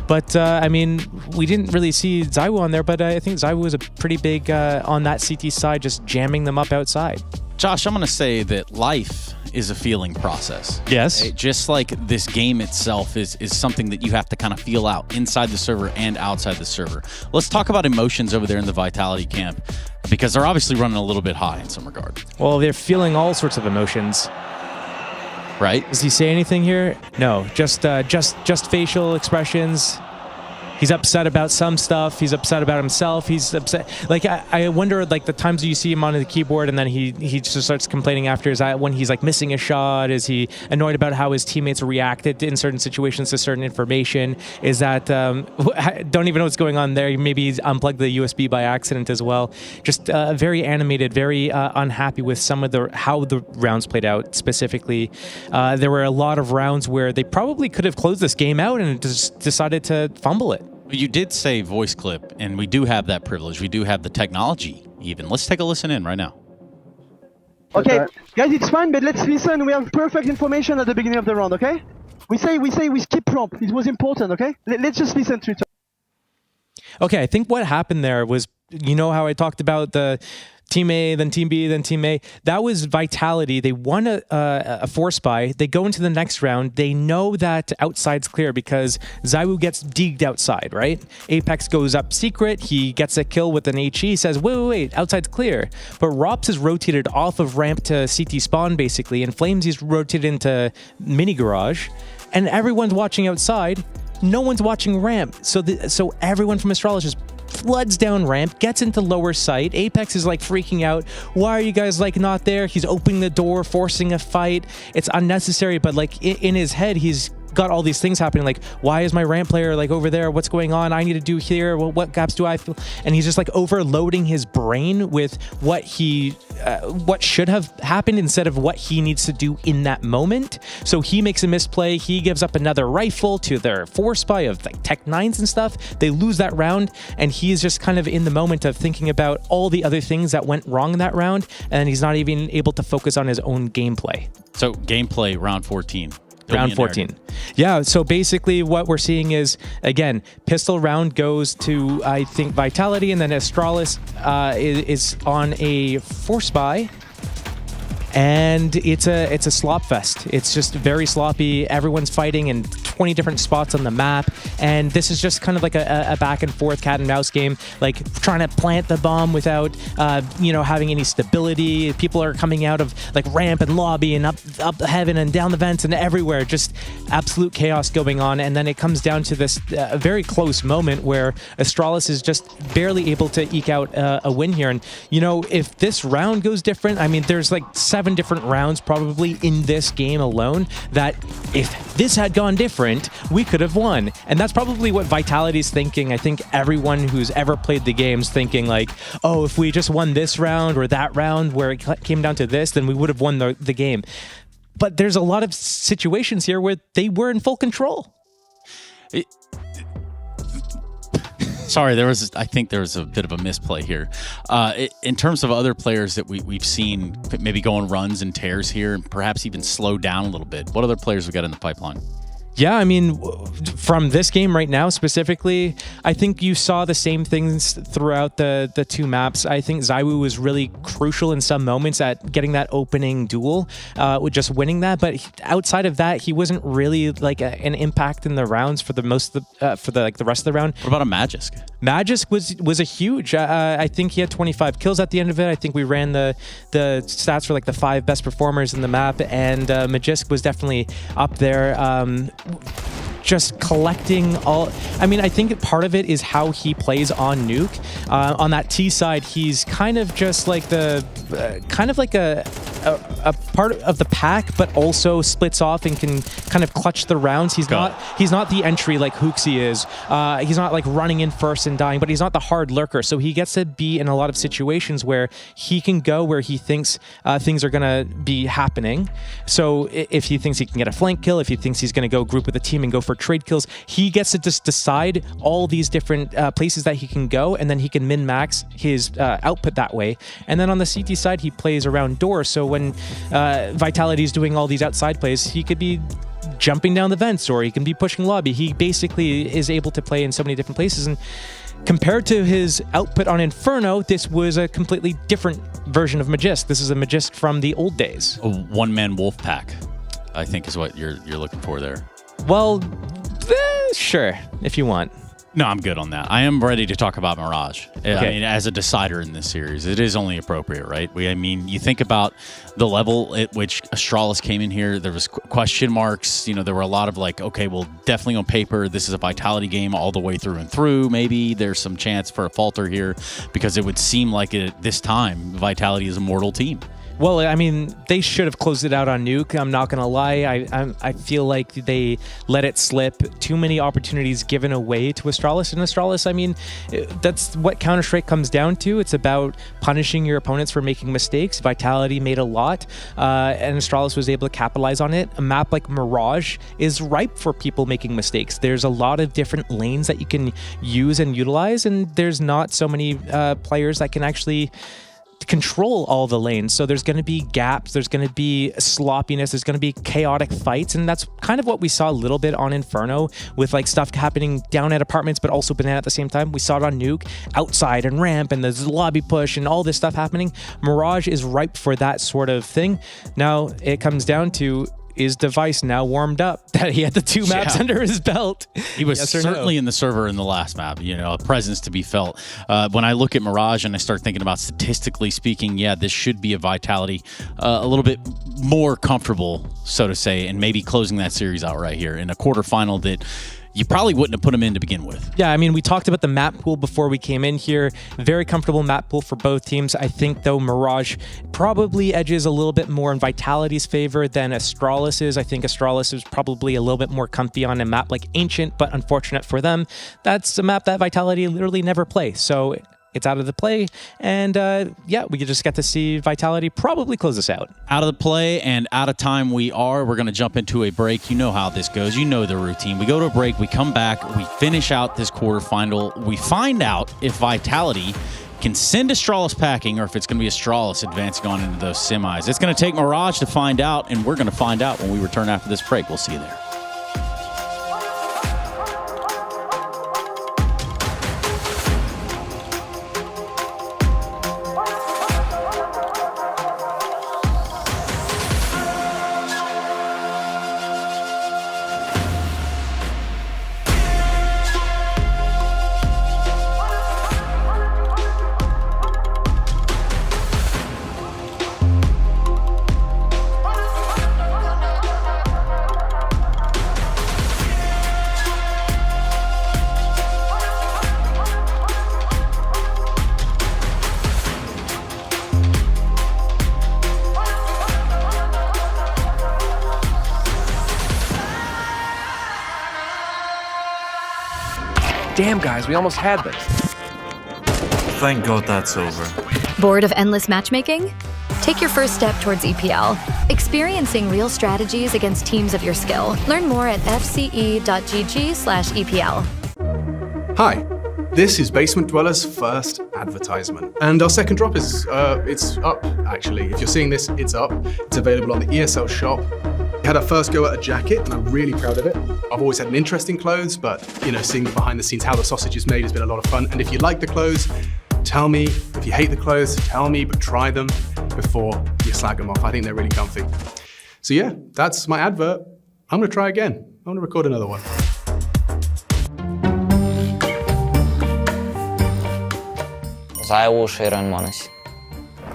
[SPEAKER 20] But I mean, we didn't really see Zywoo on there, but I think Zywoo was a pretty big on that CT side, just jamming them up outside.
[SPEAKER 19] Josh, I'm going to say that life is a feeling process.
[SPEAKER 20] Yes.
[SPEAKER 19] Okay? Just like this game itself is something that you have to kind of feel out inside the server and outside the server. Let's talk about emotions over there in the Vitality camp, because they're obviously running a little bit high in some regard.
[SPEAKER 20] Well, they're feeling all sorts of emotions.
[SPEAKER 19] Right?
[SPEAKER 20] Does he say anything here? No, just facial expressions. He's upset about some stuff. He's upset about himself. He's upset. Like I wonder, like the times you see him on the keyboard and then he just starts complaining after. Is that when he's like missing a shot? Is he annoyed about how his teammates reacted in certain situations to certain information? Is that don't even know what's going on there? Maybe he's unplugged the USB by accident as well. Just very animated, very unhappy with some of how the rounds played out. Specifically, there were a lot of rounds where they probably could have closed this game out and just decided to fumble it.
[SPEAKER 19] You did say voice clip, and we do have that privilege. We do have the technology, even. Let's take a listen in right now.
[SPEAKER 4] Okay, guys, it's fine, but let's listen. We have perfect information at the beginning of the round, okay? We skip prompt. It was important, okay? Let's just listen to it.
[SPEAKER 20] Okay, I think what happened there was, you know how I talked about the Team A, then Team B, then Team A. That was Vitality. They won a force buy. They go into the next round. They know that outside's clear because ZywOo gets degged outside, right? Apex goes up secret. He gets a kill with an HE, says, wait, outside's clear. But Rops is rotated off of ramp to CT spawn, basically, and Flames is rotated into mini garage. And everyone's watching outside. No one's watching ramp. So everyone from Astralis just floods down ramp, gets into lower site. Apex is like freaking out. Why are you guys like not there? He's opening the door, forcing a fight. It's unnecessary, but like in his head, he's got all these things happening, like, why is my ramp player like over there? What's going on? I need to do here. Well, what gaps do I feel? And he's just like overloading his brain with what should have happened instead of what he needs to do in that moment. So he makes a misplay. He gives up another rifle to their force buy of like Tech 9s and stuff. They lose that round, and he's just kind of in the moment of thinking about all the other things that went wrong in that round, and he's not even able to focus on his own gameplay.
[SPEAKER 19] So gameplay round 14.
[SPEAKER 20] Round 14. Yeah, so basically what we're seeing is, again, pistol round goes to, I think, Vitality, and then Astralis is on a force buy. And it's a slop fest. It's just very sloppy. Everyone's fighting in 20 different spots on the map. And this is just kind of like a back and forth cat and mouse game, like trying to plant the bomb without, having any stability. People are coming out of like ramp and lobby and up heaven and down the vents and everywhere. Just absolute chaos going on. And then it comes down to this very close moment where Astralis is just barely able to eke out a win here. And, if this round goes different, I mean, there's like 7 different rounds probably in this game alone that if this had gone different, we could have won. And that's probably what Vitality's thinking. I think everyone who's ever played the game's thinking like, oh, if we just won this round or that round where it came down to this, then we would have won the game. But there's a lot of situations here where they were in full control.
[SPEAKER 19] Sorry, I think there was a bit of a misplay here. In terms of other players that we've seen maybe go on runs and tears here and perhaps even slow down a little bit, what other players we got in the pipeline?
[SPEAKER 20] Yeah, I mean, from this game right now specifically, I think you saw the same things throughout the two maps. I think ZywOo was really crucial in some moments at getting that opening duel, with just winning that. But outside of that, he wasn't really like an impact in the rounds for the most of the rest of the round.
[SPEAKER 19] What about a Magisk?
[SPEAKER 20] Magisk was a huge. I think he had 25 kills at the end of it. I think we ran the stats for like the 5 best performers in the map, and Magisk was definitely up there. Just collecting all. I mean, I think part of it is how he plays on Nuke. On that T side, he's kind of just like a part of the pack, but also splits off and can kind of clutch the rounds. He's not the entry like Hooksy is. He's not like running in first and dying, but he's not the hard lurker. So he gets to be in a lot of situations where he can go where he thinks things are gonna be happening. So if he thinks he can get a flank kill, if he thinks he's gonna go group with a team and go for trade kills, he gets to just decide all these different places that he can go, and then he can min-max his output that way. And then on the CT side, he plays around door, so when Vitality is doing all these outside plays, he could be jumping down the vents or he can be pushing lobby. He basically is able to play in so many different places, and compared to his output on Inferno, this was a completely different version of Magisk. This is a Magisk from the old days.
[SPEAKER 19] A one-man wolf pack, I think, is what you're looking for there.
[SPEAKER 20] Well, sure, if you want.
[SPEAKER 19] No, I'm good on that. I am ready to talk about Mirage. Okay. I mean, as a decider in this series, it is only appropriate, right? You think about the level at which Astralis came in here. There was question marks. There were a lot of like, okay, well, definitely on paper, this is a Vitality game all the way through and through. Maybe there's some chance for a falter here because it would seem like at this time, Vitality is a mortal team.
[SPEAKER 20] Well, I mean, they should have closed it out on Nuke. I'm not going to lie. I feel like they let it slip. Too many opportunities given away to Astralis. And Astralis, I mean, that's what Counter-Strike comes down to. It's about punishing your opponents for making mistakes. Vitality made a lot, and Astralis was able to capitalize on it. A map like Mirage is ripe for people making mistakes. There's a lot of different lanes that you can use and utilize, and there's not so many players that can actually control all the lanes. So there's going to be gaps, there's going to be sloppiness, there's going to be chaotic fights. And that's kind of what we saw a little bit on Inferno with like stuff happening down at apartments, but also banana at the same time. We saw it on Nuke, outside and ramp, and there's lobby push and all this stuff happening. Mirage is ripe for that sort of thing. Now it comes down to, is Device now warmed up that he had the 2 maps under his belt?
[SPEAKER 19] He was certainly in the server in the last map, a presence to be felt. When I look at Mirage and I start thinking about statistically speaking, yeah, this should be a Vitality a little bit more comfortable, so to say, and maybe closing that series out right here in a quarterfinal that you probably wouldn't have put him in to begin with.
[SPEAKER 20] Yeah, I mean, we talked about the map pool before we came in here. Very comfortable map pool for both teams. I think, though, Mirage probably edges a little bit more in Vitality's favor than Astralis is. I think Astralis is probably a little bit more comfy on a map like Ancient, but unfortunate for them, that's a map that Vitality literally never plays. So it's out of the play, and yeah, we just get to see Vitality probably close this out.
[SPEAKER 19] Out of the play and out of time we're going to jump into a break. You know how this goes. You know the routine. We go to a break, we come back, we finish out this quarterfinal. We find out if Vitality can send Astralis packing or if it's going to be Astralis advancing on into those semis. It's going to take Mirage to find out, and we're going to find out when we return after this break. We'll see you there.
[SPEAKER 7] Damn, guys, we almost had this.
[SPEAKER 22] Thank God that's over.
[SPEAKER 23] Bored of endless matchmaking? Take your first step towards EPL, experiencing real strategies against teams of your skill. Learn more at fce.gg/EPL.
[SPEAKER 24] Hi, this is Basement Dweller's first advertisement. And our second drop is, it's up, actually. If you're seeing this, it's up. It's available on the ESL shop. We had our first go at a jacket, and I'm really proud of it. I've always had an interest in clothes, but, seeing behind the scenes how the sausage is made has been a lot of fun. And if you like the clothes, tell me. If you hate the clothes, tell me, but try them before you slag them off. I think they're really comfy. So yeah, that's my advert. I'm gonna try again. I'm gonna record another one.
[SPEAKER 10] Zaiwu, Shiro, and Monacy.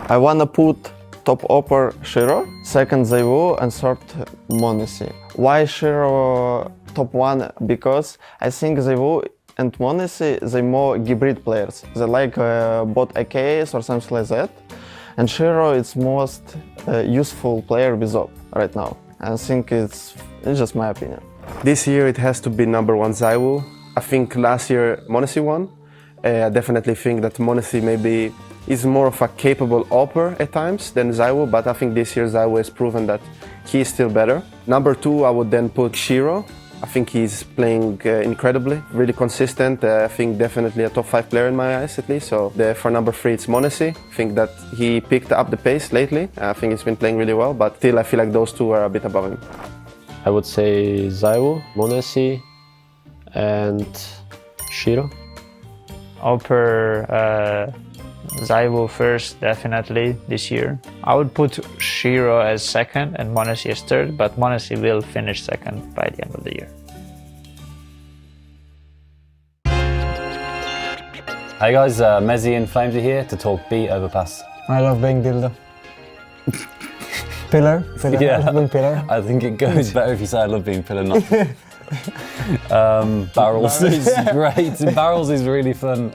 [SPEAKER 11] I wanna put top upper Shiro, second Zaiwu, and third Monacy. Why Shiro top 1? Because I think Zaiwu and Monacy, they're more hybrid players. They like bot AKs or something like that. And Shiro is most useful player with op right now. I think it's just my opinion.
[SPEAKER 13] This year it has to be number 1 Zaiwu. I think last year Monacy won. I definitely think that Monacy maybe is more of a capable upper at times than Zaiwu, but I think this year Zaiwu has proven that he is still better. Number 2, I would then put Shiro. I think he's playing incredibly, really consistent. I think definitely a top 5 player in my eyes at least. So for number 3, it's Monacy. I think that he picked up the pace lately. I think he's been playing really well, but still I feel like those two are a bit above him.
[SPEAKER 14] I would say Zaiwu, Monacy, and Shiro.
[SPEAKER 15] Upper Zaiwu first, definitely, this year. I would put Shiro as second and Monacy as third, but Monacy will finish second by the end of the year.
[SPEAKER 17] Hey guys, Mezzy and Flames are here to talk B overpass.
[SPEAKER 21] I love being dildo. Pillar?
[SPEAKER 17] Yeah,
[SPEAKER 21] I love being pillar.
[SPEAKER 17] I think it goes better if you say I love being pillar, not Barrels is great. Barrels is really fun,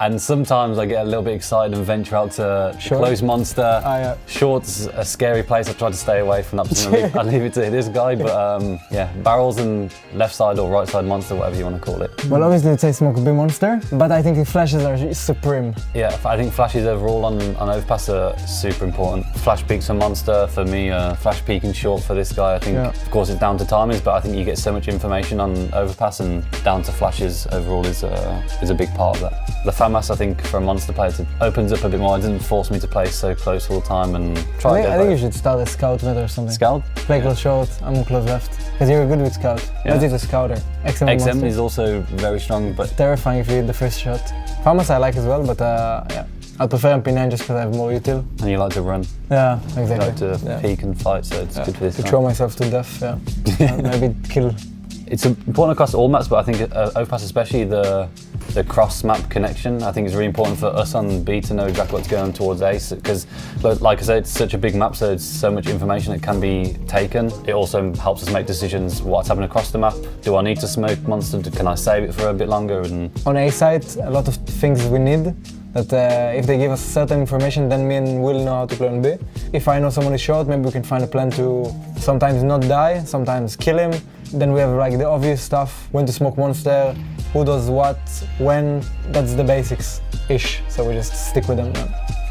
[SPEAKER 17] and sometimes I get a little bit excited and venture out to close monster. Short's a scary place. I try to stay away from that. I leave it to this guy, but yeah, barrels and left side or right side monster, whatever you want to call it.
[SPEAKER 21] Well, obviously I'd say smoke would be monster, but I think the flashes are supreme.
[SPEAKER 17] Yeah, I think flashes overall on overpass are super important. Flash peaks for monster for me, flash peak and short for this guy. I think of course it's down to timings, but I think you get so much information on overpass and down to flashes overall is a big part of that. The FAMAS, I think, for a Monster player, it opens up a bit more. It didn't force me to play so close all the time and try
[SPEAKER 21] I think you should start a scout mid or something.
[SPEAKER 17] Scout?
[SPEAKER 21] Play close short, I'm close left. Because you're good with scout. What is a scouter?
[SPEAKER 17] XM is also very strong, but
[SPEAKER 21] terrifying if you hit the first shot. FAMAS I like as well, but yeah. I prefer MP9 just because I have more util.
[SPEAKER 17] And you like to run.
[SPEAKER 21] Yeah, exactly.
[SPEAKER 17] You like to peek and fight, so it's good for this.
[SPEAKER 21] To throw myself to death, yeah. Maybe kill.
[SPEAKER 17] It's important across all maps, but I think overpass, especially the cross-map connection, I think is really important for us on B to know exactly what's going on towards A, because like I said, it's such a big map, so it's so much information that can be taken. It also helps us make decisions what's happening across the map. Do I need to smoke Monster? Can I save it for a bit longer? And
[SPEAKER 21] on A side, a lot of things we need. That if they give us certain information, then me and Will know how to play on B. If I know someone is short, maybe we can find a plan to sometimes not die, sometimes kill him. Then we have like the obvious stuff, when to smoke Monster, who does what, when. That's the basics-ish, so we just stick with them.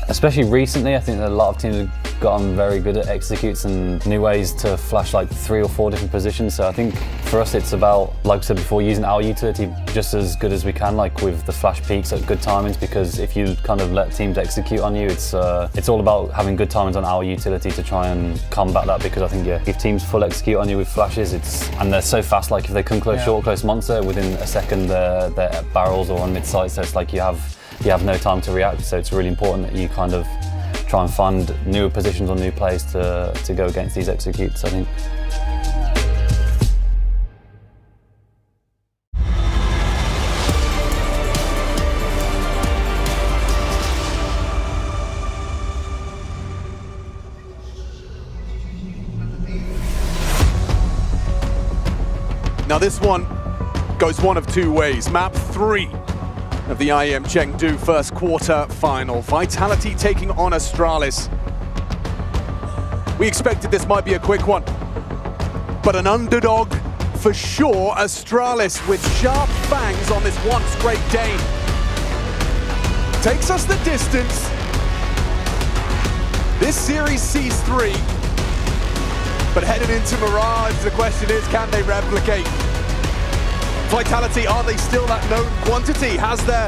[SPEAKER 17] Especially recently, I think that a lot of teams have gotten very good at executes and new ways to flash like 3 or 4 different positions. So I think for us it's about, like I said before, using our utility just as good as we can, like with the flash peaks at good timings, because if you kind of let teams execute on you, it's all about having good timings on our utility to try and combat that, because I think, yeah, if teams full execute on you with flashes, and they're so fast, like if they come close, short, close Monster, within a second they're at barrels or on mid-sight, so it's like you have no time to react, so it's really important that you kind of try and find newer positions or new plays to go against these executes, I think.
[SPEAKER 5] Now this one goes one of 2 ways. Map 3 of the IEM Chengdu first quarter final. Vitality taking on Astralis. We expected this might be a quick one, but an underdog for sure. Astralis with sharp fangs on this once great Dane. Takes us the distance. This series sees 3, but headed into Mirage, the question is, can they replicate? Vitality, are they still that known quantity? Has there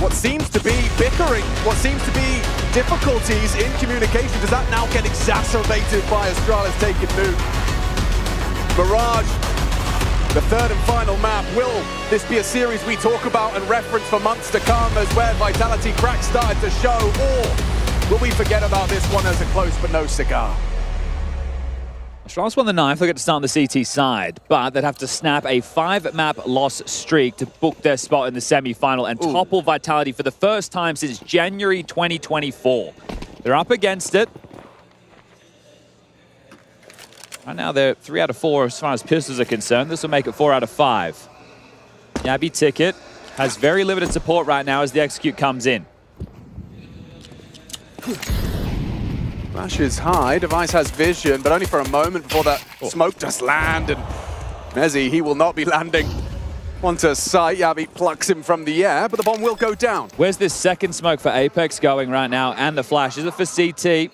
[SPEAKER 5] what seems to be bickering, what seems to be difficulties in communication, does that now get exacerbated by Astralis taking Nuke? Mirage, the 3rd and final map. Will this be a series we talk about and reference for months to come, as where Vitality cracks started to show, or will we forget about this one as a close but no cigar?
[SPEAKER 6] Astralis won the 9th, they'll get to start on the CT side, but they'd have to snap a 5-map loss streak to book their spot in the semi-final and topple Vitality for the first time since January 2024. They're up against it. Right now they're 3 out of 4 as far as pistols are concerned. This will make it 4 out of 5. Yabby Ticket has very limited support right now as the execute comes in.
[SPEAKER 5] Flash is high, Device has vision, but only for a moment before that smoke does land, and Mezzi, he will not be landing onto sight. Yabby plucks him from the air, but the bomb will go down.
[SPEAKER 6] Where's this second smoke for Apex going right now, and the flash? Is it for CT?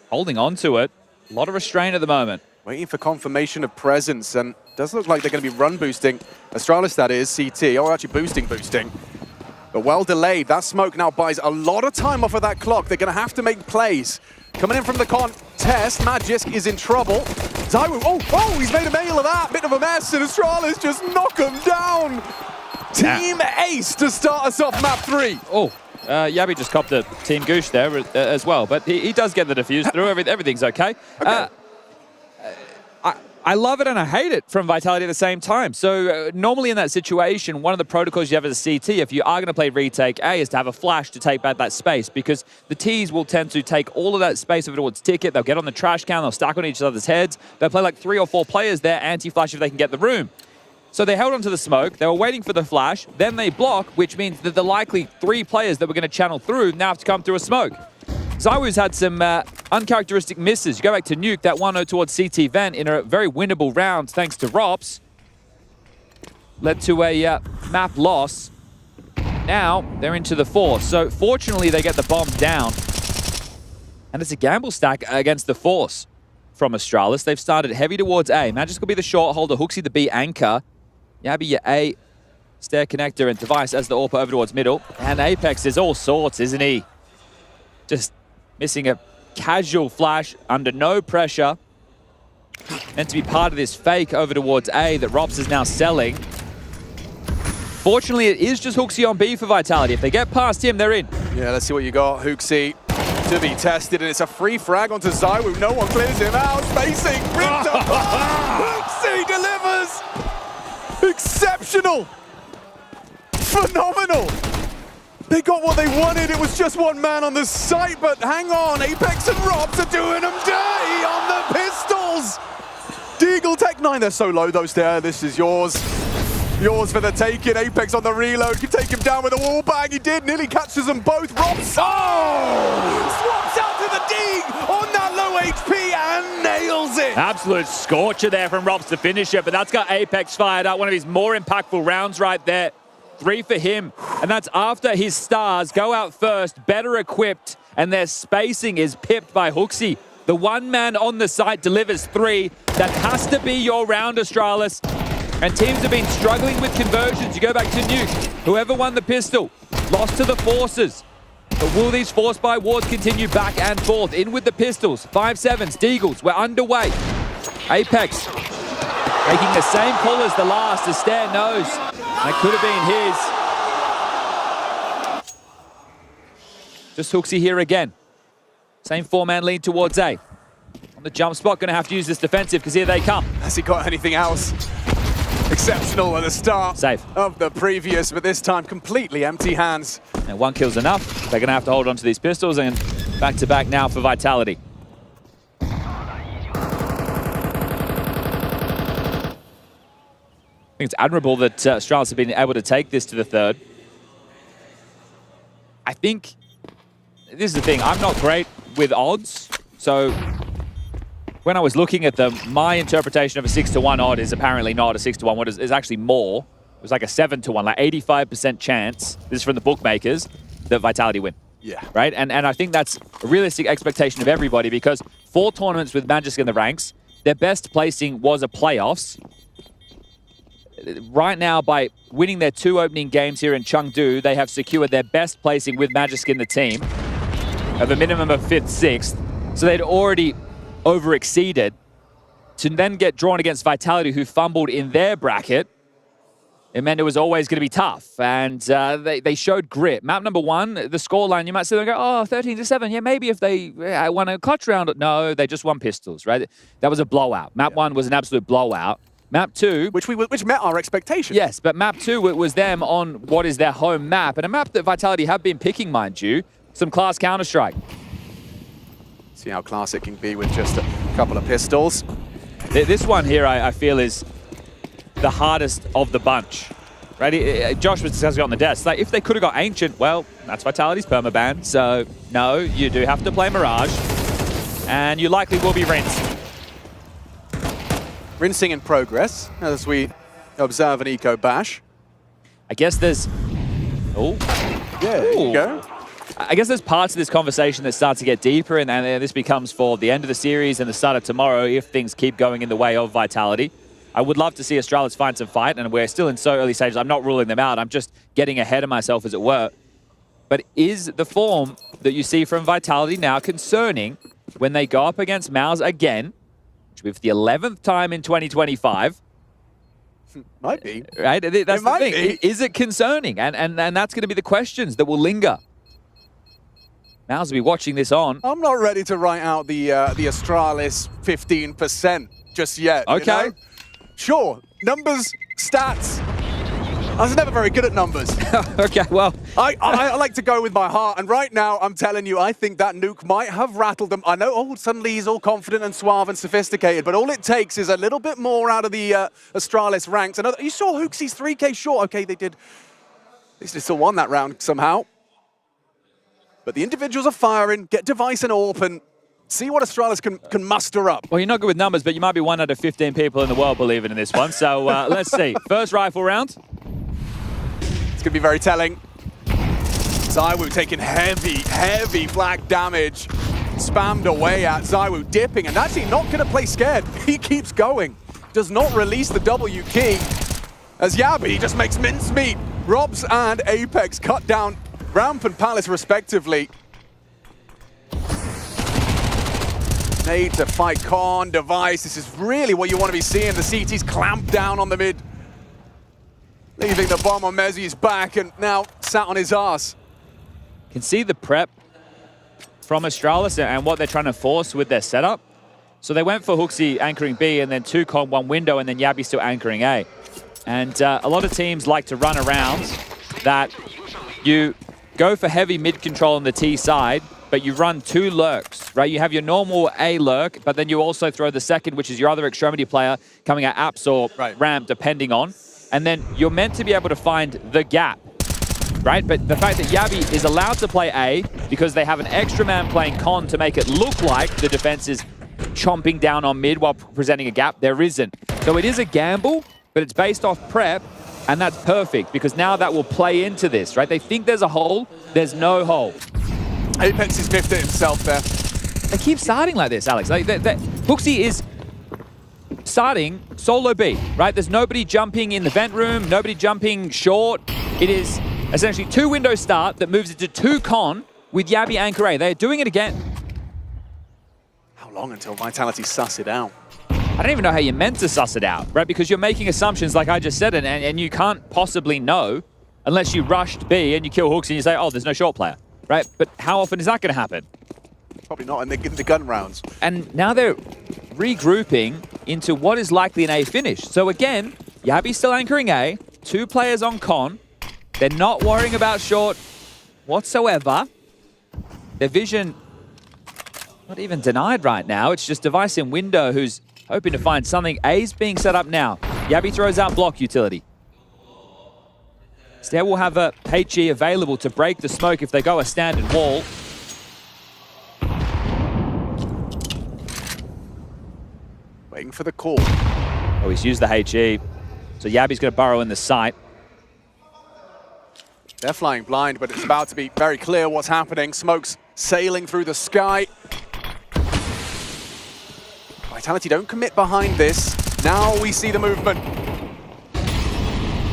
[SPEAKER 6] Holding on to it. A lot of restraint at the moment.
[SPEAKER 5] Waiting for confirmation of presence, and does look like they're going to be run boosting. Astralis, that is, CT, or actually boosting. But well delayed. That smoke now buys a lot of time off of that clock. They're going to have to make plays. Coming in from the contest, Magisk is in trouble. Zaiwu, oh, he's made a meal of that. Bit of a mess, and Astralis just knock him down. Team Ace to start us off map 3.
[SPEAKER 6] Yabby just copped a Team Goosh there as well, but he does get the defuse through. Everything's okay. I love it and I hate it from Vitality at the same time. So normally in that situation, one of the protocols you have as a CT, if you are going to play retake, is to have a flash to take back that space, because the Ts will tend to take all of that space over towards Ticket. They'll get on the trash can, they'll stack on each other's heads. They'll play like 3 or 4 players there, anti-flash if they can get the room. So they held onto the smoke, they were waiting for the flash, then they block, which means that the likely 3 players that were going to channel through now have to come through a smoke. Zaiwu's had some uncharacteristic misses. You go back to Nuke, that 1-0 towards CT Vent in a very winnable round thanks to Rops. Led to a map loss. Now they're into the 4. So fortunately they get the bomb down. And it's a gamble stack against the Force. from Astralis. They've started heavy towards A. Magisk will be the short holder, Hooksy the B anchor. Yabby your A stair connector and Device as the AWP over towards middle. And Apex is all sorts, isn't he? Just missing a casual flash under no pressure. Meant to be part of this fake over towards A that Rops is now selling. Fortunately, it is just Hooksy on B for Vitality. If they get past him, they're in.
[SPEAKER 5] Yeah, let's see what you got. Hooksy to be tested, and it's a free frag onto ZywOo. No one clears him out. Spacing. Hooksy delivers. Exceptional. Phenomenal. They got what they wanted. It was just one man on the site, but hang on. Apex and Robs are doing them dirty on the pistols. Deagle Tech 9, they're so low, those there. This is yours. Yours for the taking. Apex on the reload. Can take him down with a wall bang. He did. Nearly catches them both. Robs. Swaps out to the D on that low HP and nails it.
[SPEAKER 6] Absolute scorcher there from Robs to finish it, but that's got Apex fired up. One of his more impactful rounds right there. 3 for him, and that's after his stars go out first, better equipped, and their spacing is pipped by Hooksy. The one man on the site delivers 3. That has to be your round, Astralis. And teams have been struggling with conversions. You go back to Nuke. Whoever won the pistol lost to the Forces. But will these Force by Wards continue back and forth? In with the pistols. 5-7s, Deagles, we're underway. Apex making the same call as the last, as Stair knows. That could have been his. Just Hooksy here again. Same 4-man lead towards A. On the jump spot, going to have to use this defensive because here they come.
[SPEAKER 5] Has he got anything else? Exceptional at the start of the previous, but this time completely empty hands.
[SPEAKER 6] And 1 kill's enough. They're going to have to hold on to these pistols, and back-to-back now for Vitality. I think it's admirable that Astralis have been able to take this to the 3rd. I think, this is the thing, I'm not great with odds, so when I was looking at them, my interpretation of a 6-to-1 odd is apparently not a 6-to-1. What is actually more, it was like a 7-to-1, like 85% chance, this is from the bookmakers, that Vitality win.
[SPEAKER 5] Yeah.
[SPEAKER 6] Right? And I think that's a realistic expectation of everybody, because 4 tournaments with Magisk in the ranks, their best placing was a playoffs. Right now, by winning their 2 opening games here in Chengdu, they have secured their best placing with Magisk in the team of a minimum of 5th, 6th. So they'd already over-exceeded. To then get drawn against Vitality, who fumbled in their bracket, it meant it was always going to be tough. And they showed grit. Map number 1, the scoreline, you might sit there and go, oh, 13-7. Yeah, maybe if they won a clutch round. No, they just won pistols, right? That was a blowout. Map 1 was an absolute blowout. Map 2...
[SPEAKER 5] Which met our expectations.
[SPEAKER 6] Yes, but Map 2, it was them on what is their home map. And a map that Vitality have been picking, mind you. Some class Counter-Strike.
[SPEAKER 5] See how class it can be with just a couple of pistols.
[SPEAKER 6] This one here, I feel, is the hardest of the bunch. Right? Josh was discussing it on the desk. Like, if they could have got Ancient, well, that's Vitality's permaban. So, no, you do have to play Mirage. And you likely will be rinsed.
[SPEAKER 5] Rinsing in progress as we observe an eco bash.
[SPEAKER 6] I guess there's... Oh.
[SPEAKER 5] Yeah, there you go.
[SPEAKER 6] I guess there's parts of this conversation that start to get deeper, and this becomes for the end of the series and the start of tomorrow if things keep going in the way of Vitality. I would love to see Astralis find some fight, and we're still in so early stages. I'm not ruling them out. I'm just getting ahead of myself, as it were. But is the form that you see from Vitality now concerning when they go up against Mouse again, which will be for the 11th time in 2025?
[SPEAKER 5] Might be.
[SPEAKER 6] Right? That's the thing. Is it concerning? And that's going to be the questions that will linger. Mouse will be watching this on.
[SPEAKER 5] I'm not ready to write out the Astralis 15% just yet.
[SPEAKER 6] Okay.
[SPEAKER 5] You know? Sure, numbers, stats. I was never very good at numbers.
[SPEAKER 6] Okay, well.
[SPEAKER 5] I like to go with my heart, and right now, I'm telling you, I think that nuke might have rattled them. I know, suddenly he's all confident and suave and sophisticated, but all it takes is a little bit more out of the Astralis ranks. And you saw Hooksy's 3K short. Okay, they did. At least they still won that round somehow. But the individuals are firing, get Device and AWP, and see what Astralis can muster up.
[SPEAKER 6] Well, you're not good with numbers, but you might be 1 out of 15 people in the world believing in this one. So let's see. First rifle round.
[SPEAKER 5] It's going to be very telling. ZywOo taking heavy, heavy flak damage. spammed away at ZywOo, dipping, and actually not going to play scared. He keeps going. Does not release the W key. As Yabi just makes mincemeat. Robs and Apex cut down Ramp and Palace respectively. Need to fight Con, Device. This is really what you want to be seeing. The CT's clamped down on the mid. Leaving the bomb on Mezzi's back and now sat on his ass.
[SPEAKER 6] Can see the prep from Astralis and what they're trying to force with their setup. So they went for Hooksy anchoring B and then 2 Con, 1 window, and then Yabi still anchoring A. And a lot of teams like to run around that you go for heavy mid control on the T side, but you run 2 lurks, right? You have your normal A lurk, but then you also throw the second, which is your other extremity player coming at apps or ramp, depending on. And then you're meant to be able to find the gap, right? But the fact that Yabi is allowed to play A because they have an extra man playing Con to make it look like the defense is chomping down on mid while presenting a gap, there isn't. So it is a gamble, but it's based off prep, and that's perfect because now that will play into this, right? They think there's a hole, there's no hole.
[SPEAKER 5] Apex has biffed it himself there.
[SPEAKER 6] They keep starting like this, Alex. Like Hooksy is starting solo B, right? There's nobody jumping in the vent room, nobody jumping short. It is essentially 2 window start that moves into 2 Con with Yabi anchor A. They're doing it again.
[SPEAKER 5] How long until Vitality suss it out?
[SPEAKER 6] I don't even know how you're meant to suss it out, right? Because you're making assumptions like I just said, and you can't possibly know unless you rushed B and you kill Hooksy and you say, oh, there's no short player, right? But how often is that going to happen?
[SPEAKER 5] Probably not in the gun rounds.
[SPEAKER 6] And now they're regrouping into what is likely an A finish. So again, Yabi's still anchoring A, 2 players on Con. They're not worrying about short whatsoever. Their vision not even denied right now. It's just Device in window who's hoping to find something. A's being set up now. Yabi throws out block utility. Stair will have a HE available to break the smoke if they go a standard wall.
[SPEAKER 5] Waiting for the call.
[SPEAKER 6] Oh, he's used the HE. So Yabi's going to burrow in the site.
[SPEAKER 5] They're flying blind, but it's about to be very clear what's happening. Smoke's sailing through the sky. Vitality don't commit behind this. Now we see the movement.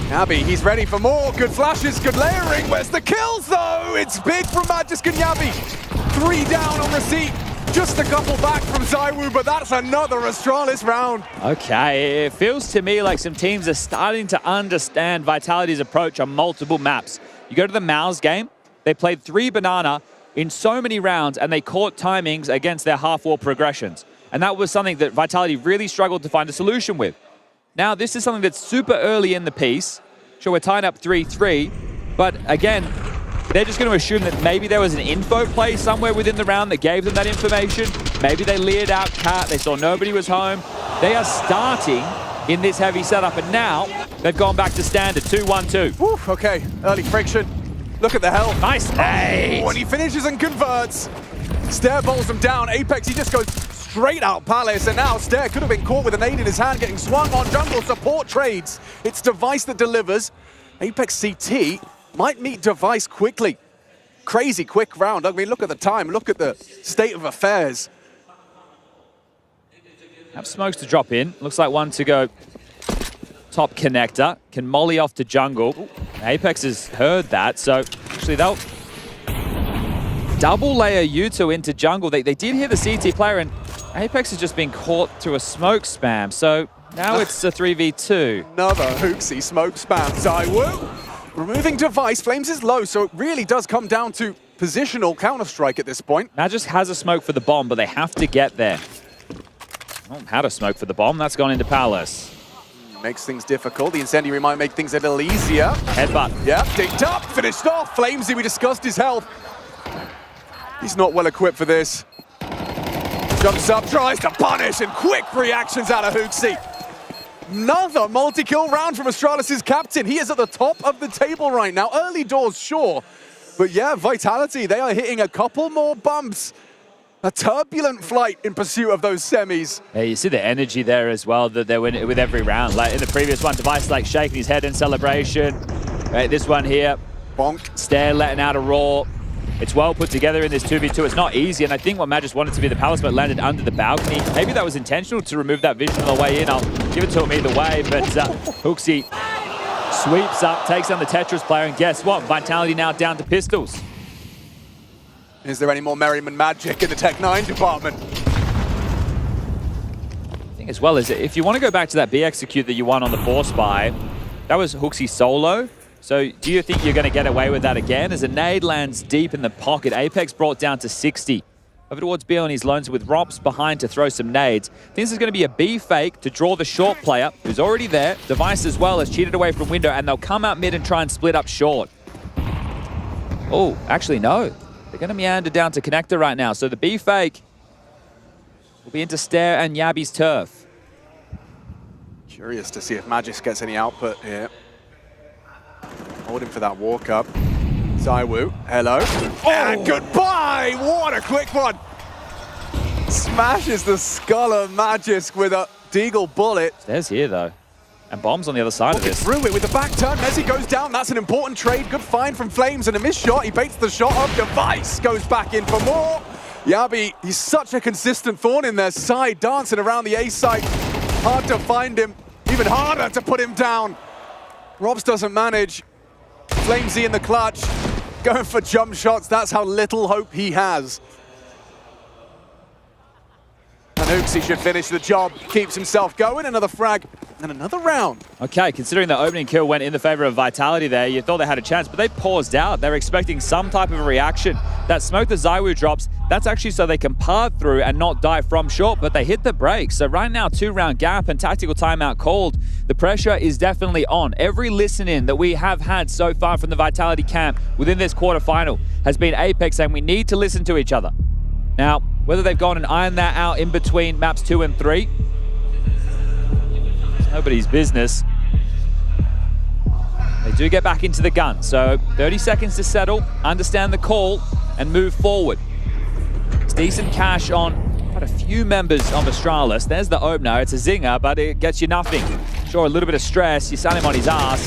[SPEAKER 5] Yabi, he's ready for more. Good flashes, good layering. Where's the kills, though? It's big from Magisk and Yabi. 3 down on receipt. Just a couple back from ZywOo, but that's another Astralis round.
[SPEAKER 6] Okay, it feels to me like some teams are starting to understand Vitality's approach on multiple maps. You go to the Mouse game, they played 3 banana in so many rounds, and they caught timings against their half-wall progressions. And that was something that Vitality really struggled to find a solution with. Now, this is something that's super early in the piece. Sure, we're tying up 3-3, but again, they're just going to assume that maybe there was an info play somewhere within the round that gave them that information. Maybe they leered out Cat, they saw nobody was home. They are starting in this heavy setup, and now they've gone back to standard, 2-1-2.
[SPEAKER 5] Woo, okay, early friction. Look at the health.
[SPEAKER 6] Nice nade.
[SPEAKER 5] Oh, and he finishes and converts. Stair bowls him down. Apex, he just goes straight out Palace, and now Stair could have been caught with a nade in his hand, getting swung on jungle. Support trades. It's Device that delivers. Apex CT might meet Device quickly. Crazy quick round. I mean, look at the time. Look at the state of affairs.
[SPEAKER 6] Have smokes to drop in. Looks like one to go top connector. Can molly off to jungle. Ooh. Apex has heard that, so actually they'll double layer U2 into jungle. They did hear the CT player, and Apex has just been caught through a smoke spam. So now it's a 3v2.
[SPEAKER 5] Another Hooksy smoke spam. ZywOo removing Device. Flames is low, so it really does come down to positional Counter-Strike at this point.
[SPEAKER 6] Magisk has a smoke for the bomb, but they have to get there. Oh, had a smoke for the bomb. That's gone into Palace.
[SPEAKER 5] Makes things difficult. The incendiary might make things a little easier.
[SPEAKER 6] Headbutt.
[SPEAKER 5] Yep, dinked up, finished off. Flamesy, we discussed his health. He's not well equipped for this. Jumps up, tries to punish, and quick reactions out of Hooksy. Another multi-kill round from Astralis' captain. He is at the top of the table right now. Early doors, sure. But yeah, Vitality, they are hitting a couple more bumps. A turbulent flight in pursuit of those semis.
[SPEAKER 6] Yeah, you see the energy there as well, that they're winning with every round. Like in the previous one, Device like shaking his head in celebration. Right, this one here,
[SPEAKER 5] bonk.
[SPEAKER 6] Stair letting out a roar. It's well put together in this 2v2. It's not easy, and I think what Matt just wanted to be the palace, but landed under the balcony. Maybe that was intentional to remove that vision on the way in. I'll give it to him either way, but HooXi sweeps up, takes on the Tetris player, and guess what? Vitality now down to pistols.
[SPEAKER 5] Is there any more Merriman magic in the Tech 9 department?
[SPEAKER 6] I think as well as if you want to go back to that B execute that you won on the Force Spy, that was HooXi solo. So do you think you're going to get away with that again? As a nade lands deep in the pocket, Apex brought down to 60. Over towards B on his lones with Rops behind to throw some nades. I think this is going to be a B fake to draw the short player, who's already there. Device as well has cheated away from window, and they'll come out mid and try and split up short. Oh, actually no. They're going to meander down to connector right now. So the B fake will be into Stair and Yabi's turf.
[SPEAKER 5] Curious to see if Magis gets any output here. Holding for that walk up. ZywOo, hello. Oh. And goodbye! What a quick one! Smashes the skull of Magisk with a Deagle bullet.
[SPEAKER 6] Stairs here though. And bombs on the other side of this.
[SPEAKER 5] Through it with the back turn. Messi goes down. That's an important trade. Good find from Flames and a missed shot. He baits the shot up. Device goes back in for more. Yabi, he's such a consistent thorn in their side, dancing around the A site. Hard to find him. Even harder to put him down. Robs doesn't manage. Flamesy in the clutch. Going for jump shots. That's how little hope he has. And HooXi should finish the job. Keeps himself going. Another frag and another round.
[SPEAKER 6] Okay, considering the opening kill went in the favor of Vitality there, you thought they had a chance, but they paused out. They're expecting some type of a reaction. That smoke that ZywOo drops, that's actually so they can part through and not die from short, but they hit the brakes. So right now, 2-round gap and tactical timeout called. The pressure is definitely on. Every listen-in that we have had so far from the Vitality camp within this quarterfinal has been Apex saying we need to listen to each other. Now, whether they've gone and ironed that out in between maps 2 and 3, it's nobody's business. They do get back into the gun, so 30 seconds to settle, understand the call, and move forward. It's decent cash on quite a few members of Astralis. There's the opener. It's a zinger, but it gets you nothing. Sure, a little bit of stress. You send him on his ass.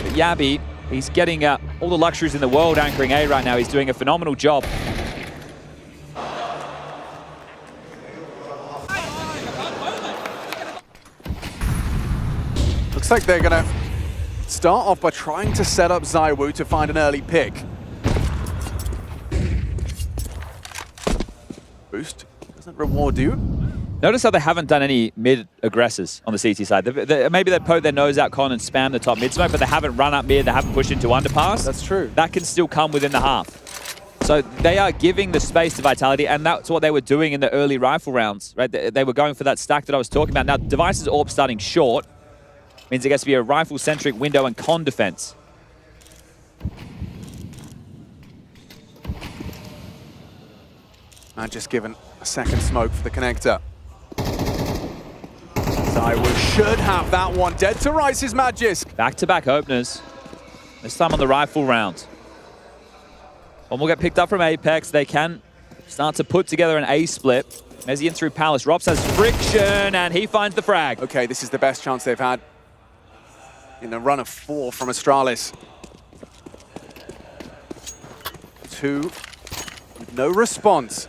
[SPEAKER 6] But Yabi, he's getting all the luxuries in the world anchoring A right now. He's doing a phenomenal job.
[SPEAKER 5] Looks like they're gonna start off by trying to set up ZywOo to find an early pick. Boost doesn't reward you.
[SPEAKER 6] Notice how they haven't done any mid-aggressors on the CT side. Maybe they poke their nose out con and spam the top mid-smoke, but they haven't run up mid, they haven't pushed into underpass.
[SPEAKER 5] That's true.
[SPEAKER 6] That can still come within the half. So they are giving the space to Vitality, and that's what they were doing in the early rifle rounds, right? They were going for that stack that I was talking about. Now, Device's AWP starting short means it gets to be a rifle-centric window and con defense.
[SPEAKER 5] And just given a second smoke for the connector. ZywOo should have that one dead to Rice's Magisk.
[SPEAKER 6] Back-to-back openers. This time on the rifle round. One will get picked up from Apex. They can start to put together an A split. Messi in through Palace. Rops has friction, and he finds the frag.
[SPEAKER 5] Okay, this is the best chance they've had in a run of 4 from Astralis. 2 with no response.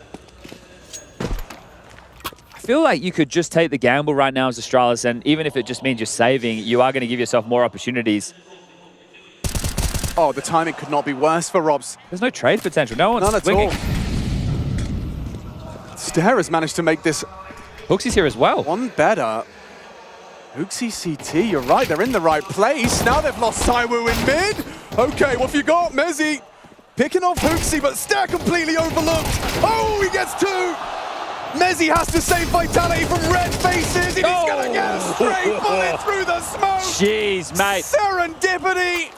[SPEAKER 6] I feel like you could just take the gamble right now as Astralis, and even if it just means you're saving, you are going to give yourself more opportunities.
[SPEAKER 5] Oh, the timing could not be worse for Robs.
[SPEAKER 6] There's no trade potential. No one's swinging.
[SPEAKER 5] Stair has managed to make this...
[SPEAKER 6] HooXi's here as well.
[SPEAKER 5] One better. HooXi CT, you're right, they're in the right place. Now they've lost ZywOo in mid. Okay, what have you got? Messi picking off HooXi, but Stair completely overlooked. Oh, he gets 2. Messi has to save Vitality from red faces, and he's gonna get a straight bullet through the smoke.
[SPEAKER 6] Jeez, mate.
[SPEAKER 5] Serendipity,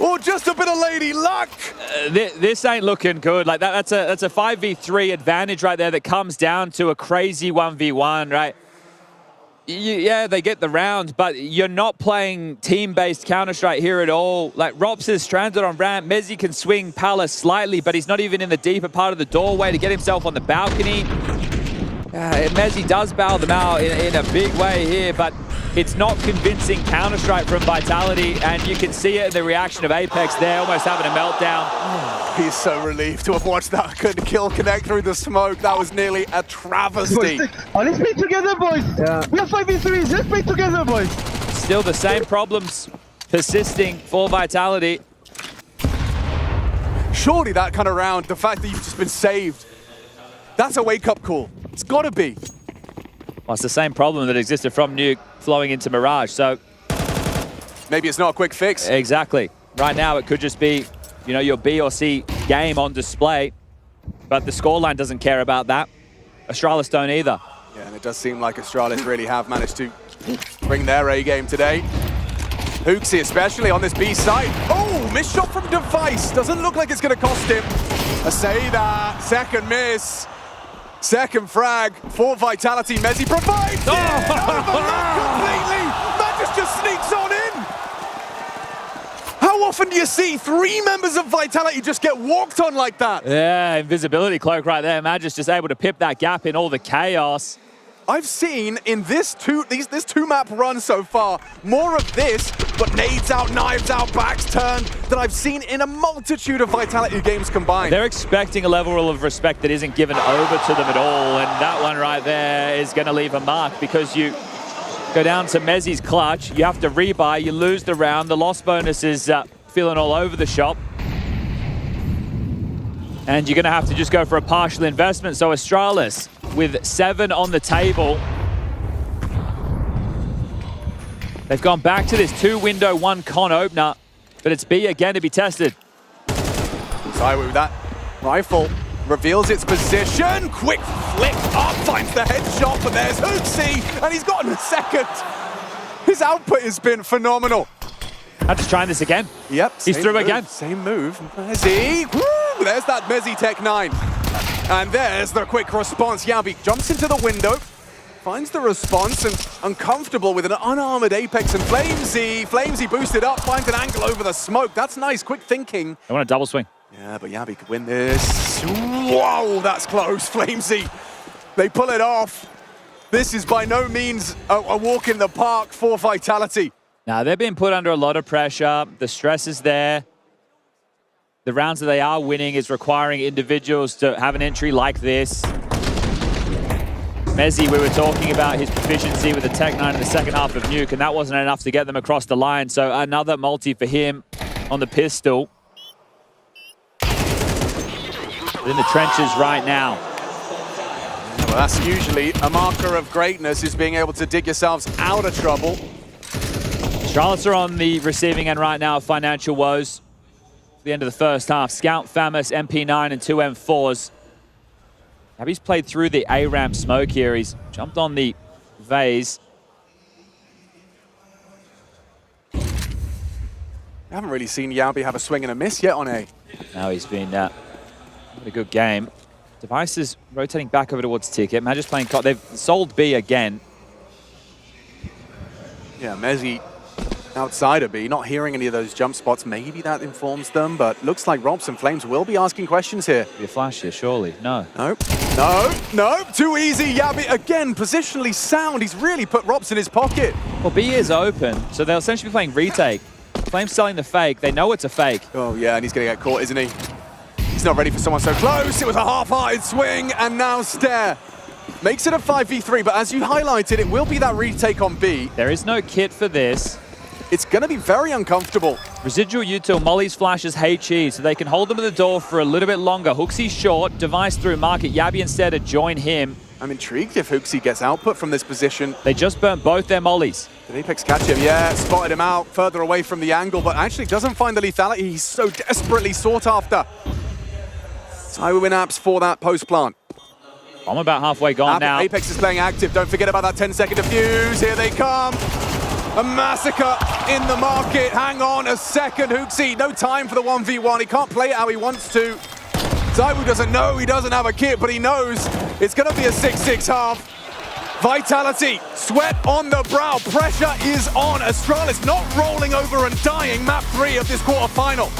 [SPEAKER 5] or just a bit of lady luck.
[SPEAKER 6] This ain't looking good. Like that's a 5v3 advantage right there that comes down to a crazy 1v1, right? Yeah, they get the round, but you're not playing team-based Counter-Strike here at all. Like, Rops is stranded on ramp. Messi can swing Palace slightly, but he's not even in the deeper part of the doorway to get himself on the balcony. Mezzi does bail them out in a big way here, but it's not convincing counter-strike from Vitality, and you can see it in the reaction of Apex there, almost having a meltdown.
[SPEAKER 5] He's so relieved to have watched that kill connect through the smoke. That was nearly a travesty.
[SPEAKER 4] Oh, let's play together, boys. Yeah. We have 5v3s. Let's play together, boys.
[SPEAKER 6] Still the same problems persisting for Vitality.
[SPEAKER 5] Surely that kind of round, the fact that you've just been saved, that's a wake-up call. It's got to be.
[SPEAKER 6] Well, it's the same problem that existed from Nuke flowing into Mirage, so...
[SPEAKER 5] Maybe it's not a quick fix.
[SPEAKER 6] Exactly. Right now, it could just be, you know, your B or C game on display, but the scoreline doesn't care about that. Astralis don't either.
[SPEAKER 5] Yeah, and it does seem like Astralis really have managed to bring their A game today. Hooksy especially on this B side. Oh, missed shot from Device. Doesn't look like it's going to cost him. I say that. Second miss. Second frag for Vitality. Mezzi provides it! Overlooked completely! Magus just sneaks on in! How often do you see 3 members of Vitality just get walked on like that?
[SPEAKER 6] Yeah, invisibility cloak right there. Magic's just able to pip that gap in all the chaos.
[SPEAKER 5] I've seen in this two-map run so far more of this, but nades out, knives out, backs turned, than I've seen in a multitude of Vitality games combined.
[SPEAKER 6] They're expecting a level of respect that isn't given over to them at all, and that one right there is going to leave a mark because you go down to Mezzi's clutch, you have to rebuy, you lose the round, the loss bonus is feeling all over the shop. And you're going to have to just go for a partial investment. So Astralis with 7 on the table. They've gone back to this 2-window 1-con opener, but it's B again to be tested.
[SPEAKER 5] Zywoo with that rifle reveals its position. Quick flick up, finds the headshot, but there's Hooksy, and he's gotten a second. His output has been phenomenal.
[SPEAKER 6] I'm just trying this again.
[SPEAKER 5] Yep.
[SPEAKER 6] He's through again.
[SPEAKER 5] Same move. Mezzi. Woo! There's that Mezzi Tech 9. And there's the quick response. Yabi jumps into the window, finds the response, and uncomfortable with an unarmored Apex and Flamesy. Flamesy boosted up, finds an angle over the smoke. That's nice, quick thinking.
[SPEAKER 6] They want a double swing.
[SPEAKER 5] Yeah, but Yabi could win this. Whoa, that's close, Flamesy. They pull it off. This is by no means a walk in the park for Vitality.
[SPEAKER 6] Now, they're being put under a lot of pressure. The stress is there. The rounds that they are winning is requiring individuals to have an entry like this. Mezzi, we were talking about his proficiency with the Tech 9 in the second half of Nuke, and that wasn't enough to get them across the line. So another multi for him on the pistol. In the trenches right now.
[SPEAKER 5] Well, that's usually a marker of greatness, is being able to dig yourselves out of trouble.
[SPEAKER 6] Charlottes are on the receiving end right now of financial woes. At the end of the first half, Scout, Famus, MP9, and 2 M4s. Abby's played through the A-ramp smoke here. He's jumped on the vase.
[SPEAKER 5] We haven't really seen Yabi have a swing and a miss yet on A.
[SPEAKER 6] No, he's been having a good game. Devices rotating back over towards Ticket. Magic's playing... They've sold B again.
[SPEAKER 5] Yeah, Mezzi outside of B, not hearing any of those jump spots. Maybe that informs them, but looks like Robson Flames will be asking questions here.
[SPEAKER 6] Be a flash here, surely. No.
[SPEAKER 5] Nope. No. Too easy. Yabi, again, positionally sound. He's really put Robson in his pocket.
[SPEAKER 6] Well, B is open, so they'll essentially be playing retake. Flames selling the fake. They know it's a fake.
[SPEAKER 5] Oh, yeah, and he's going to get caught, isn't he? He's not ready for someone so close. It was a half-hearted swing, and now Stare makes it a 5v3, but as you highlighted, it will be that retake on B.
[SPEAKER 6] There is no kit for this.
[SPEAKER 5] It's going to be very uncomfortable.
[SPEAKER 6] Residual util, Molly's flashes HE, so they can hold them at the door for a little bit longer. Hooksy's short, Device through market. Yabi instead to join him.
[SPEAKER 5] I'm intrigued if Hooksy gets output from this position.
[SPEAKER 6] They just burnt both their mollies.
[SPEAKER 5] Did Apex catch him? Yeah, spotted him out further away from the angle, but actually doesn't find the lethality he's so desperately sought after. Zywoo in apps for that post-plant.
[SPEAKER 6] I'm about halfway gone now.
[SPEAKER 5] Apex is playing active. Don't forget about that 10-second defuse. Here they come. A massacre in the market. Hang on a second, Hooksy. No time for the 1v1. He can't play it how he wants to. Zywoo doesn't know he doesn't have a kit, but he knows it's going to be a 6-6 half. Vitality, sweat on the brow. Pressure is on. Astralis not rolling over and dying. Map 3 of this quarterfinal.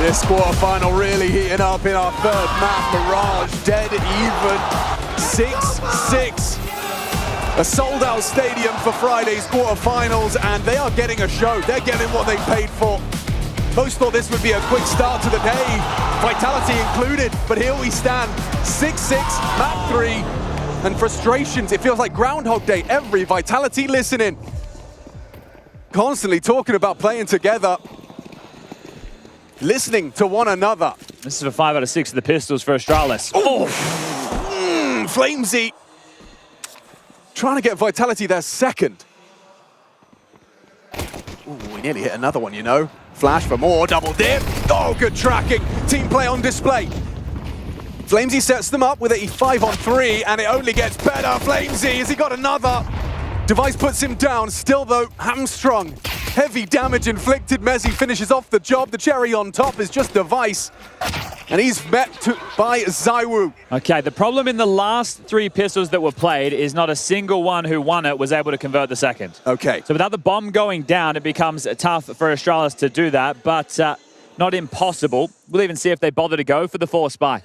[SPEAKER 5] This quarterfinal really heating up in our third map. Mirage dead even. 6-6. A sold-out stadium for Friday's quarterfinals, and they are getting a show. They're getting what they paid for. Most thought this would be a quick start to the day, Vitality included, but here we stand. 6-6, map 3, and frustrations. It feels like Groundhog Day. Every Vitality listening. Constantly talking about playing together. Listening to one another.
[SPEAKER 6] This is a 5 out of 6 of the pistols for Astralis. Oh!
[SPEAKER 5] Flamesy. Trying to get Vitality their second. Ooh, we nearly hit another one, you know. Flash for more, double dip. Oh, good tracking. Team play on display. Flamesy sets them up with a 5-on-3, and it only gets better. Flamesy, has he got another? Device puts him down, still though hamstrung. Heavy damage inflicted. Mezzi finishes off the job. The cherry on top is just Device. And he's met by Zaiwu. Okay,
[SPEAKER 6] the problem in the last 3 pistols that were played is not a single one who won it was able to convert the second.
[SPEAKER 5] Okay.
[SPEAKER 6] So without the bomb going down, it becomes tough for Astralis to do that, but not impossible. We'll even see if they bother to go for the Force Spy.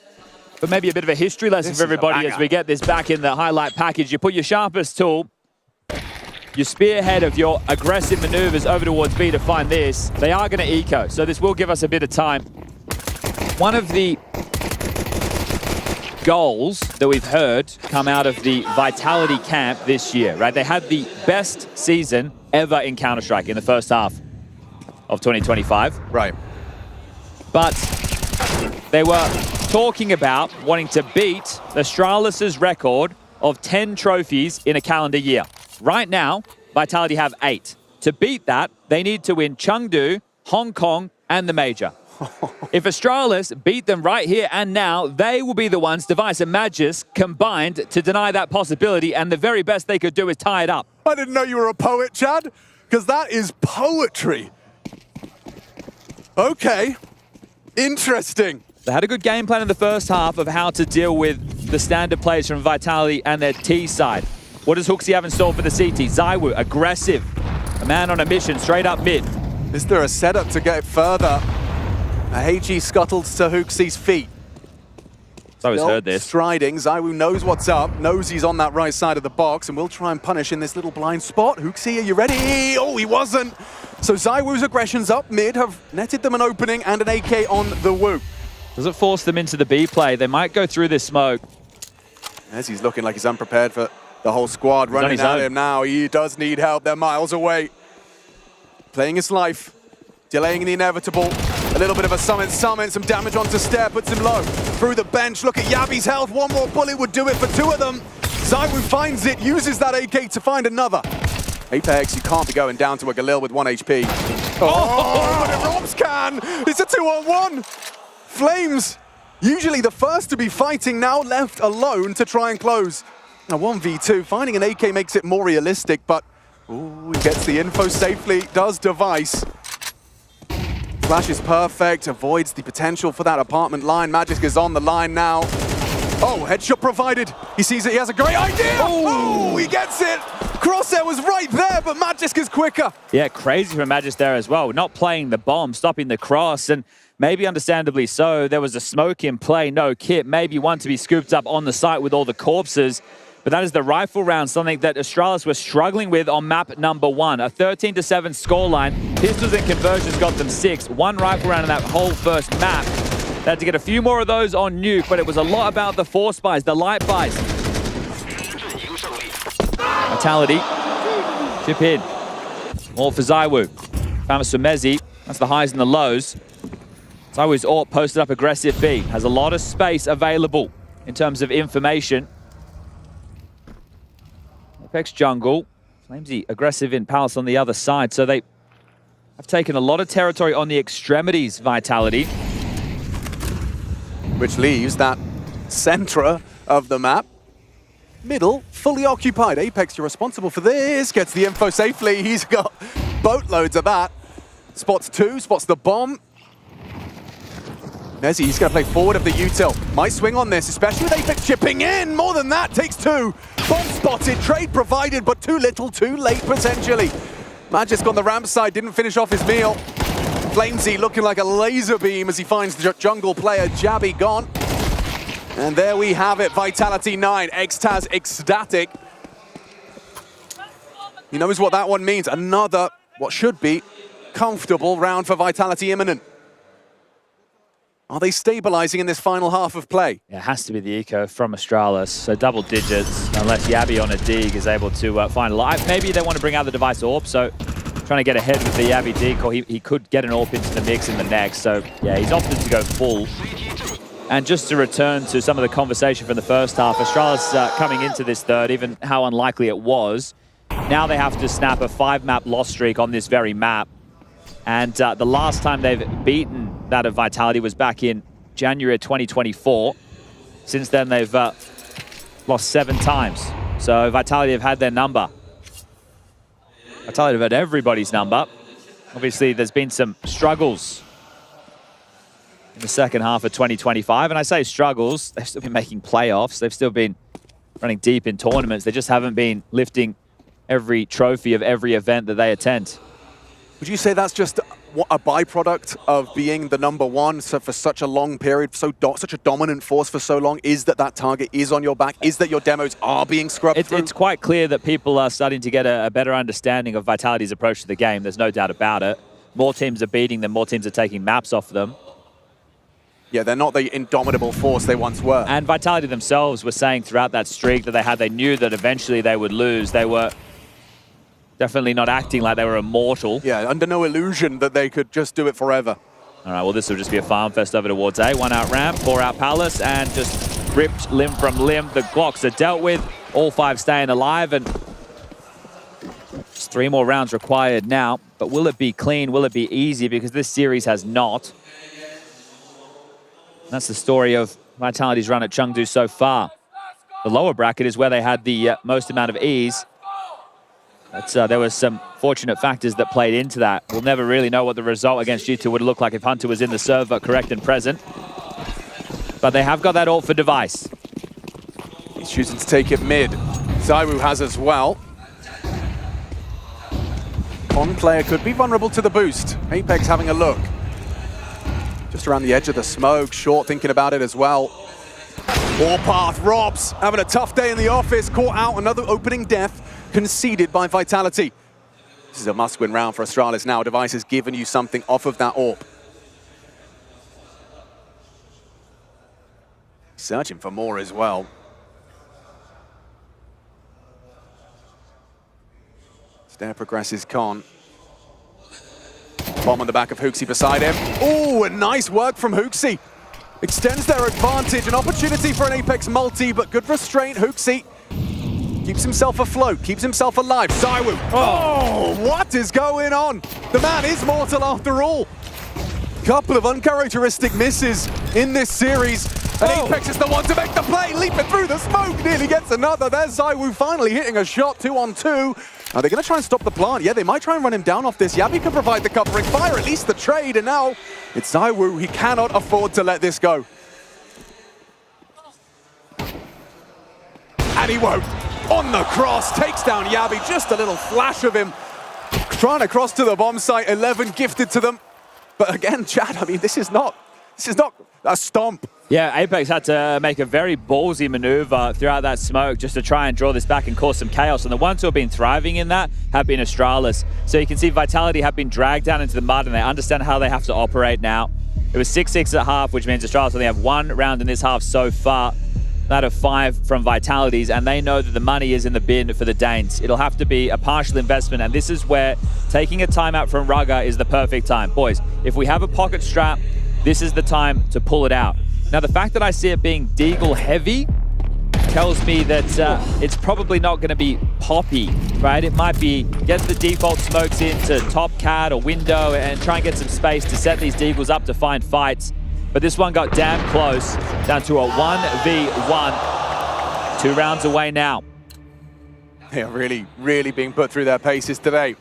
[SPEAKER 6] But maybe a bit of a history lesson for everybody as we get this back in the highlight package. You put your sharpest tool, your spearhead of your aggressive maneuvers over towards B to find this. They are going to eco, so this will give us a bit of time. One of the goals that we've heard come out of the Vitality camp this year, right? They had the best season ever in Counter-Strike in the first half of 2025.
[SPEAKER 5] Right.
[SPEAKER 6] But they were talking about wanting to beat Astralis' record of 10 trophies in a calendar year. Right now, Vitality have 8. To beat that, they need to win Chengdu, Hong Kong, and the Major. If Astralis beat them right here and now, they will be the ones, Device and Magis, combined to deny that possibility, and the very best they could do is tie it up.
[SPEAKER 5] I didn't know you were a poet, Chad, because that is poetry. Okay, interesting.
[SPEAKER 6] They had a good game plan in the first half of how to deal with the standard players from Vitality and their T side. What does Hooksy have in store for the CT? Zaiwu, aggressive. A man on a mission, straight up mid.
[SPEAKER 5] Is there a setup to get further? A HE scuttled to Hooksy's feet.
[SPEAKER 6] Zaiwu's heard this.
[SPEAKER 5] Striding, Zaiwu knows what's up, knows he's on that right side of the box, and will try and punish in this little blind spot. Hooksy, are you ready? Oh, he wasn't. So Zaiwu's aggressions up mid have netted them an opening and an AK on the Wu.
[SPEAKER 6] Does it force them into the B play? They might go through this smoke.
[SPEAKER 5] As he's looking like he's unprepared for the whole squad running at him now. He does need help. They're miles away. Playing his life. Delaying the inevitable. A little bit of a summon. Some damage onto Stair. Puts him low. Through the bench. Look at Yabi's health. One more bullet would do it for 2 of them. Zaiwu finds it. Uses that AK to find another. Apex, you can't be going down to a Galil with 1 HP. Oh, but it robs Can. It's a 2-on-1. Flames, usually the first to be fighting, now left alone to try and close. A 1v2, finding an AK makes it more realistic, but ooh, he gets the info safely, does Device. Flash is perfect, avoids the potential for that apartment line. Magic is on the line now. Oh, headshot provided. He sees it, he has a great idea. Oh, he gets it. Crosshair was right there, but Magisk is quicker.
[SPEAKER 6] Yeah, crazy for Magisk there as well. Not playing the bomb, stopping the cross, and maybe understandably so. There was a smoke in play, no kit. Maybe one to be scooped up on the site with all the corpses. But that is the rifle round, something that Astralis was struggling with on map number 1. A 13-7 scoreline. Pistols and conversions got them 6. 1 rifle round in that whole first map. They had to get a few more of those on Nuke, but it was a lot about the force buys, the light buys. Vitality. Chip in. All for Zaiwu. Famous for Mezzi. That's the highs and the lows. Zaiwu's AWP posted up aggressive B. Has a lot of space available in terms of information. Apex jungle. Flamesy aggressive in Palace on the other side. So they have taken a lot of territory on the extremities, Vitality.
[SPEAKER 5] Which leaves that center of the map. Middle, fully occupied. Apex, you're responsible for this. Gets the info safely. He's got boatloads of that. Spots 2, spots the bomb. Mezzi, he's going to play forward of the util. Might swing on this, especially with Apex chipping in. More than that, takes 2. Bomb spotted, trade provided, but too little, too late potentially. Magisk on the ramp side, didn't finish off his meal. Flamesy looking like a laser beam as he finds the jungle player Jabby gone. And there we have it, Vitality 9, Extaz ecstatic. He knows what that one means. Another, what should be, comfortable round for Vitality imminent. Are they stabilizing in this final half of play?
[SPEAKER 6] It has to be the eco from Astralis, so double digits, unless Yabby on a dig is able to find a life. Maybe they want to bring out the device AWP, so trying to get ahead with the Yabby dig, or he could get an AWP into the mix in the next. So yeah, he's opted to go full. And just to return to some of the conversation from the first half, Astralis coming into this third, even how unlikely it was, now they have to snap a 5-map loss streak on this very map. And the last time they've beaten that of Vitality was back in January 2024. Since then, they've lost 7 times. So Vitality have had their number. Vitality have had everybody's number. Obviously, there's been some struggles in the second half of 2025. And I say struggles, they've still been making playoffs. They've still been running deep in tournaments. They just haven't been lifting every trophy of every event that they attend.
[SPEAKER 5] Would you say that's just a byproduct of being the #1 for such a long period, such a dominant force for so long? Is that target is on your back? Is that your demos are being scrubbed through?
[SPEAKER 6] It's quite clear that people are starting to get a better understanding of Vitality's approach to the game. There's no doubt about it. More teams are beating them. More teams are taking maps off them.
[SPEAKER 5] Yeah, they're not the indomitable force they once were.
[SPEAKER 6] And Vitality themselves were saying throughout that streak that they had, they knew that eventually they would lose. They were definitely not acting like they were immortal.
[SPEAKER 5] Yeah, under no illusion that they could just do it forever.
[SPEAKER 6] All right, well, this will just be a farm fest over towards A. 1 out ramp, 4 out palace, and just ripped limb from limb. The Glocks are dealt with, all 5 staying alive, and just 3 more rounds required now. But will it be clean? Will it be easy? Because this series has not. That's the story of Vitality's run at Chengdu so far. The lower bracket is where they had the most amount of ease. There were some fortunate factors that played into that. We'll never really know what the result against G2 would look like if Hunter was in the server correct and present. But they have got that ult for device.
[SPEAKER 5] He's choosing to take it mid. Zaiwu has as well. One player could be vulnerable to the boost. Apex having a look. Just around the edge of the smoke. Short thinking about it as well. Warpath, Robs having a tough day in the office. Caught out another opening death. Conceded by Vitality. This is a must-win round for Astralis now. Device has given you something off of that AWP. Searching for more as well. Stair progresses Con. Bomb on the back of Hooksy beside him. Oh, and nice work from Hooksy. Extends their advantage, an opportunity for an Apex multi, but good restraint. Hooksy keeps himself afloat, keeps himself alive. Zaiwu. Oh, what is going on? The man is mortal after all. Couple of uncharacteristic misses in this series. And Apex is the one to make the play, leaping through the smoke, nearly gets another. There's Zaiwu finally hitting a shot, 2-on-2. Are they going to try and stop the plant? Yeah, they might try and run him down off this. Yabby can provide the covering fire, at least the trade, and now it's Zaiwu. He cannot afford to let this go. And he won't. On the cross, takes down Yabby, just a little flash of him. Trying to cross to the bomb site, 11 gifted to them. But again, Chad, I mean, this is not a stomp.
[SPEAKER 6] Yeah, Apex had to make a very ballsy maneuver throughout that smoke just to try and draw this back and cause some chaos. And the ones who have been thriving in that have been Astralis. So you can see Vitality have been dragged down into the mud and they understand how they have to operate now. It was 6-6 at half, which means Astralis only have 1 round in this half so far. That of 5 from Vitality's, and they know that the money is in the bin for the Danes. It'll have to be a partial investment, and this is where taking a timeout from Rugger is the perfect time. Boys, if we have a pocket strap, this is the time to pull it out. Now, the fact that I see it being Deagle heavy tells me that it's probably not going to be Poppy, right? It might be get the default smokes into Top Cat or Window and try and get some space to set these Deagles up to find fights. But this one got damn close, down to a 1v1. 2 rounds away now.
[SPEAKER 5] They are really, really being put through their paces today.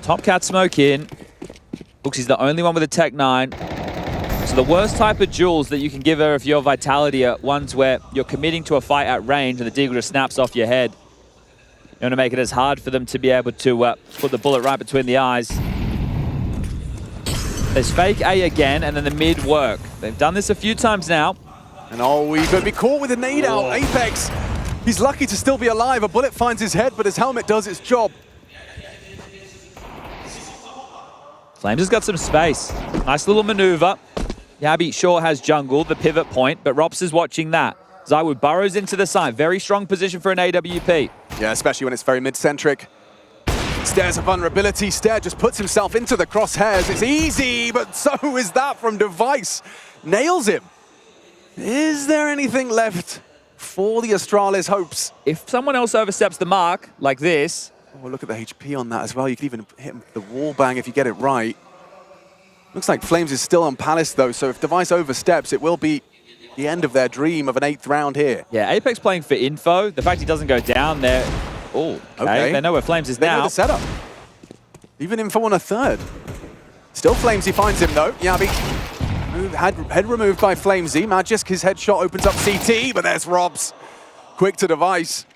[SPEAKER 6] Top Cat smoke in. Looks he's the only one with a Tech 9. So the worst type of duels that you can give her if you're Vitality are ones where you're committing to a fight at range and the Deagle just snaps off your head. You want to make it as hard for them to be able to put the bullet right between the eyes. There's fake A again, and then the mid work. They've done this a few times now.
[SPEAKER 5] And he's going to be caught with a nade out. Apex, he's lucky to still be alive. A bullet finds his head, but his helmet does its job.
[SPEAKER 6] Flames has got some space. Nice little maneuver. Yabi sure has jungle, the pivot point, but Rops is watching that. ZywOo burrows into the side. Very strong position for an AWP.
[SPEAKER 5] Yeah, especially when it's very mid-centric. Stare's a vulnerability. Stare just puts himself into the crosshairs. It's easy, but so is that from Device. Nails him. Is there anything left for the Astralis hopes?
[SPEAKER 6] If someone else oversteps the mark like this...
[SPEAKER 5] Oh, look at the HP on that as well. You could even hit him with the wall bang if you get it right. Looks like Flames is still on Palace, though, so if Device oversteps, it will be the end of their dream of an 8th round here.
[SPEAKER 6] Yeah, Apex playing for info. The fact he doesn't go down there... Oh, okay. They know where Flames is now.
[SPEAKER 5] They know the setup. Even info on a 3rd. Still Flamesy finds him, though. Yabi, head removed by Flamesy. Magisk, his headshot opens up CT, but there's Robs. Quick to Device.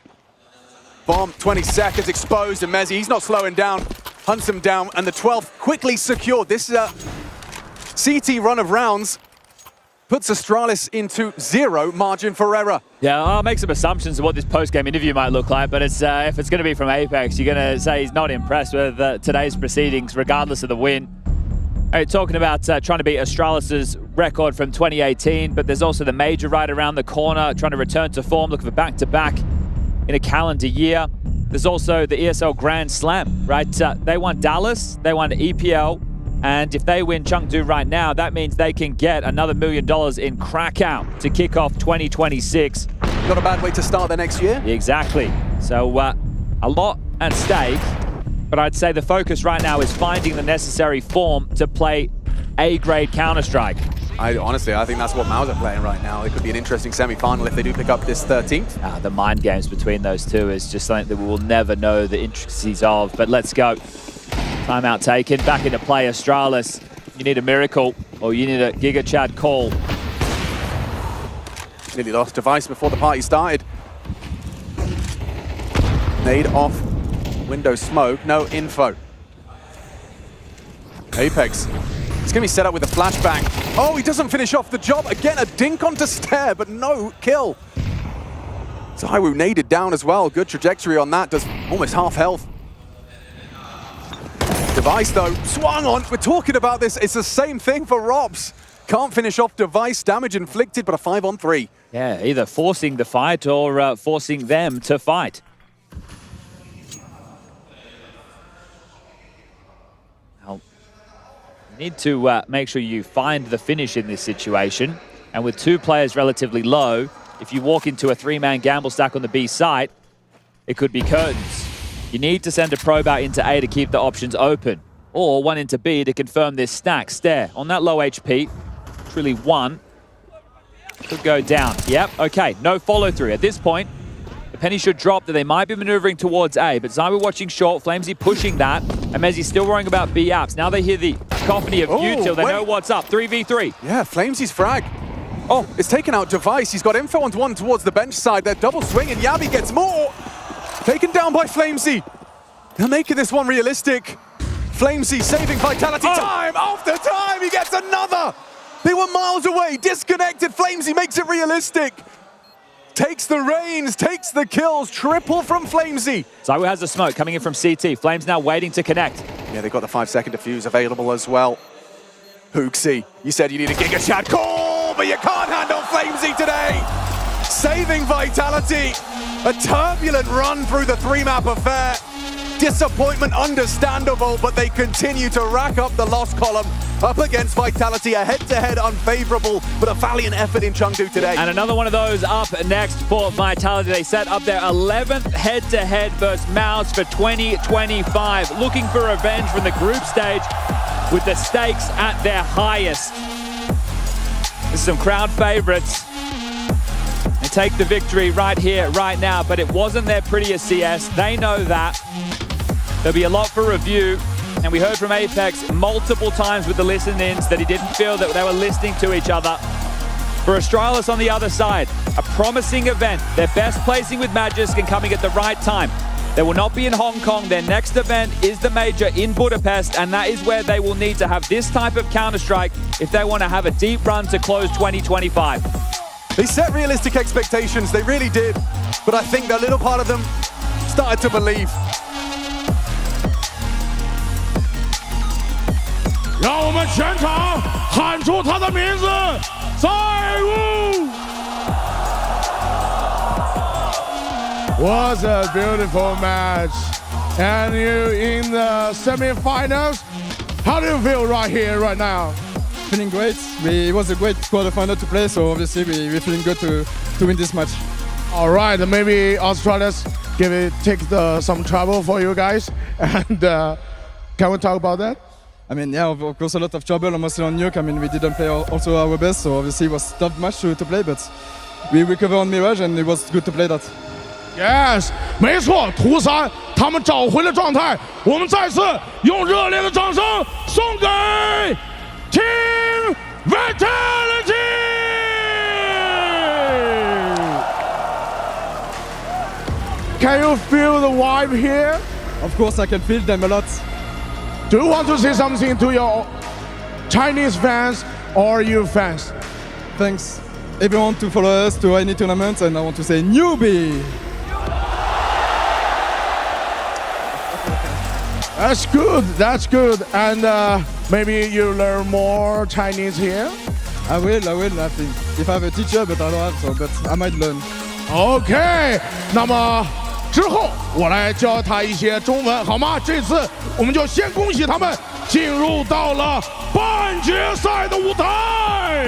[SPEAKER 5] Bomb, 20 seconds, exposed, and Mezzi, he's not slowing down. Hunts him down, and the 12th quickly secured. This is a CT run of rounds. Puts Astralis into 0 margin for error.
[SPEAKER 6] Yeah, I'll make some assumptions of what this post-game interview might look like, but it's, if it's going to be from Apex, you're going to say he's not impressed with today's proceedings, regardless of the win. All right, talking about trying to beat Astralis' record from 2018, but there's also the major right around the corner, trying to return to form, looking for back-to-back in a calendar year. There's also the ESL Grand Slam, right? They won Dallas, they won EPL, and if they win Chengdu right now, that means they can get another $1 million in Krakow to kick off 2026.
[SPEAKER 5] Not a bad way to start the next year.
[SPEAKER 6] Exactly. So a lot at stake, but I'd say the focus right now is finding the necessary form to play A-grade Counter-Strike.
[SPEAKER 5] Honestly, I think that's what Maus are playing right now. It could be an interesting semi-final if they do pick up this 13th.
[SPEAKER 6] The mind games between those two is just something that we will never know the intricacies of, but let's go. Timeout taken, back into play Astralis. You need a miracle, or you need a Giga Chad call.
[SPEAKER 5] Nearly lost Device before the party started. Nade off, window smoke, no info. Apex, it's gonna be set up with a flashbang. Oh, he doesn't finish off the job. Again, a dink onto Stare, but no kill. ZywOo naded down as well. Good trajectory on that, does almost half health. Device, though, swung on. We're talking about this. It's the same thing for Robs. Can't finish off Device. Damage inflicted, but a 5-on-3.
[SPEAKER 6] Yeah, either forcing the fight or forcing them to fight. Well, you need to make sure you find the finish in this situation. And with 2 players relatively low, if you walk into a 3-man gamble stack on the B site, it could be curtains. You need to send a probe out into A to keep the options open, or one into B to confirm this stack. Stare on that low HP, truly one, could go down. Yep, okay, no follow through. At this point, the penny should drop that they might be maneuvering towards A, but ZywOo watching short, Flamesy pushing that, and Mezzi's still worrying about B apps. Now they hear the cacophony of Util, they know what's up, 3v3.
[SPEAKER 5] Yeah, Flamesy's frag. Oh, it's taken out Device. He's got info on one towards the bench side. They're double swinging. Yabi gets more. Taken down by Flamesy. They're making this one realistic. Flamesy saving Vitality. Time after time, he gets another. They were miles away, disconnected. Flamesy makes it realistic. Takes the reins, takes the kills. Triple from Flamesy.
[SPEAKER 6] ZywOo has the smoke coming in from CT. Flames now waiting to connect.
[SPEAKER 5] Yeah, they've got the 5-second defuse available as well. Hooksy, you said you need a Giga Chad call, but you can't handle Flamesy today. Saving Vitality. A turbulent run through the 3-map affair. Disappointment understandable, but they continue to rack up the loss column up against Vitality. A head-to-head unfavorable, but a valiant effort in Chengdu today.
[SPEAKER 6] And another one of those up next for Vitality. They set up their 11th head-to-head versus Maus for 2025. Looking for revenge from the group stage with the stakes at their highest. There's some crowd favorites. They take the victory right here, right now, but it wasn't their prettiest CS. They know that. There'll be a lot for review, and we heard from Apex multiple times with the listen-ins that he didn't feel that they were listening to each other. For Astralis on the other side, a promising event. Their best placing with Magisk and coming at the right time. They will not be in Hong Kong. Their next event is the major in Budapest, and that is where they will need to have this type of Counter-Strike if they want to have a deep run to close 2025.
[SPEAKER 5] They set realistic expectations, they really did. But I think that little part of them started to believe.
[SPEAKER 9] 让我们全场喊出他的名字，在吾。Was a beautiful match, and you in the semi-finals. How do you feel right here, right now?
[SPEAKER 1] Feeling great. It was a great quarterfinal to play, so obviously we're feeling good to win this match.
[SPEAKER 9] All right, maybe Australians take some trouble for you guys, and can we talk about that?
[SPEAKER 1] I mean, yeah, of course, a lot of trouble, mostly on Nuke. I mean, we didn't play also our best, so obviously it was a tough match to play, but we recovered on Mirage, and it was good to play that.
[SPEAKER 9] Yes， 没错，图3他们找回了状态，我们再次用热烈的掌声送给 Team Vitality。Can you feel the vibe here?
[SPEAKER 1] Of course, I can feel them a lot.
[SPEAKER 9] Do you want to say something to your Chinese fans or you fans?
[SPEAKER 1] Thanks, everyone, to follow us to any tournament, and I want to say newbie.
[SPEAKER 9] That's good, that's good. And maybe you learn more Chinese here?
[SPEAKER 1] I will, I think. If I have a teacher, but I don't have, so, but I might learn.
[SPEAKER 9] OK， 那么之后我来教他一些中文，好吗？这次我们就先恭喜他们进入到了半决赛的舞台。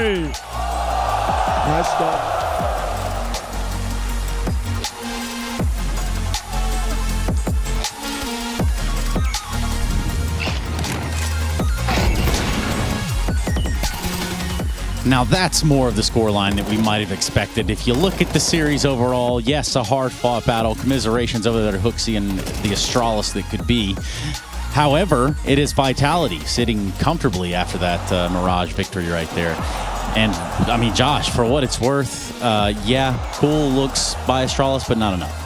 [SPEAKER 9] Let's go。Now
[SPEAKER 19] that's more of the scoreline that we might have expected. If you look at the series overall, yes, a hard-fought battle. Commiserations over there to Hooksy and the Astralis that could be. However, it is Vitality sitting comfortably after that Mirage victory right there. And, I mean, Josh, for what it's worth, yeah, cool looks by Astralis, but not enough.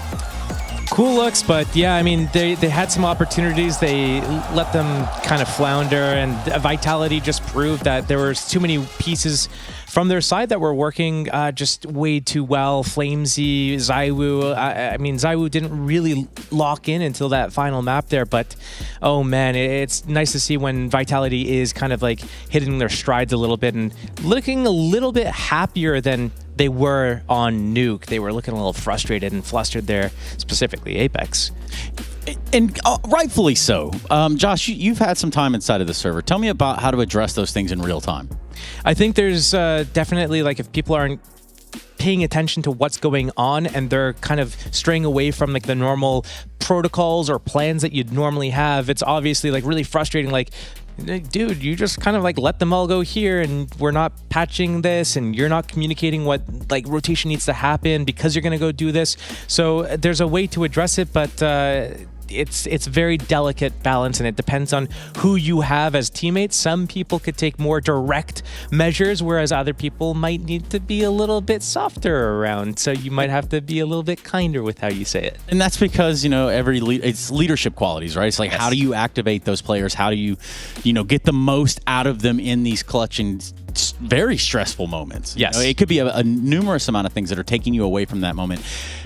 [SPEAKER 20] Cool looks, but yeah, I mean, they had some opportunities. They let them kind of flounder, and Vitality just proved that there was too many pieces from their side that were working just way too well. Flamesy, ZywOo. I mean, ZywOo didn't really lock in until that final map there, but oh man, it's nice to see when Vitality is kind of like hitting their strides a little bit and looking a little bit happier than they were on Nuke. They were looking a little frustrated and flustered there, specifically Apex.
[SPEAKER 19] And rightfully so. Josh, you've had some time inside of the server. Tell me about how to address those things in real time.
[SPEAKER 20] I think there's definitely, like, if people aren't paying attention to what's going on and they're kind of straying away from like the normal protocols or plans that you'd normally have, it's obviously like really frustrating. Like, dude, you just kind of like let them all go here and we're not patching this and you're not communicating what like rotation needs to happen because you're going to go do this. So there's a way to address it, but it's very delicate balance, and it depends on who you have as teammates. Some people could take more direct measures, whereas other people might need to be a little bit softer around. So you might have to be a little bit kinder with how you say it.
[SPEAKER 19] And that's because, you know, it's leadership qualities, right? It's like, how do you activate those players? How do you, get the most out of them in these clutch and very stressful moments?
[SPEAKER 20] Yes.
[SPEAKER 19] It could be a numerous amount of things that are taking you away from that moment.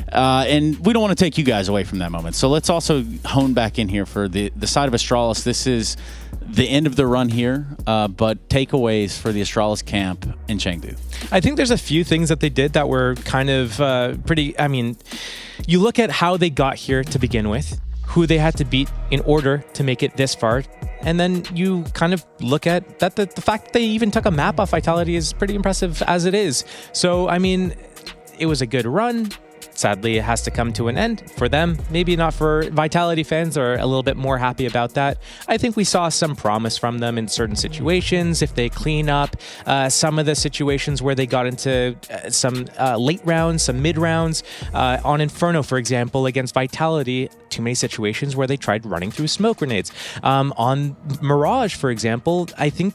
[SPEAKER 19] And we don't want to take you guys away from that moment. So let's also hone back in here for the side of Astralis. This is the end of the run here, but takeaways for the Astralis camp in Chengdu.
[SPEAKER 20] I think there's a few things that they did that were kind of pretty, I mean, you look at how they got here to begin with, who they had to beat in order to make it this far. And then you kind of look at that the fact that they even took a map off Vitality is pretty impressive as it is. So, I mean, it was a good run. Sadly, it has to come to an end for them. Maybe not for Vitality fans, are a little bit more happy about that. I think we saw some promise from them in certain situations. If they clean up some of the situations where they got into some late rounds, some mid rounds, on Inferno, for example, against Vitality, too many situations where they tried running through smoke grenades. On Mirage, for example, I think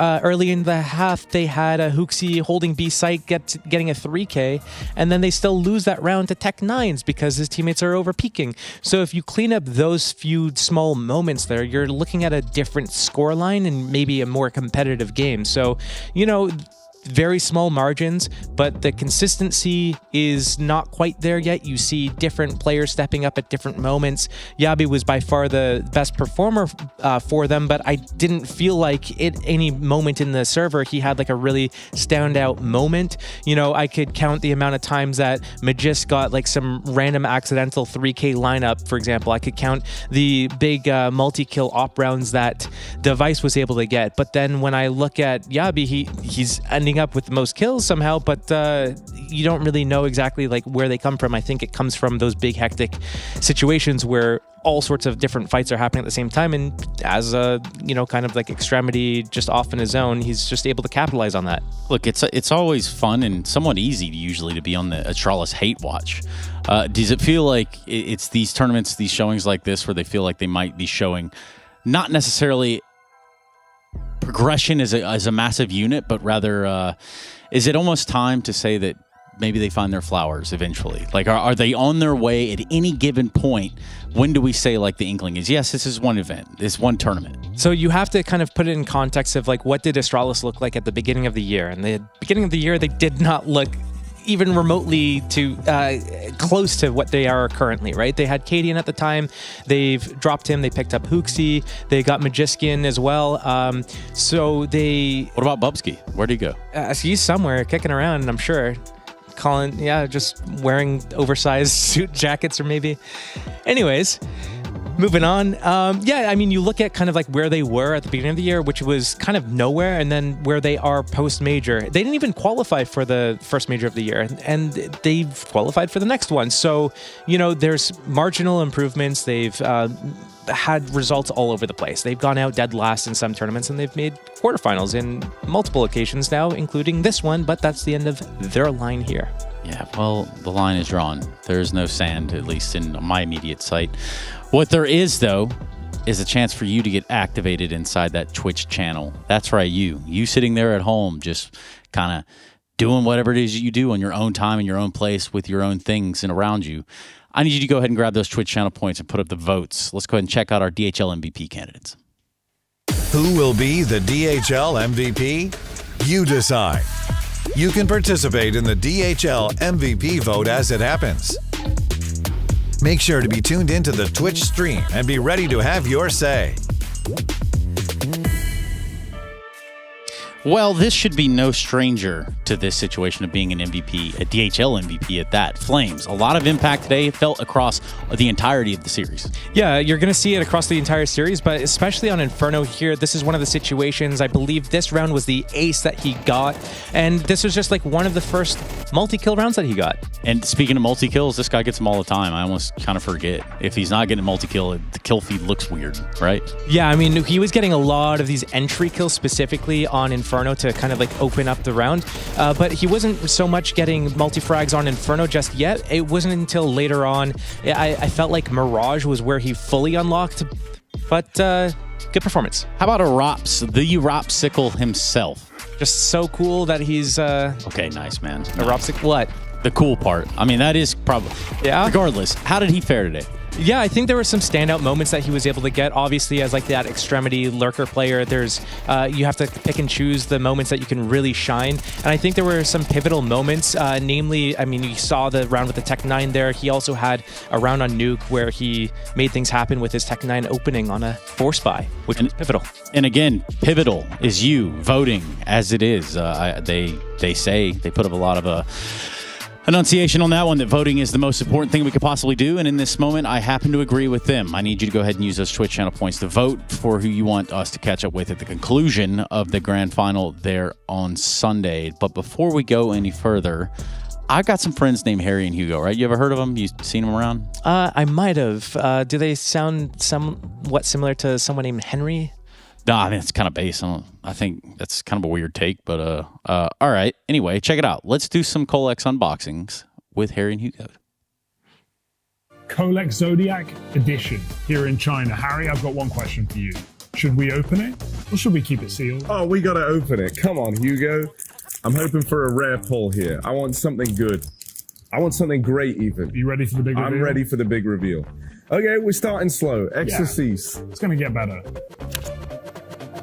[SPEAKER 20] early in the half, they had a Hooksy holding B site getting a 3K, and then they still lose that round to Tech 9s because his teammates are over peaking. So if you clean up those few small moments there, you're looking at a different scoreline and maybe a more competitive game. So, you know, very small margins, but the consistency is not quite there yet. You see different players stepping up at different moments. Yabi was by far the best performer for them, but I didn't feel like at any moment in the server he had like a really standout moment. You know, I could count the amount of times that Magis got like some random accidental 3K lineup, for example. I could count the big multi-kill op rounds that Device was able to get. But then when I look at Yabi, he's ending up with the most kills somehow, but you don't really know exactly like where they come from. I think it comes from those big hectic situations where all sorts of different fights are happening at the same time, and as a, you know, kind of like extremity just off in his own, he's just able to capitalize on that.
[SPEAKER 19] Look, it's always fun and somewhat easy usually to be on the Astralis hate watch. Does it feel like it's these tournaments, these showings like this, where they feel like they might be showing not necessarily progression as a massive unit, but rather is it almost time to say that maybe they find their flowers eventually? Like, are they on their way at any given point? When do we say like the inkling is, yes, this is one event, this one tournament?
[SPEAKER 20] So you have to kind of put it in context of like, what did Astralis look like at the beginning of the year? And the beginning of the year, they did not look even remotely to close to what they are currently, right? They had Cadian at the time. They've dropped him. They picked up Hooksy. They got Magiskin as well. So they...
[SPEAKER 19] What about Bubsky? Where'd he go?
[SPEAKER 20] He's somewhere kicking around, I'm sure. Colin, yeah, just wearing oversized suit jackets or maybe. Anyways, moving on. Yeah, I mean, you look at kind of like where they were at the beginning of the year, which was kind of nowhere, and then where they are post-major. They didn't even qualify for the first major of the year, and they've qualified for the next one. So, you know, there's marginal improvements. They've had results all over the place. They've gone out dead last in some tournaments, and they've made quarterfinals in multiple occasions now, including this one, but that's the end of their line here.
[SPEAKER 19] Yeah, well, the line is drawn. There's no sand, at least in my immediate sight. What there is, though, is a chance for you to get activated inside that Twitch channel. That's right, you sitting there at home, just kind of doing whatever it is you do on your own time, in your own place, with your own things and around you. I need you to go ahead and grab those Twitch channel points and put up the votes. Let's go ahead and check out our DHL MVP candidates.
[SPEAKER 8] Who will be the DHL MVP? You decide. You can participate in the DHL MVP vote as it happens. Make sure to be tuned into the Twitch stream and be ready to have your say.
[SPEAKER 19] Well, this should be no stranger to this situation of being an MVP, a DHL MVP at that. Flames, a lot of impact today felt across the entirety of the series.
[SPEAKER 20] Yeah, you're going to see it across the entire series, but especially on Inferno here, this is one of the situations, I believe this round was the ace that he got, and this was just like one of the first multi-kill rounds that he got.
[SPEAKER 19] And speaking of multi-kills, this guy gets them all the time. I almost kind of forget. If he's not getting a multi-kill, the kill feed looks weird, right?
[SPEAKER 20] Yeah, I mean, he was getting a lot of these entry kills specifically on Inferno to kind of like open up the round, but he wasn't so much getting multi-frags on Inferno just yet. It wasn't until later on. I felt like Mirage was where he fully unlocked, but good performance.
[SPEAKER 19] How about a Rops, the Ropsicle himself?
[SPEAKER 20] Just so cool that he's...
[SPEAKER 19] Okay, nice, man.
[SPEAKER 20] A Ropsicle what?
[SPEAKER 19] The cool part. I mean, that is probably...
[SPEAKER 20] Yeah?
[SPEAKER 19] Regardless, how did he fare today?
[SPEAKER 20] Yeah, I think there were some standout moments that he was able to get. Obviously, as like that extremity lurker player, there's you have to pick and choose the moments that you can really shine. And I think there were some pivotal moments, namely, I mean, you saw the round with the Tech 9 there. He also had a round on Nuke where he made things happen with his Tech 9 opening on a Force Buy, which was pivotal.
[SPEAKER 19] And again, pivotal is you voting as it is. They say, they put up a lot of enunciation on that one, that voting is the most important thing we could possibly do, and in this moment, I happen to agree with them. I need you to go ahead and use those Twitch channel points to vote for who you want us to catch up with at the conclusion of the grand final there on Sunday. But before we go any further, I've got some friends named Harry and Hugo, right? You ever heard of them? You seen them around?
[SPEAKER 20] I might have. Do they sound somewhat similar to someone named Henry?
[SPEAKER 19] No, I mean, it's kind of base. I think that's kind of a weird take, but all right. Anyway, check it out. Let's do some Colex unboxings with Harry and Hugo.
[SPEAKER 3] Colex Zodiac Edition here in China. Harry, I've got one question for you. Should we open it or should we keep it sealed?
[SPEAKER 12] Oh, we gotta open it. Come on, Hugo. I'm hoping for a rare pull here. I want something good. I want something great, even.
[SPEAKER 3] Are you ready for the big reveal?
[SPEAKER 12] I'm ready for the big reveal. Okay, we're starting slow. Exercise.
[SPEAKER 3] Yeah, it's gonna get better.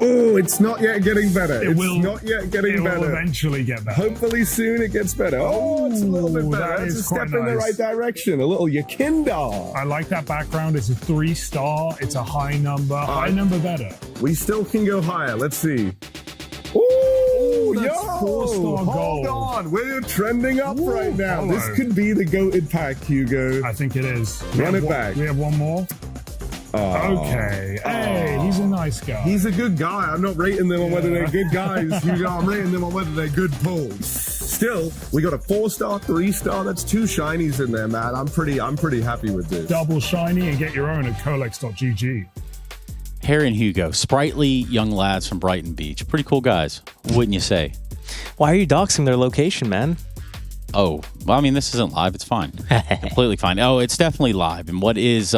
[SPEAKER 12] Oh, it's not yet getting better.
[SPEAKER 3] It will
[SPEAKER 12] not yet getting better.
[SPEAKER 3] It will eventually get better.
[SPEAKER 12] Hopefully soon it gets better. Oh, it's a little bit better. That's a step in the right direction. A little Yakinda.
[SPEAKER 3] I like that background. It's a 3-star. It's a high number. High number better.
[SPEAKER 12] We still can go higher. Let's see. Oh,
[SPEAKER 3] that's
[SPEAKER 12] yo!
[SPEAKER 3] 4-star
[SPEAKER 12] Hold
[SPEAKER 3] gold.
[SPEAKER 12] on. We're trending up right now. This could be the goated pack, Hugo.
[SPEAKER 3] I think it is.
[SPEAKER 12] Run it back.
[SPEAKER 3] We have one more. Okay. Hey, he's a nice guy.
[SPEAKER 12] He's a good guy. I'm not rating them on whether they're good guys. I'm rating them on whether they're good pulls. Still, we got a 4-star, 3-star. That's 2 shinies in there, man. I'm pretty happy with this.
[SPEAKER 3] Double shiny and get your own at colex.gg.
[SPEAKER 19] Harry and Hugo, sprightly young lads from Brighton Beach. Pretty cool guys, wouldn't you say?
[SPEAKER 20] Why are you doxing their location, man?
[SPEAKER 19] Oh, well, I mean, this isn't live. It's fine. Completely fine. Oh, it's definitely live. And what is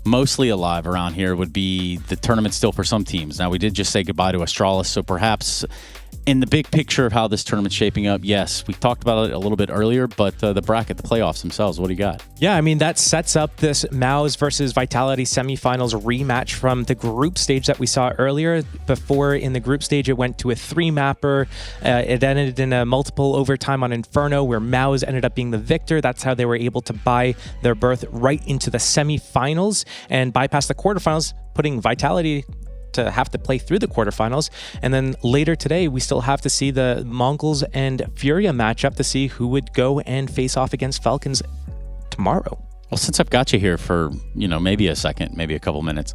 [SPEAKER 19] mostly alive around here would be the tournament still for some teams. Now, we did just say goodbye to Astralis, so perhaps in the big picture of how this tournament's shaping up, yes, we talked about it a little bit earlier, but the bracket, the playoffs themselves, what do you got?
[SPEAKER 20] Yeah, I mean, that sets up this Mao's versus Vitality semifinals rematch from the group stage that we saw earlier. Before, in the group stage, it went to a 3-mapper. It ended in a multiple overtime on Inferno, where Mao's ended up being the victor. That's how they were able to buy their berth right into the semifinals and bypass the quarterfinals, putting Vitality to have to play through the quarterfinals. And then later today, we still have to see the Mongols and Furia matchup to see who would go and face off against Falcons tomorrow.
[SPEAKER 19] Well, since I've got you here for, maybe a second, maybe a couple minutes,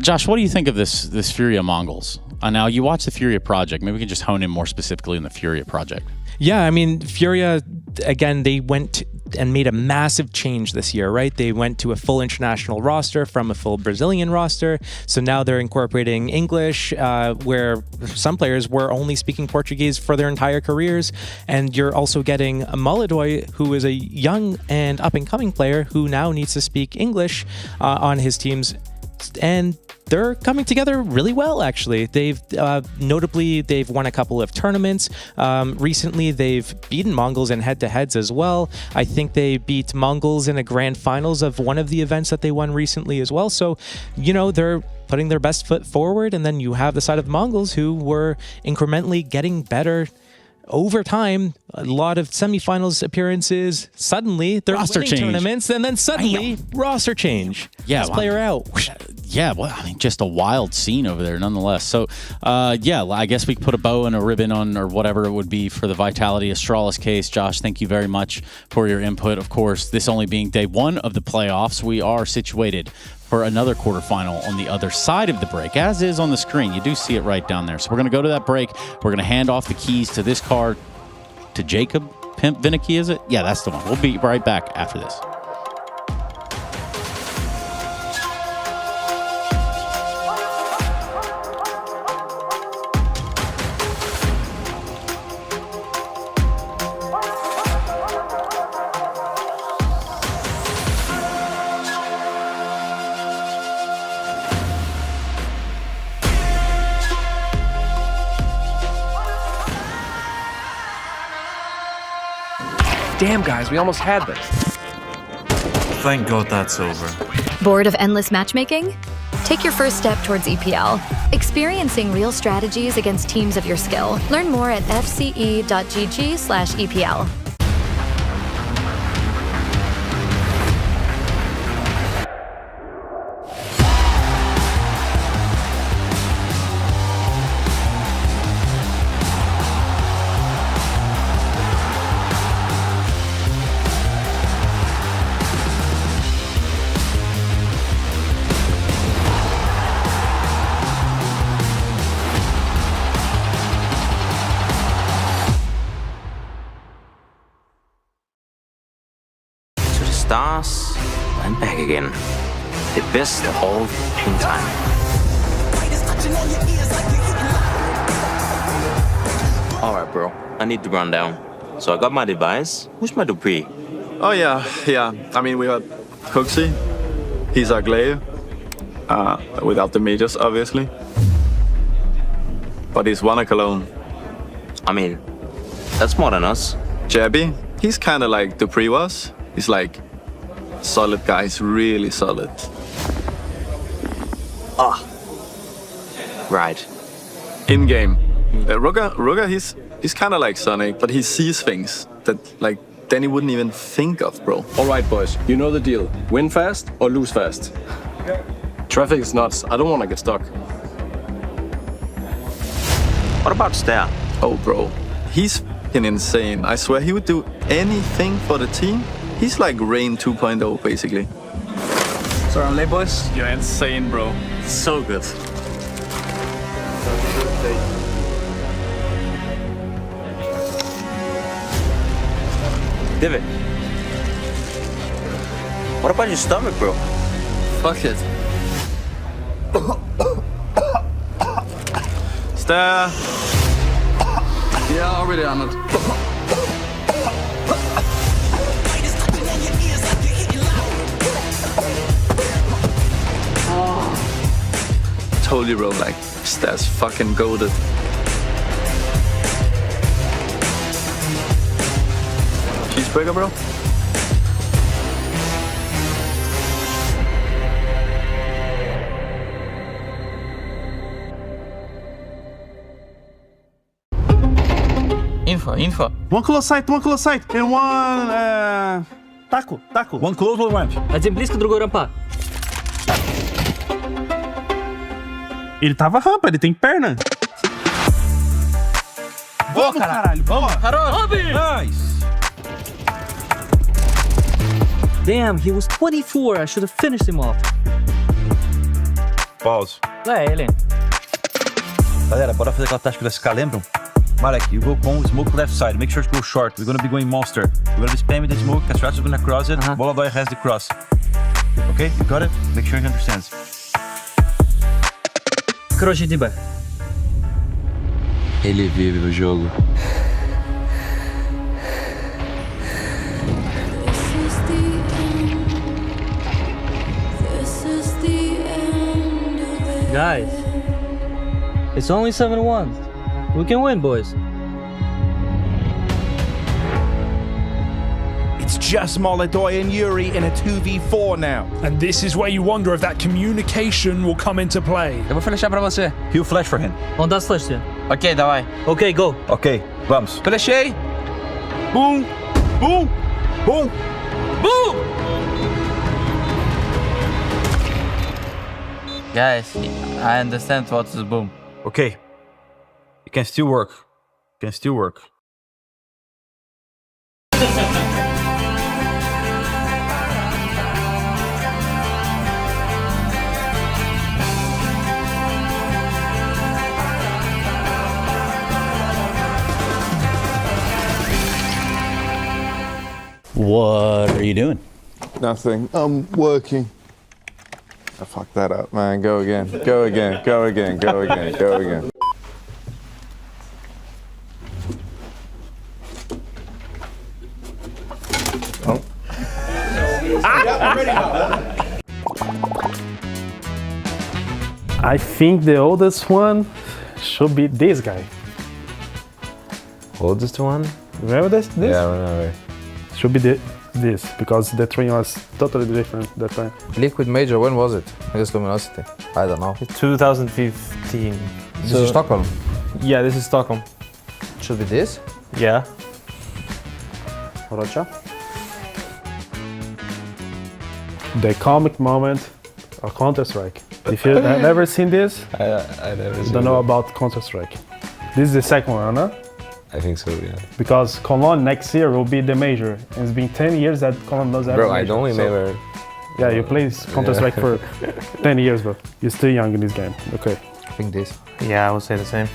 [SPEAKER 19] Josh, what do you think of this Furia Mongols? Now, you watch the Furia project. Maybe we can just hone in more specifically on the Furia project.
[SPEAKER 20] Yeah, I mean, Furia, again, they went and made a massive change this year, right? They went to a full international roster from a full Brazilian roster. So now they're incorporating English, where some players were only speaking Portuguese for their entire careers. And you're also getting a Molidoy, who is a young and up-and-coming player who now needs to speak English on his teams. And they're coming together really well, actually. They've notably, they've won a couple of tournaments. Recently, they've beaten Mongols in head-to-heads as well. I think they beat Mongols in a grand finals of one of the events that they won recently as well. So, they're putting their best foot forward. And then you have the side of the Mongols, who were incrementally getting better over time. A lot of semifinals appearances. Suddenly, they're
[SPEAKER 19] roster
[SPEAKER 20] winning
[SPEAKER 19] change.
[SPEAKER 20] Tournaments, and then suddenly, roster change.
[SPEAKER 19] Yeah,
[SPEAKER 20] Best player out.
[SPEAKER 19] Yeah, well, I mean, just a wild scene over there nonetheless. So, yeah, I guess we could put a bow and a ribbon on, or whatever it would be, for the Vitality Astralis case. Josh, thank you very much for your input. Of course, this only being day 1 of the playoffs, we are situated for another quarterfinal on the other side of the break, as is on the screen. You do see it right down there. So we're going to go to that break. We're going to hand off the keys to this car to Jacob Pimp Vinicky, is it? Yeah, that's the one. We'll be right back after this.
[SPEAKER 7] Damn, guys, we almost had this.
[SPEAKER 22] Thank God that's over.
[SPEAKER 23] Bored of endless matchmaking? Take your first step towards EPL, experiencing real strategies against teams of your skill. Learn more at fce.gg/EPL.
[SPEAKER 10] Stars and back again. The best of all in time. Alright, bro. I need to run down. So I got my device. Who's my Dupree?
[SPEAKER 16] Oh, yeah. I mean, we got
[SPEAKER 2] Cooksey, he's our Glaive, without the majors, obviously. But he's won a Cologne.
[SPEAKER 10] I mean, that's more than us.
[SPEAKER 2] Jabby, he's kind of like Dupree was. He's like solid guy, he's really solid.
[SPEAKER 10] Ah, right.
[SPEAKER 2] In game, Ruger, he's kind of like Sonic, but he sees things that like Danny wouldn't even think of, bro.
[SPEAKER 16] All right, boys, you know the deal. Win fast or lose fast. Traffic is nuts. I don't want to get stuck.
[SPEAKER 10] What about Stair?
[SPEAKER 2] Oh, bro, he's fucking insane. I swear he would do anything for the team. He's like Rain 2.0, basically.
[SPEAKER 10] Sorry, I'm late, boys.
[SPEAKER 2] You're insane, bro.
[SPEAKER 10] So good. Divot. What about your stomach, bro?
[SPEAKER 2] Fuck it. Stare. Yeah, already on it. Told you, bro, like, Stare's fucking goated. Cheeseburger, bro?
[SPEAKER 18] Info. One close sight, and one... Taco. One close, one ramp.
[SPEAKER 24] Один близко, другой рампа.
[SPEAKER 18] Ele tava rampa, ele tem perna. Boa, caralho, boa. Nice.
[SPEAKER 24] Damn, he was 24. I should have finished him off.
[SPEAKER 18] Pause.
[SPEAKER 24] Ele.
[SPEAKER 25] Galera, bora fazer aquela tática da SK, lembram? Malek, you go con, smoke left side, make sure to go short. We're gonna be going monster. We're gonna be spamming the smoke, Castratus is gonna cross it, Bolodoy has the cross. Okay, you got it? Make sure he understands.
[SPEAKER 24] Короче, иди Б.
[SPEAKER 25] Ele vive o jogo.
[SPEAKER 24] Guys, it's only 7-1. We can win, boys.
[SPEAKER 18] It's just Molodoy and Yuri in a 2v4 now.
[SPEAKER 3] And this is where you wonder if that communication will come into play.
[SPEAKER 25] Eu vou flashar pra você. He'll flash for him.
[SPEAKER 24] On dá flash, tia.
[SPEAKER 25] Ok, давай.
[SPEAKER 24] Okay, go.
[SPEAKER 25] Ok, vamos. Flashei.
[SPEAKER 18] Boom. Boom. Boom.
[SPEAKER 24] Boom!
[SPEAKER 25] Guys, I understand what's the boom. Okay. It can still work. It can still work.
[SPEAKER 26] What are you doing?
[SPEAKER 27] Nothing. I'm working. I fucked that up, man. Go again. Go again. Go again. Go again. Go again. Oh.
[SPEAKER 28] I think the oldest one should be this guy.
[SPEAKER 14] Oldest one?
[SPEAKER 28] Remember this?
[SPEAKER 14] Yeah, I remember.
[SPEAKER 28] Should be this, because the train was totally different that time.
[SPEAKER 14] Liquid Major, when was it? This Luminosity? I don't know.
[SPEAKER 21] 2015.
[SPEAKER 14] This is Stockholm?
[SPEAKER 21] Yeah, this is Stockholm.
[SPEAKER 14] Should be this?
[SPEAKER 21] Yeah.
[SPEAKER 28] Rocha. The comic moment of Counter-Strike. If you've never seen this,
[SPEAKER 14] I never seen
[SPEAKER 28] you don't know about Counter-Strike. This is the second one, huh?
[SPEAKER 14] I think so, yeah.
[SPEAKER 28] Because Cologne next year will be the major. And it's been 10 years that Cologne doesn't have
[SPEAKER 14] Bro,
[SPEAKER 28] a
[SPEAKER 14] I
[SPEAKER 28] major.
[SPEAKER 14] don't remember.
[SPEAKER 28] Yeah, you played Counter-Strike for 10 years, but you're still young in this game. Okay.
[SPEAKER 14] I think this.
[SPEAKER 21] Yeah, I would say the same.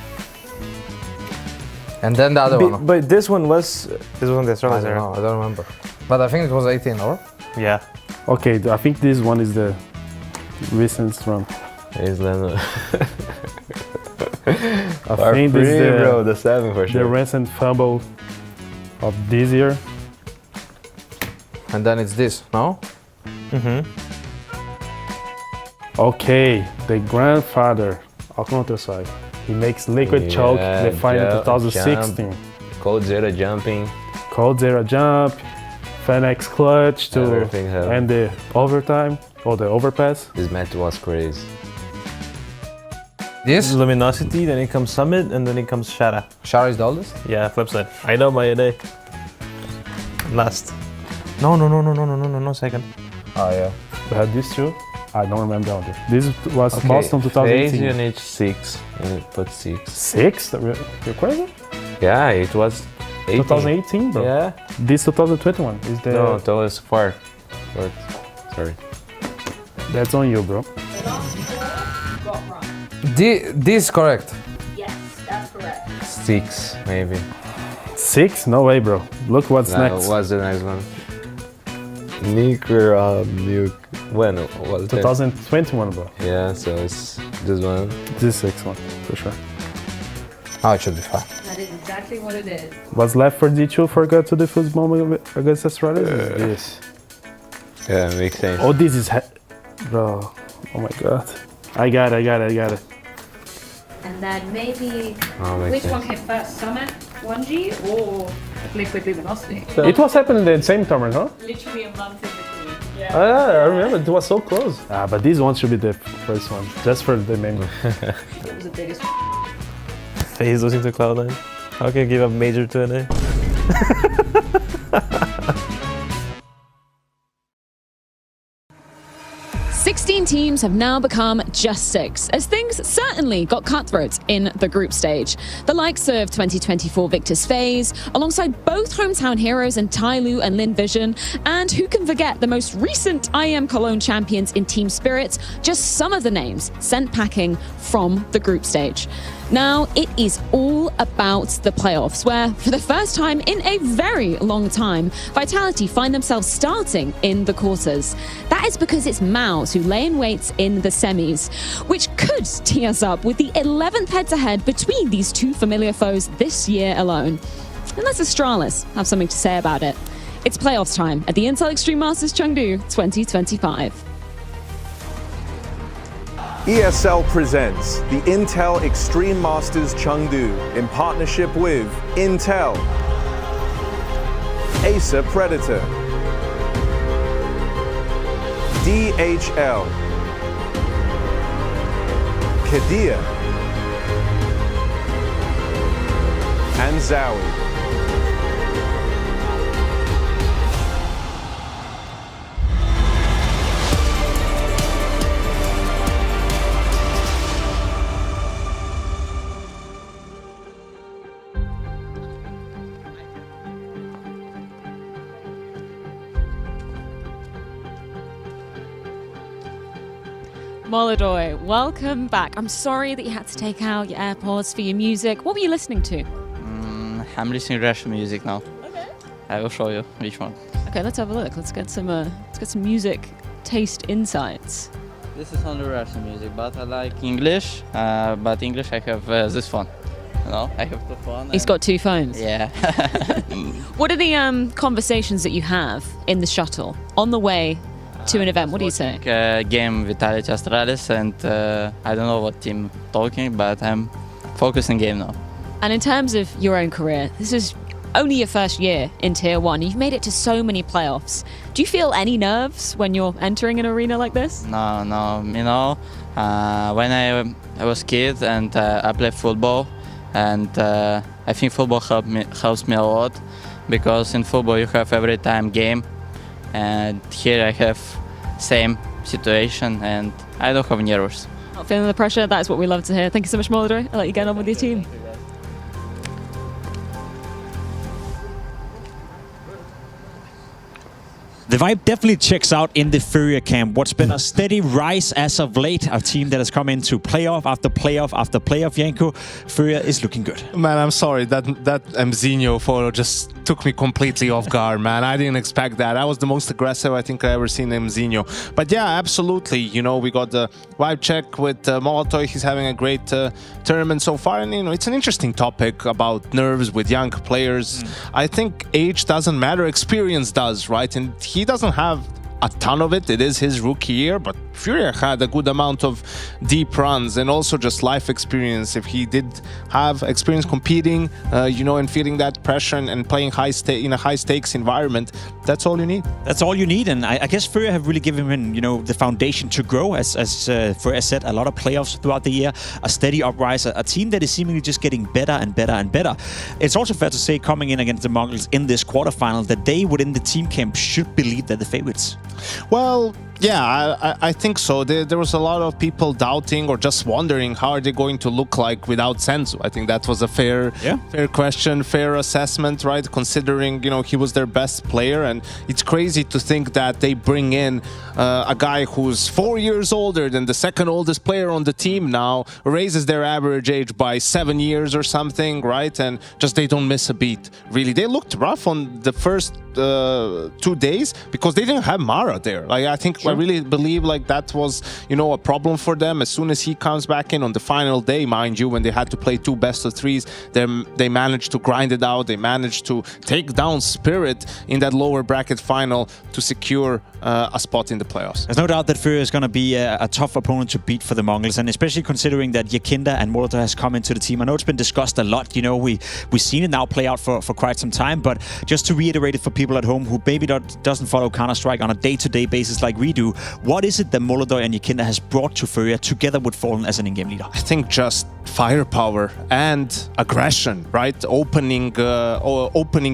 [SPEAKER 14] And then the other one.
[SPEAKER 21] But this one was the
[SPEAKER 14] I
[SPEAKER 21] Australian.
[SPEAKER 14] don't know, I don't remember. But I think it was 18, or?
[SPEAKER 21] Yeah.
[SPEAKER 28] Okay, I think this one is the recent one.
[SPEAKER 14] Is then.
[SPEAKER 28] I think this is the,
[SPEAKER 14] bro, the 7 for sure.
[SPEAKER 28] the recent fumble of this year.
[SPEAKER 14] And then it's this, no?
[SPEAKER 28] Okay, the grandfather of Counter-Strike. He makes liquid choke. They find in 2016.
[SPEAKER 14] Cold Zero jumping.
[SPEAKER 28] Cold Zero jump. Phoenix clutch to
[SPEAKER 14] Everything happened.
[SPEAKER 28] end the overtime or the overpass.
[SPEAKER 14] This match was crazy.
[SPEAKER 1] This? Luminosity, then it comes Summit, and then it comes Shara.
[SPEAKER 21] Shara is the oldest?
[SPEAKER 1] Yeah, flip side. I know my NA. Last. No, second.
[SPEAKER 21] Oh, yeah.
[SPEAKER 28] We had these two. I don't remember all this. This was
[SPEAKER 14] Okay.
[SPEAKER 28] Boston 2018.
[SPEAKER 14] Phase, you need 6. You need to put 6.
[SPEAKER 28] 6? You're crazy?
[SPEAKER 14] Yeah, it was 18.
[SPEAKER 28] 2018, bro.
[SPEAKER 14] Yeah.
[SPEAKER 28] This 2021 is the.
[SPEAKER 14] No, that was 4. Sorry.
[SPEAKER 28] That's on you, bro.
[SPEAKER 21] This is correct.
[SPEAKER 23] Yes, that's correct.
[SPEAKER 14] 6, maybe.
[SPEAKER 28] 6? No way, bro. Look what's next.
[SPEAKER 14] What's the next one? Nuke. When was it?
[SPEAKER 28] 2021, bro.
[SPEAKER 14] Yeah, so it's this one.
[SPEAKER 28] This 6 one, for sure.
[SPEAKER 21] Oh, it should be fine.
[SPEAKER 23] That is exactly what it is.
[SPEAKER 28] What's left for D2 forgot to defuse moment against Astralis? This.
[SPEAKER 14] Yeah, makes sense.
[SPEAKER 28] Oh, this is. Bro. Oh my god. I got it.
[SPEAKER 23] And then maybe
[SPEAKER 14] Oh,
[SPEAKER 23] which
[SPEAKER 14] sense.
[SPEAKER 23] one came first, Summit 1G or Liquid Luminosity?
[SPEAKER 28] It was happening in the same tournament, huh?
[SPEAKER 23] Literally a month in between.
[SPEAKER 28] I remember. It was so close. But these ones should be the first one, just for the meme.
[SPEAKER 23] It was the biggest.
[SPEAKER 1] Phase losing to Cloud9. How can you give up major to NA?
[SPEAKER 4] 16 teams have now become just 6, as things certainly got cutthroat in the group stage. The likes of 2024 Victor's FaZe, alongside both hometown heroes in Tyloo and Lin Vision, and who can forget the most recent IEM Cologne champions in Team Spirit, just some of the names sent packing from the group stage. Now, it is all about the playoffs, where, for the first time in a very long time, Vitality find themselves starting in the quarters. That is because it's Mouse who lay in wait in the semis, which could tee us up with the 11th head-to-head between these two familiar foes this year alone. And let's Astralis have something to say about it. It's playoffs time at the Intel Extreme Masters Chengdu 2025.
[SPEAKER 5] ESL presents the Intel Extreme Masters Chengdu in partnership with Intel, Acer Predator, DHL, Kadir, and Zowie.
[SPEAKER 4] Molodoy, welcome back. I'm sorry that you had to take out your AirPods for your music. What were you listening to?
[SPEAKER 6] I'm listening to Russian music now. Okay. I will show you which one.
[SPEAKER 4] Okay, let's have a look. Let's get some music taste insights.
[SPEAKER 6] This is only Russian music, but I like English. But English I have this phone. You know, I have the phone.
[SPEAKER 4] He's got two phones.
[SPEAKER 6] Yeah.
[SPEAKER 4] What are the conversations that you have in the shuttle on the way to an event? What do you say?
[SPEAKER 6] Game Vitality Astralis, and I don't know what team talking, but I'm focused on game now.
[SPEAKER 4] And in terms of your own career, this is only your first year in Tier 1. You've made it to so many playoffs. Do you feel any nerves when you're entering an arena like this?
[SPEAKER 6] No. You know, when I was kid and I played football, and I think football helps me a lot, because in football you have every time game, and here I have same situation and I don't have nerves.
[SPEAKER 4] Not feeling the pressure? That's what we love to hear. Thank you so much, Molodoy. I'll let you get on with your team.
[SPEAKER 11] The vibe definitely checks out in the Furia camp. What's been a steady rise as of late, a team that has come into playoff after playoff after playoff, Yanko. Furia is looking good.
[SPEAKER 13] Man, I'm sorry, that Mzinho photo just took me completely off guard, man. I didn't expect that. That was the most aggressive I think I ever seen Mzinho. But yeah, absolutely. You know, we got the vibe check with Molotoy. He's having a great tournament so far. And, you know, it's an interesting topic about nerves with young players. I think age doesn't matter. Experience does, right? And he doesn't have a ton of it. It is his rookie year, but Furia had a good amount of deep runs and also just life experience. If he did have experience competing, and feeling that pressure and playing in a high-stakes environment, that's all you need.
[SPEAKER 11] That's all you need, and I guess Furia have really given him, the foundation to grow. As Furia said, a lot of playoffs throughout the year, a steady uprise, a team that is seemingly just getting better and better and better. It's also fair to say, coming in against the Mongols in this quarterfinal, that they within the team camp should believe they're the favorites.
[SPEAKER 13] Well, yeah, I think so. There was a lot of people doubting or just wondering how are they going to look like without Senzu. I think that was a fair question, fair assessment, right? Considering, he was their best player. And it's crazy to think that they bring in a guy who's 4 years older than the second oldest player on the team now, raises their average age by 7 years or something, right? And just they don't miss a beat. Really, they looked rough on the first 2 days because they didn't have Mara there. I think I really believe that was a problem for them. As soon as he comes back in on the final day, mind you, when they had to play 2 best-of-3s, they managed to grind it out. They managed to take down Spirit in that lower bracket final to secure a spot in the playoffs.
[SPEAKER 11] There's no doubt that Furia is going to be a tough opponent to beat for the Mongols, and especially considering that Yakinda and Molotov has come into the team. I know it's been discussed a lot. We've seen it now play out for quite some time, but just to reiterate it for people at home who maybe doesn't follow Counter-Strike on a day-to-day basis like we do, what is it that Molotov and Yakinda has brought to Furia together with Fallen as an in-game leader?
[SPEAKER 13] I think just firepower and aggression, right? Opening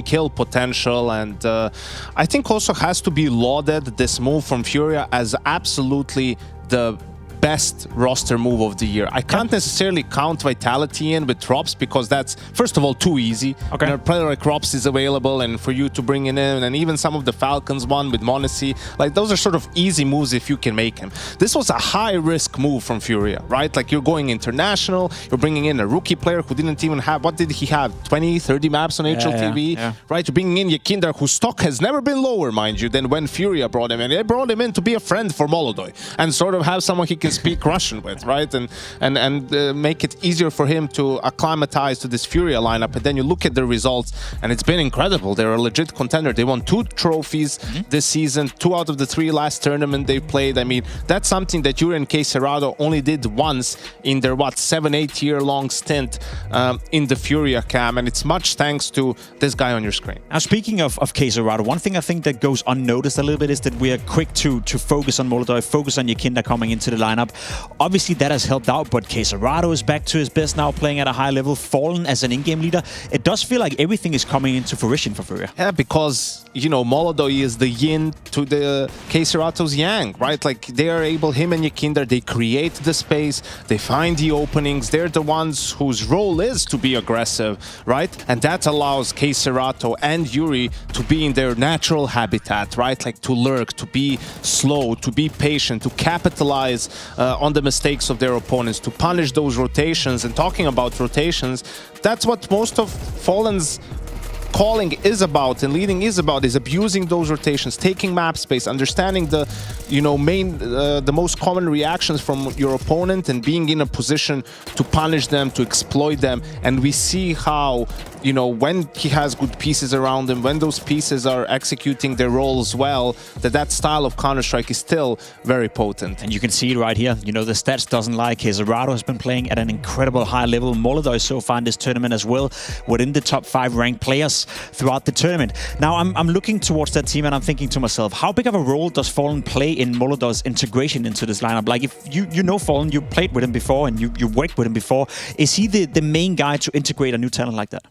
[SPEAKER 13] kill potential, and I think also has to be lauded this move from Furia as absolutely the best roster move of the year. I can't necessarily count Vitality in with Rops because that's, first of all, too easy. Okay. A player like Rops is available, and for you to bring it in, and even some of the Falcons one with Monacy, those are sort of easy moves if you can make them. This was a high-risk move from Furia, right? You're going international, you're bringing in a rookie player who didn't even have, what did he have, 20, 30 maps on HLTV, right? You're bringing in Yakinda, whose stock has never been lower, mind you, than when Furia brought him in. They brought him in to be a friend for Molodoi and sort of have someone he can speak Russian with, right? And make it easier for him to acclimatize to this Furia lineup. And then you look at the results, and it's been incredible. They're a legit contender. They won 2 trophies this season, 2 out of the 3 last tournament they played. I mean, that's something that Yuri and Keiserado only did once in their, 7-8 year long stint in the Furia cam. And it's much thanks to this guy on your screen.
[SPEAKER 11] Now, speaking of Keiserado, one thing I think that goes unnoticed a little bit is that we are quick to focus on Molotov, focus on Yakinda coming into the lineup. Obviously, that has helped out, but Keiserado is back to his best now, playing at a high level. Fallen as an in-game leader. It does feel like everything is coming into fruition for Furia.
[SPEAKER 13] Yeah, because, Molodoi is the yin to the Keiserato's yang, right? They are able, him and Yakinda, they create the space, they find the openings, they're the ones whose role is to be aggressive, right? And that allows Keiserato and Yuri to be in their natural habitat, right? To lurk, to be slow, to be patient, to capitalize on the mistakes of their opponents, to punish those rotations. And talking about rotations, that's what most of Fallen's calling is about and leading is about, is abusing those rotations, taking map space, understanding the the most common reactions from your opponent and being in a position to punish them, to exploit them. And we see how, when he has good pieces around him, when those pieces are executing their roles well, that style of Counter-Strike is still very potent.
[SPEAKER 11] And you can see it right here. The stats doesn't lie. Keiserado has been playing at an incredible high level. Molotov so far in this tournament as well, within the top 5 ranked players throughout the tournament. Now, I'm looking towards that team and I'm thinking to myself, how big of a role does Fallen play in Molotov's integration into this lineup? If you know Fallen, you played with him before and you worked with him before. Is he the main guy to integrate a new talent like that?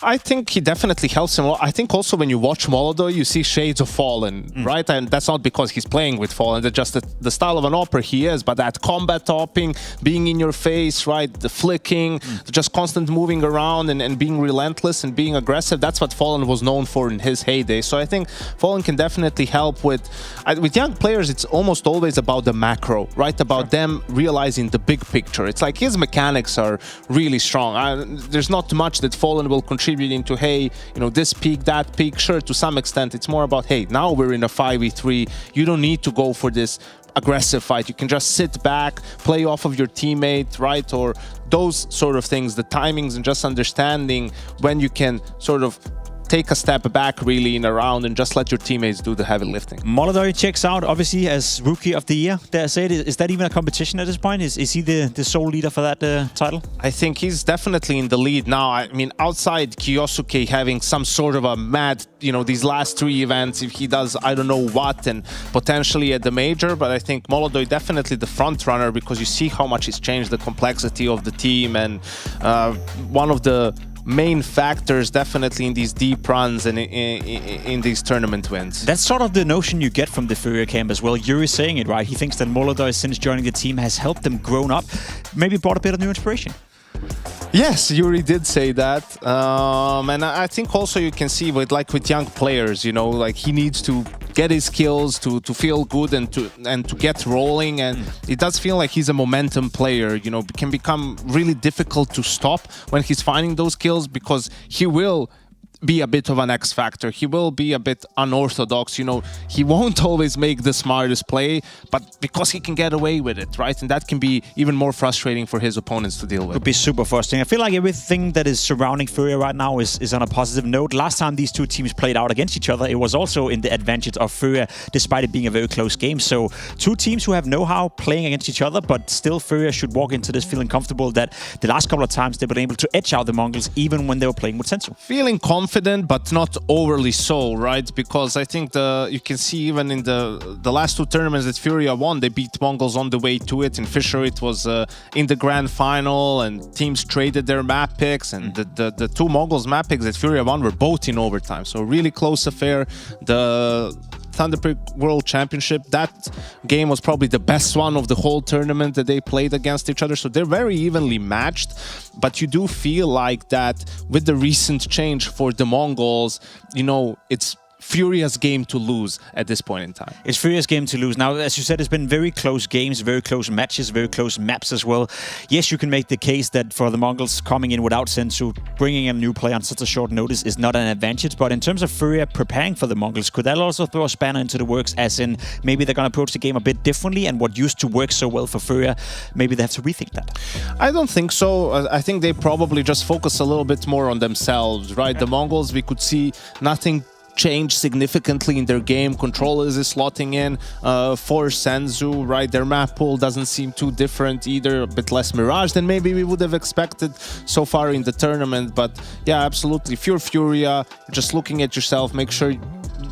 [SPEAKER 13] I think he definitely helps him. I think also when you watch Molotov, you see shades of Fallen, right? And that's not because he's playing with Fallen. That's just the style of an opera he is, but that combat topping, being in your face, right? The flicking, just constant moving around and being relentless and being aggressive. That's what Fallen was known for in his heyday. So I think Fallen can definitely help with young players. It's almost always about the macro, right? About them realizing the big picture. It's like his mechanics are really strong. There's not much that Fallen will contribute into, hey, this peak, that peak. Sure, to some extent, it's more about, hey, now we're in a 5v3. You don't need to go for this aggressive fight. You can just sit back, play off of your teammate, right? Or those sort of things, the timings and just understanding when you can sort of take a step back really in a round and just let your teammates do the heavy lifting.
[SPEAKER 11] Molodoj checks out, obviously, as Rookie of the Year. Dare I say it? Is that even a competition at this point? Is he the sole leader for that title?
[SPEAKER 13] I think he's definitely in the lead now. I mean, outside Kyosuke having some sort of a mad, these last 3 events, if he does, I don't know what, and potentially at the major, but I think Molodoj definitely the front runner because you see how much he's changed the complexity of the team, and one of the main factors definitely in these deep runs and in these tournament wins.
[SPEAKER 11] That's sort of the notion you get from the Furia camp as well. Yuri's saying it, right? He thinks that Molodoj, since joining the team, has helped them grown up, maybe brought a bit of new inspiration.
[SPEAKER 13] Yes, Yuri did say that, and I think also you can see with young players, like he needs to get his skills to feel good and to get rolling, and it does feel like he's a momentum player. It can become really difficult to stop when he's finding those skills because he will be a bit of an X factor. He will be a bit unorthodox. He won't always make the smartest play, but because he can get away with it, right? And that can be even more frustrating for his opponents to deal with.
[SPEAKER 11] Could be super frustrating. I feel like everything that is surrounding Furia right now is on a positive note. Last time these two teams played out against each other, it was also in the advantage of Furia, despite it being a very close game. So two teams who have know-how playing against each other, but still Furia should walk into this feeling comfortable that the last couple of times they've been able to edge out the Mongols, even when they were playing with Sensu.
[SPEAKER 13] Feeling confident, but not overly so, right? Because I think you can see even in the last 2 tournaments that Furia won, they beat Mongols on the way to it. In Fisher, it was in the grand final, and teams traded their map picks, and the 2 Mongols map picks that Furia won were both in overtime. So really close affair. The Thunderpeak World Championship, that game was probably the best one of the whole tournament that they played against each other. So they're very evenly matched, but you do feel like that with the recent change for the Mongols, it's Furia's game to lose at this point in time.
[SPEAKER 11] It's Furia's game to lose. Now, as you said, it's been very close games, very close matches, very close maps as well. Yes, you can make the case that for the Mongols coming in without Sensu, bringing in a new player on such a short notice is not an advantage. But in terms of Furia preparing for the Mongols, could that also throw a spanner into the works, as in maybe they're going to approach the game a bit differently, and what used to work so well for Furia, maybe they have to rethink that?
[SPEAKER 13] I don't think so. I think they probably just focus a little bit more on themselves, right? The Mongols, we could see nothing change significantly in their game. Controllers is slotting in for Senzu, right? Their map pool doesn't seem too different either, a bit less Mirage than maybe we would have expected so far in the tournament. But yeah, absolutely. If you're Furia, just looking at yourself, make sure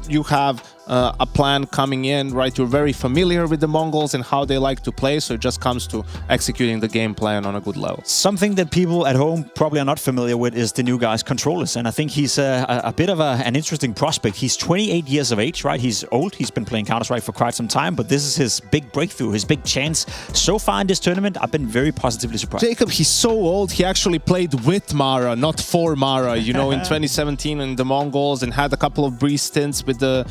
[SPEAKER 13] you have a plan coming in, right? You're very familiar with the Mongols and how they like to play, so it just comes to executing the game plan on a good level.
[SPEAKER 11] Something that people at home probably are not familiar with is the new guy's Controllers, and I think he's a bit of an interesting prospect. He's 28 years of age, right? He's old. He's been playing Counter-Strike for quite some time, but this is his big breakthrough, his big chance. So far in this tournament, I've been very positively surprised.
[SPEAKER 13] Jacob, he's so old, he actually played with Mara, not for Mara, in 2017 in the Mongols, and had a couple of brief stints with the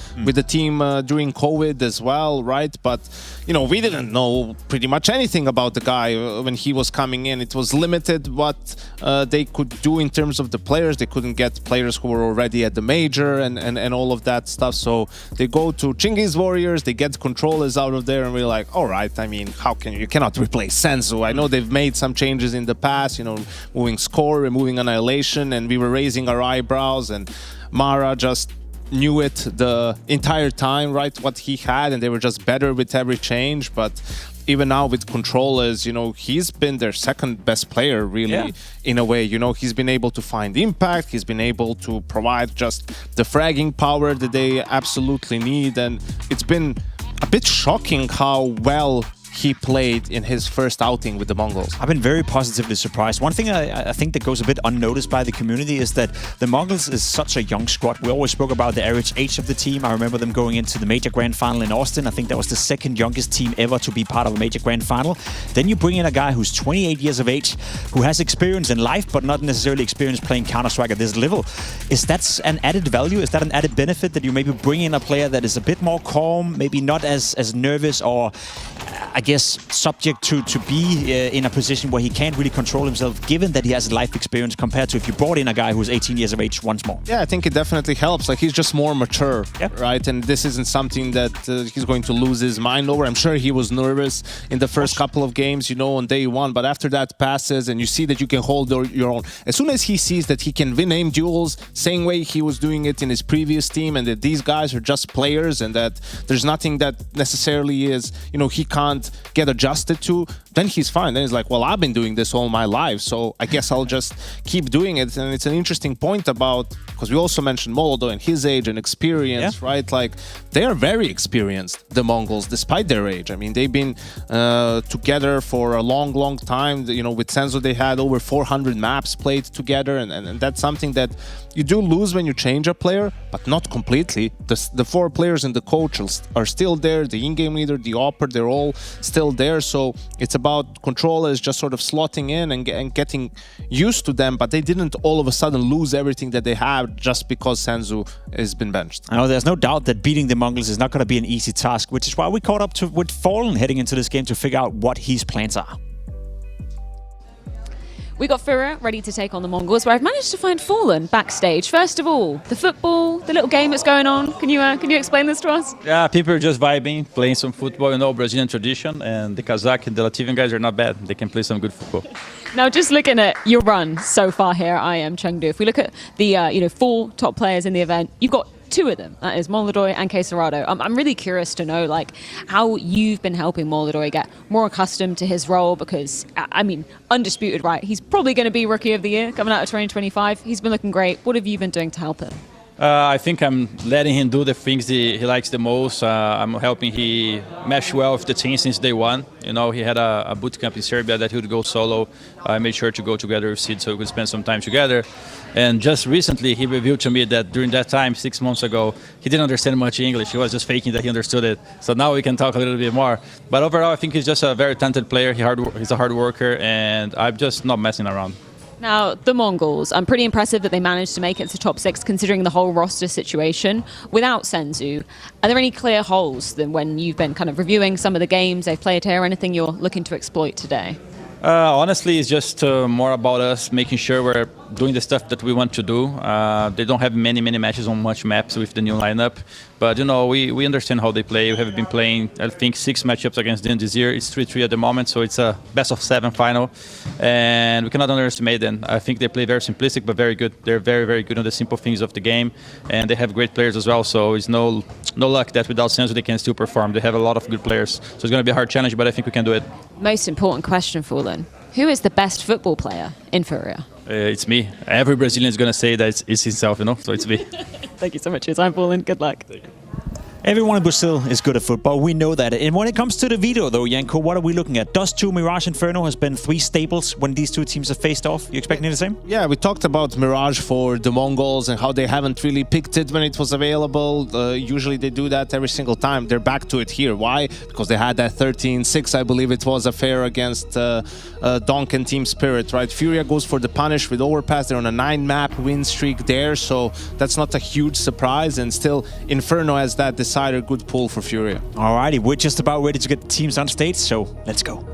[SPEAKER 13] team during COVID as well, right? But, we didn't know pretty much anything about the guy when he was coming in. It was limited what they could do in terms of the players. They couldn't get players who were already at the major and all of that stuff. So they go to Chingiz Warriors, they get Controllers out of there, and we're like, all right, I mean, you cannot replace Senzu. I know they've made some changes in the past, moving Score, removing Annihilation, and we were raising our eyebrows, and Mara just knew it the entire time, right, what he had, and they were just better with every change. But even now with Controllers, he's been their second best player, really, in a way. He's been able to find impact, he's been able to provide just the fragging power that they absolutely need, and it's been a bit shocking how well he played in his first outing with the Mongols.
[SPEAKER 11] I've been very positively surprised. One thing I think that goes a bit unnoticed by the community is that the Mongols is such a young squad. We always spoke about the average age of the team. I remember them going into the major grand final in Austin. I think that was the second youngest team ever to be part of a major grand final. Then you bring in a guy who's 28 years of age, who has experience in life, but not necessarily experience playing Counter-Strike at this level. Is that an added value? Is that an added benefit that you maybe bring in a player that is a bit more calm, maybe not as nervous, or I guess, subject to be in a position where he can't really control himself, given that he has a life experience compared to if you brought in a guy who's 18 years of age once more.
[SPEAKER 13] Yeah, I think it definitely helps. Like, he's just more mature, right? And this isn't something that he's going to lose his mind over. I'm sure he was nervous in the first couple of games, on day one, but after that passes and you see that you can hold your own. As soon as he sees that he can win aim duels, same way he was doing it in his previous team, and that these guys are just players and that there's nothing that necessarily is, he can't get adjusted to, then he's fine. Then he's like, well, I've been doing this all my life, so I guess I'll just keep doing it. And it's an interesting point about, because we also mentioned Molodov and his age and experience, right? Like, they are very experienced, the Mongols, despite their age. I mean, they've been together for a long, long time. With Senzo, they had over 400 maps played together, and that's something that you do lose when you change a player, but not completely. The four players and the coach are still there. The in-game leader, the opper, they're all still there. So it's about controllers just sort of slotting in and getting used to them, but they didn't all of a sudden lose everything that they have just because Senzu has been benched.
[SPEAKER 11] I know there's no doubt that beating the Mongols is not going to be an easy task, which is why we caught up with Fallen heading into this game to figure out what his plans are.
[SPEAKER 4] We got Fura ready to take on the Mongols, where I've managed to find Fallen backstage. First of all, the football, the little game that's going on. Can you explain this to us?
[SPEAKER 7] Yeah, people are just vibing, playing some football, Brazilian tradition, and the Kazakh and the Latvian guys are not bad. They can play some good football.
[SPEAKER 4] Now, just looking at your run so far here at IEM Chengdu, if we look at the 4 top players in the event, you've got 2 of them. That is Molodov and Quesarado. I'm really curious to know how you've been helping Molodov get more accustomed to his role, because undisputed, right? He's probably going to be Rookie of the Year coming out of 2025. He's been looking great. What have you been doing to help him?
[SPEAKER 7] I think I'm letting him do the things he likes the most. I'm helping he mesh well with the team since day one. He had a boot camp in Serbia that he would go solo. I made sure to go together with Sid so we could spend some time together. And just recently, he revealed to me that during that time, 6 months ago, he didn't understand much English. He was just faking that he understood it. So now we can talk a little bit more. But overall, I think he's just a very talented player. He's a hard worker, and I'm just not messing around.
[SPEAKER 4] Now, the Mongols, I'm pretty impressive that they managed to make it to top 6 considering the whole roster situation without Senzu. Are there any clear holes then when you've been kind of reviewing some of the games they've played here, or anything you're looking to exploit today?
[SPEAKER 7] Honestly, it's just more about us making sure we're doing the stuff that we want to do. They don't have many matches on much maps with the new lineup. But, we understand how they play. We have been playing, I think, 6 matchups against them this year. It's 3-3 at the moment, so it's a best-of-7 final. And we cannot underestimate them. I think they play very simplistic, but very good. They're very, very good on the simple things of the game. And they have great players as well, so it's no luck that without Senzu they can still perform. They have a lot of good players. So it's going to be a hard challenge, but I think we can do it.
[SPEAKER 4] Most important question, Fallen. Who is the best football player in Furia?
[SPEAKER 7] It's me. Every Brazilian is going to say that it's himself, so it's me.
[SPEAKER 4] Thank you so much for your time, Fallen. Good luck.
[SPEAKER 11] Everyone in Brazil is good at football. We know that. And when it comes to the video, though, Janko, what are we looking at? Dust 2, Mirage, Inferno has been 3 staples when these 2 teams have faced off. You expecting the same?
[SPEAKER 13] Yeah, we talked about Mirage for the Mongols and how they haven't really picked it when it was available. Usually they do that every single time. They're back to it here. Why? Because they had that 13-6, I believe it was, affair against Donk and Team Spirit, right? Furia goes for the punish with Overpass. They're on a 9-map win streak there, so that's not a huge surprise. And still, Inferno has that decider good pull for Furia.
[SPEAKER 11] Alrighty, we're just about ready to get the teams on stage, so let's go.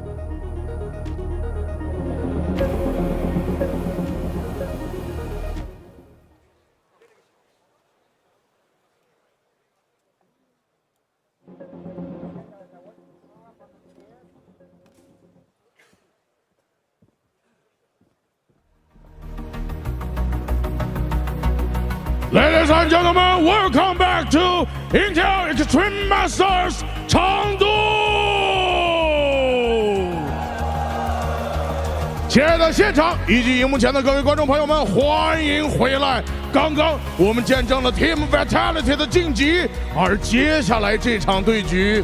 [SPEAKER 3] Ladies and gentlemen, welcome back to Intel Extreme Masters Chengdu。亲爱的现场以及荧幕前的各位观众朋友们，欢迎回来！刚刚我们见证了 Team Vitality 的晋级，而接下来这场对局，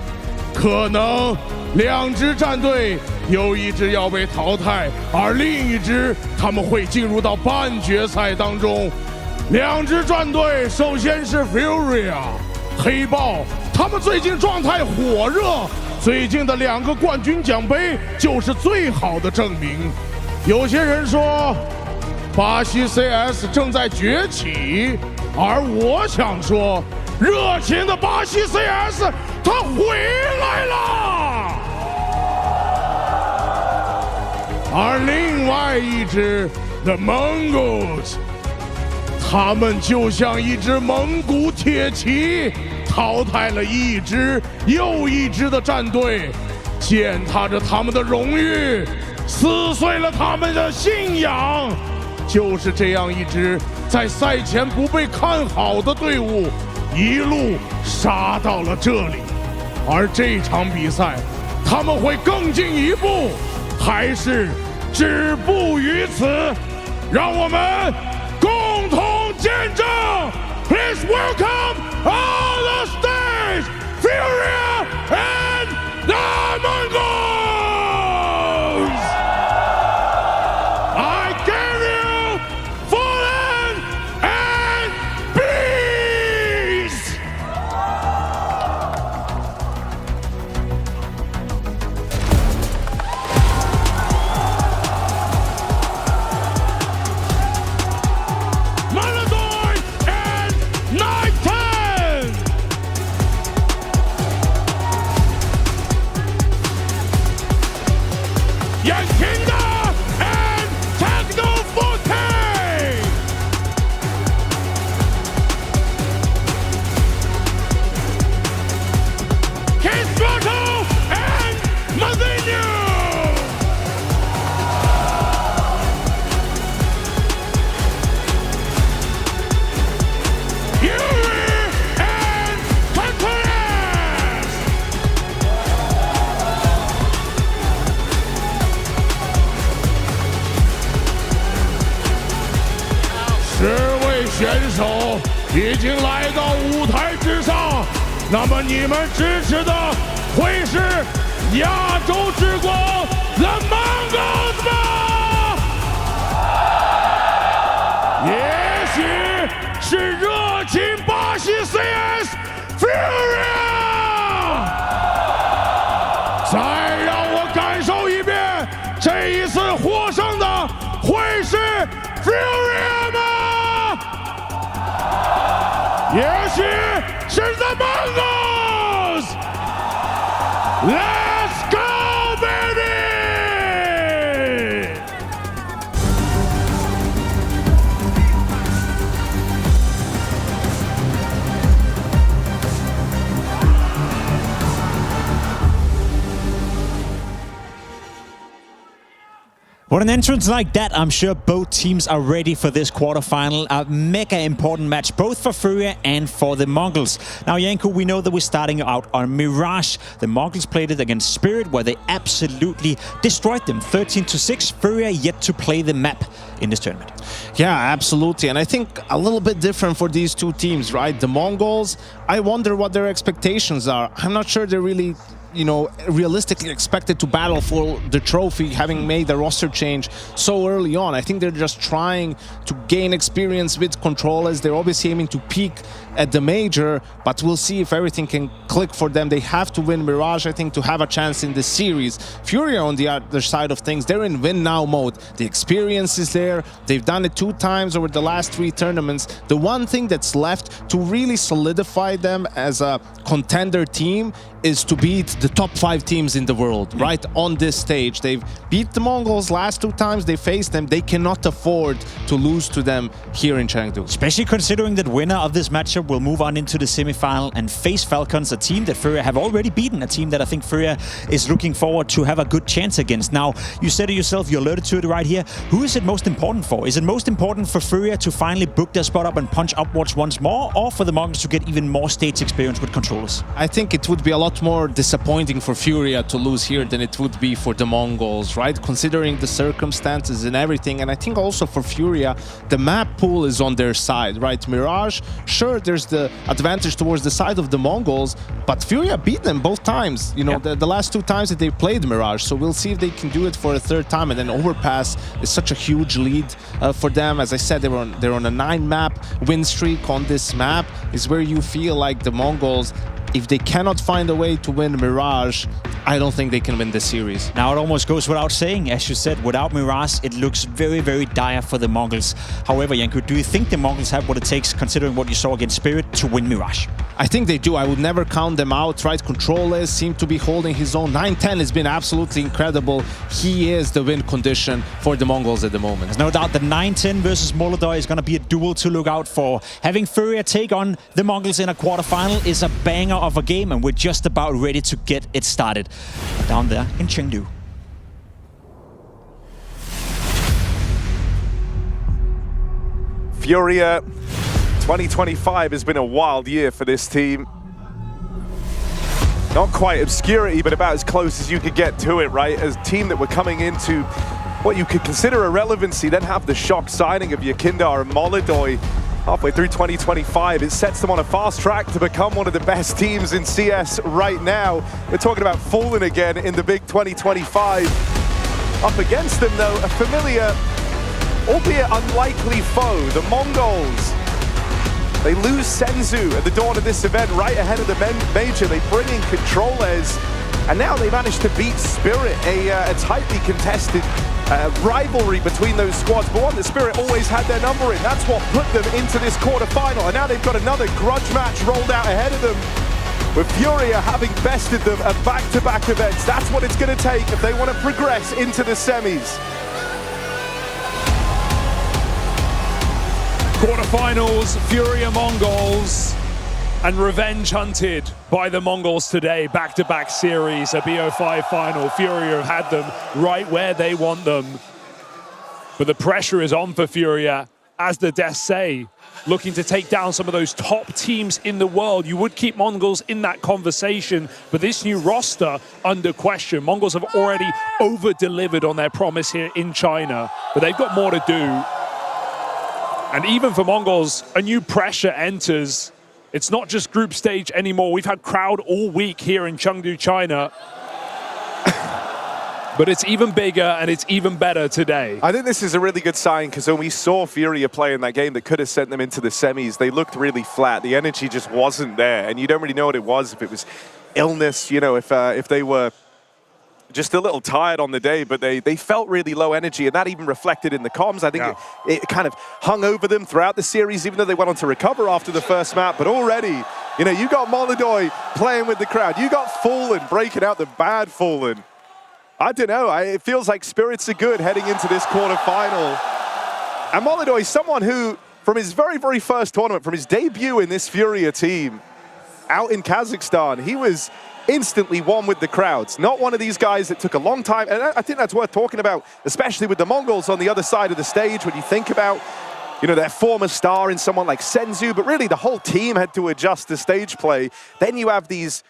[SPEAKER 3] 可能2支战队有1支要被淘汰，而另1支他们会进入到半决赛当中。2支战队，首先是 Furia 黑豹，他们最近状态火热，最近的2个冠军奖杯就是最好的证明。有些人说，巴西 CS 正在崛起，而我想说，热情的巴西 CS 它回来了。而另外一支 The Mongols， 他们就像一支蒙古铁骑，淘汰了一支又一支的战队，践踏着他们的荣誉，撕碎了他们的信仰。就是这样一支在赛前不被看好的队伍，一路杀到了这里。而这场比赛，他们会更进一步，还是止步于此？让我们共同见证 ！Please welcome on the stage, Furia and the Mongols! I give you Fallen and Beast! Maladoy and Nighten! Yankinda and Technoforte! Kismoto and Mazinho! Yuri and Contreras! 10位选手已经来到舞台之上，那么你们支持的会是亚洲之光 The Mongols 吗？也许是热情巴西 CS Furia！ 再让我感受一遍，这一次获胜的会是 Furia 吗？也许是 The Mongols! Let's go, baby!
[SPEAKER 11] What an entrance like that. I'm sure both teams are ready for this quarterfinal. A mega important match, both for Furia and for the Mongols. Now, Janko, we know that we're starting out on Mirage. The Mongols played it against Spirit, where they absolutely destroyed them. 13-6. Furia yet to play the map in this tournament.
[SPEAKER 13] Yeah, absolutely. And I think a little bit different for these two teams, right? The Mongols, I wonder what their expectations are. I'm not sure they're really, you know, realistically expected to battle for the trophy, having made the roster change so early on. I think they're just trying to gain experience with controllers. They're obviously aiming to peak at the major, but we'll see if everything can click for them. They have to win Mirage, I think, to have a chance in the series. Furia, on the other side of things, they're in win now mode. The experience is there. They've done it 2 times over the last 3 tournaments. The one thing that's left to really solidify them as a contender team is to beat the top 5 teams in the world, right? On this stage. They've beat the Mongols last 2 times they faced them. They cannot afford to lose to them here in Chengdu.
[SPEAKER 11] Especially considering that winner of this matchup will move on into the semi-final and face Falcons, a team that Furia have already beaten, a team that I think Furia is looking forward to have a good chance against. Now, you said it yourself, you alerted to it right here. Who is it most important for? Is it most important for Furia to finally book their spot up and punch upwards once more, or for the Mongols to get even more stage experience with controllers?
[SPEAKER 13] I think it would be a lot more disappointing for Furia to lose here than it would be for the Mongols, right? Considering the circumstances and everything. And I think also for Furia, the map pool is on their side, right? Mirage, sure, there's the advantage towards the side of the Mongols, but Furia beat them both times, you know, the last 2 times that they played Mirage. So we'll see if they can do it for a 3rd time. And then Overpass is such a huge lead for them. As I said, they're on a 9-map win streak on this map, is where you feel like the Mongols if they cannot find a way to win Mirage, I don't think they can win this series.
[SPEAKER 11] Now, it almost goes without saying, as you said, without Mirage, it looks very, very dire for the Mongols. However, Janko, do you think the Mongols have what it takes, considering what you saw against Spirit, to win Mirage?
[SPEAKER 13] I think they do. I would never count them out, right? Controllers seem to be holding his own. 9-10 has been absolutely incredible. He is the win condition for the Mongols at the moment.
[SPEAKER 11] There's no doubt that 9-10 versus Molodoi is going to be a duel to look out for. Having Furia take on the Mongols in a quarterfinal is a banger of a game, and we're just about ready to get it started down there in Chengdu.
[SPEAKER 5] Furia 2025 has been a wild year for this team. Not quite obscurity, but about as close as you could get to it, right? As a team that were coming into what you could consider irrelevancy, then have the shock signing of Yakindar and Molodoi halfway through 2025. It sets them on a fast track to become one of the best teams in CS right now. We're talking about Fallen again in the big 2025. Up against them, though, a familiar, albeit unlikely foe, the Mongols. They lose Chengdu at the dawn of this event, right ahead of the major. They bring in Controllers, and now they managed to beat Spirit, a tightly contested rivalry between those squads, but one that Spirit always had their number in. That's what put them into this quarterfinal, and now they've got another grudge match rolled out ahead of them, with Furia having bested them at back-to-back events. That's what it's going to take if they want to progress into the semis.
[SPEAKER 8] Quarterfinals, Furia Mongols, and revenge hunted by the Mongols today. Back-to-back series, a BO5 final. Furia have had them right where they want them. But the pressure is on for Furia, as the deaths say, looking to take down some of those top teams in the world. You would keep Mongols in that conversation, but this new roster under question. Mongols have already over-delivered on their promise here in China, but they've got more to do. And even for Mongols, a new pressure enters. It's not just group stage anymore. We've had crowd all week here in Chengdu, China. But it's even bigger and it's even better today.
[SPEAKER 5] I think this is a really good sign, because when we saw Furia play in that game that could have sent them into the semis, they looked really flat. The energy just wasn't there. And you don't really know what it was, if it was illness, you know, if they were just a little tired on the day, but they felt really low energy, and that even reflected in the comms. I think it kind of hung over them throughout the series, even though they went on to recover after the first map. But already, you know, you got Molodoi playing with the crowd. You got Fallen breaking out the bad Fallen. I don't know, it feels like spirits are good heading into this quarterfinal. And Molodoi, someone who, from his very, very first tournament, from his debut in this Furia team out in Kazakhstan, he was instantly one with the crowds. Not one of these guys that took a long time, and I think that's worth talking about, especially with the Mongols on the other side of the stage, when you think about, you know, their former star in someone like Chengdu, but really the whole team had to adjust to stage play. Then you have these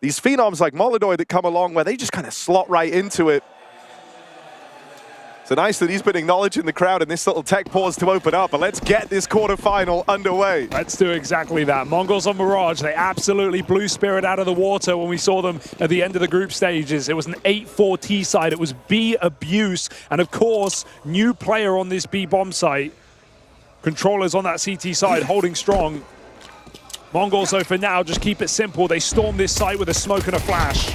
[SPEAKER 5] phenoms like Molodoi that come along where they just kind of slot right into it. So nice that he's been acknowledging the crowd in this little tech pause to open up, but let's get this quarterfinal underway.
[SPEAKER 8] Let's do exactly that. Mongols on Mirage, they absolutely blew Spirit out of the water when we saw them at the end of the group stages. It was an 8-4 T side, it was B abuse, and of course, new player on this B bomb site. Controllers on that CT side holding strong. Mongols, though, for now, just keep it simple. They storm this site with a smoke and a flash.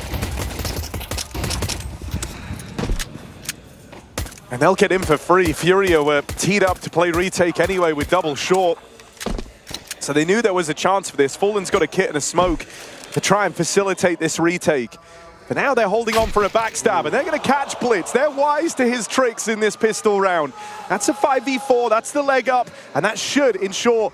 [SPEAKER 5] And they'll get in for free. Furia were teed up to play retake anyway with double short. So they knew there was a chance for this. Fallen's got a kit and a smoke to try and facilitate this retake. But now they're holding on for a backstab, and they're going to catch Blitz. They're wise to his tricks in this pistol round. That's a 5v4, that's the leg up, and that should ensure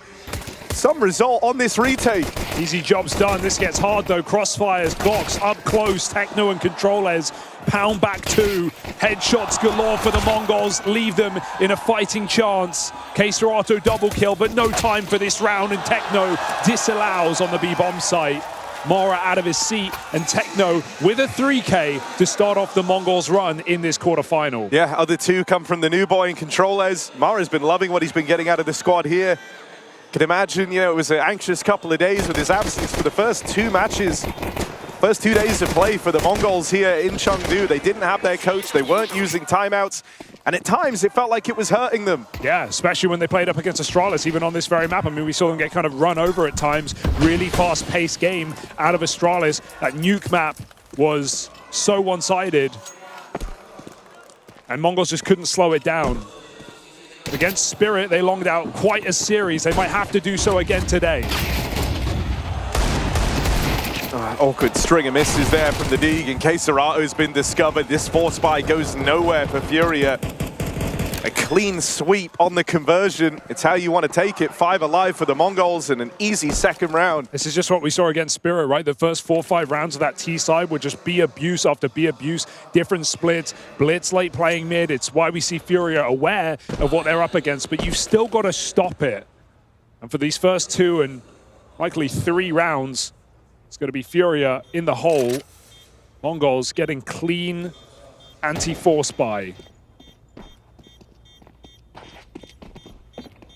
[SPEAKER 5] some result on this retake.
[SPEAKER 8] Easy job's done. This gets hard, though. Crossfires, Glocks up close. Techno and Controllers pound back two. Headshots galore for the Mongols. Leave them in a fighting chance. K-Serato double kill, but no time for this round, and Techno disallows on the B-bomb site. Mora out of his seat, and Techno with a 3K to start off the Mongols' run in this quarterfinal.
[SPEAKER 5] Yeah, other two come from the new boy in Controllers. Mara's been loving what he's been getting out of the squad here. Can imagine, you know, it was an anxious couple of days with his absence for the first two matches. First 2 days of play for the Mongols here in Chengdu. They didn't have their coach, they weren't using timeouts. And at times, it felt like it was hurting them.
[SPEAKER 8] Yeah, especially when they played up against Astralis, even on this very map. I mean, we saw them get kind of run over at times. Really fast-paced game out of Astralis. That nuke map was so one-sided. And Mongols just couldn't slow it down. Against Spirit, they longed out quite a series. They might have to do so again today.
[SPEAKER 5] Awkward string of misses there from the Deeg, and Keisarato's been discovered. This force buy goes nowhere for Furia. A clean sweep on the conversion. It's how you want to take it. 5 alive for the Mongols and an easy second round.
[SPEAKER 8] This is just what we saw against Spirit, right? The first 4 or 5 rounds of that T side would just be abuse after be abuse, different splits, Blitz late playing mid. It's why we see Furia aware of what they're up against, but you've still got to stop it. And for these first 2 and likely 3 rounds, it's going to be Furia in the hole. Mongols getting clean anti-force buy.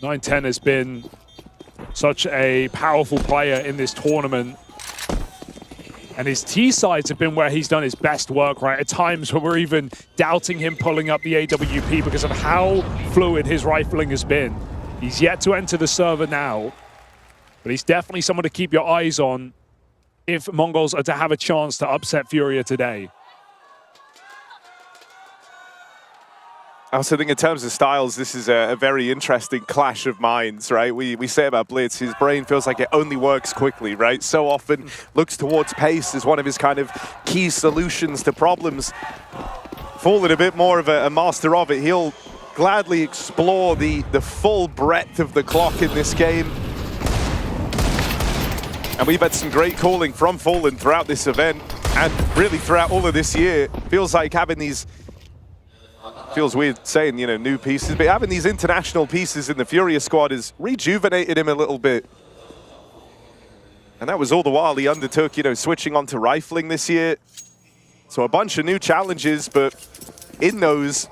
[SPEAKER 8] 910 has been such a powerful player in this tournament. And his T-sides have been where he's done his best work, right? At times where we're even doubting him pulling up the AWP because of how fluid his rifling has been. He's yet to enter the server now, but he's definitely someone to keep your eyes on if Mongols are to have a chance to upset Furia today.
[SPEAKER 5] I also think in terms of styles, this is a very interesting clash of minds, right? We say about Blitz, his brain feels like it only works quickly, right? So often looks towards pace as one of his kind of key solutions to problems. Fallen a bit more of a master of it. He'll gladly explore the full breadth of the clock in this game. And we've had some great calling from Fallen throughout this event and really throughout all of this year. Feels like having these, feels weird saying, you know, new pieces, but having these international pieces in the Furia squad has rejuvenated him a little bit. And that was all the while he undertook, you know, switching onto rifling this year. So a bunch of new challenges, but in those,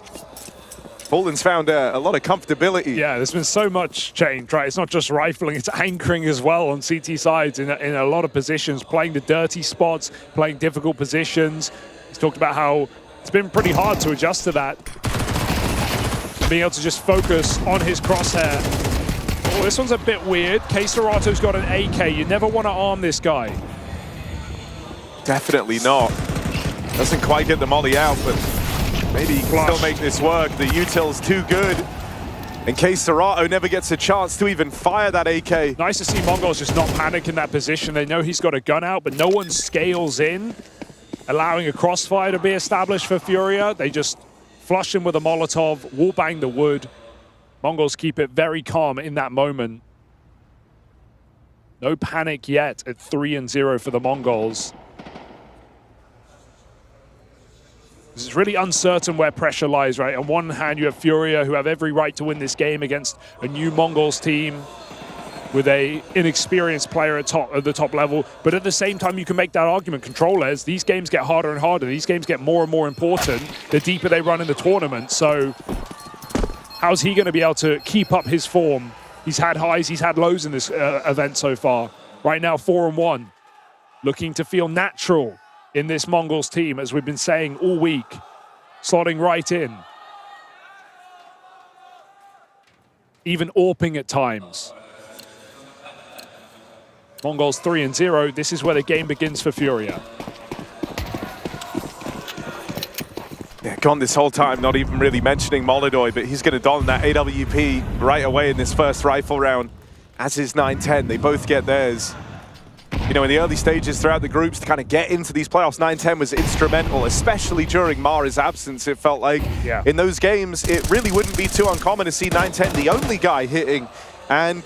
[SPEAKER 5] Fallen's found a lot of comfortability.
[SPEAKER 8] Yeah, there's been so much change, right? It's not just rifling, it's anchoring as well on CT sides in a lot of positions, playing the dirty spots, playing difficult positions. He's talked about how it's been pretty hard to adjust to that. Being able to just focus on his crosshair. Oh, this one's a bit weird. Keisarato's got an AK. You never want to arm this guy.
[SPEAKER 5] Definitely not. Doesn't quite get the molly out, but maybe he can still make this work. The util's too good. And Keisarato never gets a chance to even fire that AK.
[SPEAKER 8] Nice to see Mongols just not panic in that position. They know he's got a gun out, but no one scales in, allowing a crossfire to be established for Furia. They just flush him with a Molotov, wallbang the wood. Mongols keep it very calm in that moment. No panic yet at 3-0 for the Mongols. This is really uncertain where pressure lies, right? On one hand, you have Furia, who have every right to win this game against a new Mongols team with a inexperienced player at the top level. But at the same time, you can make that argument. Controllers, these games get harder and harder. These games get more and more important the deeper they run in the tournament. So how's he going to be able to keep up his form? He's had highs, he's had lows in this event so far. Right now, 4-1. Looking to feel natural in this Mongols team, as we've been saying all week. Slotting right in. Even AWPing at times. Mongols 3-0. This is where the game begins for Furia.
[SPEAKER 5] Yeah, gone this whole time, not even really mentioning Molodoy, but he's going to don that AWP right away in this first rifle round, as is 910. They both get theirs. You know, in the early stages throughout the groups to kind of get into these playoffs, 910 was instrumental, especially during Mara's absence. It felt like in those games, it really wouldn't be too uncommon to see 910 the only guy hitting. And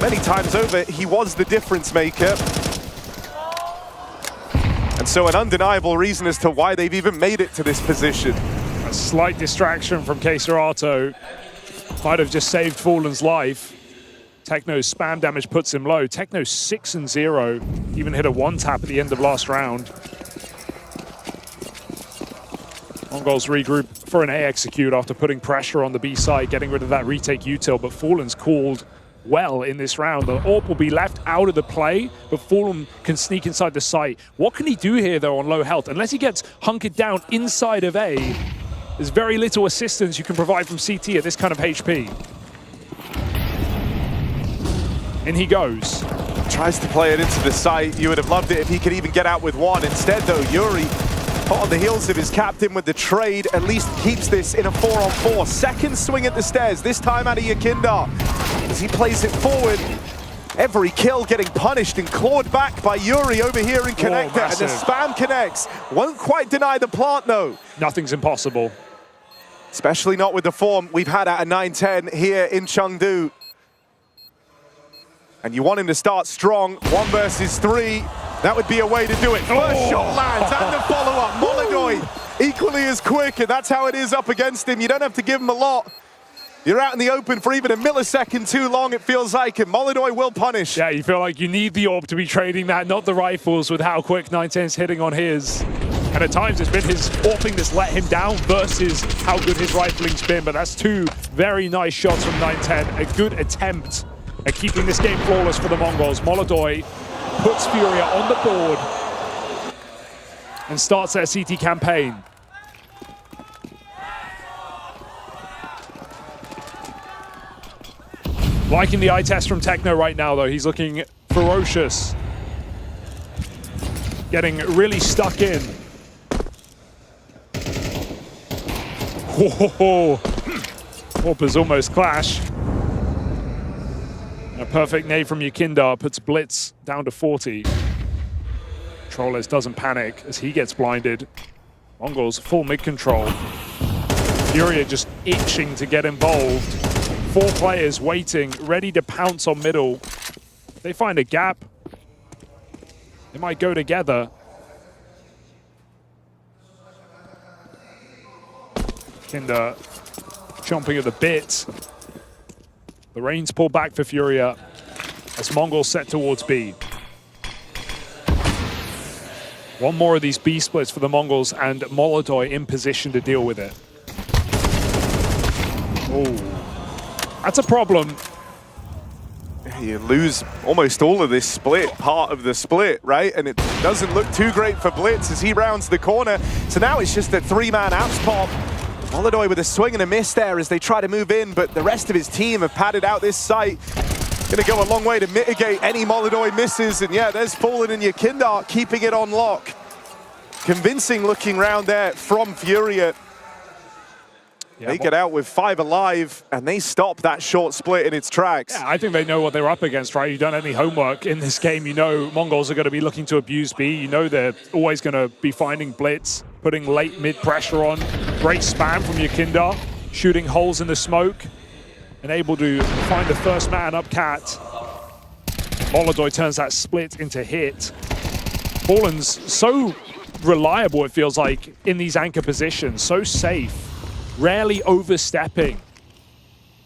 [SPEAKER 5] many times over, he was the difference maker. And so an undeniable reason as to why they've even made it to this position.
[SPEAKER 8] A slight distraction from Keisarato might have just saved Fallen's life. Techno's spam damage puts him low. Techno's 6-0, even hit a one-tap at the end of last round. Mongols regroup for an A execute after putting pressure on the B side, getting rid of that retake util, but Fallen's called well in this round. The AWP will be left out of the play, but Fallen can sneak inside the site. What can he do here, though, on low health? Unless he gets hunkered down inside of A, There's very little assistance you can provide from CT at this kind of HP. In he goes.
[SPEAKER 5] Tries to play it into the site. You would have loved it if he could even get out with one. Instead, though, Yuri, hot on the heels of his captain with the trade, at least keeps this in a 4-on-4. Second swing at the stairs, this time out of Yakindar. As he plays it forward, every kill getting punished and clawed back by Yuri over here in Connector. And the spam connects. Won't quite deny the plant, though.
[SPEAKER 8] Nothing's impossible.
[SPEAKER 5] Especially not with the form we've had out of 9-10 here in Chengdu. And you want him to start strong, 1 versus 3. That would be a way to do it. First shot lands and the follow-up. Molodoy equally as quick, and that's how it is up against him. You don't have to give him a lot. You're out in the open for even a millisecond too long, it feels like, and Molodoy will punish.
[SPEAKER 8] Yeah, you feel like you need the AWP to be trading that, not the rifles, with how quick 910's hitting on his. And at times it's been his AWPing that's let him down versus how good his rifling's been, but that's 2 very nice shots from 910. A good attempt at keeping this game flawless for the Mongols. Molodoy puts Furia on the board and starts their CT campaign. Liking the eye test from Techno right now, though. He's looking ferocious. Getting really stuck in. Whoa. AWPers almost clash. A perfect nade from Yakindar puts Blitz down to 40. Trollers doesn't panic as he gets blinded. Mongols full mid control. Furia just itching to get involved. 4 players waiting, ready to pounce on middle. They find a gap. They might go together. Kinder chomping at the bit. The reins pull back for Furia as Mongols set towards B. One more of these B splits for the Mongols and Molodoy in position to deal with it. Oh, that's a problem.
[SPEAKER 5] You lose almost all of this split, part of the split, right? And it doesn't look too great for Blitz as he rounds the corner. So now it's just a 3-man apps pop. Molodoy with a swing and a miss there as they try to move in, but the rest of his team have padded out this site. Gonna go a long way to mitigate any Molodoy misses, and yeah, there's Fallen and Yakindar keeping it on lock. Convincing looking round there from Furia. Yeah, they get out with 5 alive, and they stop that short split in its tracks.
[SPEAKER 8] Yeah, I think they know what they're up against, right? You've done any homework in this game. You know Mongols are going to be looking to abuse B. You know they're always going to be finding Blitz, putting late mid pressure on. Great spam from Yakindar, shooting holes in the smoke, and able to find the first man up Cat. Molodoy turns that split into hit. Fallen's so reliable, it feels like, in these anchor positions, so safe. Rarely overstepping.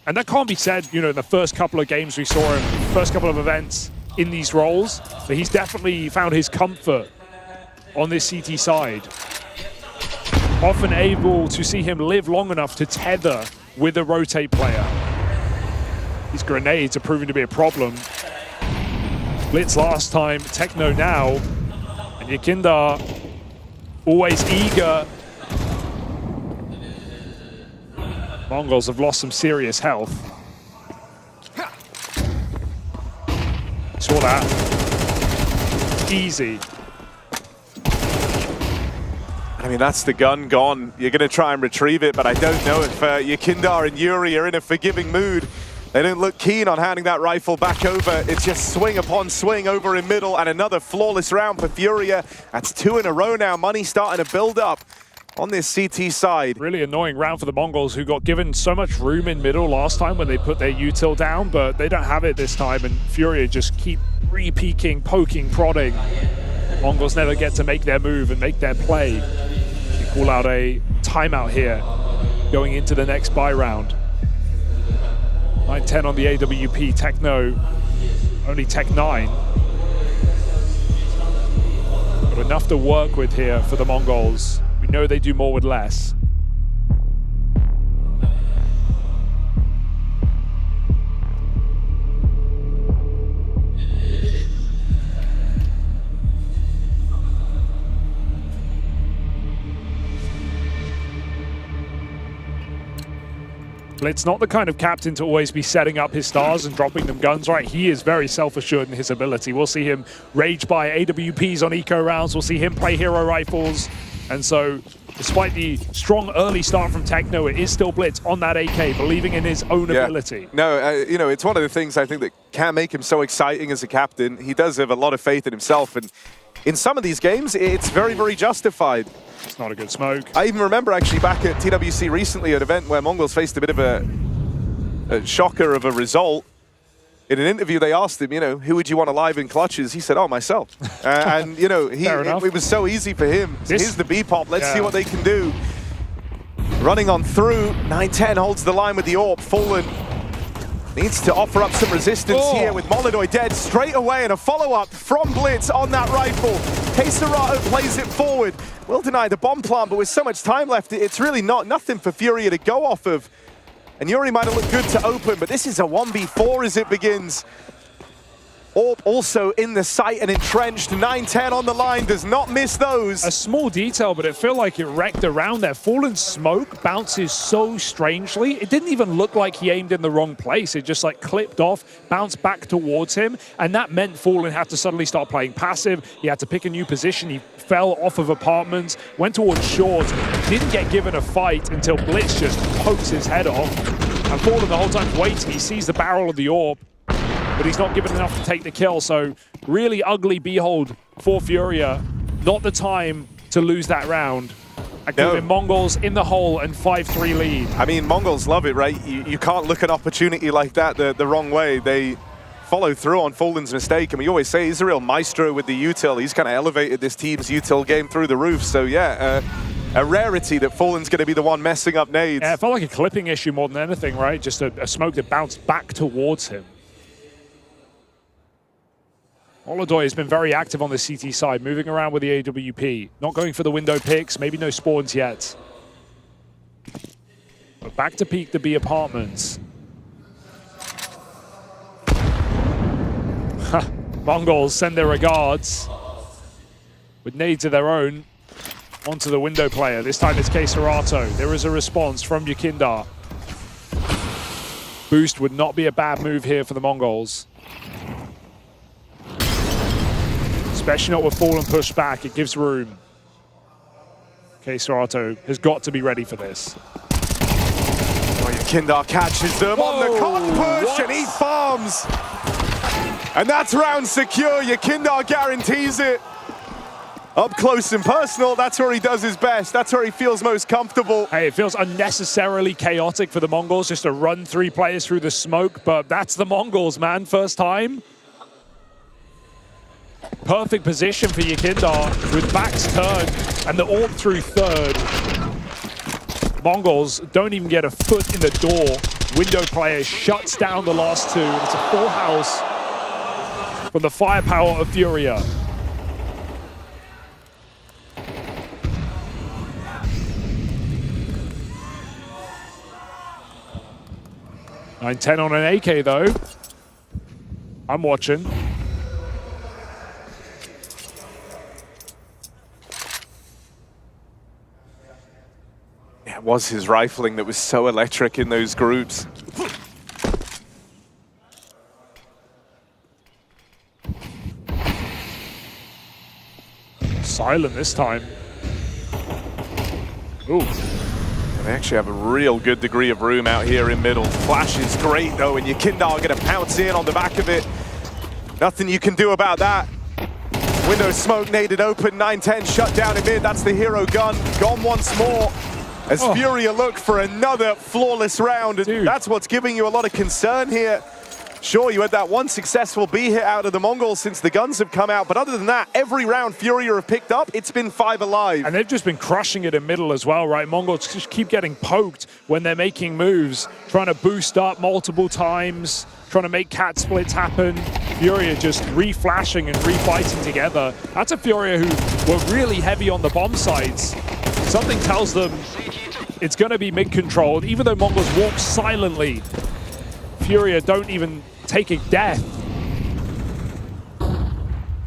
[SPEAKER 8] And that can't be said, you know, in the first couple of games we saw him, first couple of events in these roles, but he's definitely found his comfort on this CT side. Often able to see him live long enough to tether with a rotate player. These grenades are proving to be a problem. Blitz last time, Techno now, and Yakindar always eager. Mongols have lost some serious health. Saw that. Easy.
[SPEAKER 5] I mean, that's the gun gone. You're going to try and retrieve it, but I don't know if Yakindar and Yuri are in a forgiving mood. They don't look keen on handing that rifle back over. It's just swing upon swing over in middle, and another flawless round for Furia. That's 2 in a row now. Money starting to build up on this CT side.
[SPEAKER 8] Really annoying round for the Mongols, who got given so much room in middle last time when they put their util down, but they don't have it this time, and Furia just keep re-peeking, poking, prodding. Mongols never get to make their move and make their play. They call out a timeout here, going into the next buy round. 9-10 on the AWP, Techno, only Tech 9. But enough to work with here for the Mongols. We know they do more with less. Blitz, not the kind of captain to always be setting up his stars and dropping them guns, right? He is very self-assured in his ability. We'll see him rage by AWPs on eco rounds. We'll see him play hero rifles. And so, despite the strong early start from Techno, it is still Blitz on that AK, believing in his own ability.
[SPEAKER 5] No, you know, it's one of the things I think that can make him so exciting as a captain. He does have a lot of faith in himself, and in some of these games, it's very, very justified.
[SPEAKER 8] It's not a good smoke.
[SPEAKER 5] I even remember actually back at TWC recently, an event where Mongols faced a bit of a shocker of a result. In an interview, they asked him, you know, who would you want alive in clutches? He said, oh, myself. And, you know, it was so easy for him. Here's the B-pop. Let's see what they can do. Running on through. 910 holds the line with the AWP. Fallen needs to offer up some resistance here with Molidoy dead straight away, and a follow-up from Blitz on that rifle. Queserato plays it forward. Will deny the bomb plant, but with so much time left, it's really nothing for Furia to go off of. And Yuri might have looked good to open, but this is a 1v4 as it begins. AWP also in the sight and entrenched. 910 on the line, does not miss those.
[SPEAKER 8] A small detail, but it felt like it wrecked around there. Fallen's smoke bounces so strangely. It didn't even look like he aimed in the wrong place. It just like clipped off, bounced back towards him, and that meant Fallen had to suddenly start playing passive. He had to pick a new position. He fell off of apartments, went towards short, didn't get given a fight until Blitz just pokes his head off. And Fallen the whole time waiting. He sees the barrel of the AWP, but he's not given enough to take the kill. So really ugly behold for Furia. Not the time to lose that round. No. Mongols in the hole and 5-3 lead.
[SPEAKER 5] I mean, Mongols love it, right? You can't look at opportunity like that the wrong way. They follow through on Fallen's mistake, and we always say he's a real maestro with the util. He's kind of elevated this team's util game through the roof. So yeah, a rarity that Fallen's going to be the one messing up nades.
[SPEAKER 8] Yeah, it felt like a clipping issue more than anything, right? Just a smoke that bounced back towards him. Molidoy has been very active on the CT side, moving around with the AWP. Not going for the window picks, maybe no spawns yet. But back to peek the B apartments. Mongols send their regards with nades of their own onto the window player. This time it's Queserato. There is a response from Yakindar. Boost would not be a bad move here for the Mongols. Especially not with Fallen pushed back, it gives room. Queserato has got to be ready for this.
[SPEAKER 5] Oh, Yakindar catches them on the con push, and he farms. And that's round secure. Yakindar guarantees it. Up close and personal, that's where he does his best. That's where he feels most comfortable.
[SPEAKER 8] Hey, it feels unnecessarily chaotic for the Mongols just to run 3 players through the smoke, but that's the Mongols, man. First time. Perfect position for Yakindar with backs turned and the AWP through third. Mongols don't even get a foot in the door. Window player shuts down the last 2. It's a full house from the firepower of Furia. $9-10 on an AK though. I'm watching.
[SPEAKER 5] It was his rifling that was so electric in those groups.
[SPEAKER 8] Silent this time. Ooh.
[SPEAKER 5] They actually have a real good degree of room out here in middle. Flash is great though, and Yakindar gonna pounce in on the back of it. Nothing you can do about that. Window smoke naded open, 910 shut down in mid. That's the hero gun, gone once more. As Furia look for another flawless round, and that's what's giving you a lot of concern here. Sure, you had that one successful B hit out of the Mongols since the guns have come out, but other than that, every round Furia have picked up, it's been 5 alive.
[SPEAKER 8] And they've just been crushing it in middle as well, right? Mongols just keep getting poked when they're making moves, trying to boost up multiple times, trying to make cat splits happen. Furia just re-flashing and re-fighting together. That's a Furia who were really heavy on the bomb sites. Something tells them it's going to be mid-controlled, even though Mongols walk silently. Furia don't even take a death.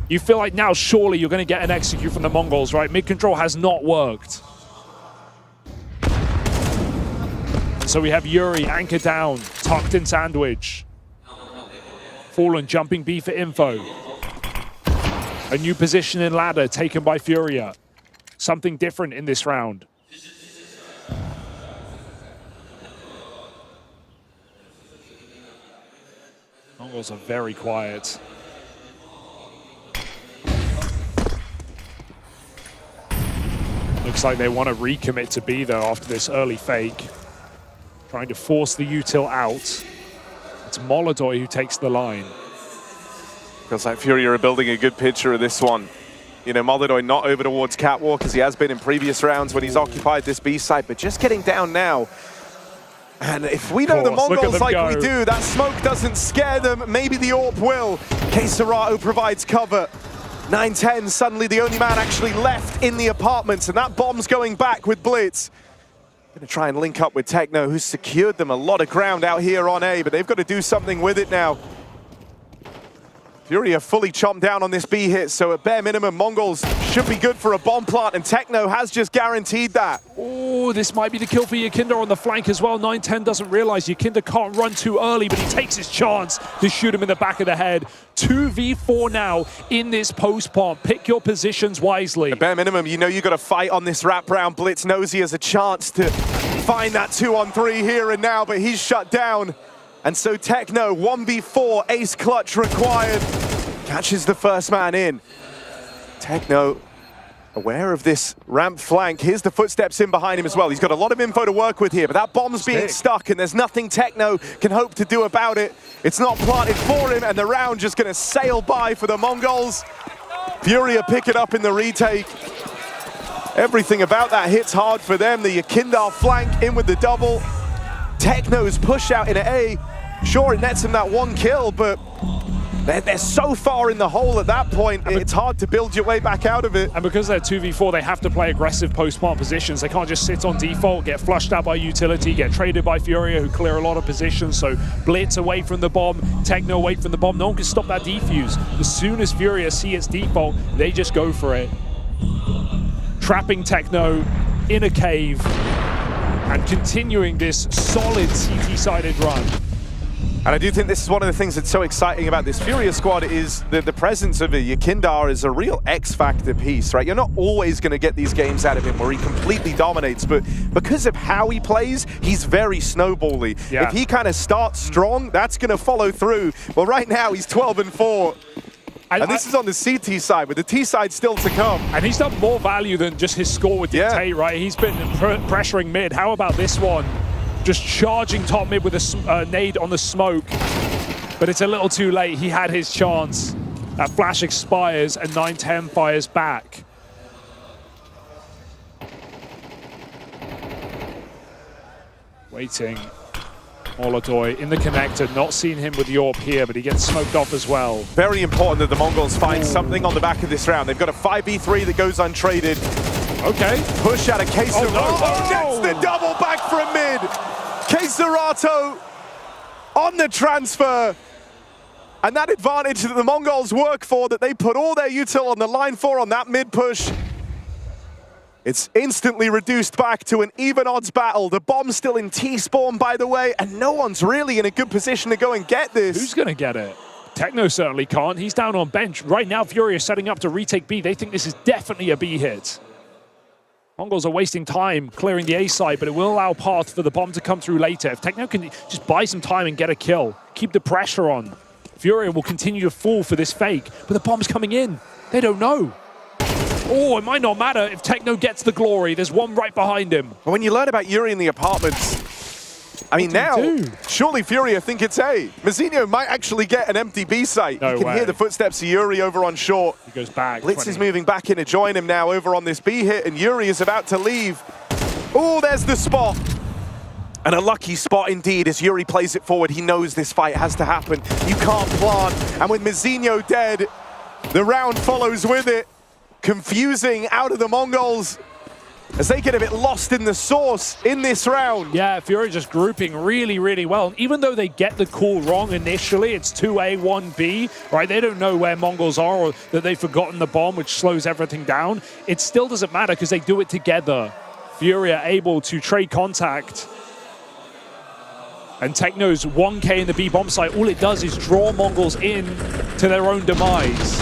[SPEAKER 8] You feel like now surely you're going to get an execute from the Mongols, right? Mid-control has not worked. so we have Yuri anchored down, tucked in sandwich. Fallen jumping B for info. A new position in ladder taken by Furia. Something different in this round. Mongols are very quiet. Looks like they want to recommit to B though after this early fake. Trying to force the util out. It's Molodoy who takes the line.
[SPEAKER 5] Feels like Furia are building a good picture of this one. You know, Molodoy not over towards Catwalk as he has been in previous rounds when he's occupied this B site, but just getting down now. And if we know the Mongols like we do, that smoke doesn't scare them. Maybe the AWP will. Keserato provides cover. 9-10, suddenly the only man actually left in the apartments, and that bomb's going back with Blitz. Gonna try and link up with Techno, who's secured them a lot of ground out here on A, but they've got to do something with it now. Furia fully chomped down on this B hit, so at bare minimum, Mongols should be good for a bomb plant, and Techno has just guaranteed that.
[SPEAKER 8] Oh, this might be the kill for Yakinda on the flank as well. 9-10 doesn't realize Yakinda can't run too early, but he takes his chance to shoot him in the back of the head. 2v4 now in this post-pop. Pick your positions wisely.
[SPEAKER 5] At bare minimum, you know you got to fight on this wraparound. Blitz knows he has a chance to find that 2-on-3 here and now, but he's shut down. And so Techno, 1v4, ace clutch required. Catches the first man in. Techno aware of this ramp flank. Here's the footsteps in behind him as well. He's got a lot of info to work with here, but that bomb's being stuck and there's nothing Techno can hope to do about it. It's not planted for him and the round just gonna sail by for the Mongols. Furia pick it up in the retake. Everything about that hits hard for them. The Yakindar flank in with the double. Techno's push out in A. Sure, it nets him that one kill, but they're so far in the hole at that point, it's hard to build your way back out of it.
[SPEAKER 8] And because they're 2v4, they have to play aggressive post-plant positions. They can't just sit on default, get flushed out by utility, get traded by Furia, who clear a lot of positions. So Blitz away from the bomb, Techno away from the bomb. No one can stop that defuse. As soon as Furia see its default, they just go for it. Trapping Techno in a cave and continuing this solid CT-sided run.
[SPEAKER 5] And I do think this is one of the things that's so exciting about this Furia squad is the presence of a Yakindar is a real X-factor piece, right? You're not always going to get these games out of him where he completely dominates, but because of how he plays, he's very snowbally. Yeah. If he kind of starts strong, that's going to follow through. Well, right now, he's 12-4. And this is on the CT side, with the T side still to come.
[SPEAKER 8] And he's done more value than just his score would dictate, right? He's been pressuring mid. How about this one? Just charging top mid with a nade on the smoke. But it's a little too late. He had his chance. That flash expires and 9-10 fires back. Waiting. Molodoy in the connector, not seen him with the AWP here, but he gets smoked off as well.
[SPEAKER 5] Very important that the Mongols find something on the back of this round. They've got a 5v3 that goes untraded.
[SPEAKER 8] Okay.
[SPEAKER 5] Push out of Keserato.
[SPEAKER 8] Oh, no.
[SPEAKER 5] Gets the double back from mid. Keserato on the transfer. And that advantage that the Mongols work for, that they put all their util on the line for on that mid push, it's instantly reduced back to an even odds battle. The bomb's still in T-spawn, by the way, and no one's really in a good position to go and get this.
[SPEAKER 8] Who's going to get it? Techno certainly can't. He's down on bench. Right now, Furia is setting up to retake B. They think this is definitely a B hit. Mongols are wasting time clearing the A side, but it will allow path for the bomb to come through later. If Techno can just buy some time and get a kill, keep the pressure on, Furia will continue to fall for this fake, but the bomb's coming in. They don't know. Oh, it might not matter if Techno gets the glory. There's one right behind him.
[SPEAKER 5] When you learn about Yuri in the apartments, I mean, now, surely Furia think it's A. Mazinho might actually get an empty B site. You can hear the footsteps of Yuri over on short.
[SPEAKER 8] He goes back.
[SPEAKER 5] Blitz is moving back in to join him now over on this B hit, and Yuri is about to leave. Oh, there's the spot. And a lucky spot indeed as Yuri plays it forward. He knows this fight has to happen. You can't plant. And with Mazinho dead, the round follows with it. Confusing out of the Mongols as they get a bit lost in the sauce in this round.
[SPEAKER 8] Yeah, Furia just grouping really, really well. And even though they get the call wrong initially, it's 2A, 1B, right? They don't know where Mongols are or that they've forgotten the bomb, which slows everything down. It still doesn't matter because they do it together. Furia able to trade contact. And Techno's 1K in the B bomb site, all it does is draw Mongols in to their own demise.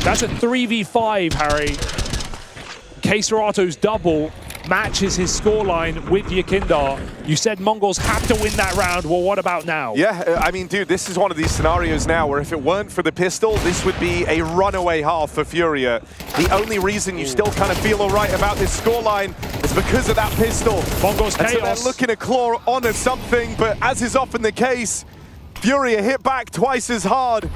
[SPEAKER 8] That's a 3v5, Harry. K-Serato's double matches his scoreline with Yakindar. You said Mongols have to win that round. Well, what about now?
[SPEAKER 5] Yeah, I mean, dude, this is one of these scenarios now where if it weren't for the pistol, this would be a runaway half for Furia. The only reason you still kind of feel all right about this scoreline is because of that pistol.
[SPEAKER 8] Mongols
[SPEAKER 5] and
[SPEAKER 8] chaos.
[SPEAKER 5] so they're looking to claw onto something, but as is often the case, Furia hit back twice as hard.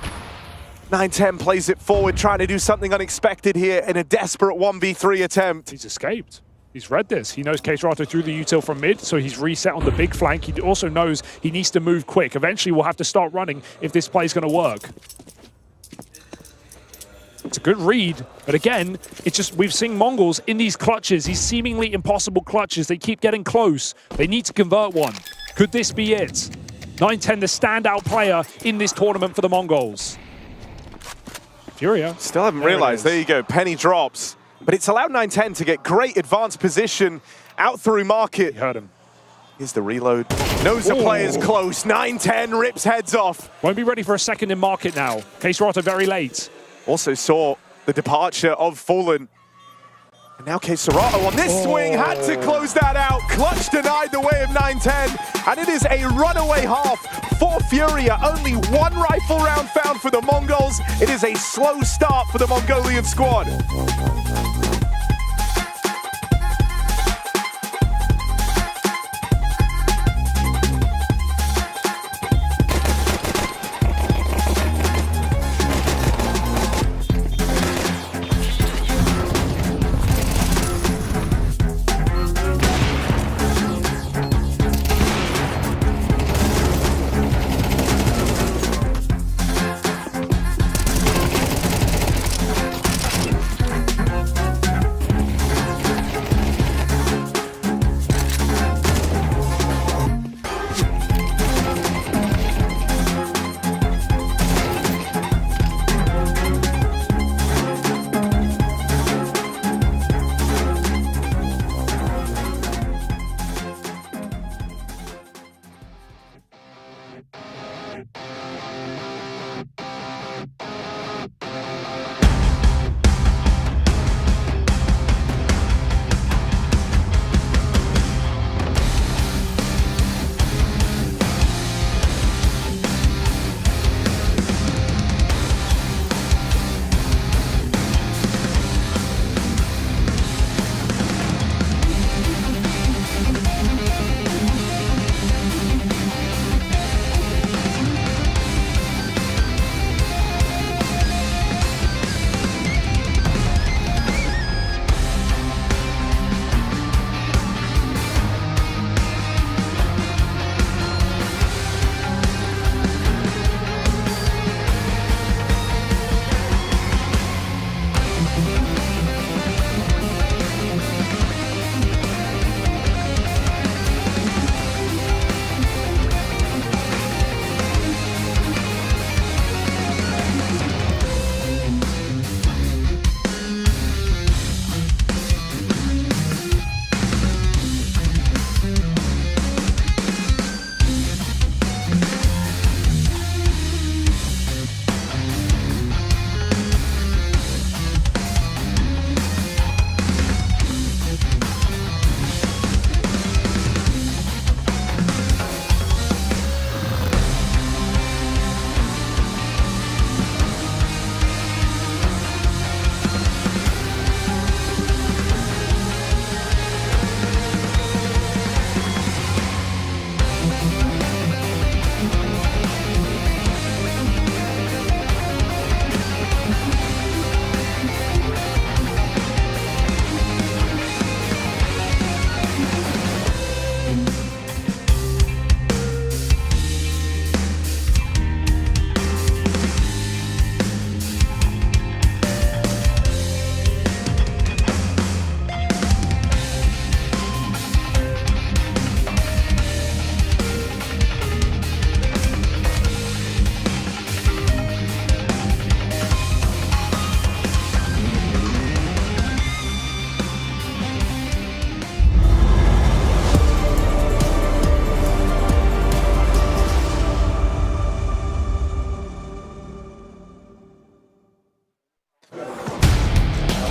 [SPEAKER 5] 9-10 plays it forward, trying to do something unexpected here in a desperate 1v3 attempt.
[SPEAKER 8] He's escaped. He's read this. He knows K-Serato threw the util from mid, so he's reset on the big flank. He also knows he needs to move quick. Eventually, we'll have to start running if this play is going to work. It's a good read, but again, it's just we've seen Mongols in these clutches, these seemingly impossible clutches. They keep getting close. They need to convert one. Could this be it? 9-10, the standout player in this tournament for the Mongols. Furia.
[SPEAKER 5] Still haven't realized. There you go. Penny drops. But it's allowed 9-10 to get great advanced position out through market.
[SPEAKER 8] You heard him.
[SPEAKER 5] Here's the reload. Knows the player's close. 9-10 rips heads off.
[SPEAKER 8] Won't be ready for a second in market now. K-Serato very late.
[SPEAKER 5] Also saw the departure of Fallen. And now K-Serato on this swing had to close that out. Clutch denied the way of 9-10. And it is a runaway half for Furia. Only one rifle round found for the Mongols. It is a slow start for the Mongolian squad.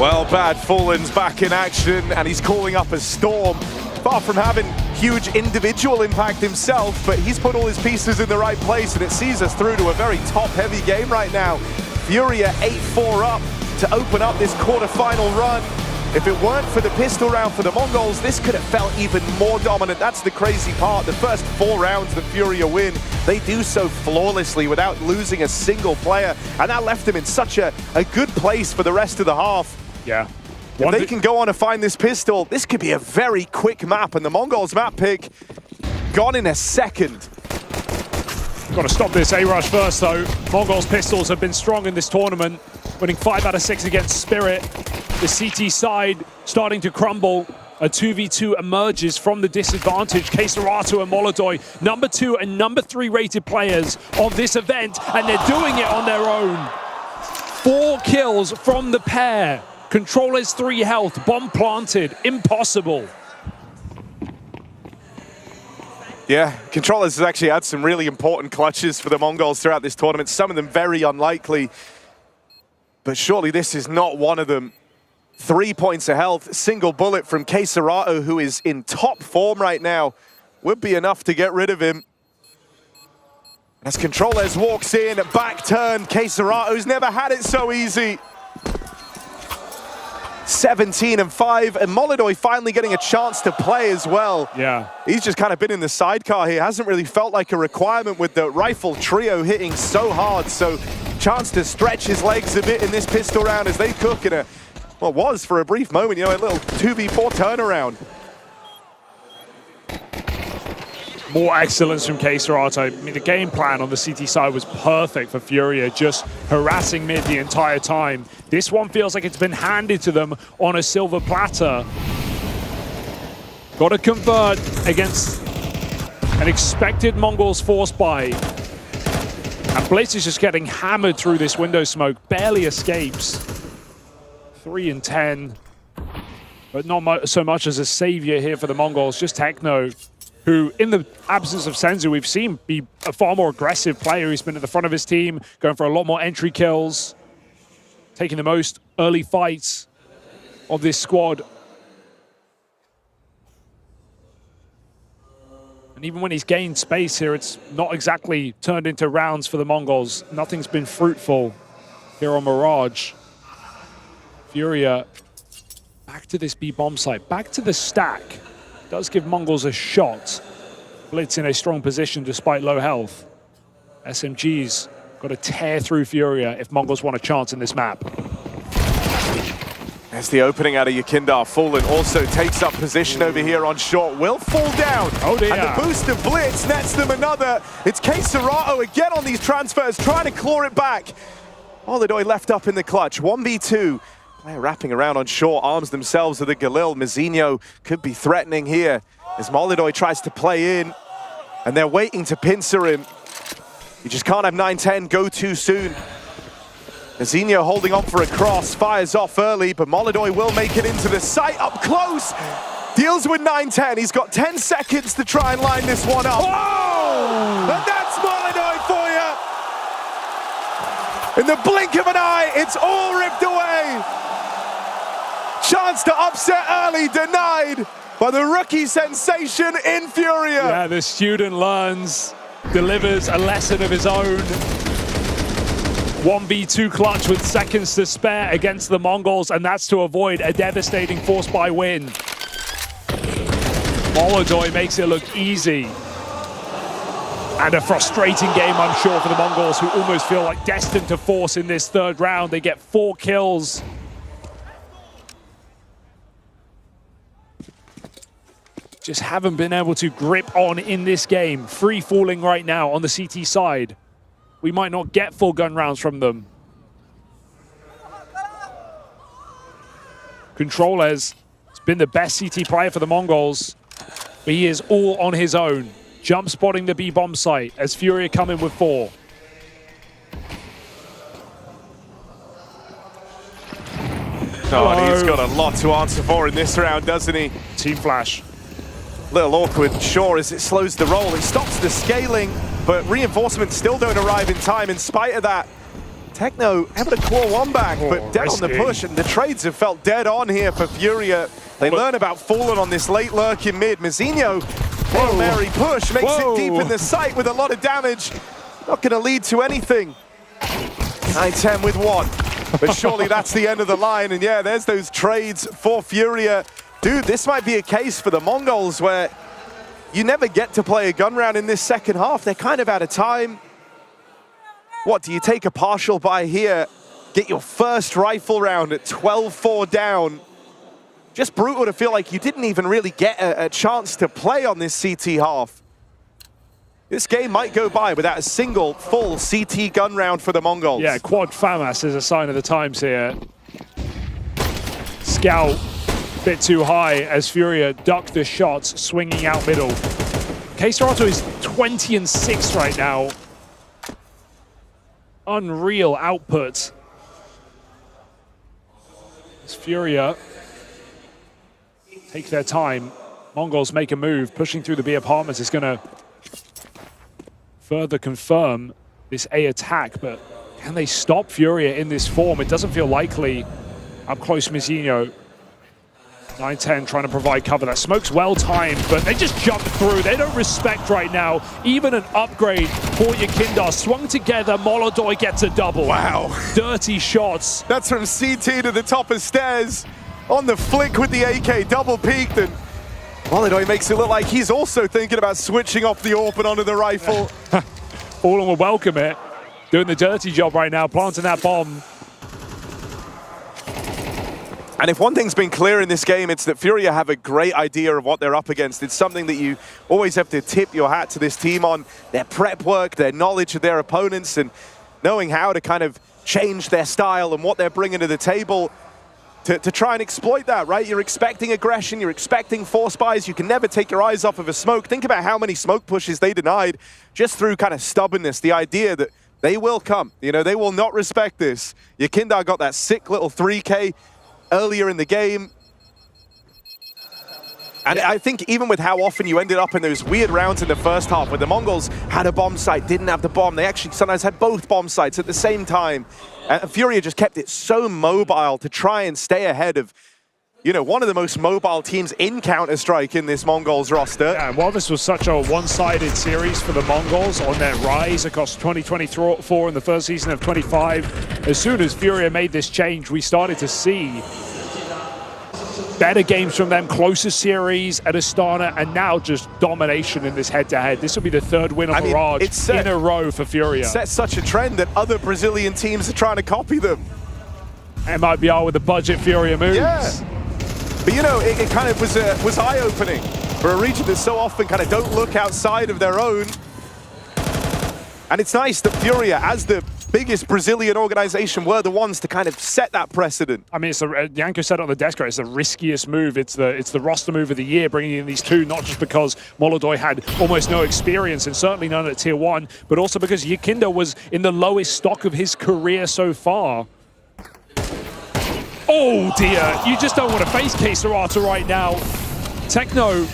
[SPEAKER 5] Well, Bad Fallen's back in action, and he's calling up a storm. Far from having huge individual impact himself, but he's put all his pieces in the right place, and it sees us through to a very top-heavy game right now. Furia 8-4 up to open up this quarterfinal run. If it weren't for the pistol round for the Mongols, this could have felt even more dominant. That's the crazy part. The first 4 rounds that Furia win, they do so flawlessly without losing a single player, and that left them in such a good place for the rest of the half.
[SPEAKER 8] Yeah.
[SPEAKER 5] If they can go on to find this pistol, this could be a very quick map, and the Mongols map pick gone in a second.
[SPEAKER 8] Got to stop this A-Rush first, though. Mongols pistols have been strong in this tournament, winning 5 out of 6 against Spirit. The CT side starting to crumble. A 2v2 emerges from the disadvantage. Keisarato and Molodoi, number 2 and number 3 rated players of this event, and they're doing it on their own. 4 kills from the pair. Controllers 3 health, bomb planted, impossible.
[SPEAKER 5] Yeah, Controllers has actually had some really important clutches for the Mongols throughout this tournament, some of them very unlikely, but surely this is not one of them. 3 points of health, single bullet from Keisarato, who is in top form right now, would be enough to get rid of him. As Controllers walks in, back turn, Keisarato's never had it so easy. 17-5, and Molodoi finally getting a chance to play as well.
[SPEAKER 8] Yeah.
[SPEAKER 5] He's just kind of been in the sidecar here. Hasn't really felt like a requirement with the rifle trio hitting so hard. So chance to stretch his legs a bit in this pistol round as they cook in a, well, was for a brief moment, you know, a little 2v4 turnaround.
[SPEAKER 8] More excellence from Keisarato. I mean, the game plan on the CT side was perfect for Furia, just harassing mid the entire time. This one feels like it's been handed to them on a silver platter. Got to convert against an expected Mongols force buy. And Blitz is just getting hammered through this window smoke, barely escapes. 3 and 10, but not so much as a savior here for the Mongols, just Techno, who, in the absence of Senzu, we've seen be a far more aggressive player. He's been at the front of his team, going for a lot more entry kills, taking the most early fights of this squad. And even when he's gained space here, it's not exactly turned into rounds for the Mongols. Nothing's been fruitful here on Mirage. Furia back to this B-bomb site, back to the stack. Does give Mongols a shot. Blitz in a strong position despite low health. SMG's got to tear through Furia if Mongols want a chance in this map.
[SPEAKER 5] There's the opening out of Yakindar. Fallen also takes up position over here on short. Will fall down.
[SPEAKER 8] Oh dear.
[SPEAKER 5] And the boost of Blitz nets them another. It's Keisarato again on these transfers, trying to claw it back. Molodoi left up in the clutch. 1v2. Player wrapping around on short, arms themselves with the Galil. Mazinho could be threatening here as Molodoi tries to play in, and they're waiting to pincer him. You just can't have 9-10 go too soon. Mazinho holding on for a cross, fires off early, but Molodoi will make it into the site up close. Deals with 9-10. He's got 10 seconds to try and line this one up.
[SPEAKER 8] Whoa!
[SPEAKER 5] And that's Molodoi for you. In the blink of an eye, it's all ripped away. Chance to upset early, denied by the rookie sensation in Furia.
[SPEAKER 8] Yeah, the student learns, delivers a lesson of his own. 1v2 clutch with seconds to spare against the Mongols, and that's to avoid a devastating force buy win. Molodoi makes it look easy. And a frustrating game, I'm sure, for the Mongols, who almost feel like destined to force in this third round. They get 4 kills. Just haven't been able to grip on in this game. Free falling right now on the CT side. We might not get full gun rounds from them. Controllers has been the best CT player for the Mongols, but he is all on his own. Jump spotting the B-bomb site as Furia come in with 4.
[SPEAKER 5] Oh, and he's got a lot to answer for in this round, doesn't he?
[SPEAKER 8] Team flash.
[SPEAKER 5] Little awkward, sure, as it slows the roll. It stops the scaling, but reinforcements still don't arrive in time in spite of that. Techno able to claw one back, but dead on the
[SPEAKER 8] risky.
[SPEAKER 5] push, and the trades have felt dead on here for Furia. They learn about Fallen on this late lurk in mid. Mazinho, Hail Mary push, makes it deep in the site with a lot of damage. Not going to lead to anything. 9-10 with one, but surely that's the end of the line. And yeah, there's those trades for Furia. Dude, this might be a case for the Mongols where you never get to play a gun round in this second half. They're kind of out of time. What, do you take a partial buy here? Get your first rifle round at 12-4 down. Just brutal to feel like you didn't even really get a chance to play on this CT half. This game might go by without a single full CT gun round for the Mongols.
[SPEAKER 8] Yeah, quad FAMAS is a sign of the times here. Scout, bit too high as Furia duck the shots, swinging out middle. K-Serato is 20-6 right now. Unreal output. As Furia take their time. Mongols make a move. Pushing through the B apartments is going to further confirm this A attack, but can they stop Furia in this form? It doesn't feel likely. Up close, Mizinho. 9-10 trying to provide cover. That smoke's well timed, but they just jump through. They don't respect right now. Even an upgrade for Yakindar. Swung together, Molodoi gets a double.
[SPEAKER 5] Wow.
[SPEAKER 8] Dirty shots.
[SPEAKER 5] That's from CT to the top of stairs. On the flick with the AK, double peaked, and Molodoi makes it look like he's also thinking about switching off the AWP and onto the rifle.
[SPEAKER 8] Fallen will welcome it. Doing the dirty job right now, planting that bomb.
[SPEAKER 5] And if one thing's been clear in this game, it's that Furia have a great idea of what they're up against. It's something that you always have to tip your hat to this team on. Their prep work, their knowledge of their opponents, and knowing how to kind of change their style and what they're bringing to the table to try and exploit that, right? You're expecting aggression, you're expecting force buys. You can never take your eyes off of a smoke. Think about how many smoke pushes they denied just through kind of stubbornness, the idea that they will come. You know, they will not respect this. Yakindar got that sick little 3K earlier in the game. And I think even with how often you ended up in those weird rounds in the first half where the Mongols had a bomb site, didn't have the bomb, they actually sometimes had both bomb sites at the same time. Furia just kept it so mobile to try and stay ahead of, you know, one of the most mobile teams in Counter-Strike in this Mongols roster.
[SPEAKER 8] Yeah, and while this was such a one-sided series for the Mongols on their rise across 2024 and the first season of 25, as soon as Furia made this change, we started to see better games from them, closer series at Astana, and now just domination in this head-to-head. This will be the third win on Mirage in a row for Furia.
[SPEAKER 5] It sets such a trend that other Brazilian teams are trying to copy them.
[SPEAKER 8] MIBR with the budget Furia moves.
[SPEAKER 5] Yeah. But you know, it kind of was eye-opening for a region that so often kind of don't look outside of their own. And it's nice that Furia, as the biggest Brazilian organization, were the ones to kind of set that precedent.
[SPEAKER 8] I mean, it's Yanko said on the desk, it's the riskiest move. It's the roster move of the year, bringing in these two, not just because Molodoi had almost no experience and certainly none at Tier 1, but also because Yakindar was in the lowest stock of his career so far. Oh dear, you just don't want to face K-Serato right now. Techno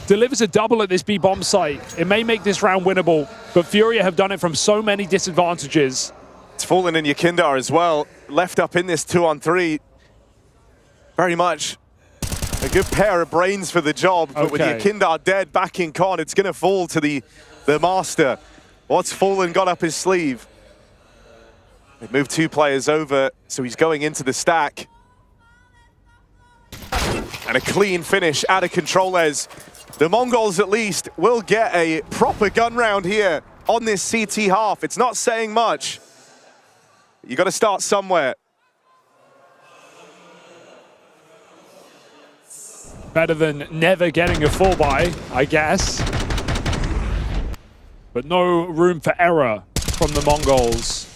[SPEAKER 8] delivers a double at this B bomb site. It may make this round winnable, but Furia have done it from so many disadvantages.
[SPEAKER 5] It's Fallen and Yakindar as well, left up in this 2-on-3. Very much a good pair of brains for the job, but with Yakindar dead back in con, it's going to fall to the master. What's Fallen got up his sleeve? They moved two players over, so he's going into the stack. And a clean finish out of Controles. The Mongols, at least, will get a proper gun round here on this CT half. It's not saying much. You got to start somewhere.
[SPEAKER 8] Better than never getting a full buy, I guess. But no room for error from the Mongols.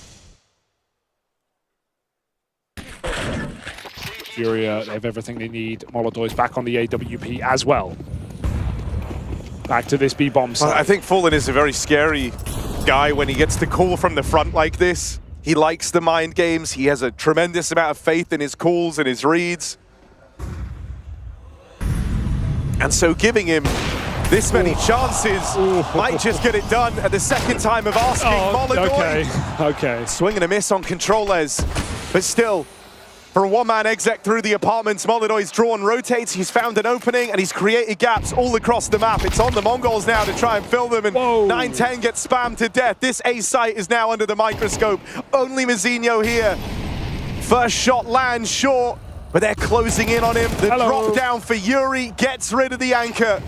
[SPEAKER 8] Furia, they have everything they need. Molodoi's back on the AWP as well. Back to this B-bomb side.
[SPEAKER 5] Well, I think Fallen is a very scary guy when he gets the call from the front like this. He likes the mind games. He has a tremendous amount of faith in his calls and his reads. And so giving him this many chances. Might just get it done at the second time of asking. Molodoi.
[SPEAKER 8] Okay.
[SPEAKER 5] Swing and a miss on controllers, but still, for a one-man exec through the apartments, Molodoi's drawn, rotates, he's found an opening, and he's created gaps all across the map. It's on the Mongols now to try and fill them, and 9-10 gets spammed to death. This A site is now under the microscope. Only Mazinho here. First shot lands short, but they're closing in on him. The drop down for Yuri gets rid of the anchor.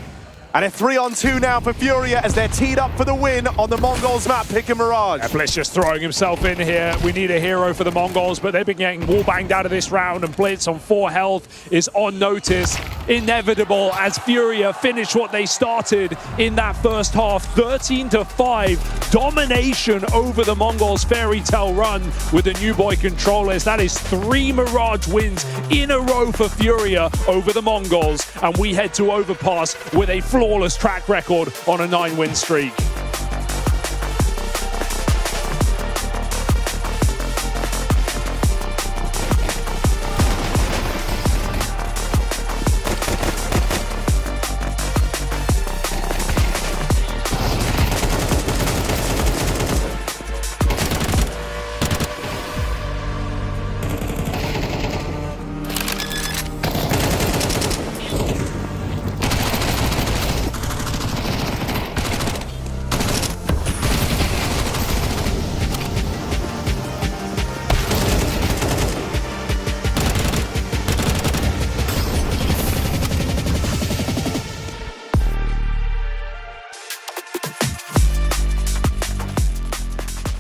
[SPEAKER 5] And a 3-on-2 now for Furia as they're teed up for the win on the Mongols map, Pick and Mirage.
[SPEAKER 8] Blitz just throwing himself in here. We need a hero for the Mongols, but they've been getting wall-banged out of this round, and Blitz on 4 health is on notice. Inevitable as Furia finish what they started in that first half. 13-5 domination over the Mongols' fairy tale run with the new boy controllers. That is 3 Mirage wins in a row for Furia over the Mongols, and we head to Overpass with a flawless track record on a 9-win streak.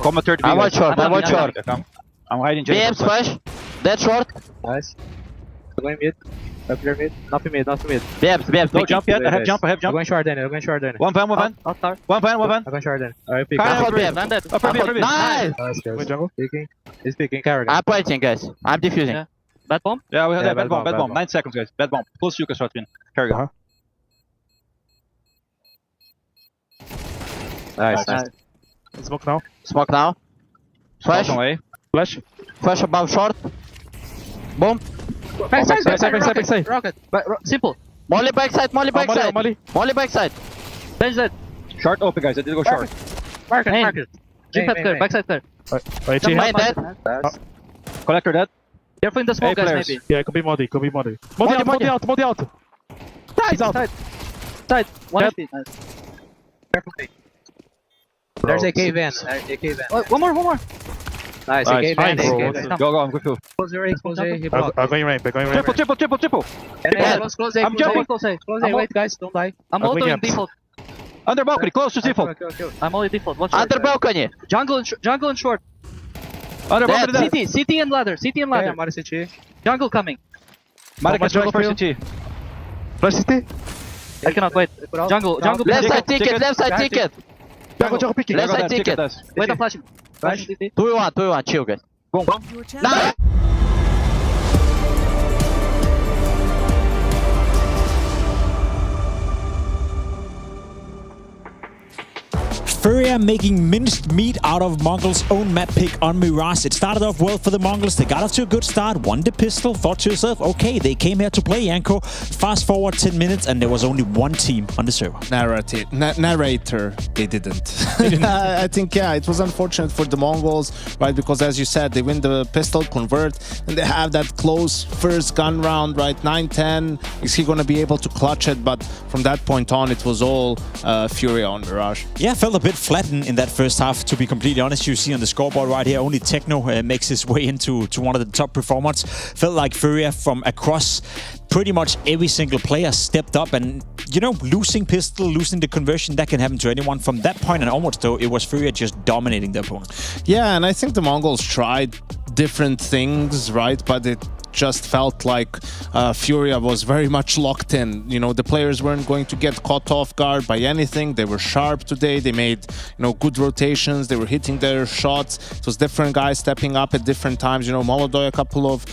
[SPEAKER 25] Come a 30
[SPEAKER 9] I'm one short, I'm one short.
[SPEAKER 25] I'm hiding.
[SPEAKER 9] BM splash. Dead short.
[SPEAKER 12] Nice. Going mid. Up here mid. Nothing mid, nothing mid.
[SPEAKER 9] BM.
[SPEAKER 25] No jump yet. I have jump.
[SPEAKER 12] I'm going short then. I'm going short then.
[SPEAKER 25] One fan.
[SPEAKER 12] One fan. I'm going short then. Alright, pick.
[SPEAKER 9] Nice.
[SPEAKER 12] Nice. Jungle. Peeking. He's peeking. Carry.
[SPEAKER 9] I'm planting, guys. I'm defusing.
[SPEAKER 12] Yeah. Bad bomb?
[SPEAKER 25] Yeah, we have
[SPEAKER 12] Yeah,
[SPEAKER 25] that. Bad bomb. 9 seconds, guys. Bad bomb. Close to you, shot win. Carry on.
[SPEAKER 12] Nice. Smoke now.
[SPEAKER 9] Smoke now. Flash.
[SPEAKER 25] Away.
[SPEAKER 12] Flash.
[SPEAKER 9] Flash above short. Boom.
[SPEAKER 12] Backside.
[SPEAKER 9] Rocket.
[SPEAKER 12] Simple.
[SPEAKER 9] Molly backside. Molly backside.
[SPEAKER 12] Molly.
[SPEAKER 9] Molly backside.
[SPEAKER 12] Bench dead.
[SPEAKER 25] Short open, guys. I did go short.
[SPEAKER 12] Market. G-pad clear. Backside clear.
[SPEAKER 9] Wait, main dead.
[SPEAKER 25] Collector dead.
[SPEAKER 12] Careful in the smoke, guys, maybe. Yeah, it could be Modi. Modi out. He's out. Side. One HP. Careful. There's a AK van. One more. Nice. AK van.
[SPEAKER 25] Go. I'm good too.
[SPEAKER 12] Close your A. I'm going right.
[SPEAKER 25] Triple.
[SPEAKER 12] Close A.
[SPEAKER 25] I'm jumping.
[SPEAKER 12] Close A. Wait, guys. Don't die. I'm ulting default.
[SPEAKER 25] Under balcony. Close to default.
[SPEAKER 12] Okay. I'm only default. Watch
[SPEAKER 9] Under balcony.
[SPEAKER 12] Jungle and short.
[SPEAKER 25] Under balcony.
[SPEAKER 12] CT and ladder. Yeah, Mari CT. Jungle coming.
[SPEAKER 25] Marek, jungle for CT.
[SPEAKER 12] Flash CT. I cannot wait. Jungle.
[SPEAKER 9] Left side ticket.
[SPEAKER 12] Jungle picking.
[SPEAKER 9] Left side ticket.
[SPEAKER 12] Wait, I'm flashing. Flash CT.
[SPEAKER 9] 2v1. Chill, guys.
[SPEAKER 12] Boom.
[SPEAKER 9] Nice.
[SPEAKER 11] Furia making minced meat out of Mongols' own map pick on Mirage. It started off well for the Mongols. They got off to a good start, won the pistol, thought to yourself, okay, they came here to play Yanko. Fast forward 10 minutes and there was only one team on the server.
[SPEAKER 13] Narrator, they didn't. I think, yeah, it was unfortunate for the Mongols, right? Because as you said, they win the pistol, convert, and they have that close first gun round, right? 9-10. Is he going to be able to clutch it? But from that point on, it was all Furia on Mirage.
[SPEAKER 11] Yeah, felt a bit flattened in that first half, to be completely honest. You see on the scoreboard right here, only Techno makes his way into one of the top performers. Felt like Furia from across pretty much every single player stepped up, and you know, losing pistol, losing the conversion, that can happen to anyone. From that point and onwards though, it was Furia just dominating the opponent.
[SPEAKER 13] Yeah, and I think the Mongols tried different things, right? But it just felt like Furia was very much locked in. You know, the players weren't going to get caught off guard by anything. They were sharp today. They made, you know, good rotations. They were hitting their shots. It was different guys stepping up at different times. You know, Molodoi, a couple of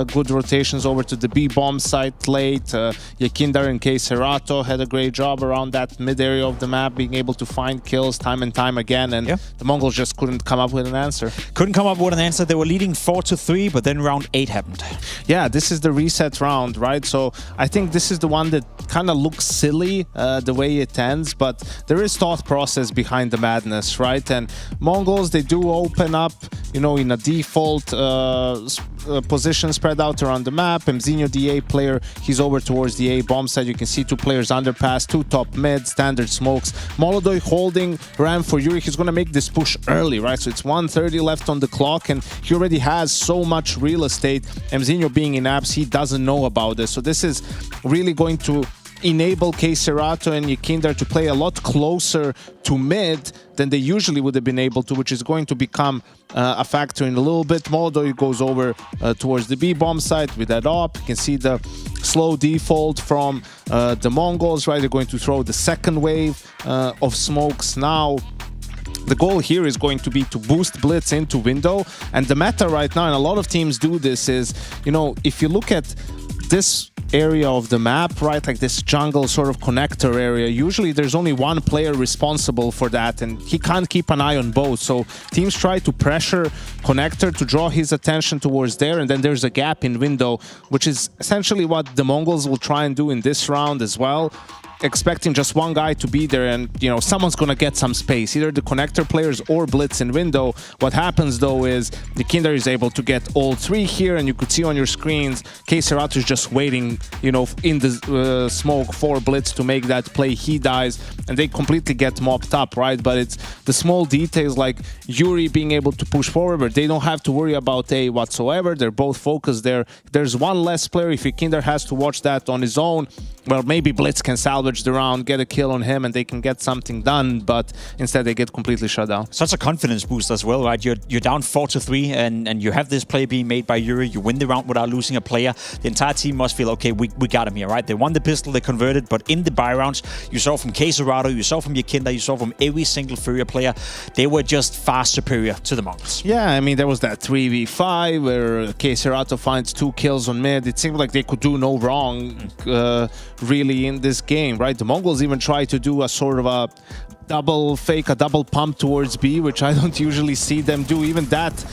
[SPEAKER 13] good rotations over to the B-bomb site late. Yakindar and K. Serato had a great job around that mid area of the map, being able to find kills time and time again. And the Mongols just couldn't come up with an answer.
[SPEAKER 11] Couldn't come up with an answer. They were leading 4-3, but then round 8 happened.
[SPEAKER 13] Yeah, this is the reset round, right? So I think this is the one that kind of looks silly, the way it ends, but there is thought process behind the madness, right? And Mongols, they do open up, you know, in a default position spread out around the map. Mzinho, the A player, he's over towards the A bomb side. You can see two players underpass, two top mid, standard smokes. Molodoi holding Ram for Yuri. He's going to make this push early, right? So it's 1:30 left on the clock, and he already has so much real estate. Mzinho being in apps, he doesn't know about this. So this is really going to enable Keiserato and Yikinder to play a lot closer to mid than they usually would have been able to, which is going to become a factor in a little bit. Molodoi goes over towards the B bomb site with that op. You can see the slow default from the Mongols, right? They're going to throw the second wave of smokes now. The goal here is going to be to boost Blitz into window, and the meta right now, and a lot of teams do this, is, you know, if you look at this area of the map, right, like this jungle sort of connector area, usually there's only one player responsible for that, and he can't keep an eye on both. So teams try to pressure connector to draw his attention towards there, and then there's a gap in window, which is essentially what the Mongols will try and do in this round as well, expecting just one guy to be there, and, you know, someone's gonna get some space, either the connector players or Blitz in window. What happens though is the Kinder is able to get all three here, and you could see on your screens Keiserato is just waiting, you know, in the smoke for Blitz to make that play. He dies and they completely get mopped up, right? But it's the small details like Yuri being able to push forward, but they don't have to worry about A whatsoever. They're both focused there. There's one less player. If Kinder has to watch that on his own, well, maybe Blitz can salvage the round, get a kill on him, and they can get something done, but instead they get completely shut down.
[SPEAKER 11] Such a confidence boost as well, right? You're down 4-3, and you have this play being made by Yuri. You win the round without losing a player. The entire team must feel, okay, we got him here, right? They won the pistol, they converted, but in the buy rounds, you saw from Keiserato, you saw from Yikinder, you saw from every single Furia player, they were just far superior to the Mongols.
[SPEAKER 13] Yeah, I mean, there was that 3v5 where Keiserato finds 2 kills on mid. It seemed like they could do no wrong, really, in this game, right? The Mongols even tried to do a sort of a double fake, a double pump towards B, which I don't usually see them do. Even that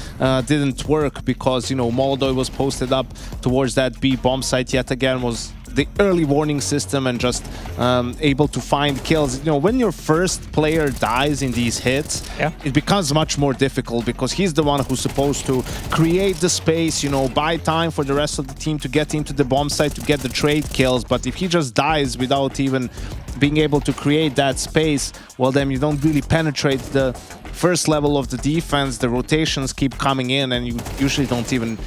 [SPEAKER 13] didn't work because, you know, Molodoi was posted up towards that B bomb site yet again, was the early warning system and just able to find kills. You know, when your first player dies in these hits, it becomes much more difficult because he's the one who's supposed to create the space, you know, buy time for the rest of the team to get into the bomb site to get the trade kills. But if he just dies without even being able to create that space, well, then you don't really penetrate the first level of the defense. The rotations keep coming in and you usually don't even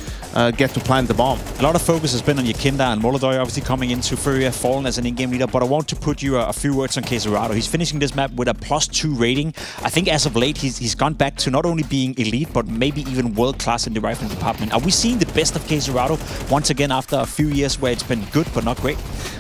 [SPEAKER 13] get to plant the bomb.
[SPEAKER 11] A lot of focus has been on Yikinder and Molodoi obviously coming into Furia, fallen as an in-game leader, but I want to put you a few words on Keiserato. He's finishing this map with a +2 rating. I think as of late he's gone back to not only being elite but maybe even world-class in the rifle department. Are we seeing the best of Keiserato once again after a few years where it's been good but not great?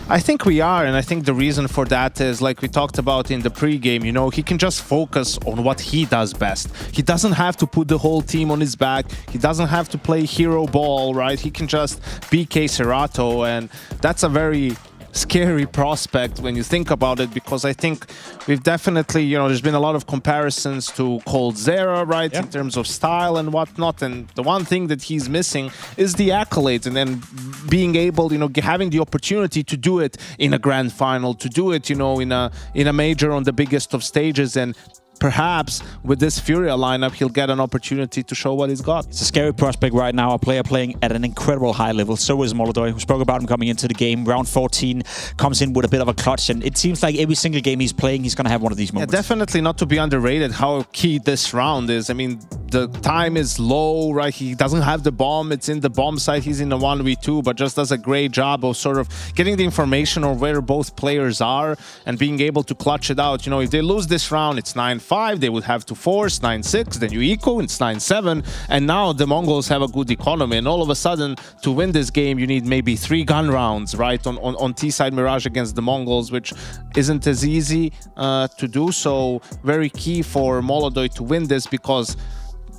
[SPEAKER 13] I think we are, and I think the reason for that is, like we talked about in the pre-game, you know, he can just focus on what he does best. He doesn't have to put the whole team on his back. He doesn't have to play hero ball, right? He can just be Keiserato, and that's a very scary prospect when you think about it, because I think we've definitely, you know, there's been a lot of comparisons to coldzera, right, in terms of style and whatnot, and the one thing that he's missing is the accolades, and then being able, you know, having the opportunity to do it in a grand final, to do it, you know, in a major on the biggest of stages, and perhaps with this Furia lineup, he'll get an opportunity to show what he's got.
[SPEAKER 11] It's a scary prospect right now, a player playing at an incredible high level. So is Molodoi. We spoke about him coming into the game. Round 14 comes in with a bit of a clutch, and it seems like every single game he's playing, he's going to have one of these moments.
[SPEAKER 13] Yeah, definitely not to be underrated how key this round is. I mean, the time is low, right? He doesn't have the bomb. It's in the bomb site. He's in a 1v2, but just does a great job of sort of getting the information on where both players are and being able to clutch it out. You know, if they lose this round, it's 9-5. They would have to force 9-6. Then you eco, it's 9-7. And now the Mongols have a good economy. And all of a sudden, to win this game, you need maybe 3 gun rounds, right? On T-side Mirage against the Mongols, which isn't as easy to do. So very key for Molodoi to win this, because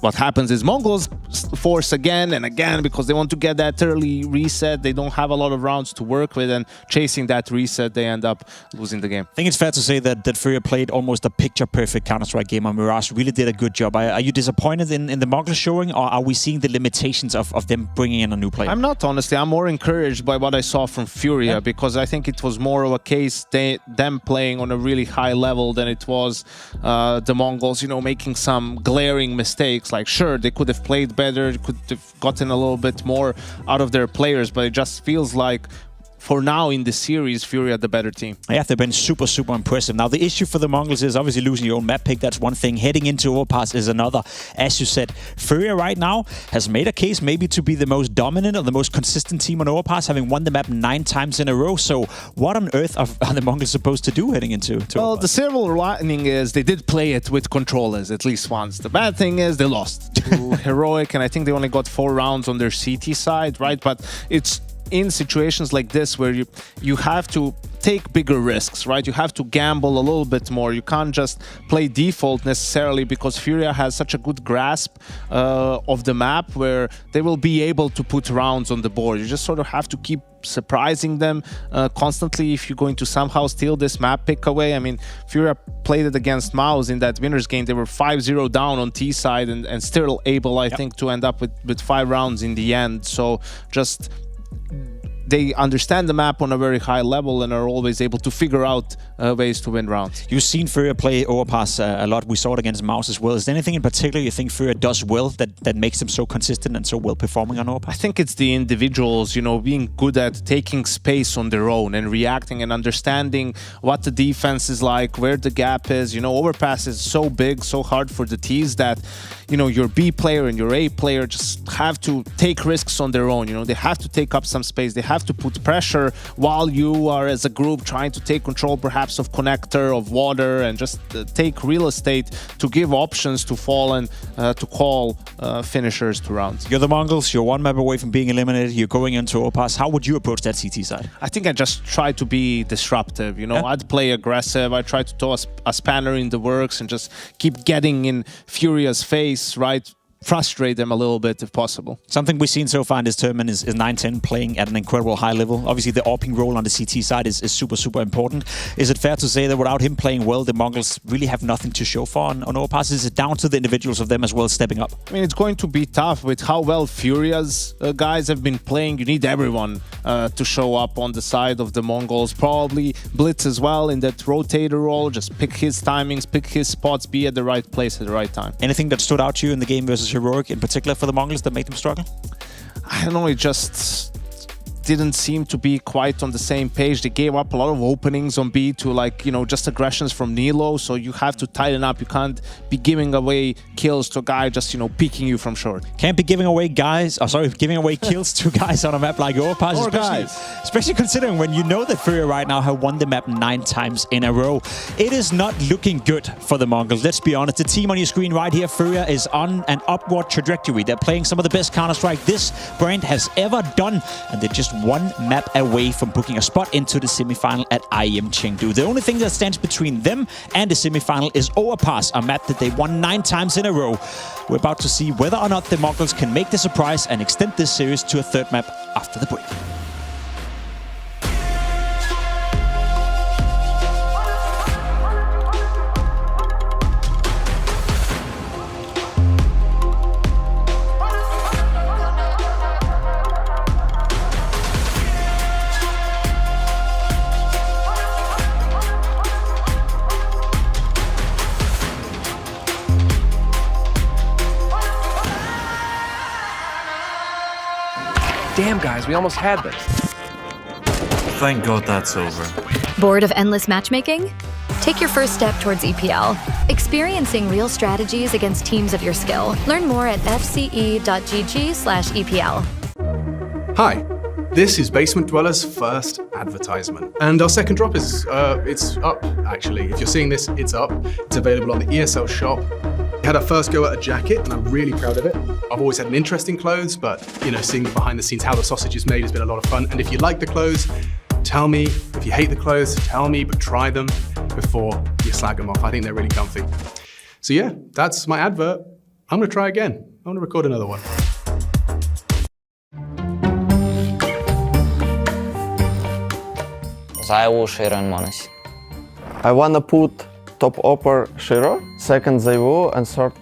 [SPEAKER 13] what happens is Mongols force again and again because they want to get that early reset. They don't have a lot of rounds to work with, and chasing that reset, they end up losing the game.
[SPEAKER 11] I think it's fair to say that Furia played almost a picture-perfect Counter-Strike game, and Mirage really did a good job. Are you disappointed in the Mongols showing, or are we seeing the limitations of them bringing in a new player?
[SPEAKER 13] I'm not, honestly. I'm more encouraged by what I saw from Furia, because I think it was more of a case them playing on a really high level than it was the Mongols, making some glaring mistakes. Like, sure, they could have played better, could have gotten a little bit more out of their players, but it just feels like for now in the series, Furia the better team.
[SPEAKER 11] Yeah, they've been super, super impressive. Now, the issue for the Mongols is obviously losing your own map pick. That's one thing. Heading into Overpass is another. As you said, Furia right now has made a case maybe to be the most dominant or the most consistent team on Overpass, having won the map 9 times in a row. So what on earth are the Mongols supposed to do heading into
[SPEAKER 13] Well,
[SPEAKER 11] Overpass?
[SPEAKER 13] the silver lining is they did play it with controllers at least once. The bad thing is they lost to Heroic, and I think they only got 4 rounds on their CT side, right? But it's in situations like this where you have to take bigger risks, right? You have to gamble a little bit more. You can't just play default necessarily, because Furia has such a good grasp of the map where they will be able to put rounds on the board. You just sort of have to keep surprising them constantly if you're going to somehow steal this map pick away. I mean, Furia played it against Maus in that winners game. They were 5-0 down on T side and still able, I think, to end up with 5 rounds in the end. So just they understand the map on a very high level and are always able to figure out ways to win rounds.
[SPEAKER 11] You've seen Furia play Overpass a lot. We saw it against Maus as well. Is there anything in particular you think Furia does well that makes them so consistent and so well performing on Overpass?
[SPEAKER 13] I think it's the individuals, being good at taking space on their own and reacting and understanding what the defense is like, where the gap is. Overpass is so big, so hard for the Ts that, your B player and your A player just have to take risks on their own. They have to take up some space. They have to put pressure while you are, as a group, trying to take control perhaps of connector, of water, and just take real estate to give options to fall and to call finishers to rounds.
[SPEAKER 11] You're the Mongols. You're 1 map away from being eliminated. You're going into Overpass. How would you approach that CT side?
[SPEAKER 13] I think I just try to be disruptive. I'd play aggressive. I try to throw a spanner in the works and just keep getting in Furia's face, right? Frustrate them a little bit if possible.
[SPEAKER 11] Something we've seen so far in this tournament is 9-10 playing at an incredible high level. Obviously, the AWPing role on the CT side is super, super important. Is it fair to say that without him playing well, the Mongols really have nothing to show for on Overpass? Is it down to the individuals of them as well stepping up?
[SPEAKER 13] I mean, it's going to be tough with how well Furia's guys have been playing. You need everyone to show up on the side of the Mongols. Probably Blitz as well in that rotator role. Just pick his timings, pick his spots, be at the right place at the right time.
[SPEAKER 11] Anything that stood out to you in the game versus Heroic in particular for the Mongols that made them struggle?
[SPEAKER 13] I don't know, it just didn't seem to be quite on the same page. They gave up a lot of openings on B to just aggressions from Nilo, so you have to tighten up. You can't be giving away kills to a guy just, picking you from short.
[SPEAKER 11] Can't be giving away kills to guys on a map like Overpass, especially considering when you know that Furia right now have won the map 9 times in a row. It is not looking good for the Mongols. Let's be honest. The team on your screen right here, Furia, is on an upward trajectory. They're playing some of the best Counter-Strike this brand has ever done, and they're just 1 map away from booking a spot into the semi-final at IEM Chengdu. The only thing that stands between them and the semi-final is Overpass, a map that they won 9 times in a row. We're about to see whether or not the Mongols can make the surprise and extend this series to a 3rd map after the break.
[SPEAKER 2] Damn, guys, we almost had this.
[SPEAKER 26] Thank God that's over.
[SPEAKER 23] Bored of endless matchmaking? Take your first step towards EPL, experiencing real strategies against teams of your skill. Learn more at fce.gg/EPL.
[SPEAKER 10] Hi, this is Basement Dweller's first advertisement. And our second drop is, it's up, actually. If you're seeing this, it's up. It's available on the ESL shop. We had our first go at a jacket, and I'm really proud of it. I've always had an interest in clothes, but, seeing behind the scenes how the sausage is made has been a lot of fun. And if you like the clothes, tell me. If you hate the clothes, tell me, but try them before you slag them off. I think they're really comfy. So yeah, that's my advert. I'm going to try again. I'm going to record another one.
[SPEAKER 15] Zaiwu, Shiro, and Monesi.
[SPEAKER 16] I wanna put top upper Shiro, second Zaiwu, and third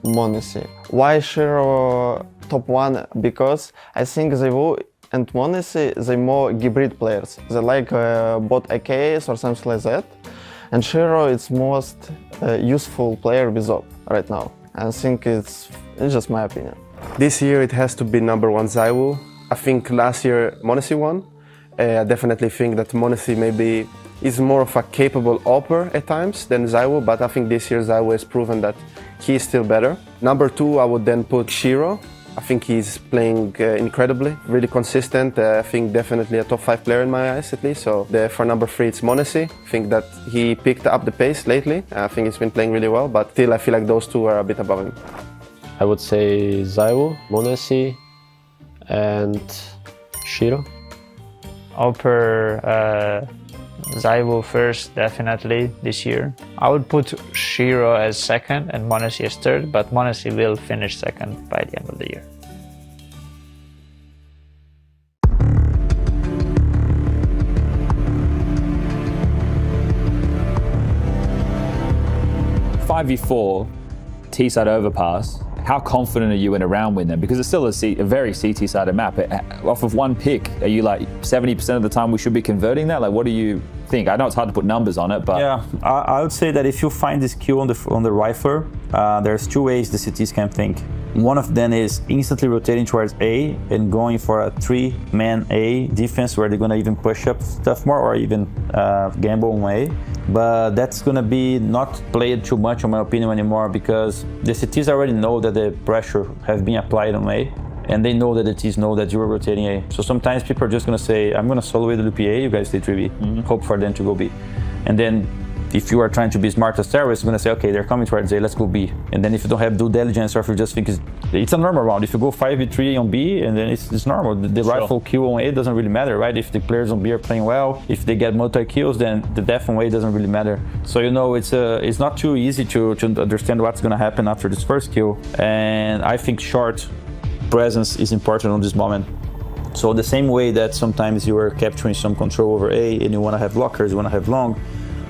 [SPEAKER 16] Monesi. Why Shiro top one? Because I think Zaiwu and Monesi, they more hybrid players. They like both AKs or something like that. And Shiro is most useful player with op right now. I think it's just my opinion.
[SPEAKER 17] This year it has to be number one Zaiwu. I think last year Monesi won. I definitely think that Monesi maybe is more of a capable upper at times than Zaiwu, but I think this year Zaiwu has proven that he is still better. Number two, I would then put Shiro. I think he's playing incredibly, really consistent. I think definitely a top 5 player in my eyes at least. So for number 3, it's Monesi. I think that he picked up the pace lately. I think he's been playing really well, but still I feel like those two are a bit above him.
[SPEAKER 18] I would say Zaiwu, Monesi, and Shiro.
[SPEAKER 19] Upper Zaiwu first, definitely this year. I would put Shiro as second and Monesi as third, but Monesi will finish second by the end of the year.
[SPEAKER 20] Five v 4 T-side overpass. How confident are you in a round win then? Because it's still a very CT-sided map. Off of one pick, are you like 70% of the time we should be converting that? Like, what do you think? I know it's hard to put numbers on it, but
[SPEAKER 22] yeah, I would say that if you find this kill on the rifler, there's two ways the CTs can think. One of them is instantly rotating towards A and going for a 3-man A defense where they're gonna even push up stuff more or even gamble on A. But that's gonna be not played too much, in my opinion, anymore, because the CTs already know that the pressure has been applied on A, and they know that the T's know that you are rotating A. So sometimes people are just gonna say, I'm gonna solo A the loop A, you guys stay 3B, hope for them to go B. And then if you are trying to be smart as terrorists, you're gonna say, okay, they're coming towards A, let's go B. And then if you don't have due diligence, or if you just think it's a normal round, if you go 5v3 on B, and then it's normal. The rifle kill on A doesn't really matter, right? If the players on B are playing well, if they get multi-kills, then the death on A doesn't really matter. So, you know, it's not too easy to understand what's gonna happen after this first kill. And I think short presence is important on this moment. So the same way that sometimes you are capturing some control over A and you wanna have blockers, you wanna have long,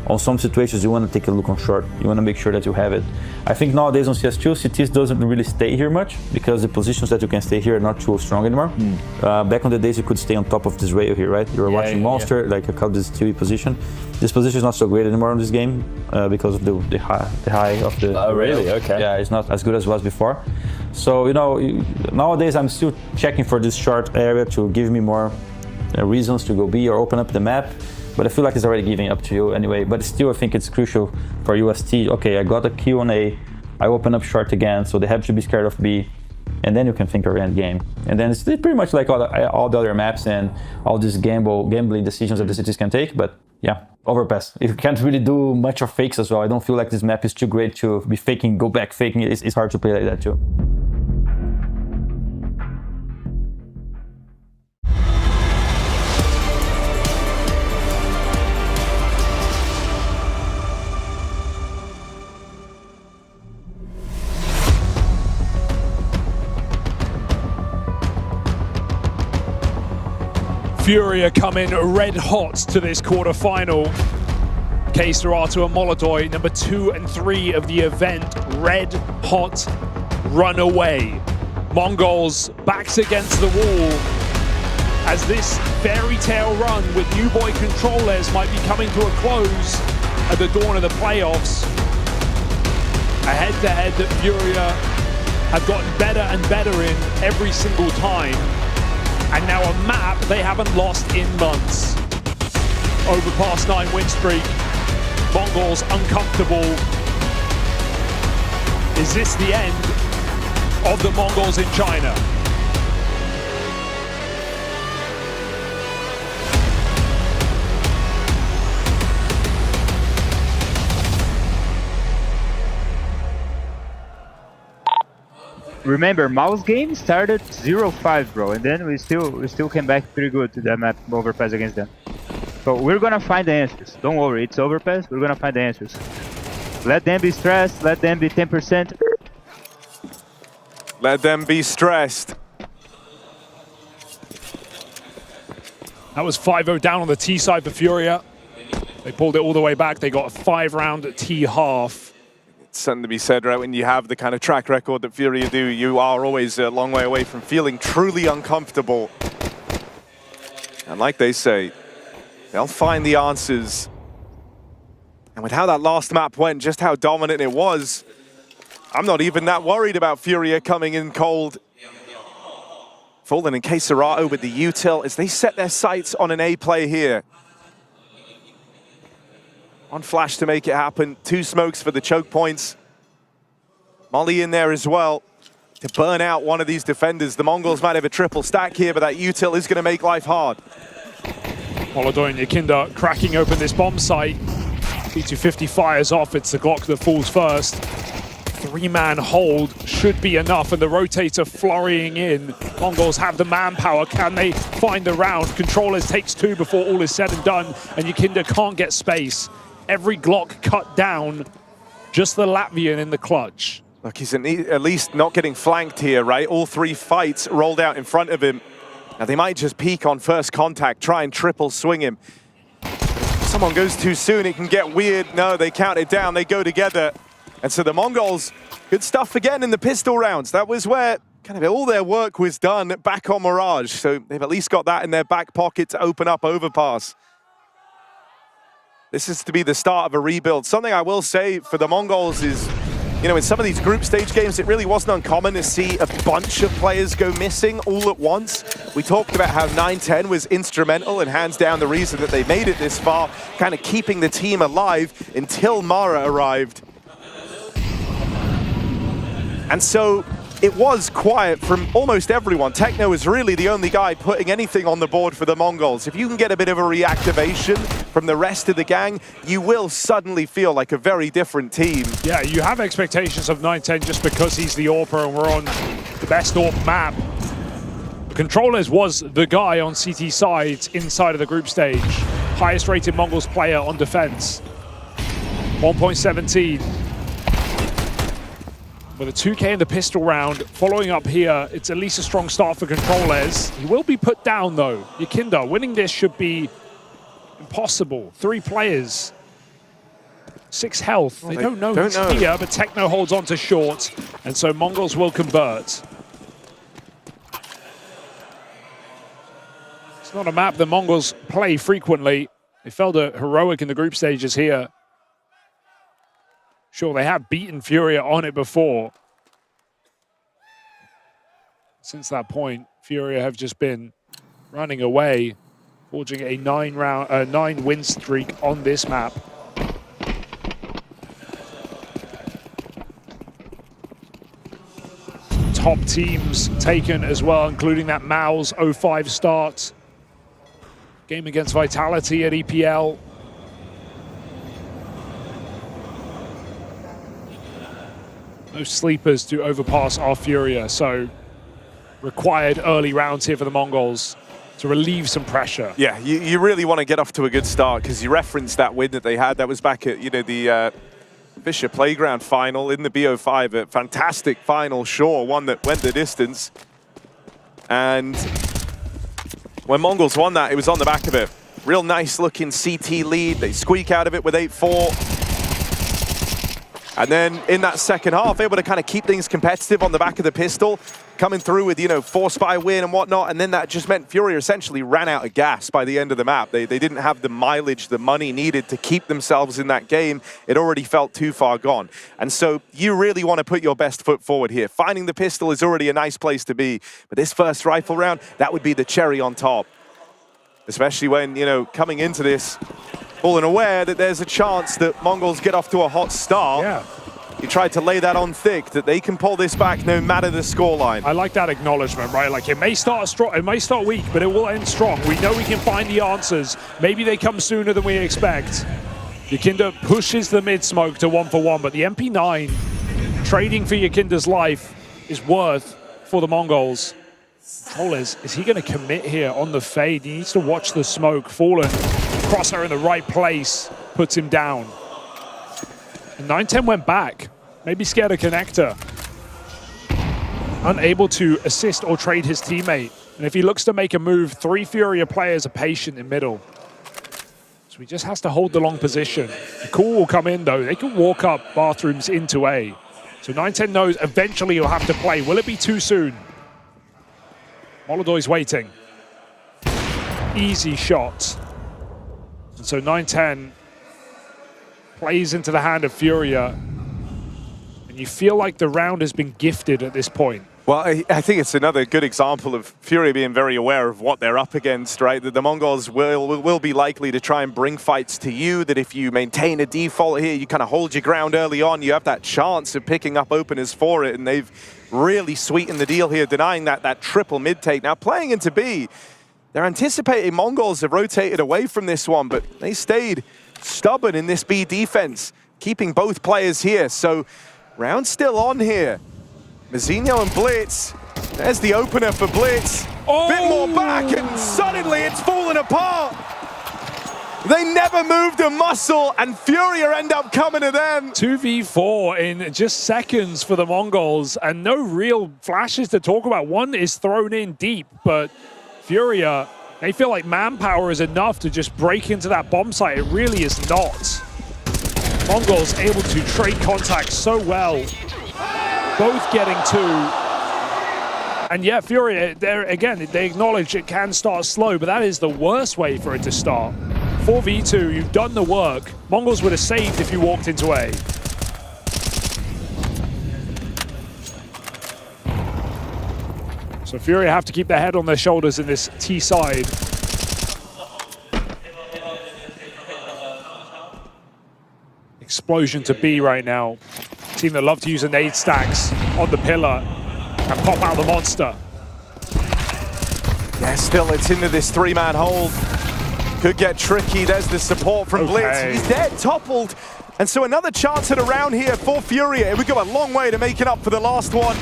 [SPEAKER 22] on some situations you want to take a look on short. You want to make sure that you have it. I think nowadays on CS2, CTs doesn't really stay here much because the positions that you can stay here are not too strong anymore. Back on the days you could stay on top of this rail here, right? You were watching Monster, like I call this TV position. This position is not so great anymore in this game because of the high of the
[SPEAKER 20] Oh really?
[SPEAKER 22] rail.
[SPEAKER 20] Okay.
[SPEAKER 22] Yeah, it's not as good as it was before. So, you know, nowadays I'm still checking for this short area to give me more reasons to go B or open up the map. But I feel like it's already giving up to you anyway. But still, I think it's crucial for UST. Okay, I got a Q on A, I open up short again, so they have to be scared of B, and then you can think of end game. And then it's pretty much like all the other maps and all these gambling decisions that the cities can take. But yeah, overpass. You can't really do much of fakes as well. I don't feel like this map is too great to be faking, go back faking. It's hard to play like that too.
[SPEAKER 8] Fury are coming red hot to this quarterfinal. K-Staratu and Molodoi, number 2 and 3 of the event, red hot runaway. Mongols backs against the wall as this fairy tale run with New Boy controllers might be coming to a close at the dawn of the playoffs. A head-to-head that Furia have gotten better and better in every single time. And now a map they haven't lost in months. Over past 9 win streak, Mongols uncomfortable. Is this the end of the Mongols in China?
[SPEAKER 12] Remember, mouse game started 0-5, bro, and then we still came back pretty good to that map overpass against them. So we're gonna find the answers. Don't worry, it's overpass. We're gonna find the answers. Let them be stressed. Let them be 10%.
[SPEAKER 5] Let them be stressed.
[SPEAKER 8] That was 5-0 down on the T side for Furia. They pulled it all the way back. They got a 5-round T half.
[SPEAKER 5] It's something to be said, right? When you have the kind of track record that Furia do, you are always a long way away from feeling truly uncomfortable. And like they say, they'll find the answers. And with how that last map went, just how dominant it was, I'm not even that worried about Furia coming in cold. Fallen and Queserato with the util as they set their sights on an A play here. On flash to make it happen. 2 smokes for the choke points. Molly in there as well to burn out one of these defenders. The Mongols might have a triple stack here, but that util is going to make life hard.
[SPEAKER 8] Holodoy and Yakinda cracking open this bomb site. P250 fires off. It's the Glock that falls first. 3-man hold should be enough, and the rotator flurrying in. Mongols have the manpower. Can they find the round? Controllers takes 2 before all is said and done, and Yakinda can't get space. Every Glock cut down, just the Latvian in the clutch.
[SPEAKER 5] Look, he's at least not getting flanked here, right? All 3 fights rolled out in front of him. Now they might just peek on first contact, try and triple swing him. If someone goes too soon, it can get weird. No, they count it down, they go together. And so the Mongols, good stuff again in the pistol rounds. That was where kind of all their work was done back on Mirage. So they've at least got that in their back pocket to open up overpass. This is to be the start of a rebuild. Something I will say for the Mongols is, you know, in some of these group stage games, it really wasn't uncommon to see a bunch of players go missing all at once. We talked about how 9-10 was instrumental and hands down the reason that they made it this far, kind of keeping the team alive until Mara arrived. And so it was quiet from almost everyone. Techno is really the only guy putting anything on the board for the Mongols. If you can get a bit of a reactivation from the rest of the gang, you will suddenly feel like a very different team.
[SPEAKER 8] Yeah, you have expectations of 9-10 just because he's the AWPer and we're on the best AWP map. Controllers was the guy on CT side inside of the group stage. Highest rated Mongols player on defense. 1.17. With a 2K in the pistol round, following up here, it's at least a strong start for Controllers. He will be put down though. Yakinda, winning this should be impossible. 3 players, 6 health. They don't know who's here, but Techno holds on to short, and so Mongols will convert. It's not a map the Mongols play frequently. They felt heroic in the group stages here. Sure, they have beaten Furia on it before. Since that point, Furia have just been running away, forging a 9-win streak on this map. Top teams taken as well, including that Mao's 0-5 start. Game against Vitality at EPL. No sleepers to overpass our Furia, so required early rounds here for the Mongols to relieve some pressure.
[SPEAKER 5] Yeah, you really want to get off to a good start because you referenced that win that they had. That was back at, you know, the Fisher Playground final in the BO5, a fantastic final, sure, one that went the distance. And when Mongols won that, it was on the back of it. Real nice looking CT lead. They squeak out of it with 8-4. And then in that second half, able to kind of keep things competitive on the back of the pistol, coming through with, you know, 4-spy win and whatnot. And then that just meant Furia essentially ran out of gas by the end of the map. They didn't have the mileage, the money needed to keep themselves in that game. It already felt too far gone. And so you really want to put your best foot forward here. Finding the pistol is already a nice place to be. But this first rifle round, that would be the cherry on top. Especially when, you know, coming into this, all and aware that there's a chance that Mongols get off to a hot start.
[SPEAKER 8] Yeah.
[SPEAKER 5] He tried to lay that on thick, that they can pull this back no matter the scoreline.
[SPEAKER 8] I like that acknowledgement, right? Like, it may start strong, it may start weak, but it will end strong. We know we can find the answers. Maybe they come sooner than we expect. Yakinda pushes the mid-smoke to 1-for-1, but the MP9 trading for Yakinda's life is worth for the Mongols. Controllers, is he going to commit here on the fade? He needs to watch the smoke. Fallen, crosshair in the right place, puts him down. And 9-10 went back, maybe scared a connector. unable to assist or trade his teammate. And if he looks to make a move, 3 Furia players are patient in middle. So he just has to hold the long position. The call will come in though. They can walk up bathrooms into A. So 9-10 knows eventually he'll have to play. Will it be too soon? Molodoy's waiting. Easy shot. And so 9-10 plays into the hand of Furia. And you feel like the round has been gifted at this point.
[SPEAKER 5] Well, I think it's another good example of Furia being very aware of what they're up against, right? That the Mongols will be likely to try and bring fights to you, that if you maintain a default here, you kind of hold your ground early on, you have that chance of picking up openers for it, and they've really sweetened the deal here, denying that triple mid-take. Now, playing into B, they're anticipating Mongols have rotated away from this one, but they stayed stubborn in this B defense, keeping both players here. So, round still on here. Mazzino and Blitz. There's the opener for Blitz.
[SPEAKER 8] Oh!
[SPEAKER 5] Bit more back, and suddenly it's fallen apart. They never moved a muscle, and Furia end up coming to them.
[SPEAKER 8] 2v4 in just seconds for the Mongols, and no real flashes to talk about. One is thrown in deep, but Furia, they feel like manpower is enough to just break into that bomb site. It really is not. Mongols able to trade contacts so well. Both getting 2. And yeah, Furia, there again, they acknowledge it can start slow, but that is the worst way for it to start. 4v2, you've done the work. Mongols would have saved if you walked into A. So Furia have to keep their head on their shoulders in this T side. Explosion to B right now. Team that love to use a nade stacks on the pillar and pop out the monster.
[SPEAKER 5] Yeah, still it's into this 3-man hold. Could get tricky. There's the support from Blitz. He's dead, toppled. And so another chance at a round here for Furia. It would go a long way to making up for the last one.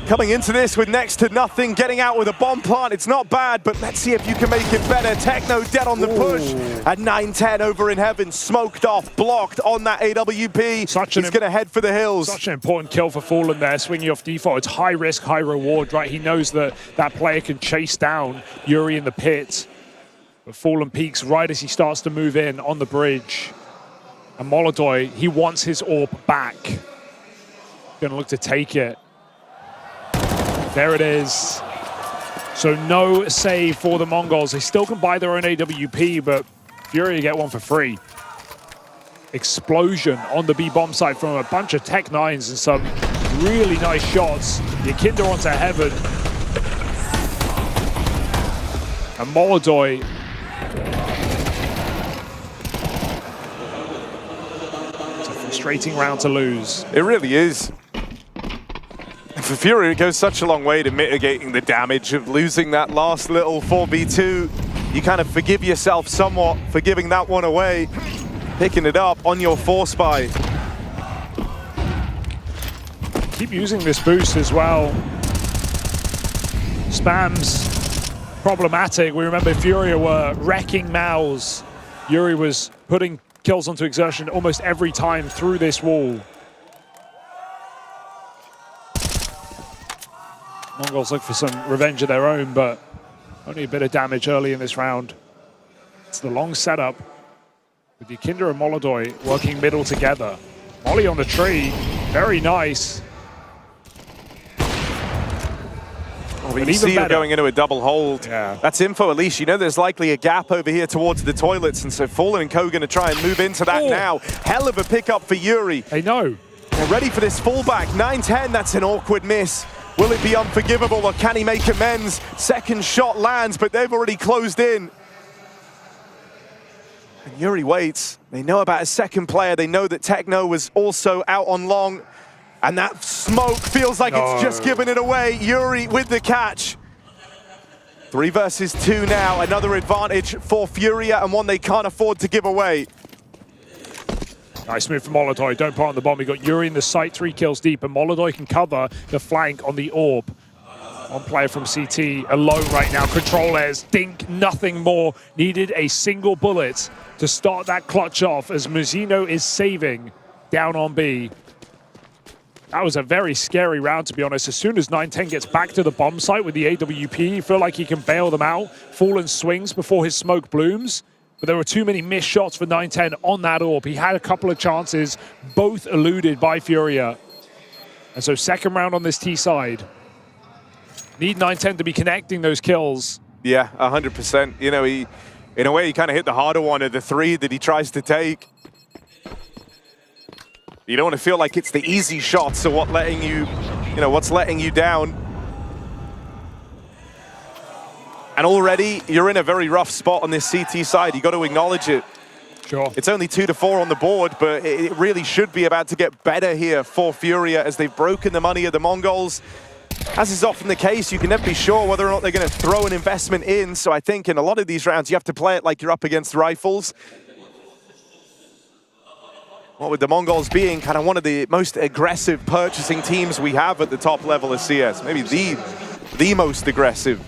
[SPEAKER 5] Coming into this with next to nothing, getting out with a bomb plant. It's not bad, but let's see if you can make it better. Techno dead on the push. At 9-10 over in heaven, smoked off, blocked on that AWP. He's going to head for the hills.
[SPEAKER 8] Such an important kill for Fallen there, swinging off default. It's high risk, high reward, right? He knows that that player can chase down Yuri in the pit. But Fallen peaks right as he starts to move in on the bridge. And Molodoy, he wants his AWP back. Gonna look to take it. There it is. So no save for the Mongols. They still can buy their own AWP, but Furia get one for free. Explosion on the B bomb site from a bunch of Tech 9s and some really nice shots. Yakinda onto heaven. And Molodoy. It's a frustrating round to lose.
[SPEAKER 5] It really is. For Furia, it goes such a long way to mitigating the damage of losing that last little 4v2. You kind of forgive yourself somewhat for giving that one away. Picking it up on your force buy.
[SPEAKER 8] Keep using this boost as well. Spam's problematic. We remember Furia were wrecking Maus. Yuri was putting kills onto Exertion almost every time through this wall. Mongols look for some revenge of their own, but only a bit of damage early in this round. It's the long setup with Yakinda and Molodoy working middle together. Molly on the tree, very nice.
[SPEAKER 5] Oh, but you see you're going into a double hold.
[SPEAKER 8] Yeah.
[SPEAKER 5] That's info, at least. You know there's likely a gap over here towards the toilets, and so Fallen and Co going to try and move into that now. Hell of a pickup for Yuri.
[SPEAKER 8] They know.
[SPEAKER 5] They're ready for this fallback. 9-10, that's an awkward miss. Will it be unforgivable, or can he make amends? Second shot lands, but they've already closed in. And Yuri waits. They know about a second player. They know that Techno was also out on long. And that smoke feels like it's just given it away. Yuri with the catch. 3 versus 2 now. Another advantage for Furia, and one they can't afford to give away.
[SPEAKER 8] Nice move from Molodoy. Don't put on the bomb. We got Yuri in the site, 3 kills deep, and Molodoy can cover the flank on the AWP. One player from CT alone right now. Controllers, dink, nothing more. Needed a single bullet to start that clutch off as Mazzino is saving down on B. That was a very scary round, to be honest. As soon as 910 gets back to the bomb site with the AWP, you feel like he can bail them out. Fallen swings before his smoke blooms. But there were too many missed shots for 910 on that AWP. He had a couple of chances, both eluded by Furia. And so second round on this T side. Need 910 to be connecting those kills.
[SPEAKER 5] Yeah, 100%. You know, he, in a way, he kind of hit the harder one of the three that he tries to take. You don't want to feel like it's the easy shots, so what's letting you down. And already, you're in a very rough spot on this CT side. You got to acknowledge it.
[SPEAKER 8] Sure.
[SPEAKER 5] It's only 2-4 on the board, but it really should be about to get better here for Furia as they've broken the money of the Mongols. As is often the case, you can never be sure whether or not they're going to throw an investment in. So I think in a lot of these rounds, you have to play it like you're up against rifles. What with the Mongols being kind of one of the most aggressive purchasing teams we have at the top level of CS. Maybe the most aggressive.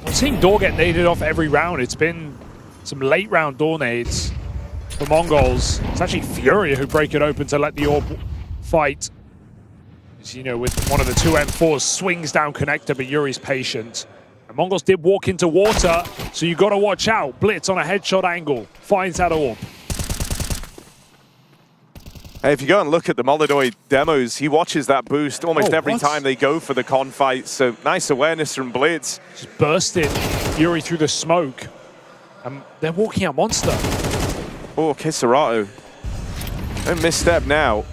[SPEAKER 8] I'm seeing door get naded off every round. It's been some late round door nades for Mongols. It's actually Furia who break it open to let the orb fight. As you know, with one of the two M4s swings down connector, but Yuri's patient. And Mongols did walk into water, so you got to watch out. Blitz on a headshot angle, finds that orb.
[SPEAKER 5] Hey, if you go and look at the Molodoi demos, he watches that boost almost every time they go for the con fight. So nice awareness from Blitz.
[SPEAKER 8] Just bursted Yuri through the smoke. And they're walking out Monster.
[SPEAKER 5] Oh, Kisarato. Don't misstep now.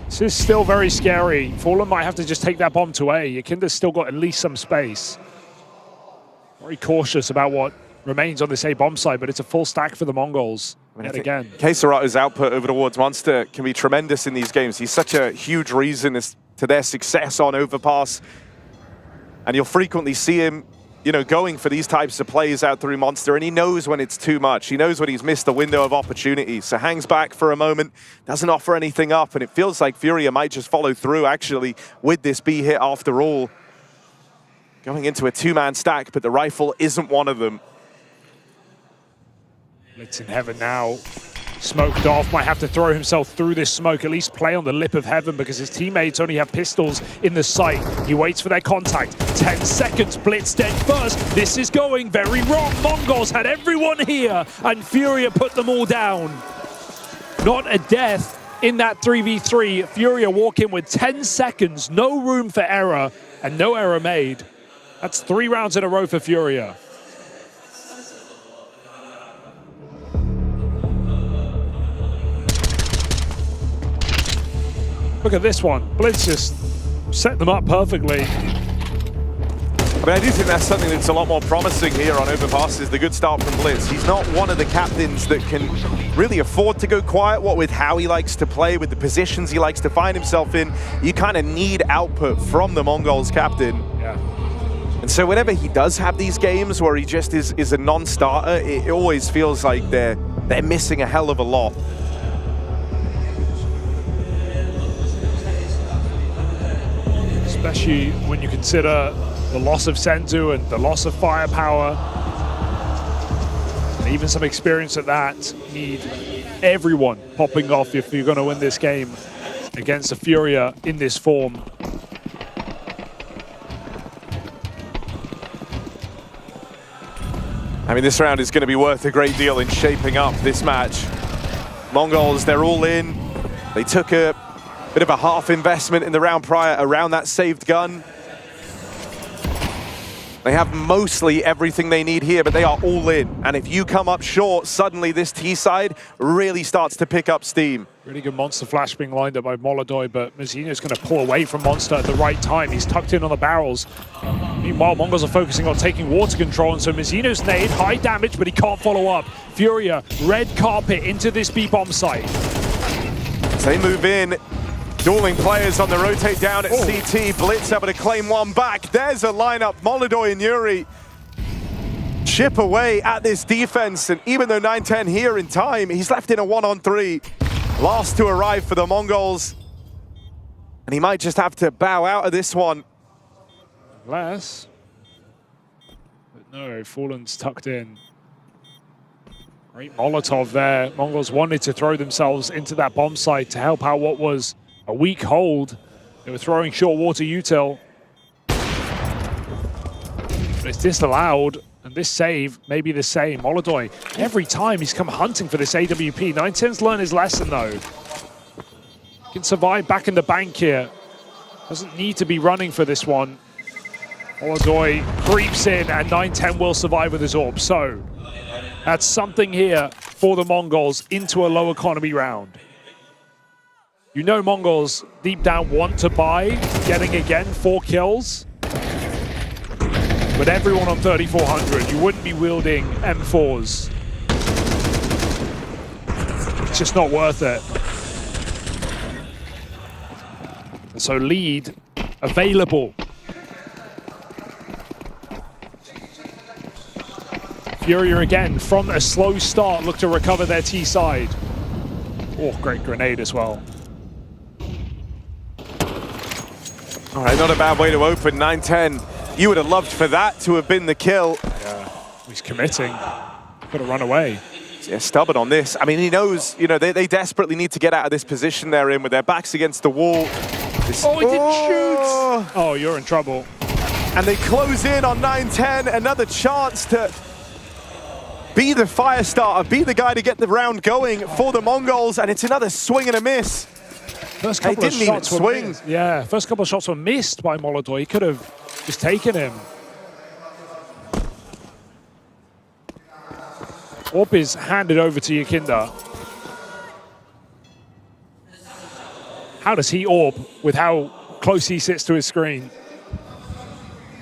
[SPEAKER 8] This is still very scary. Fallen might have to just take that bomb to A. Yakinda's still got at least some space. Very cautious about what remains on this A bomb site, but it's a full stack for the Mongols. Yet again.
[SPEAKER 5] Kesarato's output over towards Monster can be tremendous in these games. He's such a huge reason as to their success on Overpass. And you'll frequently see him, you know, going for these types of plays out through Monster, and he knows when it's too much. He knows when he's missed the window of opportunity. So hangs back for a moment, doesn't offer anything up, and it feels like Furia might just follow through, actually, with this B hit after all. Going into a two-man stack, but the rifle isn't one of them.
[SPEAKER 8] Blitz in heaven now. Smoked off, might have to throw himself through this smoke, at least play on the lip of heaven because his teammates only have pistols in the sight. He waits for their contact. 10 seconds, Blitz dead first. This is going very wrong. Mongols had everyone here and Furia put them all down. Not a death in that 3v3. Furia walk in with 10 seconds, no room for error and no error made. That's 3 rounds in a row for Furia. Look at this one. Blitz just set them up perfectly.
[SPEAKER 5] I mean, I do think that's something that's a lot more promising here on Overpass, is the good start from Blitz. He's not one of the captains that can really afford to go quiet, what with how he likes to play, with the positions he likes to find himself in. You kind of need output from the Mongols captain.
[SPEAKER 8] Yeah.
[SPEAKER 5] And so whenever he does have these games where he just is a non-starter, it always feels like they're missing a hell of a lot.
[SPEAKER 8] Especially when you consider the loss of Chengdu and the loss of firepower. And even some experience at that. Need everyone popping off if you're going to win this game against the Furia in this form.
[SPEAKER 5] I mean, this round is going to be worth a great deal in shaping up this match. Mongols, they're all in. They took a bit of a half investment in the round prior around that saved gun. They have mostly everything they need here, but they are all in. And if you come up short, suddenly this T side really starts to pick up steam.
[SPEAKER 8] Really good Monster flash being lined up by Molodoi, but Mazzino's going to pull away from Monster at the right time. He's tucked in on the barrels. Meanwhile, Mongols are focusing on taking water control, and so Mazzino's nade, high damage, but he can't follow up. Furia, red carpet into this B bomb site.
[SPEAKER 5] So they move in. Dueling players on the rotate down at CT. Blitz able to claim one back. There's a lineup. Molodoi and Yuri chip away at this defense. And even though 910 here in time, he's left in a 1-on-3. Last to arrive for the Mongols. And he might just have to bow out of this one.
[SPEAKER 8] Unless... But no, Fallen's tucked in. Great Molotov there. Mongols wanted to throw themselves into that bomb site to help out what was a weak hold. They were throwing short water util. But it's disallowed, and this save may be the same. Molodoi, every time he's come hunting for this AWP. 910's learned his lesson though. Can survive back in the bank here. Doesn't need to be running for this one. Molodoi creeps in, and 910 will survive with his orb. So that's something here for the Mongols into a low economy round. You know Mongols deep down want to buy, getting again 4 kills. But everyone on 3400, you wouldn't be wielding M4s. It's just not worth it. And so lead available. Furia again, from a slow start, look to recover their T side. Oh, great grenade as well.
[SPEAKER 5] All right, not a bad way to open. 910. You would have loved for that to have been the kill.
[SPEAKER 8] Yeah, he's committing. Got to run away.
[SPEAKER 5] Yeah, stubborn on this. I mean, he knows, you know, they desperately need to get out of this position they're in with their backs against the wall.
[SPEAKER 8] Oh, he didn't shoot! Oh, you're in trouble.
[SPEAKER 5] And they close in on 910. Another chance to be the fire starter, be the guy to get the round going for the Mongols, and it's another swing and a miss.
[SPEAKER 8] First couple
[SPEAKER 5] they
[SPEAKER 8] of
[SPEAKER 5] didn't
[SPEAKER 8] shots
[SPEAKER 5] even swing.
[SPEAKER 8] Missed. Yeah, first couple of shots were missed by Molodoi. He could have just taken him. Orb is handed over to Yakinda. How does he orb with how close he sits to his screen?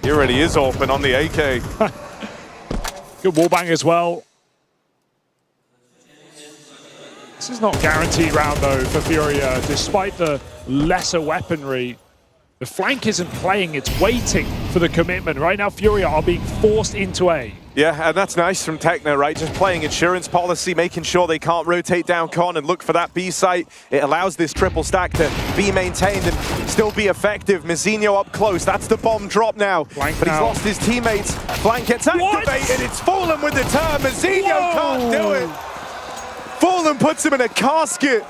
[SPEAKER 5] He already is open on the AK.
[SPEAKER 8] Good wallbang as well. This is not guaranteed round though for Furia, despite the lesser weaponry. The flank isn't playing, it's waiting for the commitment. Right now Furia are being forced into A.
[SPEAKER 5] Yeah, and that's nice from Techno, right? Just playing insurance policy, making sure they can't rotate down con and look for that B site. It allows this triple stack to be maintained and still be effective. Mizzinho up close, that's the bomb drop now.
[SPEAKER 8] Flank
[SPEAKER 5] but
[SPEAKER 8] now.
[SPEAKER 5] He's lost his teammates. Flank gets activated, it's Fallen with the turn. Mizzinho can't do it. Fallen puts him in a casket.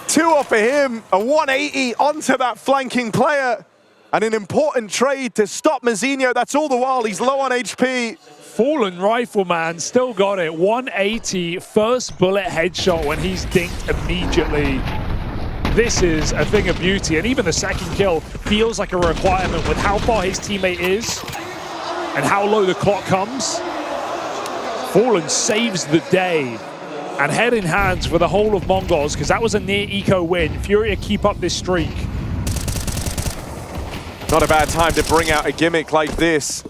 [SPEAKER 5] 2 off of him, a 180 onto that flanking player. And an important trade to stop Mizzinho. That's all the while he's low on HP.
[SPEAKER 8] Fallen Rifleman still got it. 180, first bullet headshot when he's dinked immediately. This is a thing of beauty. And even the second kill feels like a requirement with how far his teammate is and how low the clock comes. Fallen saves the day. And head in hands for the whole of Mongols, because that was a near eco win. Furia keep up this streak.
[SPEAKER 5] Not a bad time to bring out a gimmick like this.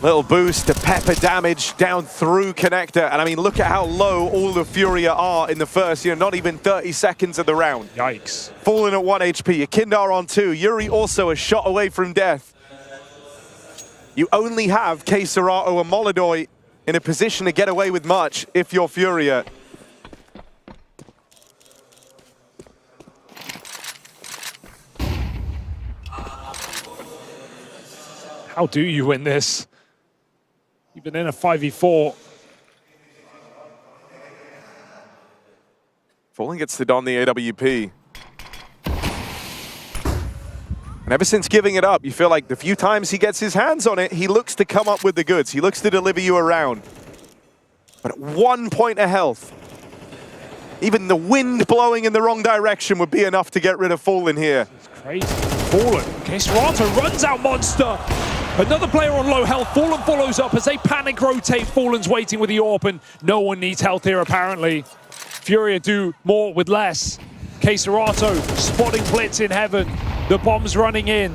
[SPEAKER 5] Little boost to pepper damage down through connector. And I mean, look at how low all the Furia are in the first, not even 30 seconds of the round.
[SPEAKER 8] Yikes. Fallen
[SPEAKER 5] at 1 HP, Yakindar on 2. Yuri also a shot away from death. You only have Keisarato and Molodoi in a position to get away with much if you're Furia.
[SPEAKER 8] How do you win this? You've been in a 5v4.
[SPEAKER 5] Fallen gets to don the AWP. And ever since giving it up, you feel like the few times he gets his hands on it, he looks to come up with the goods. He looks to deliver you a round. But at 1 point of health, even the wind blowing in the wrong direction would be enough to get rid of Fallen here.
[SPEAKER 8] It's crazy. Fallen. Keisarato runs out Monster. Another player on low health. Fallen follows up as they panic rotate. Fallen's waiting with the AWP, and no one needs health here apparently. Furia do more with less. Keisarato spotting Blitz in heaven. The bomb's running in.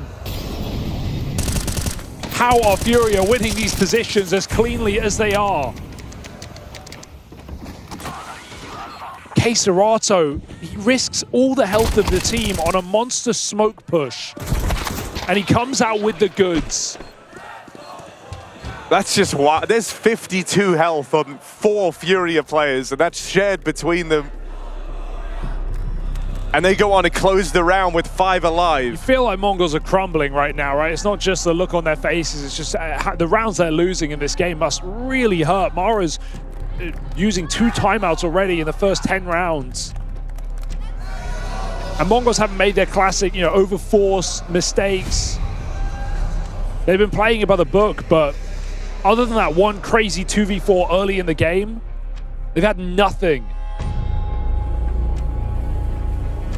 [SPEAKER 8] How are Furia winning these positions as cleanly as they are? Keisarato, he risks all the health of the team on a monster smoke push. And he comes out with the goods.
[SPEAKER 5] That's just wild. There's 52 health on 4 Furia players, and that's shared between them. And they go on to close the round with 5 alive.
[SPEAKER 8] You feel like Mongols are crumbling right now, right? It's not just the look on their faces, it's just the rounds they're losing in this game must really hurt. Mara's using 2 timeouts already in the first 10 rounds. And Mongols haven't made their classic, overforce mistakes. They've been playing it by the book, but other than that one crazy 2v4 early in the game, they've had nothing.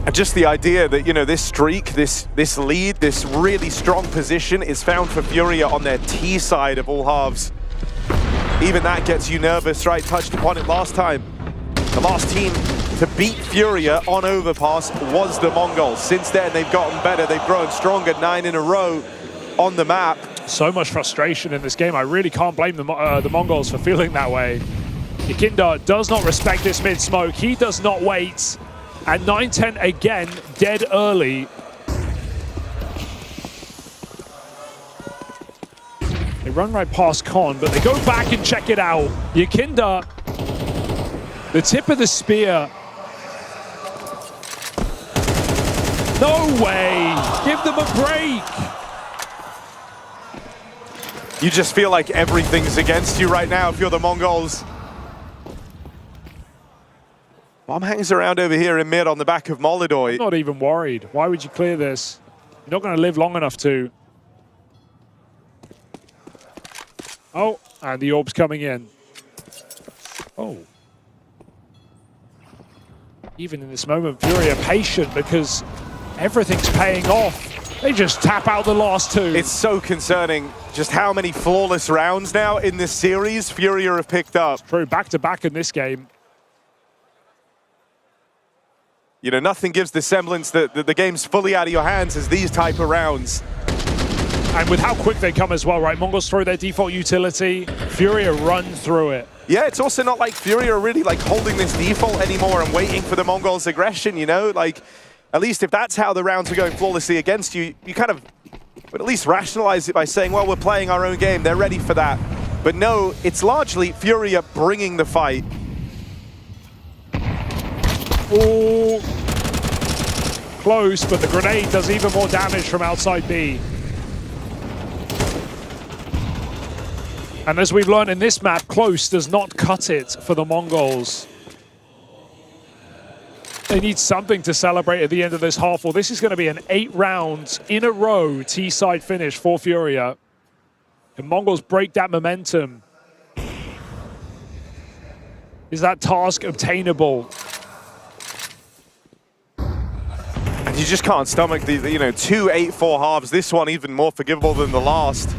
[SPEAKER 5] And just the idea that, this streak, this lead, this really strong position is found for Furia on their T side of all halves. Even that gets you nervous, right? Touched upon it last time. The last team to beat Furia on Overpass was the Mongols. Since then, they've gotten better. They've grown stronger, 9 in a row on the map.
[SPEAKER 8] So much frustration in this game. I really can't blame the Mongols for feeling that way. Yakinda does not respect this mid-smoke. He does not wait. And 9-10 again, dead early. They run right past Con, but they go back and check it out. Yakinda, the tip of the spear. No way! Give them a break!
[SPEAKER 5] You just feel like everything's against you right now if you're the Mongols. Bomb hangs around over here in mid on the back of Molidoy.
[SPEAKER 8] I'm not even worried. Why would you clear this? You're not going to live long enough to. Oh, and the orb's coming in. Oh. Even in this moment, Fury are patient because everything's paying off. They just tap out the last 2.
[SPEAKER 5] It's so concerning just how many flawless rounds now in this series Furia have picked up.
[SPEAKER 8] True, back-to-back in this game.
[SPEAKER 5] Nothing gives the semblance that the game's fully out of your hands as these type of rounds.
[SPEAKER 8] And with how quick they come as well, right? Mongols throw their default utility, Furia run through it.
[SPEAKER 5] Yeah, it's also not like Furia are really holding this default anymore and waiting for the Mongols' aggression, at least if that's how the rounds are going flawlessly against you, you kind of would at least rationalize it by saying, well, we're playing our own game, they're ready for that. But no, it's largely Furia bringing the fight.
[SPEAKER 8] Oh, close, but the grenade does even more damage from outside B. And as we've learned in this map, close does not cut it for the Mongols. They need something to celebrate at the end of this half. Well, this is going to be an 8 rounds in a row T-side finish for Furia. The Mongols break that momentum. Is that task obtainable?
[SPEAKER 5] You just can't stomach the 2 8-4 halves. This one even more forgivable than the last.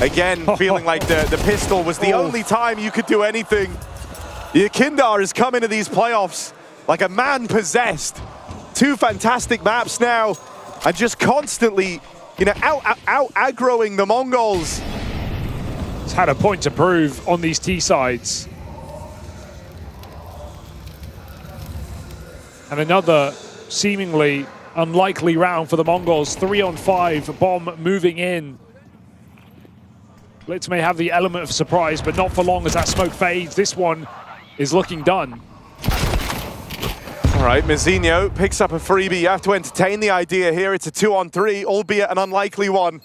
[SPEAKER 5] Again, feeling like the pistol was the only time you could do anything. Yakinda has come into these playoffs like a man possessed. 2 fantastic maps now, and just constantly, out aggroing the Mongols.
[SPEAKER 8] He's had a point to prove on these T sides. And another seemingly unlikely round for the Mongols. 3-on-5, Bomb moving in. Blitz may have the element of surprise, but not for long as that smoke fades. This one is looking done.
[SPEAKER 5] All right, Mazinho picks up a freebie. You have to entertain the idea here. It's a 2-on-3, albeit an unlikely one.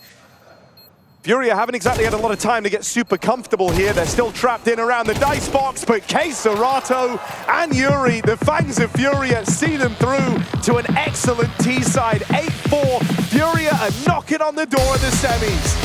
[SPEAKER 5] Furia haven't exactly had a lot of time to get super comfortable here. They're still trapped in around the dice box, but Serato and Yuri, the fangs of Furia, see them through to an excellent T-side. 8-4, Furia are knocking on the door of the semis.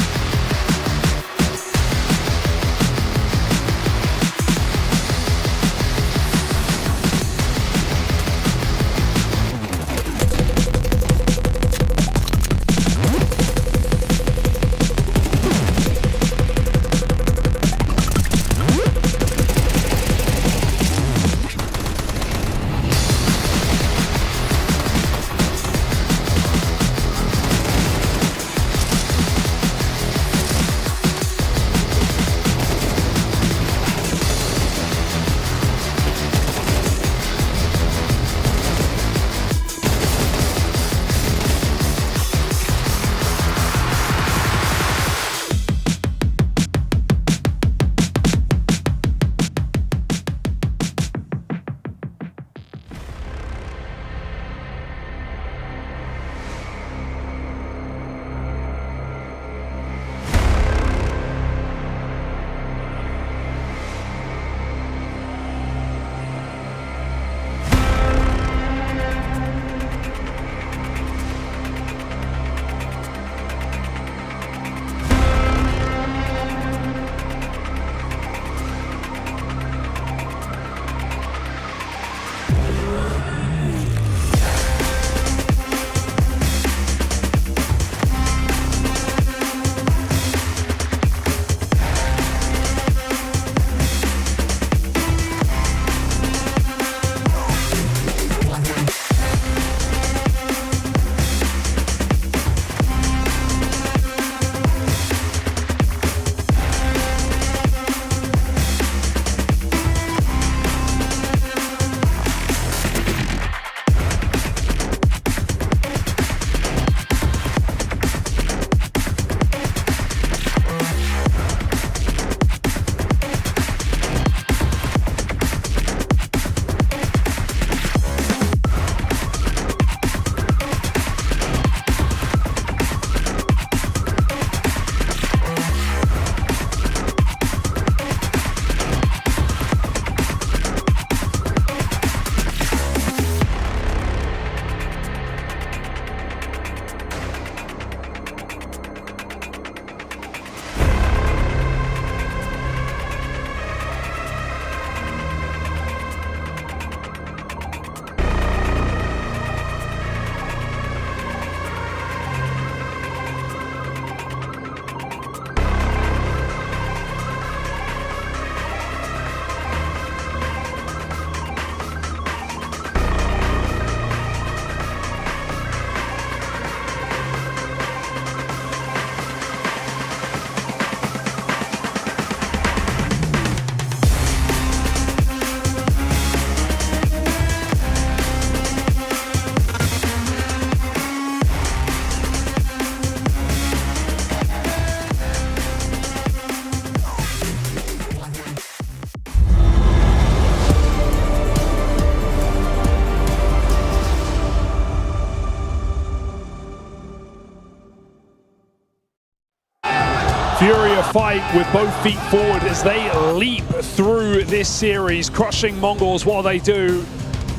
[SPEAKER 8] fight with both feet forward as they leap through this series, crushing Mongols while they do.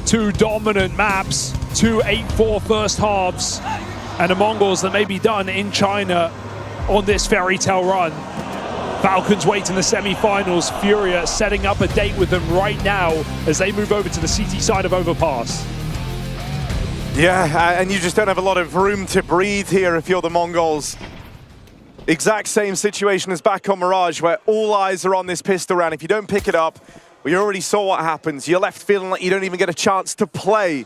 [SPEAKER 8] 2 dominant maps, 2 8-4 first halves, and the Mongols that may be done in China on this fairy tale run. Falcons wait in the semi-finals. Furia setting up a date with them right now as they move over to the CT side of Overpass.
[SPEAKER 5] Yeah, and you just don't have a lot of room to breathe here if you're the Mongols. Exact same situation as back on Mirage, where all eyes are on this pistol round. If you don't pick it up, well, you already saw what happens. You're left feeling like you don't even get a chance to play.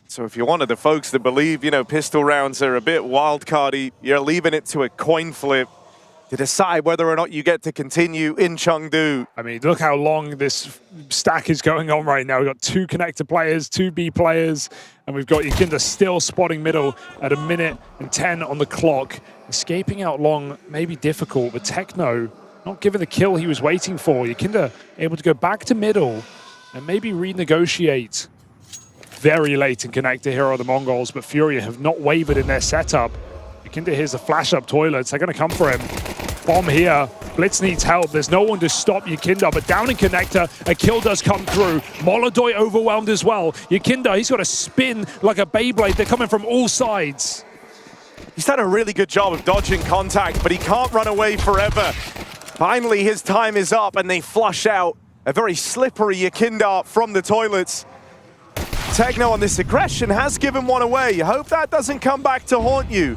[SPEAKER 5] So if you're one of the folks that believe, you know, pistol rounds are a bit wildcardy, you're leaving it to a coin flip to decide whether or not you get to continue in Chengdu.
[SPEAKER 8] I mean, look how long this stack is going on right now. We've got 2 connector players, 2 B players, and we've got Yikinda still spotting middle at 1:10 on the clock. Escaping out long may be difficult, but Techno not given the kill he was waiting for. Yikinda able to go back to middle and maybe renegotiate. Very late in connector here are the Mongols, but Furia have not wavered in their setup. Yikinda hears the flash up toilets. They're going to come for him. Bomb here. Blitz needs help. There's no one to stop Yikinda, but down in connector, a kill does come through. Molodoi overwhelmed as well. Yikinda, he's got to spin like a Beyblade. They're coming from all sides.
[SPEAKER 5] He's done a really good job of dodging contact, but he can't run away forever. Finally, his time is up, and they flush out a very slippery Yikinda from the toilets. Techno on this aggression has given one away. You hope that doesn't come back to haunt you.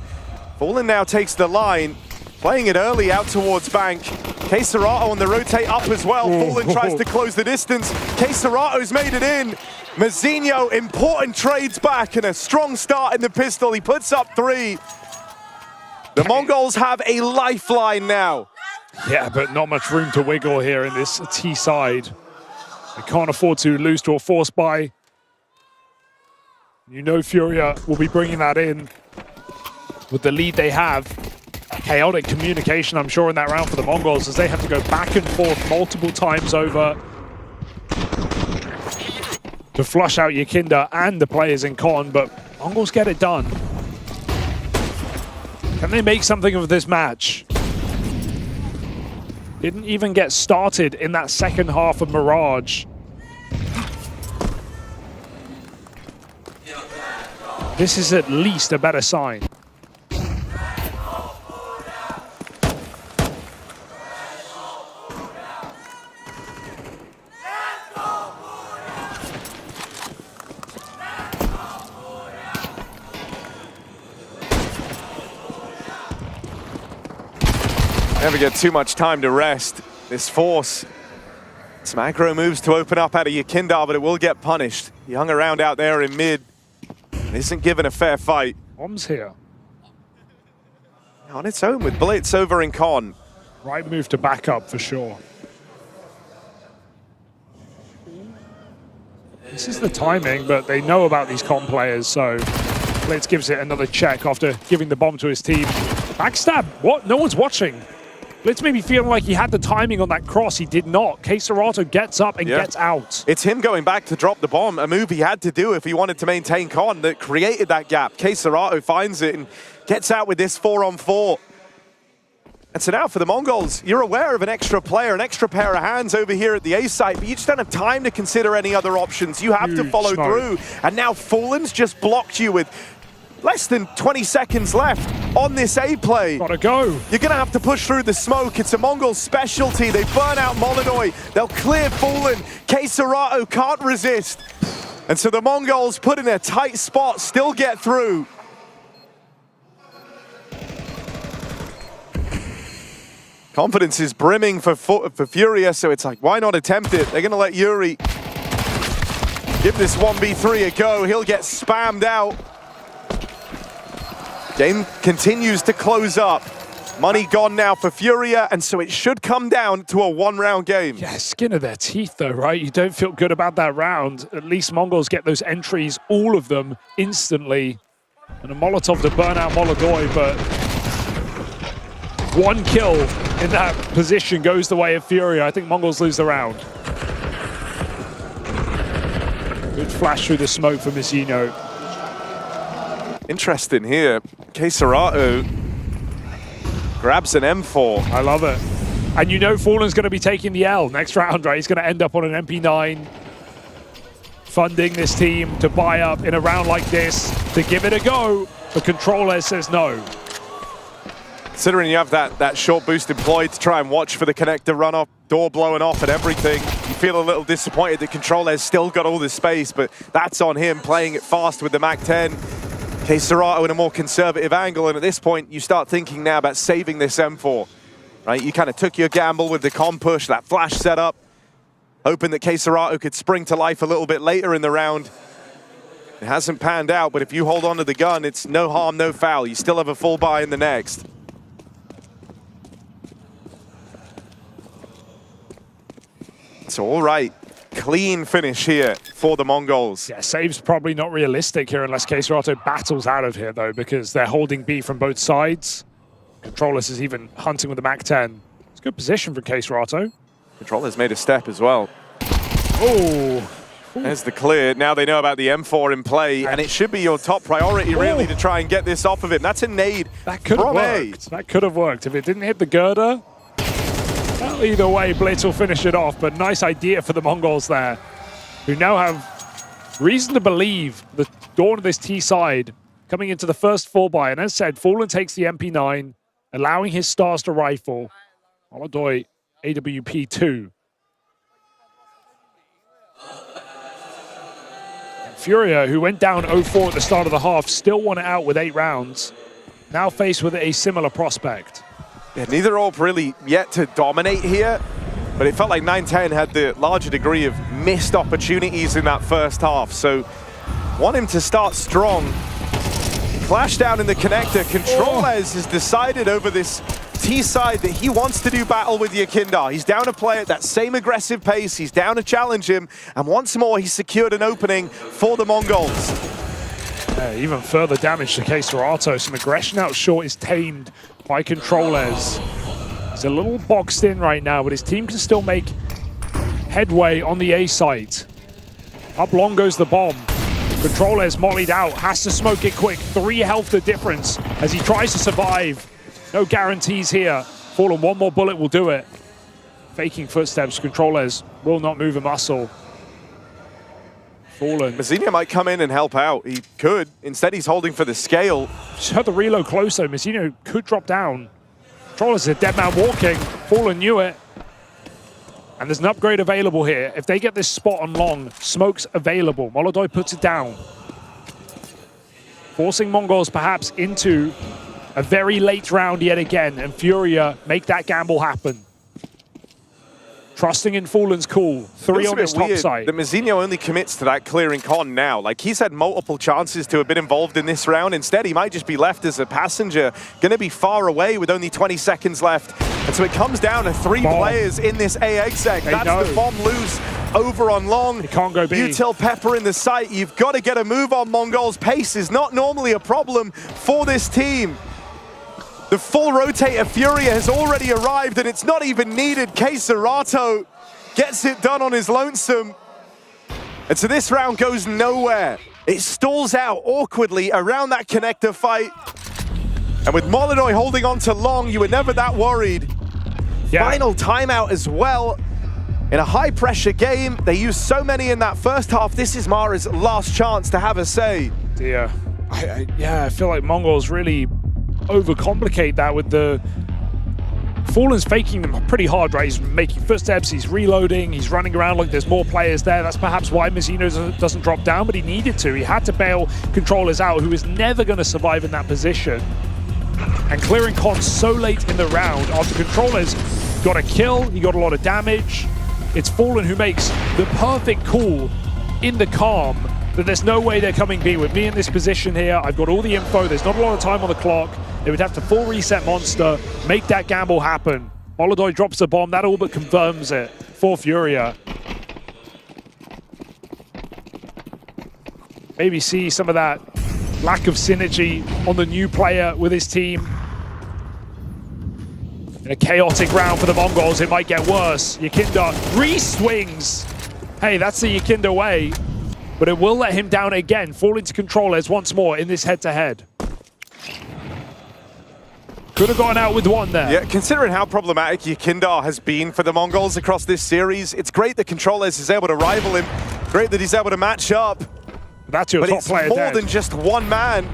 [SPEAKER 5] Fallen now takes the line, playing it early out towards Bank. K-Serato on the rotate up as well. Fallen tries to close the distance. K-Serato's made it in. Mazzinho, important trades back and a strong start in the pistol. He puts up 3. The Mongols have a lifeline now.
[SPEAKER 8] Yeah, but not much room to wiggle here in this T side. They can't afford to lose to a force buy. You know Furia will be bringing that in with the lead they have. Chaotic communication, I'm sure, in that round for the Mongols as they have to go back and forth multiple times over to flush out Yikinda and the players in con, but Mongols get it done. Can they make something of this match? Didn't even get started in that second half of Mirage. This is at least a better sign.
[SPEAKER 5] Never get too much time to rest. This force. Some aggro moves to open up out of Yikinda, but it will get punished. He hung around out there in mid. And isn't given a fair fight.
[SPEAKER 8] Bombs here.
[SPEAKER 5] On its own with Blitz over in con.
[SPEAKER 8] Right move to back up for sure. This is the timing, but they know about these con players, so Blitz gives it another check after giving the bomb to his team. Backstab, what? No one's watching. Blitz made me feel like he had the timing on that cross. He did not. K-Serato gets up and gets out.
[SPEAKER 5] It's him going back to drop the bomb, a move he had to do if he wanted to maintain con that created that gap. K-Serato finds it and gets out with this 4-on-4. And so now for the Mongols, you're aware of an extra player, an extra pair of hands over here at the A site, but you just don't have time to consider any other options. You have to follow through. And now Fallen's just blocked you with less than 20 seconds left on this A play.
[SPEAKER 8] Gotta go.
[SPEAKER 5] You're gonna have to push through the smoke. It's a Mongol specialty. They burn out Molodoi. They'll clear Fallen. K-Serato can't resist. And so the Mongols put in a tight spot, still get through. Confidence is brimming for Furia, so it's like, why not attempt it? They're gonna let Yuri give this 1v3 a go. He'll get spammed out. Game continues to close up. Money gone now for Furia, and so it should come down to a one-round game.
[SPEAKER 8] Yeah, skin of their teeth though, right? You don't feel good about that round. At least Mongols get those entries, all of them, instantly. And a Molotov to burn out Molodoi, but one kill in that position goes the way of Furia. I think Mongols lose the round. Good flash through the smoke for Mazzinho.
[SPEAKER 5] Interesting here. Keserato grabs an M4.
[SPEAKER 8] I love it. And you know Fallen's going to be taking the L next round, right? He's going to end up on an MP9, funding this team to buy up in a round like this, to give it a go. The controller says no.
[SPEAKER 5] Considering you have that short boost employed to try and watch for the connector run off, door blowing off and everything, you feel a little disappointed that controller's still got all this space, but that's on him playing it fast with the MAC-10. Keserato in a more conservative angle, and at this point you start thinking now about saving this M4. Right, you kind of took your gamble with the com push, that flash setup, hoping that Keserato could spring to life a little bit later in the round. It hasn't panned out, but if you hold on to the gun, it's no harm, no foul. You still have a full buy in the next. So all right, clean finish here for the Mongols.
[SPEAKER 8] Yeah, save's probably not realistic here unless Keserato battles out of here though, because they're holding B from both sides. Controllers is even hunting with the MAC-10. It's a good position for Keserato.
[SPEAKER 5] Controller's made a step as well.
[SPEAKER 8] Oh,
[SPEAKER 5] there's the clear. Now they know about the M4 in play, and it should be your top priority really to try and get this off of him. That's a nade.
[SPEAKER 8] That could have worked. That could have worked. If it didn't hit the girder, well, either way, Blitz will finish it off. But nice idea for the Mongols there, who now have reason to believe the dawn of this T side coming into the first full buy. And as said, Fallen takes the MP9, allowing his stars to rifle. Molodoi, AWP2. Furia, who went down 0-4 at the start of the half, still won it out with 8 rounds. Now faced with a similar prospect.
[SPEAKER 5] Yeah, neither AWP really yet to dominate here, but it felt like 9-10 had the larger degree of missed opportunities in that first half. So want him to start strong. Flash down in the connector. Controllers has decided over this T side that he wants to do battle with Yakindar. He's down to play at that same aggressive pace. He's down to challenge him. And once more, he's secured an opening for the Mongols.
[SPEAKER 8] Even further damage to Keserato. Some aggression out short is tamed by Controllers. He's a little boxed in right now, but his team can still make headway on the A site. Up long goes the bomb. Controllers mollied out, has to smoke it quick. 3 health the difference as he tries to survive. No guarantees here. Fallen, one more bullet will do it. Faking footsteps, Controllers will not move a muscle. Fallen.
[SPEAKER 5] Mazinho might come in and help out. He could. Instead, he's holding for the scale.
[SPEAKER 8] Just heard the reload closer. Mazinho could drop down. Controllers is a dead man walking. Fallen knew it. And there's an upgrade available here. If they get this spot on long, smoke's available. Molodoi puts it down. Forcing Mongols perhaps into a very late round yet again, and Furia make that gamble happen. Trusting in Fallen's cool. 3 on this top side.
[SPEAKER 5] The Mazinho only commits to that clearing con now. Like, he's had multiple chances to have been involved in this round. Instead, he might just be left as a passenger. Going to be far away with only 20 seconds left. And so it comes down to 3 players in this A exec. That's the bomb loose over on long.
[SPEAKER 8] It can't go B.
[SPEAKER 5] You tell Pepper in the site, you've got to get a move on Mongols. Pace is not normally a problem for this team. The full rotator Furia has already arrived, and it's not even needed. Keserato gets it done on his lonesome. And so this round goes nowhere. It stalls out awkwardly around that connector fight. And with Molodoi holding on to long, you were never that worried. Yeah. Final timeout as well. In a high-pressure game, they used so many in that first half. This is Mara's last chance to have a say.
[SPEAKER 8] Yeah, I feel like Mongols really overcomplicate that with the Fallen's faking them pretty hard, right? He's making footsteps, he's reloading, he's running around like there's more players there. That's perhaps why Mazinho doesn't drop down, but he needed to. He had to bail Controllers out, who is never going to survive in that position. And clearing con so late in the round after Controllers got a kill, he got a lot of damage. It's Fallen who makes the perfect call in the calm that there's no way they're coming B. With me in this position here, I've got all the info, there's not a lot of time on the clock. They would have to full reset Monster, make that gamble happen. Molodoi drops the bomb, that all but confirms it for Furia. Maybe see some of that lack of synergy on the new player with his team. In a chaotic round for the Mongols, it might get worse. Yakindar re-swings. Hey, that's the Yakindar way. but it will let him down again, fall into controllers once more in this head-to-head. Could have gone out with one there.
[SPEAKER 5] Yeah, considering how problematic Yakindar has been for the Mongols across this series, it's great that Controllers is able to rival him. Great that he's able to match up.
[SPEAKER 8] That's your
[SPEAKER 5] but
[SPEAKER 8] top
[SPEAKER 5] it's
[SPEAKER 8] player
[SPEAKER 5] more
[SPEAKER 8] dead.
[SPEAKER 5] than just one man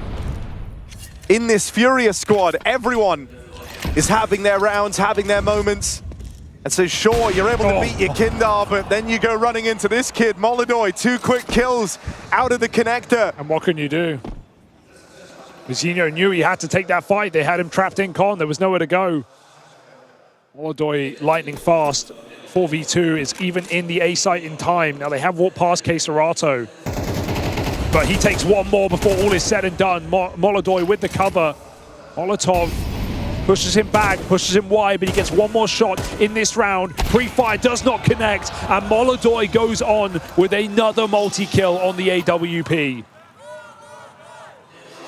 [SPEAKER 5] in this Furia squad. Everyone is having their rounds, having their moments. And so sure, you're able to beat Yakindar, but then you go running into this kid, Molodoy, 2 quick kills out of the connector.
[SPEAKER 8] And what can you do? Mizinho knew he had to take that fight. They had him trapped in con. There was nowhere to go. Molodoy lightning fast. 4v2 is even in the A site in time. Now they have walked past Keserato. But he takes one more before all is said and done. Molodoy with the cover. Molotov pushes him back, pushes him wide, but he gets one more shot in this round. Pre-fire does not connect, and Molodoy goes on with another multi-kill on the AWP.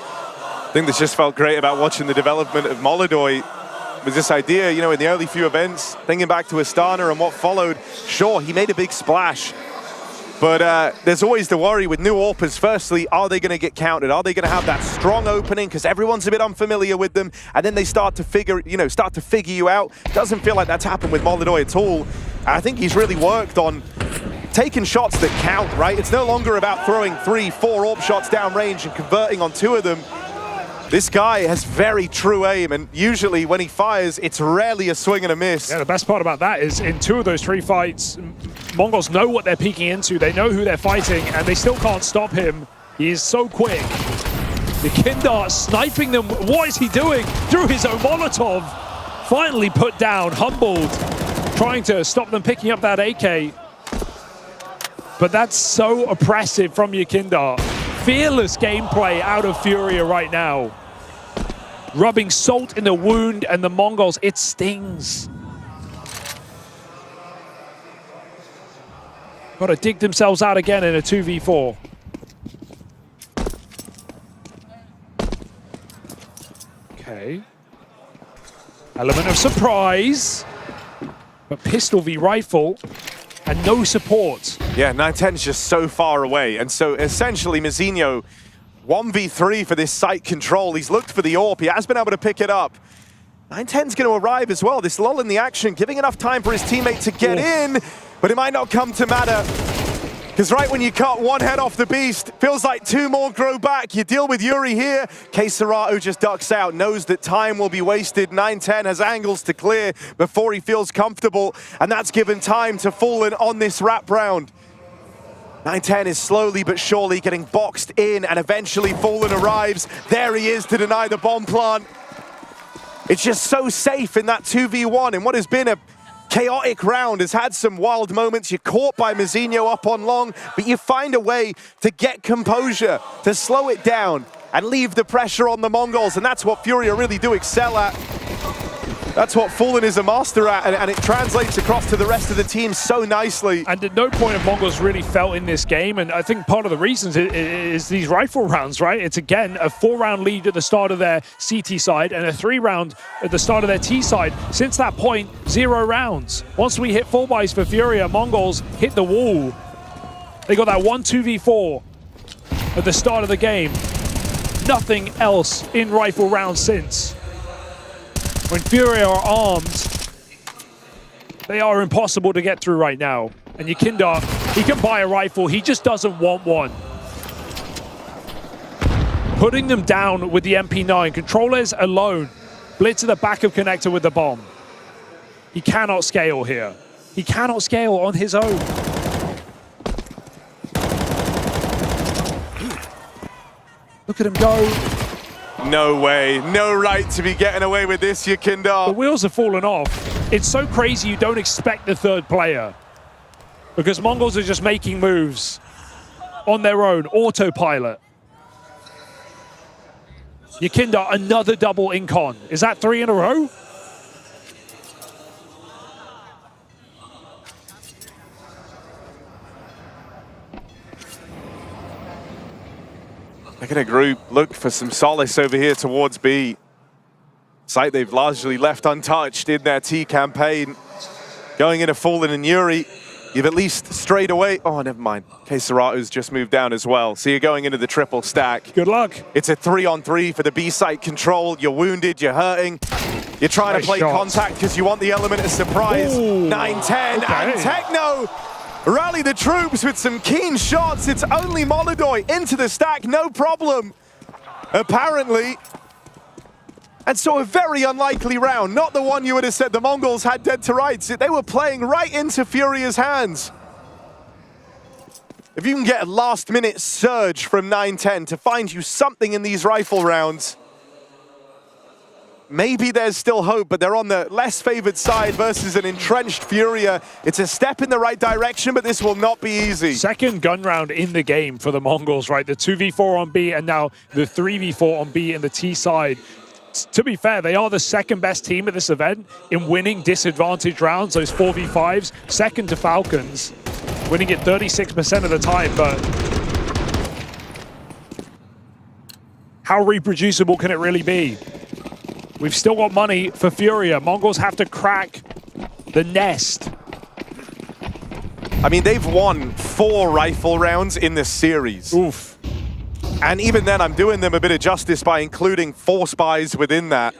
[SPEAKER 5] I think this just felt great about watching the development of Molodoy. Was this idea, you know, in the early few events, thinking back to Astana and what followed. Sure, he made a big splash, but there's always the worry with new AWPers. Firstly, are they going to get counted? Are they going to have that strong opening? Because everyone's a bit unfamiliar with them, and then they start to figure you out. Doesn't feel like that's happened with Molodoy at all. I think he's really worked on taking shots that count, right? It's no longer about throwing 3, 4 AWP shots downrange and converting on 2 of them. This guy has very true aim, and usually when he fires, it's rarely a swing and a miss.
[SPEAKER 8] Yeah, the best part about that is in 2 of those 3 fights, Mongols know what they're peeking into, they know who they're fighting, and they still can't stop him. He is so quick. Yakindar sniping them. What is he doing? Through his own Molotov. Finally put down, humbled, trying to stop them picking up that AK. But that's so oppressive from Yakindar. Fearless gameplay out of Furia right now. Rubbing salt in the wound, and the Mongols, it stings. Got to dig themselves out again in a 2v4. Okay. Element of surprise. But pistol v rifle. And no support.
[SPEAKER 5] Yeah, 910 is just so far away. And so essentially, Mizinho, 1v3 for this site control. He's looked for the AWP. He has been able to pick it up. 910's going to arrive as well. This lull in the action, giving enough time for his teammate to get in, but it might not come to matter. Because right when you cut one head off the beast, feels like 2 more grow back. You deal with Yuri here. Keserato just ducks out, knows that time will be wasted. 910 has angles to clear before he feels comfortable, and that's given time to Fallen on this wrap round. 910 is slowly but surely getting boxed in, and eventually Fallen arrives. There he is to deny the bomb plant. It's just so safe in that 2v1 in what has been a chaotic round. Has had some wild moments. You're caught by Mizinho up on long, but you find a way to get composure, to slow it down and leave the pressure on the Mongols, and that's what Furia really do excel at. That's what Fallen is a master at, and it translates across to the rest of the team so nicely.
[SPEAKER 8] And at no point have Mongols really felt in this game, and I think part of the reasons is these rifle rounds, right? It's again a 4-round lead at the start of their CT side and a 3-round at the start of their T side. Since that point, 0 rounds. Once we hit 4-buys for Furia, Mongols hit the wall. They got that 1-2v4 at the start of the game. Nothing else in rifle rounds since. When Furia are armed, they are impossible to get through right now. And Yakindar, he can buy a rifle, he just doesn't want one. Putting them down with the MP9, Controllers alone. Blitz at the back of connector with the bomb. He cannot scale here. He cannot scale on his own. Look at him go.
[SPEAKER 5] No way, no right to be getting away with this, Yakindar.
[SPEAKER 8] The wheels have fallen off. It's so crazy you don't expect the 3rd player. Because Mongols are just making moves on their own, autopilot. Yakindar, another double in con. Is that 3 in a row?
[SPEAKER 5] They're going to group, look for some solace over here towards B. Site they've largely left untouched in their T campaign. Going into Fallen and Yuri. You've at least strayed away. Oh, never mind. Keisarato's just moved down as well. So you're going into the triple stack.
[SPEAKER 8] Good luck.
[SPEAKER 5] It's a 3-on-3 for the B site control. You're wounded, you're hurting. You're trying
[SPEAKER 8] Nice
[SPEAKER 5] to play
[SPEAKER 8] shot.
[SPEAKER 5] contact because you want the element of surprise.
[SPEAKER 8] Ooh,
[SPEAKER 5] 9-10,
[SPEAKER 8] okay.
[SPEAKER 5] and Techno rally the troops with some keen shots. It's only Molodoi into the stack, no problem, apparently. And so a very unlikely round, not the one you would have said the Mongols had dead to rights. They were playing right into Furia's hands. If you can get a last-minute surge from 9-10 to find you something in these rifle rounds, maybe there's still hope, but they're on the less favored side versus an entrenched Furia. It's a step in the right direction, but this will not be easy.
[SPEAKER 8] Second gun round in the game for the Mongols, right? The 2v4 on B and now the 3v4 on B in the T side. To be fair, they are the second best team at this event in winning disadvantage rounds, those 4v5s, second to Falcons, winning it 36% of the time, but how reproducible can it really be? We've still got money for Furia. Mongols have to crack the nest.
[SPEAKER 5] I mean, they've won 4 rifle rounds in this series.
[SPEAKER 8] Oof.
[SPEAKER 5] And even then, I'm doing them a bit of justice by including 4 spies within that.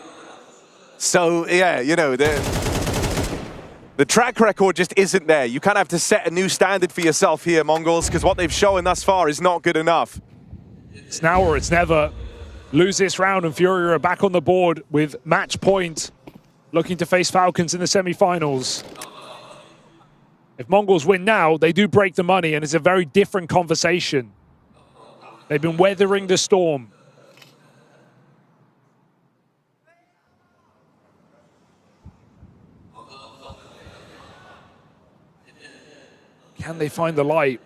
[SPEAKER 5] So, yeah, you know, the track record just isn't there. You kind of have to set a new standard for yourself here, Mongols, because what they've shown thus far is not good enough.
[SPEAKER 8] It's now or it's never. Lose this round and Furia are back on the board with match point, looking to face Falcons in the semi-finals. If Mongols win now, they do break the money, and it's a very different conversation. They've been weathering the storm. Can they find the light?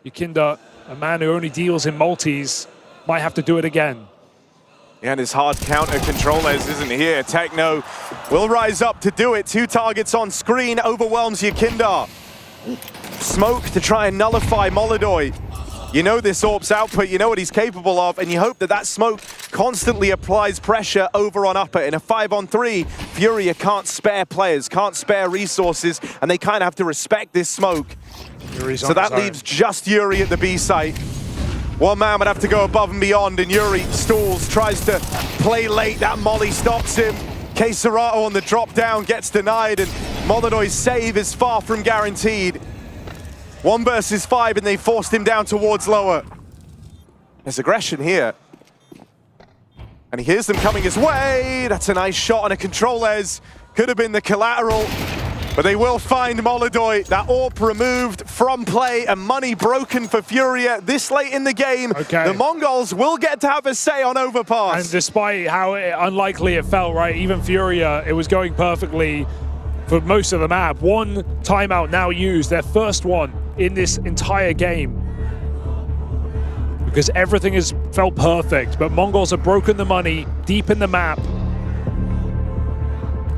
[SPEAKER 8] Yukinda, a man who only deals in multis, might have to do it again.
[SPEAKER 5] Yeah, and his hard counter controllers isn't here. Techno will rise up to do it. 2 targets on screen, overwhelms Yukinda. Smoke to try and nullify Molodoi. You know this AWP's output, you know what he's capable of, and you hope that that smoke constantly applies pressure over on upper. In a 5-on-3, Furia can't spare players, can't spare resources, and they kind of have to respect this smoke. So that leaves just Yuri at the B site. One man would have to go above and beyond, and Yuri stalls, tries to play late. That molly stops him. Keisarato on the drop down gets denied, and Molodoi's save is far from guaranteed. 1 versus 5, and they forced him down towards lower. There's aggression here. And he hears them coming his way. That's a nice shot on a control-ez. Could have been the collateral. But they will find Molodoi. That AWP removed from play and money broken for Furia this late in the game.
[SPEAKER 8] Okay.
[SPEAKER 5] The Mongols will get to have a say on overpass.
[SPEAKER 8] And despite how unlikely it felt, right, even Furia, it was going perfectly for most of the map. 1 timeout now used, their first one in this entire game. Because everything has felt perfect, but Mongols have broken the money deep in the map.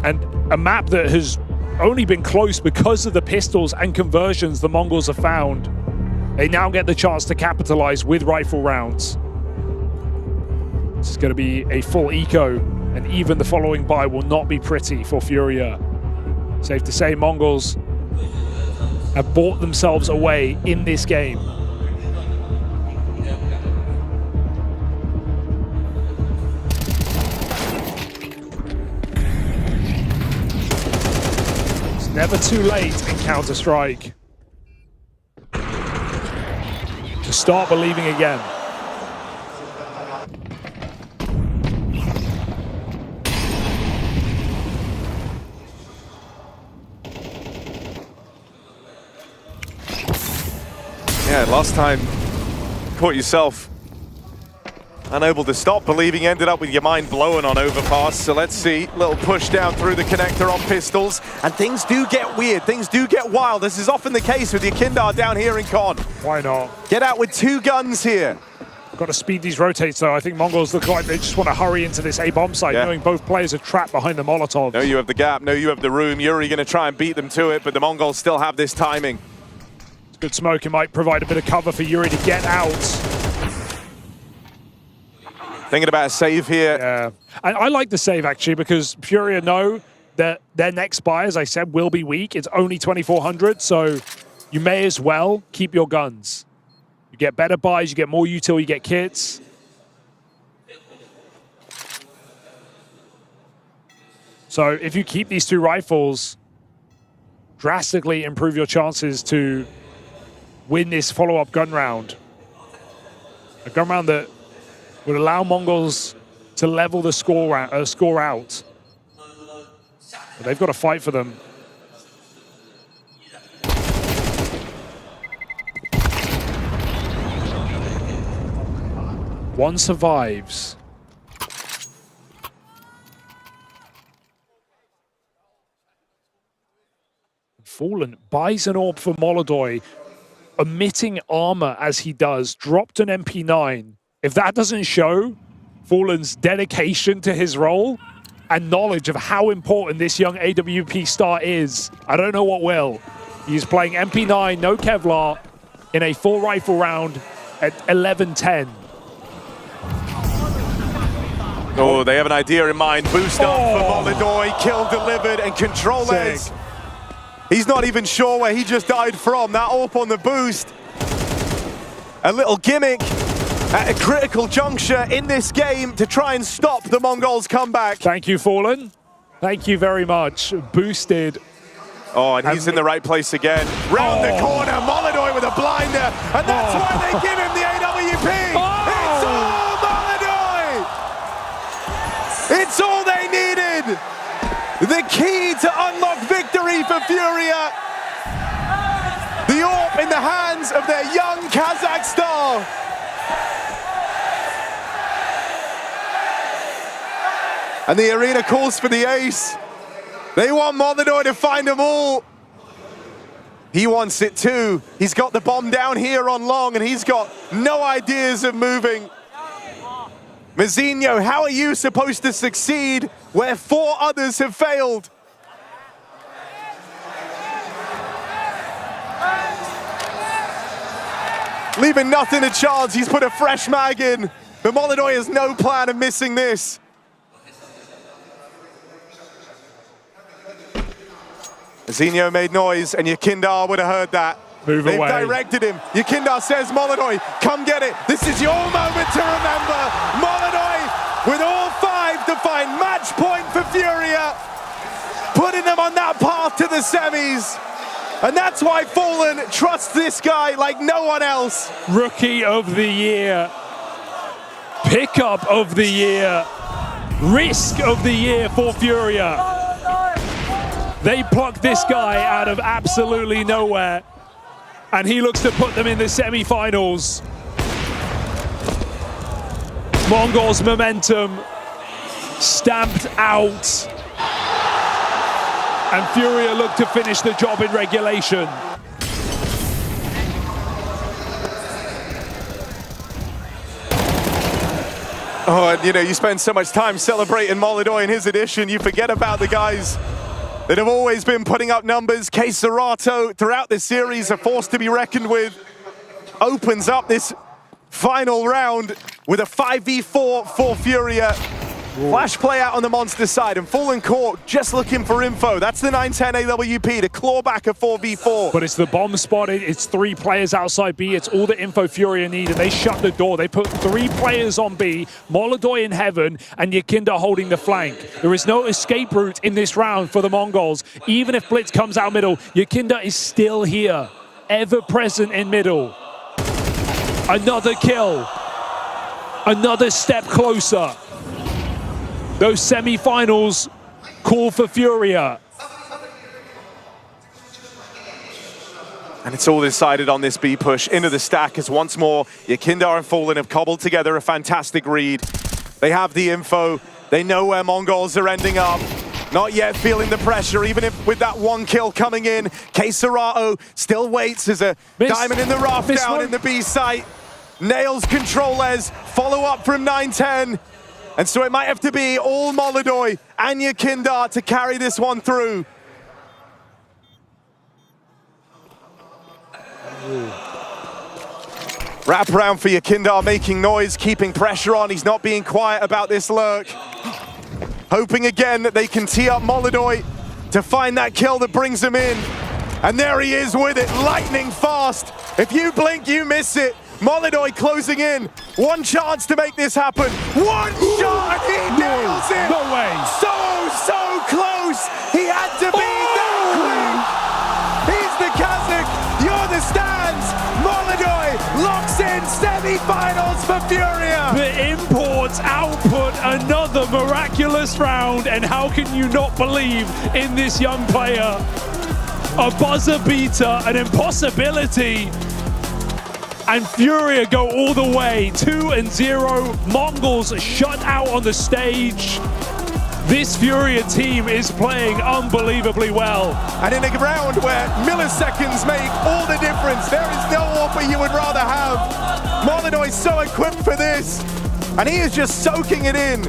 [SPEAKER 8] And a map that has only been close because of the pistols and conversions the Mongols have found. They now get the chance to capitalize with rifle rounds. This is going to be a full eco, and even the following buy will not be pretty for Furia. Safe to say, Mongols have bought themselves away in this game. It's never too late in Counter-Strike to start believing again.
[SPEAKER 5] Yeah, last time caught yourself unable to stop believing, ended up with your mind blown on overpass. So let's see, little push down through the connector on pistols, and things do get weird, things do get wild. This is often the case with Yukinda down here in Con.
[SPEAKER 8] Why not?
[SPEAKER 5] Get out with 2 guns here.
[SPEAKER 8] Got to speed these rotates though. I think Mongols look like they just want to hurry into this A-bomb site, knowing both players are trapped behind the Molotov.
[SPEAKER 5] No, you have the gap, no, you have the room. Yuri going to try and beat them to it, but the Mongols still have this timing.
[SPEAKER 8] Good smoke, it might provide a bit of cover for Yuri to get out.
[SPEAKER 5] Thinking about a save here.
[SPEAKER 8] Yeah, I like the save actually, because Furia know their next buy, as I said, will be weak. It's only 2,400, so you may as well keep your guns. You get better buys, you get more util, you get kits. So if you keep these 2 rifles, drastically improve your chances to win this follow-up gun round. A gun round that would allow Mongols to level the score out. But they've got to fight for them. One survives. Fallen buys an orb for Molodoi, omitting armor as he does, dropped an MP9. If that doesn't show Fallen's dedication to his role and knowledge of how important this young AWP star is, I don't know what will. He's playing MP9, no Kevlar, in a 4 rifle round at 11-10.
[SPEAKER 5] Oh, they have an idea in mind. Boost up for Molodoi, kill delivered, and controllers. He's not even sure where he just died from. That AWP on the boost. A little gimmick at a critical juncture in this game to try and stop the Mongols' comeback.
[SPEAKER 8] Thank you, Fallen. Thank you very much. Boosted.
[SPEAKER 5] Oh, and he's in the right place again. Round the corner, Molodoi with a blinder, and that's why they give him the AWP. It's all Molodoi! It's all they needed! The key to unlock victory for Furia. The AWP in the hands of their young Kazakh star. And the arena calls for the ace. They want Molodoi to find them all. He wants it too. He's got the bomb down here on long, and he's got no ideas of moving. Mazinho, how are you supposed to succeed where 4 others have failed? Leaving nothing to chance. He's put a fresh mag in, but Molodoi has no plan of missing this. Mazinho made noise, and Yakindar would have heard that.
[SPEAKER 8] They've
[SPEAKER 5] directed him. Yakindar says, Molodoi, come get it. This is your moment to remember. Molodoi with all 5 to find match point for Furia, putting them on that path to the semis. And that's why Fallen trusts this guy like no one else.
[SPEAKER 8] Rookie of the year, pickup of the year, risk of the year for Furia. They plucked this guy out of absolutely nowhere, and he looks to put them in the semi-finals. Mongols' momentum stamped out, and Furia look to finish the job in regulation.
[SPEAKER 5] Oh, and you spend so much time celebrating Molodoi and his addition, you forget about the guys that have always been putting up numbers. K Serato, throughout this series, a force to be reckoned with, opens up this final round with a 5v4 for Furia. Flash play out on the Monster side, and Fallen Court just looking for info. That's the 910 AWP to claw back a 4v4.
[SPEAKER 8] But it's the bomb spotted, it's 3 players outside B, it's all the info Furia need, and they shut the door. They put 3 players on B, Molodoi in heaven, and Yakindar holding the flank. There is no escape route in this round for the Mongols. Even if Blitz comes out middle, Yakindar is still here, ever present in middle. Another kill, another step closer. Those semi-finals call for Furia.
[SPEAKER 5] And it's all decided on this B push into the stack, as once more Yakindar and Fallen have cobbled together a fantastic read. They have the info. They know where Mongols are ending up. Not yet feeling the pressure, even if with that 1 kill coming in. K Serato still waits as a diamond in the rough down in the B site. Nails controllers, follow up from 910. And so it might have to be all Molodoi and Yakindar to carry this one through. Wrap around for Yakindar, making noise, keeping pressure on. He's not being quiet about this lurk. hoping again that they can tee up Molodoi to find that kill that brings him in. And there he is with it, lightning fast. If you blink, you miss it. Molodoi closing in. One chance to make this happen. One shot, and he nails it.
[SPEAKER 8] No way.
[SPEAKER 5] So close. He had to be that quick. He's the Kazakh. You're the stands. Molodoi locks in semi-finals for Furia.
[SPEAKER 8] The imports output another miraculous round, and how can you not believe in this young player? A buzzer beater, an impossibility. And Furia go all the way, 2-0. Mongols shut out on the stage. This Furia team is playing unbelievably well.
[SPEAKER 5] And in a round where milliseconds make all the difference, there is no offer you would rather have. Molodoi is so equipped for this, and he is just soaking it in.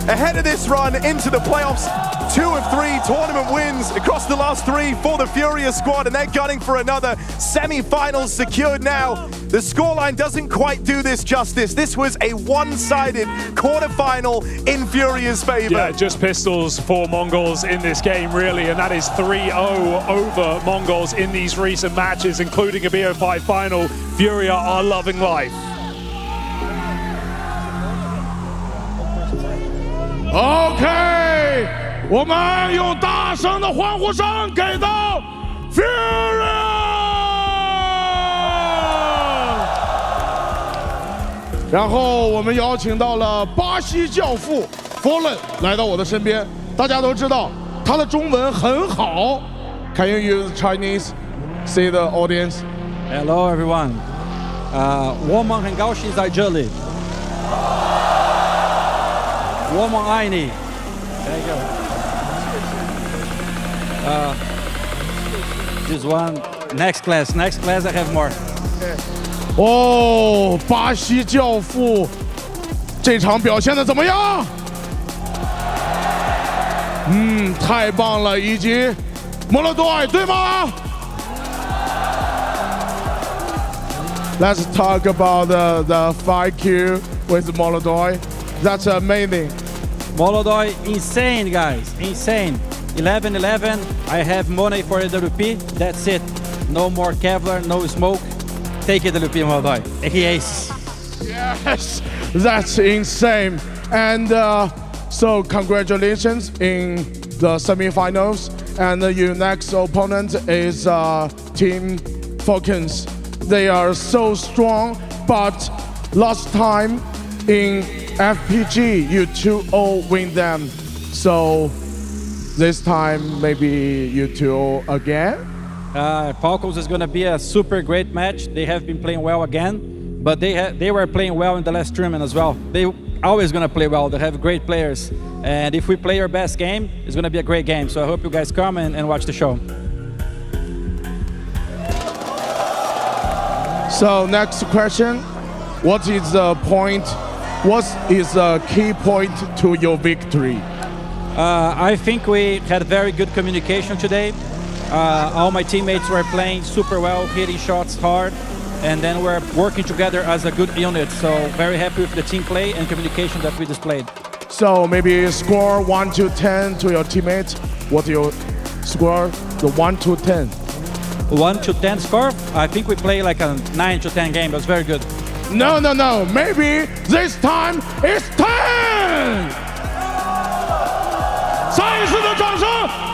[SPEAKER 5] Ahead of this run into the playoffs, 2 of 3 tournament wins across the last 3 for the Furia squad, and they're gunning for another. Semi-finals secured now. The scoreline doesn't quite do this justice. This was a one-sided quarterfinal in Furia's favor.
[SPEAKER 8] Yeah, just pistols for Mongols in this game, really, and that is 3-0 over Mongols in these recent matches, including a BO5 final. Furia are loving life.
[SPEAKER 3] OK， 我们用大声的欢呼声给到 Furia。然后我们邀请到了巴西教父 Fallen 来到我的身边。大家都知道他的中文很好。Can you use Chinese? Say the audience.
[SPEAKER 1] Hello everyone. 我们很高兴在这里。我们爱你。There you go. This one, next class I have more.
[SPEAKER 3] 哦，巴西教父这场表现的怎么样？太棒了，以及Molodoi对吗？ Let's talk about the 5Q with Molodoi. That's amazing.
[SPEAKER 1] Molodoi, insane guys, insane. 11-11, I have money for AWP, that's it. No more Kevlar, no smoke. Take AWP, Molodoi. He aces.
[SPEAKER 3] Yes, that's insane. And so congratulations in the semifinals. And your next opponent is Team Falcons. They are so strong, but last time in FPG, you 2-0 win them. So this time, maybe you 2-0 again?
[SPEAKER 1] Falcons is going to be a super great match. They have been playing well again, but they were playing well in the last tournament as well. They always going to play well. They have great players. And if we play our best game, it's going to be a great game. So I hope you guys come and watch the show.
[SPEAKER 3] So next question, what is the point? What is the key point to your victory?
[SPEAKER 1] I think we had very good communication today. All my teammates were playing super well, hitting shots hard, and then we're working together as a good unit. So very happy with the team play and communication that we displayed.
[SPEAKER 3] So maybe score 1 to 10 to your teammates. What your score? The 1 to 10.
[SPEAKER 1] 1 to 10 score? I think we play like a 9 to 10 game. That's very good.
[SPEAKER 3] No. Maybe this time it's 10. 再一次的掌声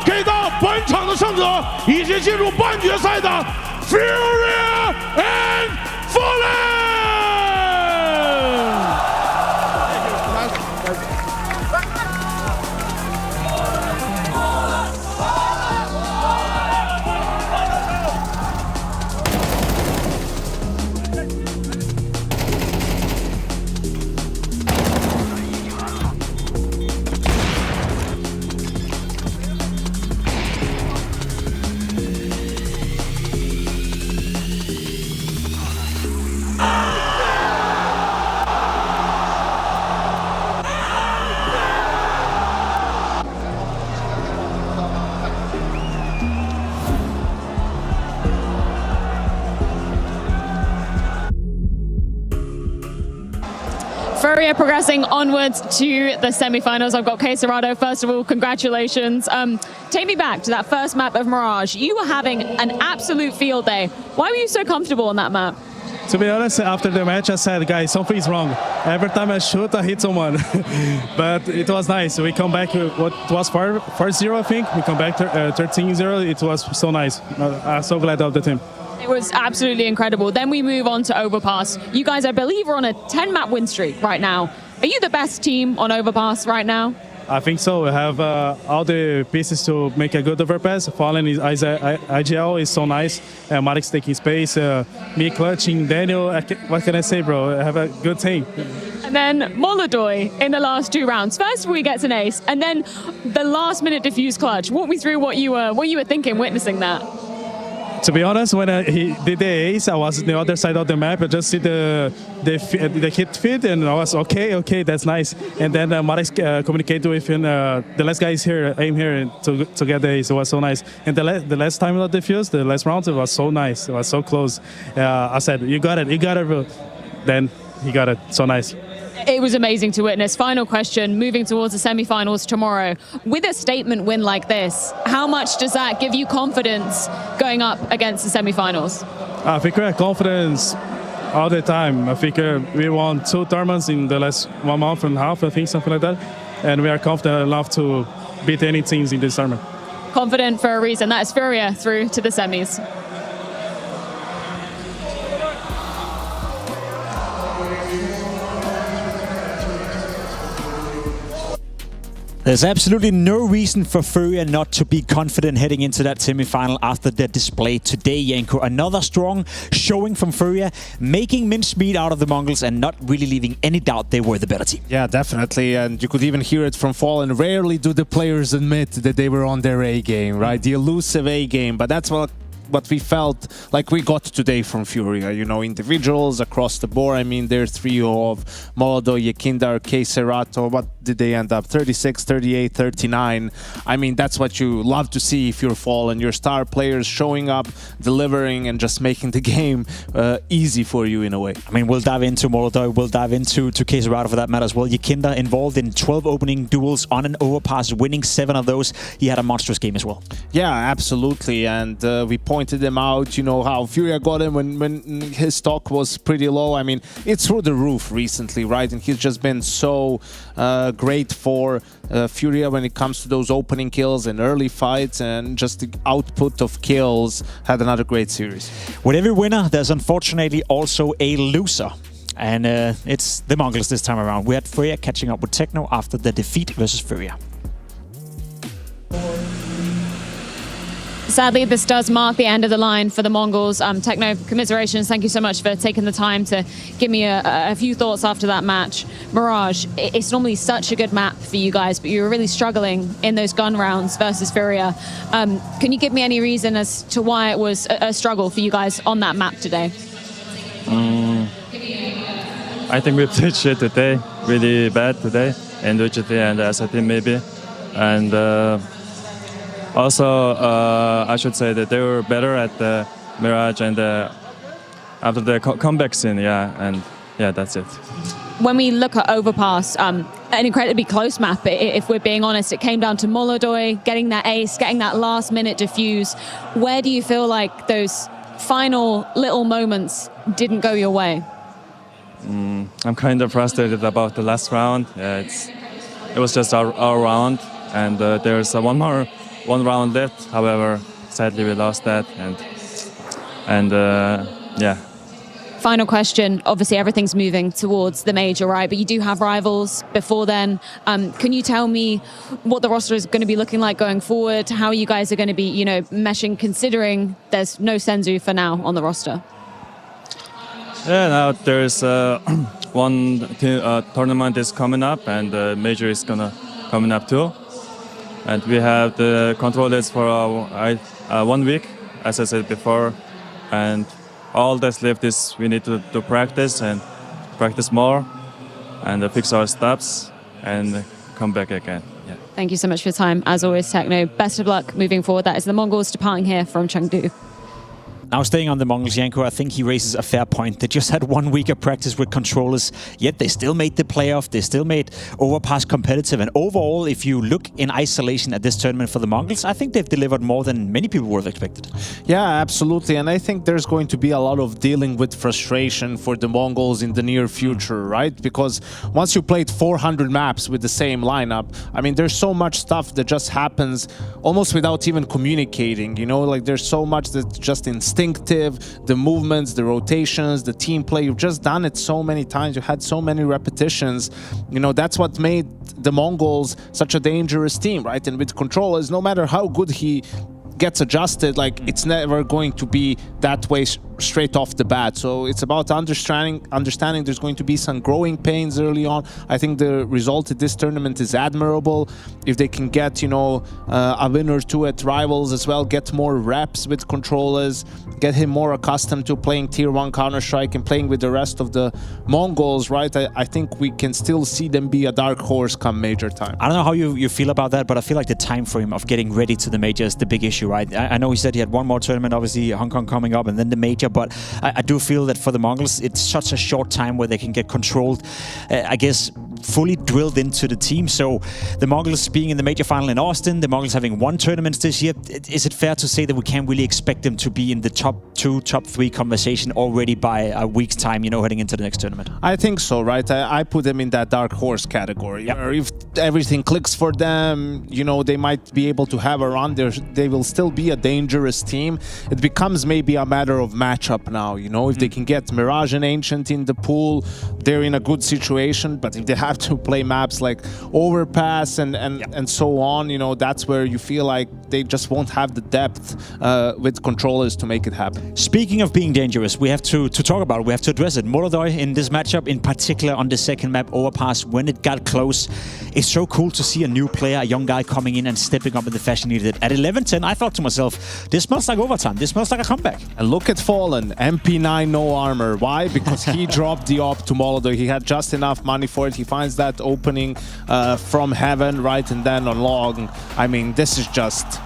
[SPEAKER 3] 给到本场的胜者，以及进入半决赛的 Furia and Fallen。
[SPEAKER 6] Furia
[SPEAKER 4] Furia progressing onwards to the semi-finals. I've got Quesarado. First of all, congratulations. Take me back to that first map of Mirage. You were having an absolute field day. Why were you so comfortable on that map?
[SPEAKER 6] To be honest, after the match, I said, guys, something's wrong. Every time I shoot, I hit someone. But it was nice. We come back, what was 4-0, I think. We come back 13-0. It was so nice. I'm so glad of the team.
[SPEAKER 4] It was absolutely incredible. Then we move on to Overpass. You guys, I believe, are on a 10-map win streak right now. Are you the best team on Overpass right now?
[SPEAKER 6] I think so. We have all the pieces to make a good overpass. Fallen is IGL is so nice. Marik's taking space. Me clutching. Daniel, what can I say, bro? I have a good team.
[SPEAKER 4] And then Molodoi in the last 2 rounds. First, he gets an ace, and then the last-minute diffuse clutch. Walk me through what you were thinking, witnessing that.
[SPEAKER 6] To be honest, when he did the ace, I was on the other side of the map. I just see the hit feed, and I was okay, that's nice. And then Marek communicated with him. The last guy is here, aim here to get the ace. It was so nice. And the last time of the defuse, the last round, it was so nice. It was so close. I said, you got it, bro. Then he got it. So nice.
[SPEAKER 4] It was amazing to witness. Final question, moving towards the semi-finals tomorrow. With a statement win like this, how much does that give you confidence going up against the semi-finals?
[SPEAKER 6] I think we have confidence all the time. I think we won 2 tournaments in the last 1 month and a half, I think, something like that. And we are confident enough to beat any teams in this tournament.
[SPEAKER 4] Confident for a reason. That is Furia through to the semis.
[SPEAKER 11] There's absolutely no reason for Furia not to be confident heading into that semi-final after their display today, Yanko. Another strong showing from Furia, making mincemeat out of the Mongols and not really leaving any doubt they were the better team.
[SPEAKER 13] Yeah, definitely. And you could even hear it from Fallen. Rarely do the players admit that they were on their A game, right? The elusive A game. But that's what we felt like we got today from Furia, you know, individuals across the board. I mean, their trio of Molodoi, Yekindar, Quesarado, what did they end up? 36, 38, 39. I mean, that's what you love to see if you're Fallen. Your star players showing up, delivering, and just making the game easy for you in a way.
[SPEAKER 11] I mean, we'll dive into Molodoi, we'll dive into Quesarado for that matter as well. Yekindar involved in 12 opening duels on an overpass, winning 7 of those. He had a monstrous game as well.
[SPEAKER 13] Yeah, absolutely. And we pointed them out, you know, how Furia got him when his stock was pretty low. I mean, it's through the roof recently, right? And he's just been so great for Furia when it comes to those opening kills and early fights, and just the output of kills. Had another great series.
[SPEAKER 11] With every winner, there's unfortunately also a loser. And it's the Mongols this time around. We had Furia catching up with Techno after the defeat versus Furia.
[SPEAKER 4] Sadly, this does mark the end of the line for the Mongols. Techno, commiserations. Thank you so much for taking the time to give me a few thoughts after that match. Mirage, it's normally such a good map for you guys, but you were really struggling in those gun rounds versus Furia. Can you give me any reason as to why it was a struggle for you guys on that map today?
[SPEAKER 7] I think we played shit today, really bad today, in WGT and SIP maybe. And also, I should say that they were better at the Mirage and after the comeback scene, and that's it.
[SPEAKER 4] When we look at Overpass, an incredibly close map, if we're being honest. It came down to Molodoi getting that ace, getting that last-minute diffuse. Where do you feel like those final little moments didn't go your way?
[SPEAKER 7] I'm kind of frustrated about the last round. It was just our round, and there's one round left. However, sadly we lost that, and yeah.
[SPEAKER 4] Final question. Obviously, everything's moving towards the major, right? But you do have rivals before then. Can you tell me what the roster is going to be looking like going forward? How you guys are going to be, meshing, considering there's no Senzu for now on the roster?
[SPEAKER 7] Yeah, now there's one tournament is coming up, and the major is coming up too. And we have the controllers for 1 week, as I said before. And all that's left is we need to practice and practice more and fix our stops and come back again. Yeah.
[SPEAKER 4] Thank you so much for your time. As always, Techno, best of luck moving forward. That is the Mongols departing here from Chengdu.
[SPEAKER 11] Now, staying on the Mongols, Janko, I think he raises a fair point. They just had 1 week of practice with controllers, yet they still made the playoff. They still made Overpass competitive. And overall, if you look in isolation at this tournament for the Mongols, I think they've delivered more than many people would have expected.
[SPEAKER 13] Yeah, absolutely. And I think there's going to be a lot of dealing with frustration for the Mongols in the near future, right? Because once you played 400 maps with the same lineup, I mean, there's so much stuff that just happens almost without even communicating, you know? Like, there's so much that's just instinctive, the movements, the rotations, the team play. You've just done it so many times. You had so many repetitions. You know, that's what made the Mongols such a dangerous team, right? And with controllers, no matter how good he gets adjusted, like, it's never going to be that way straight off the bat. So it's about understanding there's going to be some growing pains early on. I think the result of this tournament is admirable. If they can get, you know, a win or two at Rivals as well, get more reps with controllers, get him more accustomed to playing Tier 1 Counter-Strike and playing with the rest of the Mongols, right? I think we can still see them be a dark horse come major time.
[SPEAKER 11] I don't know how you feel about that, but I feel like the time frame of getting ready to the major is the big issue, right? I know he said he had one more tournament, obviously Hong Kong coming up, and then the major, but I do feel that for the Mongols, it's such a short time where they can get controlled, I guess, fully drilled into the team. So the Mongols being in the major final in Austin, the Mongols having won tournaments this year, is it fair to say that we can't really expect them to be in the top 2, top 3 conversation already by a week's time, you know, heading into the next tournament?
[SPEAKER 13] I think so, right? I put them in that dark horse category. Yep. Or if everything clicks for them, you know, they might be able to have a run. They will still be a dangerous team. It becomes maybe a matter of matchup now, you know? If they can get Mirage and Ancient in the pool, they're in a good situation. But if they have to play maps like Overpass and so on, you know, that's where you feel like they just won't have the depth with controllers to make it happen.
[SPEAKER 11] Speaking of being dangerous, we have to talk about it. We have to address it. Molodoi in this matchup, in particular on the second map, Overpass, when it got close, it's so cool to see a new player, a young guy coming in and stepping up in the fashion he did. At 11-10, I thought to myself, this smells like overtime. This smells like a comeback.
[SPEAKER 13] And look at Fallen, MP9 no armor. Why? Because he dropped the op to Molodoi. He had just enough money for it. He finds that opening from heaven, right? And then on long. I mean, this is just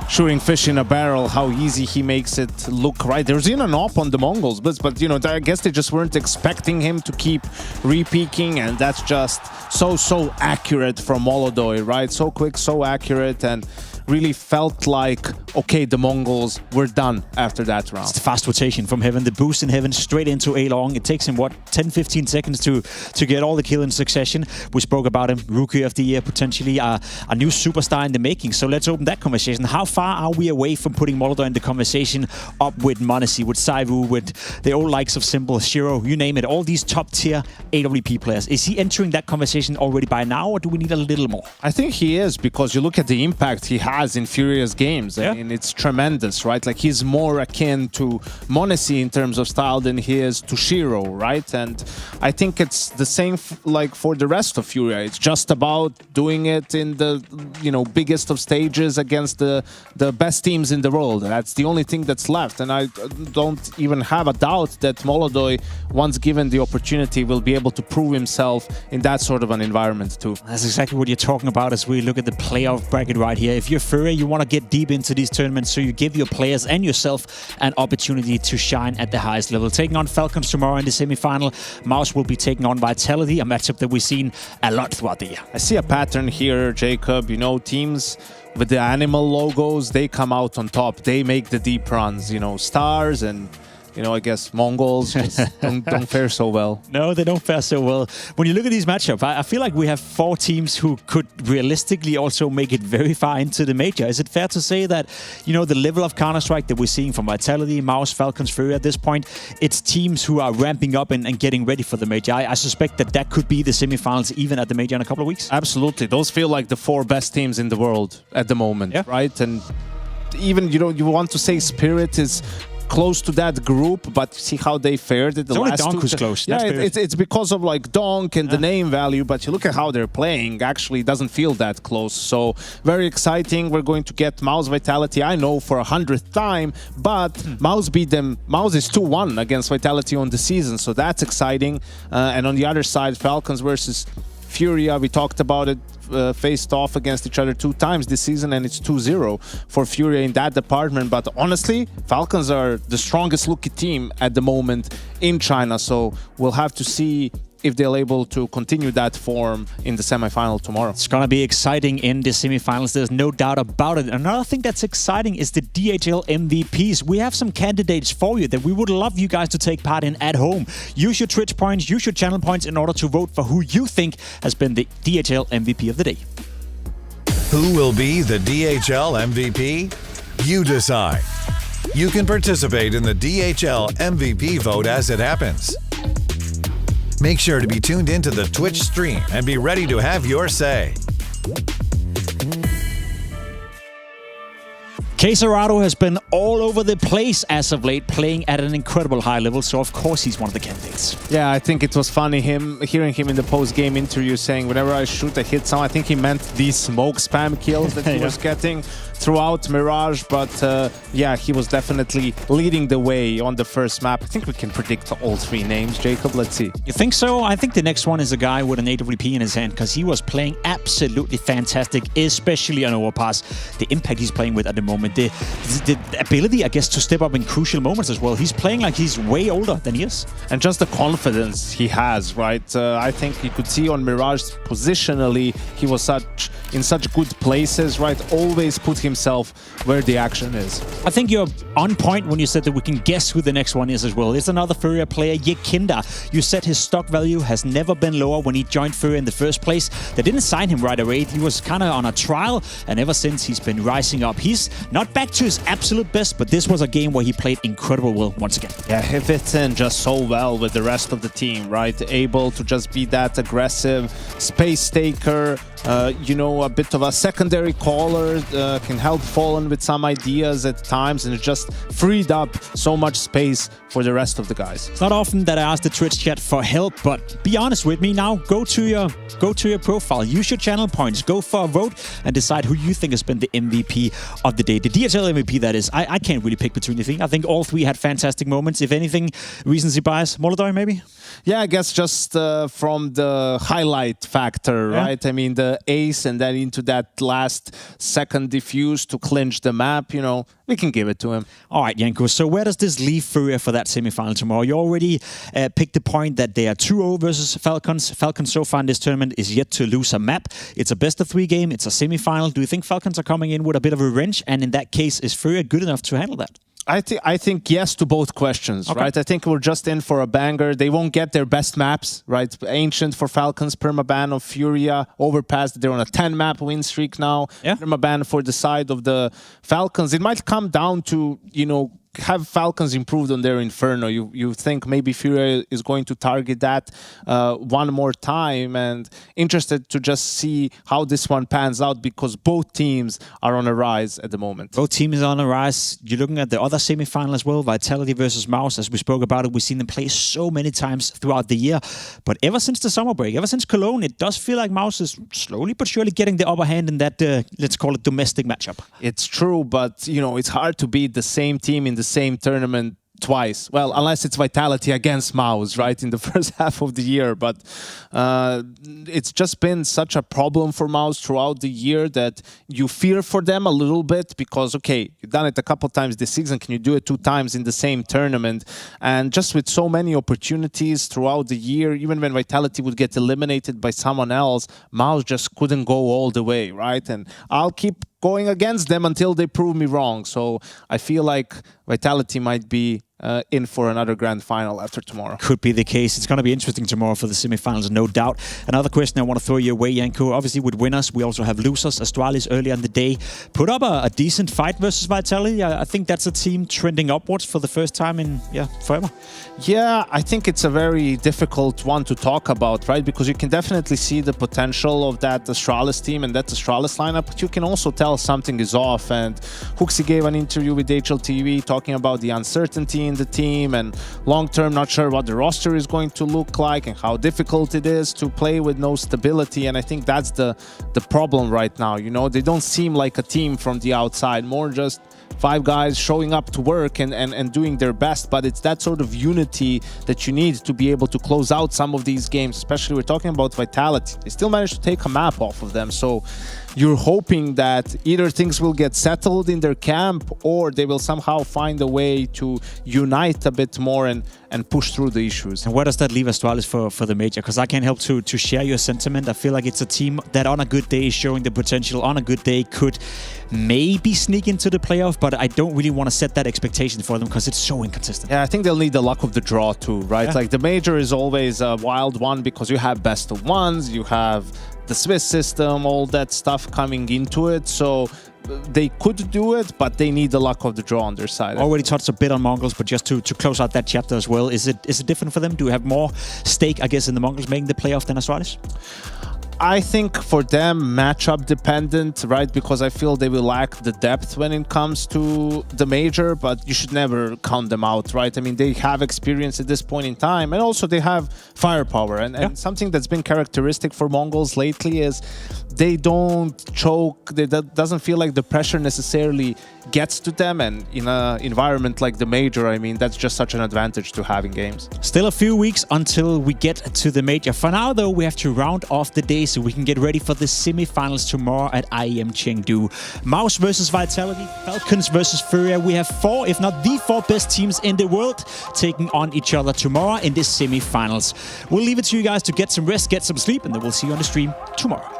[SPEAKER 13] shooting fish in a barrel, how easy he makes it look, right? There's even an op on the Mongols, but you know, I guess they just weren't expecting him to keep re-peeking, and that's just so accurate from Molodoi, right? So quick, so accurate, and really felt like, okay, the Mongols were done after that round.
[SPEAKER 11] It's the fast rotation from heaven, the boost in heaven straight into A-long. It takes him, what, 10-15 seconds to get all the kill in succession. We spoke about him, Rookie of the Year, potentially a new superstar in the making. So let's open that conversation. How far are we away from putting Molodoi in the conversation up with m0NESY, with Saivu, with the old likes of Simple, Shiro, you name it, all these top-tier AWP players? Is he entering that conversation already by now, or do we need a little more?
[SPEAKER 13] I think he is, because you look at the impact he has in Furious games. I mean, it's tremendous, right? Like, he's more akin to m0NESY in terms of style than he is to Shiro, right? And I think it's the same like for the rest of Furia. It's just about doing it in the, you know, biggest of stages against the best teams in the world. That's the only thing that's left. And I don't even have a doubt that Molodoi, once given the opportunity, will be able to prove himself in that sort of an environment too.
[SPEAKER 11] That's exactly what you're talking about as we look at the playoff bracket right here. If you're Furia, you want to get deep into these tournaments, so you give your players and yourself an opportunity to shine at the highest level. Taking on Falcons tomorrow in the semi-final. Mouse will be taking on Vitality, a matchup that we've seen a lot throughout the year.
[SPEAKER 13] I see a pattern here, Jacob. You know, teams with the animal logos, they come out on top. They make the deep runs. You know, Stars and, you know, I guess Mongols just don't fare so well.
[SPEAKER 11] No, they don't fare so well. When you look at these matchups, I feel like we have 4 teams who could realistically also make it very far into the major. Is it fair to say that, you know, the level of Counter-Strike that we're seeing from Vitality, Mouse, Falcons, Fury at this point, it's teams who are ramping up and getting ready for the major? I suspect that could be the semifinals even at the major in a couple of weeks.
[SPEAKER 13] Absolutely. Those feel like the 4 best teams in the world at the moment, right? And even, you know, you want to say Spirit is close to that group, but see how they fared at the
[SPEAKER 11] it's
[SPEAKER 13] last
[SPEAKER 11] only Donk who's close.
[SPEAKER 13] Yeah, it's because of like Donk and the name value, but you look at how they're playing, actually doesn't feel that close. So very exciting. We're going to get Mouse Vitality, I know, for 100th time, but Mouse beat them. Mouse is 2-1 against Vitality on the season, so that's exciting. And on the other side, Falcons versus Furia, we talked about it, faced off against each other 2 times this season, and it's 2-0 for Furia in that department. But honestly, Falcons are the strongest looking team at the moment in China, so we'll have to see if they're able to continue that form in the semi-final tomorrow.
[SPEAKER 11] It's going to be exciting in the semi-finals, there's no doubt about it. Another thing that's exciting is the DHL MVPs. We have some candidates for you that we would love you guys to take part in at home. Use your Twitch points, use your channel points in order to vote for who you think has been the DHL MVP of the day.
[SPEAKER 9] Who will be the DHL MVP? You decide. You can participate in the DHL MVP vote as it happens. Make sure to be tuned into the Twitch stream and be ready to have your say.
[SPEAKER 11] Quesarado has been all over the place as of late, playing at an incredible high level, so of course he's one of the candidates.
[SPEAKER 13] Yeah, I think it was funny hearing him in the post-game interview saying, whenever I shoot, I hit someone. I think he meant these smoke spam kills that he was getting throughout Mirage, but yeah, he was definitely leading the way on the first map. I think we can predict all 3 names, Jacob. Let's see.
[SPEAKER 11] You think so? I think the next one is a guy with an AWP in his hand, because he was playing absolutely fantastic, especially on Overpass. The impact he's playing with at the moment, the ability, I guess, to step up in crucial moments as well. He's playing like he's way older than he is.
[SPEAKER 13] And just the confidence he has, right? I think you could see on Mirage, positionally, he was in such good places, right? Always put himself where the action is.
[SPEAKER 11] I think you're on point when you said that we can guess who the next one is as well. It's another Furia player, Yekinda. You said his stock value has never been lower when he joined Furia in the first place. They didn't sign him right away. He was kind of on a trial, and ever since he's been rising up. He's not back to his absolute best, but this was a game where he played incredible well once again.
[SPEAKER 13] Yeah, he fits in just so well with the rest of the team, right? Able to just be that aggressive space taker, you know, a bit of a secondary caller, can help Fallen with some ideas at times, and it just freed up so much space for the rest of the guys.
[SPEAKER 11] It's not often that I ask the Twitch chat for help, but be honest with me now. Go to your profile, use your channel points, go for a vote, and decide who you think has been the MVP of the day. The DHL MVP, that is. I can't really pick between the 3. I think all 3 had fantastic moments. If anything, recency bias. Molodoi, maybe?
[SPEAKER 13] Yeah, I guess just from the highlight factor, right? I mean, the ace and then into that last second defuse to clinch the map, you know, we can give it to him.
[SPEAKER 11] All right, Janko. So where does this leave Furia for that semifinal tomorrow? You already picked the point that they are 2-0 versus Falcons. Falcons so far in this tournament is yet to lose a map. It's a best-of-3 game. It's a semifinal. Do you think Falcons are coming in with a bit of revenge? And in that case, is Furia good enough to handle that?
[SPEAKER 13] I think yes to both questions, right? I think we're just in for a banger. They won't get their best maps, right? Ancient for Falcons, permaban of Furia, Overpass. They're on a 10-map win streak now. Permaban for the side of the Falcons. It might come down to, you know, have Falcons improved on their Inferno. You think maybe Furia is going to target that one more time, and interested to just see how this one pans out, because both teams are on a rise at the moment.
[SPEAKER 11] Both teams are on a rise. You're looking at the other semi-final as well, Vitality versus Mouse. As we spoke about it, we've seen them play so many times throughout the year. But ever since the summer break, ever since Cologne, it does feel like Mouse is slowly but surely getting the upper hand in that, let's call it, domestic matchup.
[SPEAKER 13] It's true, but you know, it's hard to beat the same team in the same tournament twice. Well, unless it's Vitality against Mouse, right, in the first half of the year. But it's just been such a problem for Mouse throughout the year that you fear for them a little bit, because, okay, you've done it a couple times this season. Can you do it 2 times in the same tournament? And just with so many opportunities throughout the year, even when Vitality would get eliminated by someone else, Mouse just couldn't go all the way, right? And I'll keep going against them until they prove me wrong. So I feel like Vitality might be in for another grand final after tomorrow.
[SPEAKER 11] Could be the case. It's going to be interesting tomorrow for the semifinals, no doubt. Another question I want to throw your way, Janko. Obviously, with winners, we also have losers. Astralis earlier in the day put up a decent fight versus Vitality. I think that's a team trending upwards for the first time in, forever.
[SPEAKER 13] Yeah, I think it's a very difficult one to talk about, right? Because you can definitely see the potential of that Astralis team and that Astralis lineup, but you can also tell something is off. And Huxi gave an interview with HLTV talking about the uncertainty in the team, and long-term not sure what the roster is going to look like and how difficult it is to play with no stability. And I think that's the problem right now. You know, they don't seem like a team from the outside, more just 5 guys showing up to work and doing their best, but it's that sort of unity that you need to be able to close out some of these games, especially we're talking about Vitality. They still managed to take a map off of them, so you're hoping that either things will get settled in their camp or they will somehow find a way to unite a bit more and push through the issues.
[SPEAKER 11] And where does that leave Astralis for the major? Because I can't help to share your sentiment. I feel like it's a team that on a good day is showing the potential, on a good day could maybe sneak into the playoff, but I don't really want to set that expectation for them because it's so inconsistent.
[SPEAKER 13] Yeah, I think they'll need the luck of the draw too, right?
[SPEAKER 11] Yeah.
[SPEAKER 13] Like the major is always a wild one because you have best of ones, you have the Swiss system, all that stuff coming into it. So they could do it, but they need the luck of the draw on their side.
[SPEAKER 11] Already touched a bit on Mongols, but just to close out that chapter as well, is it different for them? Do you have more stake, I guess, in the Mongols making the playoff than Astralis?
[SPEAKER 13] I think for them, matchup dependent, right? Because I feel they will lack the depth when it comes to the major, but you should never count them out, right? I mean, they have experience at this point in time, and also they have firepower. And something that's been characteristic for Mongols lately is they don't choke. That doesn't feel like the pressure necessarily gets to them. And in an environment like the major, I mean, that's just such an advantage to have in games.
[SPEAKER 11] Still a few weeks until we get to the major. For now, though, we have to round off the day so we can get ready for the semi-finals tomorrow at IEM Chengdu. Mouse versus Vitality, Falcons versus Furia. We have 4, if not the 4 best teams in the world taking on each other tomorrow in this semi-finals. We'll leave it to you guys to get some rest, get some sleep, and then we'll see you on the stream tomorrow.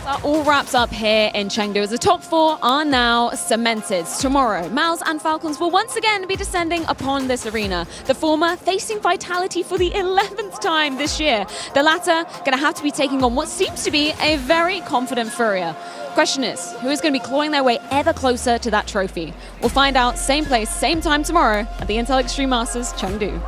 [SPEAKER 4] That all wraps up here in Chengdu as the top 4 are now cemented. Tomorrow, Mouse and Falcons will once again be descending upon this arena. The former facing Vitality for the 11th time this year. The latter going to have to be taking on what seems to be a very confident Furia. Question is, who is going to be clawing their way ever closer to that trophy? We'll find out same place, same time tomorrow at the Intel Extreme Masters Chengdu.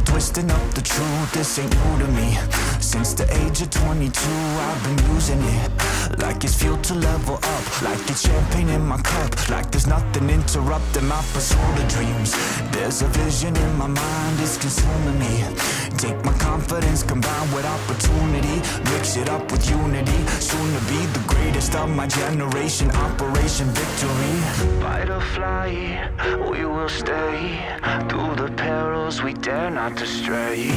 [SPEAKER 2] Twisting up the truth, this ain't new to me. Since the age of 22, I've been using it like it's fuel to level up, like it's champagne in my cup, like there's nothing interrupting my pursuit of dreams. There's a vision in my mind, it's consuming me. Take my confidence combined with opportunity, mix it up with unity, soon to be the greatest of my generation. Operation Victory. Fight or fly, we will stay. Through the perils we dare not to stray.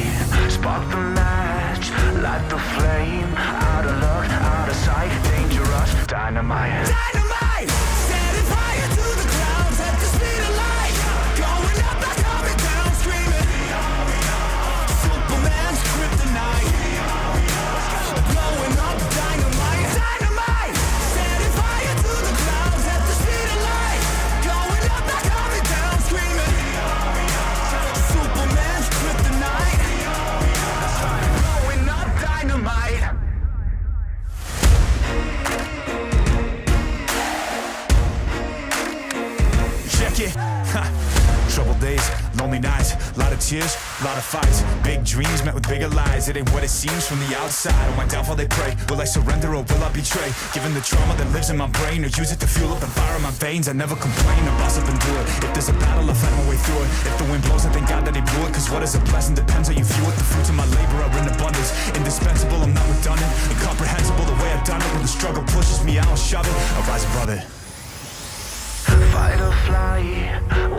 [SPEAKER 2] Spark the match, light the flame. Out of luck, out of sight, dangerous, dynamite. Dynamite! Setting fire to the clouds at the speed of light. Going up, not coming down, screaming. Superman's kryptonite. Blowing up, dynamite. Dynamite! Setting fire to the clouds at the speed of light. Going up, not coming down, screaming. Superman's kryptonite. Blowing up, dynamite. Check it. Troubled days, lonely nights, lot of tears, lot of fights. Big dreams met with bigger lies. It ain't what it seems from the outside. On my downfall they pray. Will I surrender or will I betray? Given the trauma that lives in my brain, or use it to fuel up the fire in my veins. I never complain, I boss up and do it. If there's a battle, I fight my way through it. If the wind blows, I thank God that he blew it. Cause what is a blessing depends how you view it. The fruits of my labor are in abundance. Indispensable, I'm not redundant. Incomprehensible the way I've done it. When the struggle pushes me, I don't shove it. I rise above it. Fight or fly,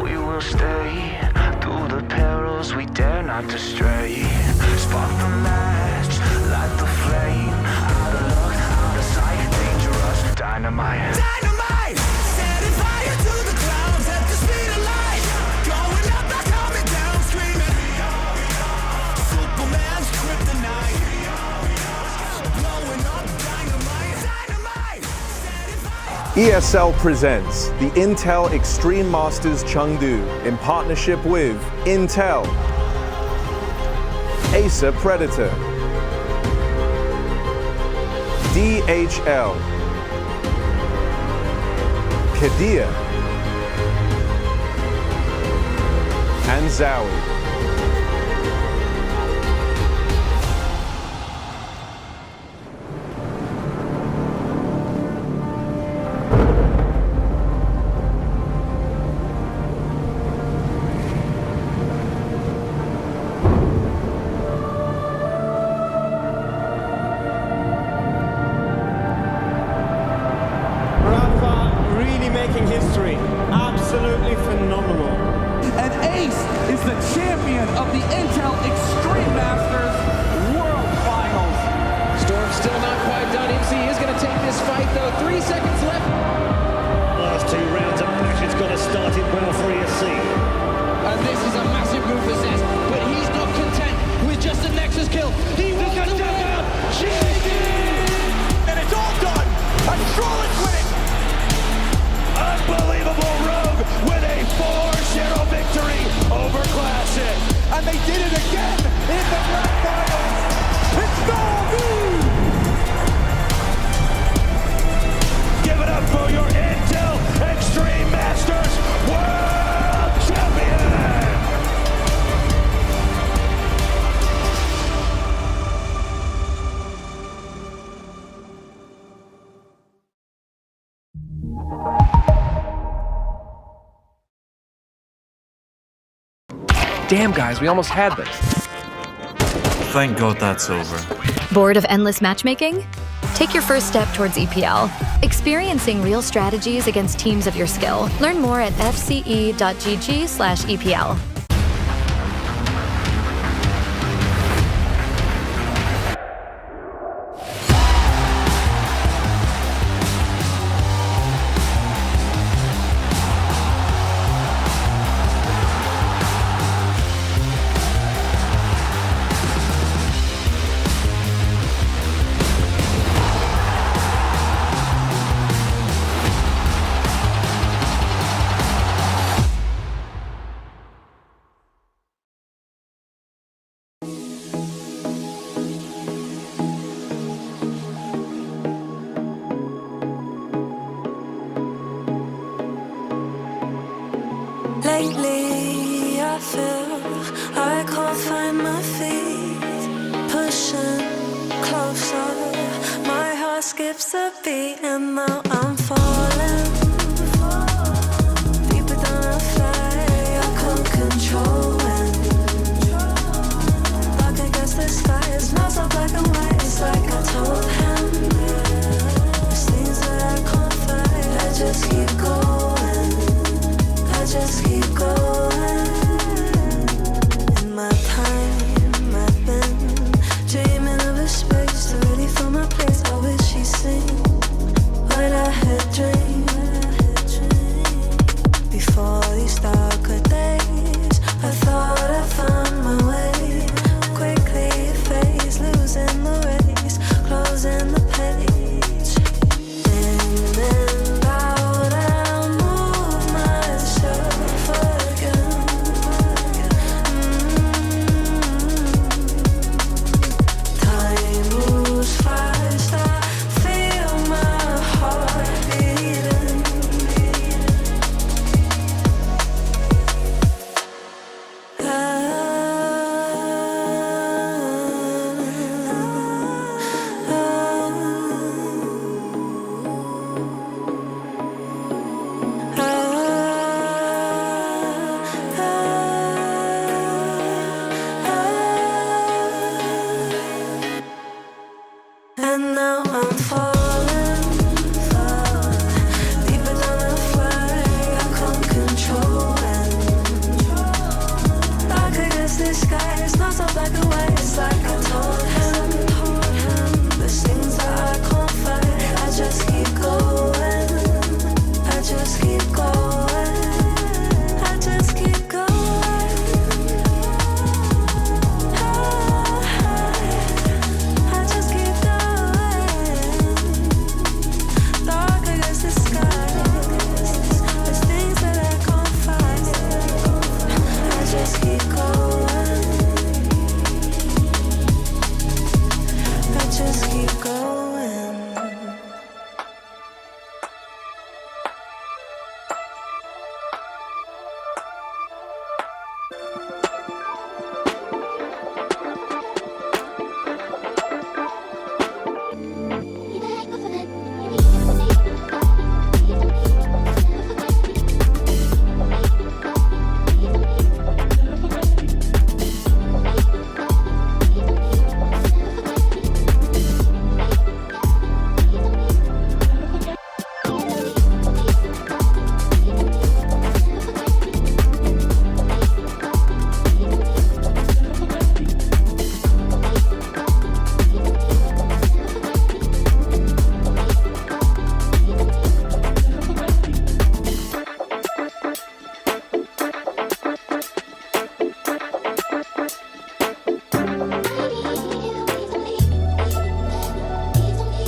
[SPEAKER 2] we will stay. Through the perils we dare not to stray. Spark the match, light the flame. Out of luck, out of sight, dangerous, dynamite. Dynamite! Setting fire to the clouds at the speed of light. Going up, not coming down, screaming. Superman's kryptonite. Blowing up, dynamite. Dynamite!
[SPEAKER 5] ESL presents the Intel Extreme Masters Chengdu in partnership with Intel, Acer Predator, DHL, Kadia, and Zowie.
[SPEAKER 14] history. Absolutely phenomenal.
[SPEAKER 15] And Ace is the champion of the Intel Extreme Masters World Finals.
[SPEAKER 21] Storm still not quite done. MC is going to take this fight, though. 3 seconds left.
[SPEAKER 24] Last 2 rounds of match, it's got to start it well for ESC.
[SPEAKER 21] And this is a massive move for Zest, but he's not content with just a Nexus kill. He wants to win.
[SPEAKER 2] And it's all done. And Trollocs winning. Unbelievable Rogue with a 4-0 victory over Classic. And they did it again in the Grand Finals. It's Goldie! Give it up for your Intel Extreme Masters World Champion!
[SPEAKER 25] Damn, guys, we almost had this.
[SPEAKER 26] Thank God that's over.
[SPEAKER 23] Bored of endless matchmaking? Take your first step towards EPL. Experiencing real strategies against teams of your skill. Learn more at fce.gg/EPL.
[SPEAKER 27] Lately, I feel I can't find my feet. Pushing closer, my heart skips a beat, and now I'm falling.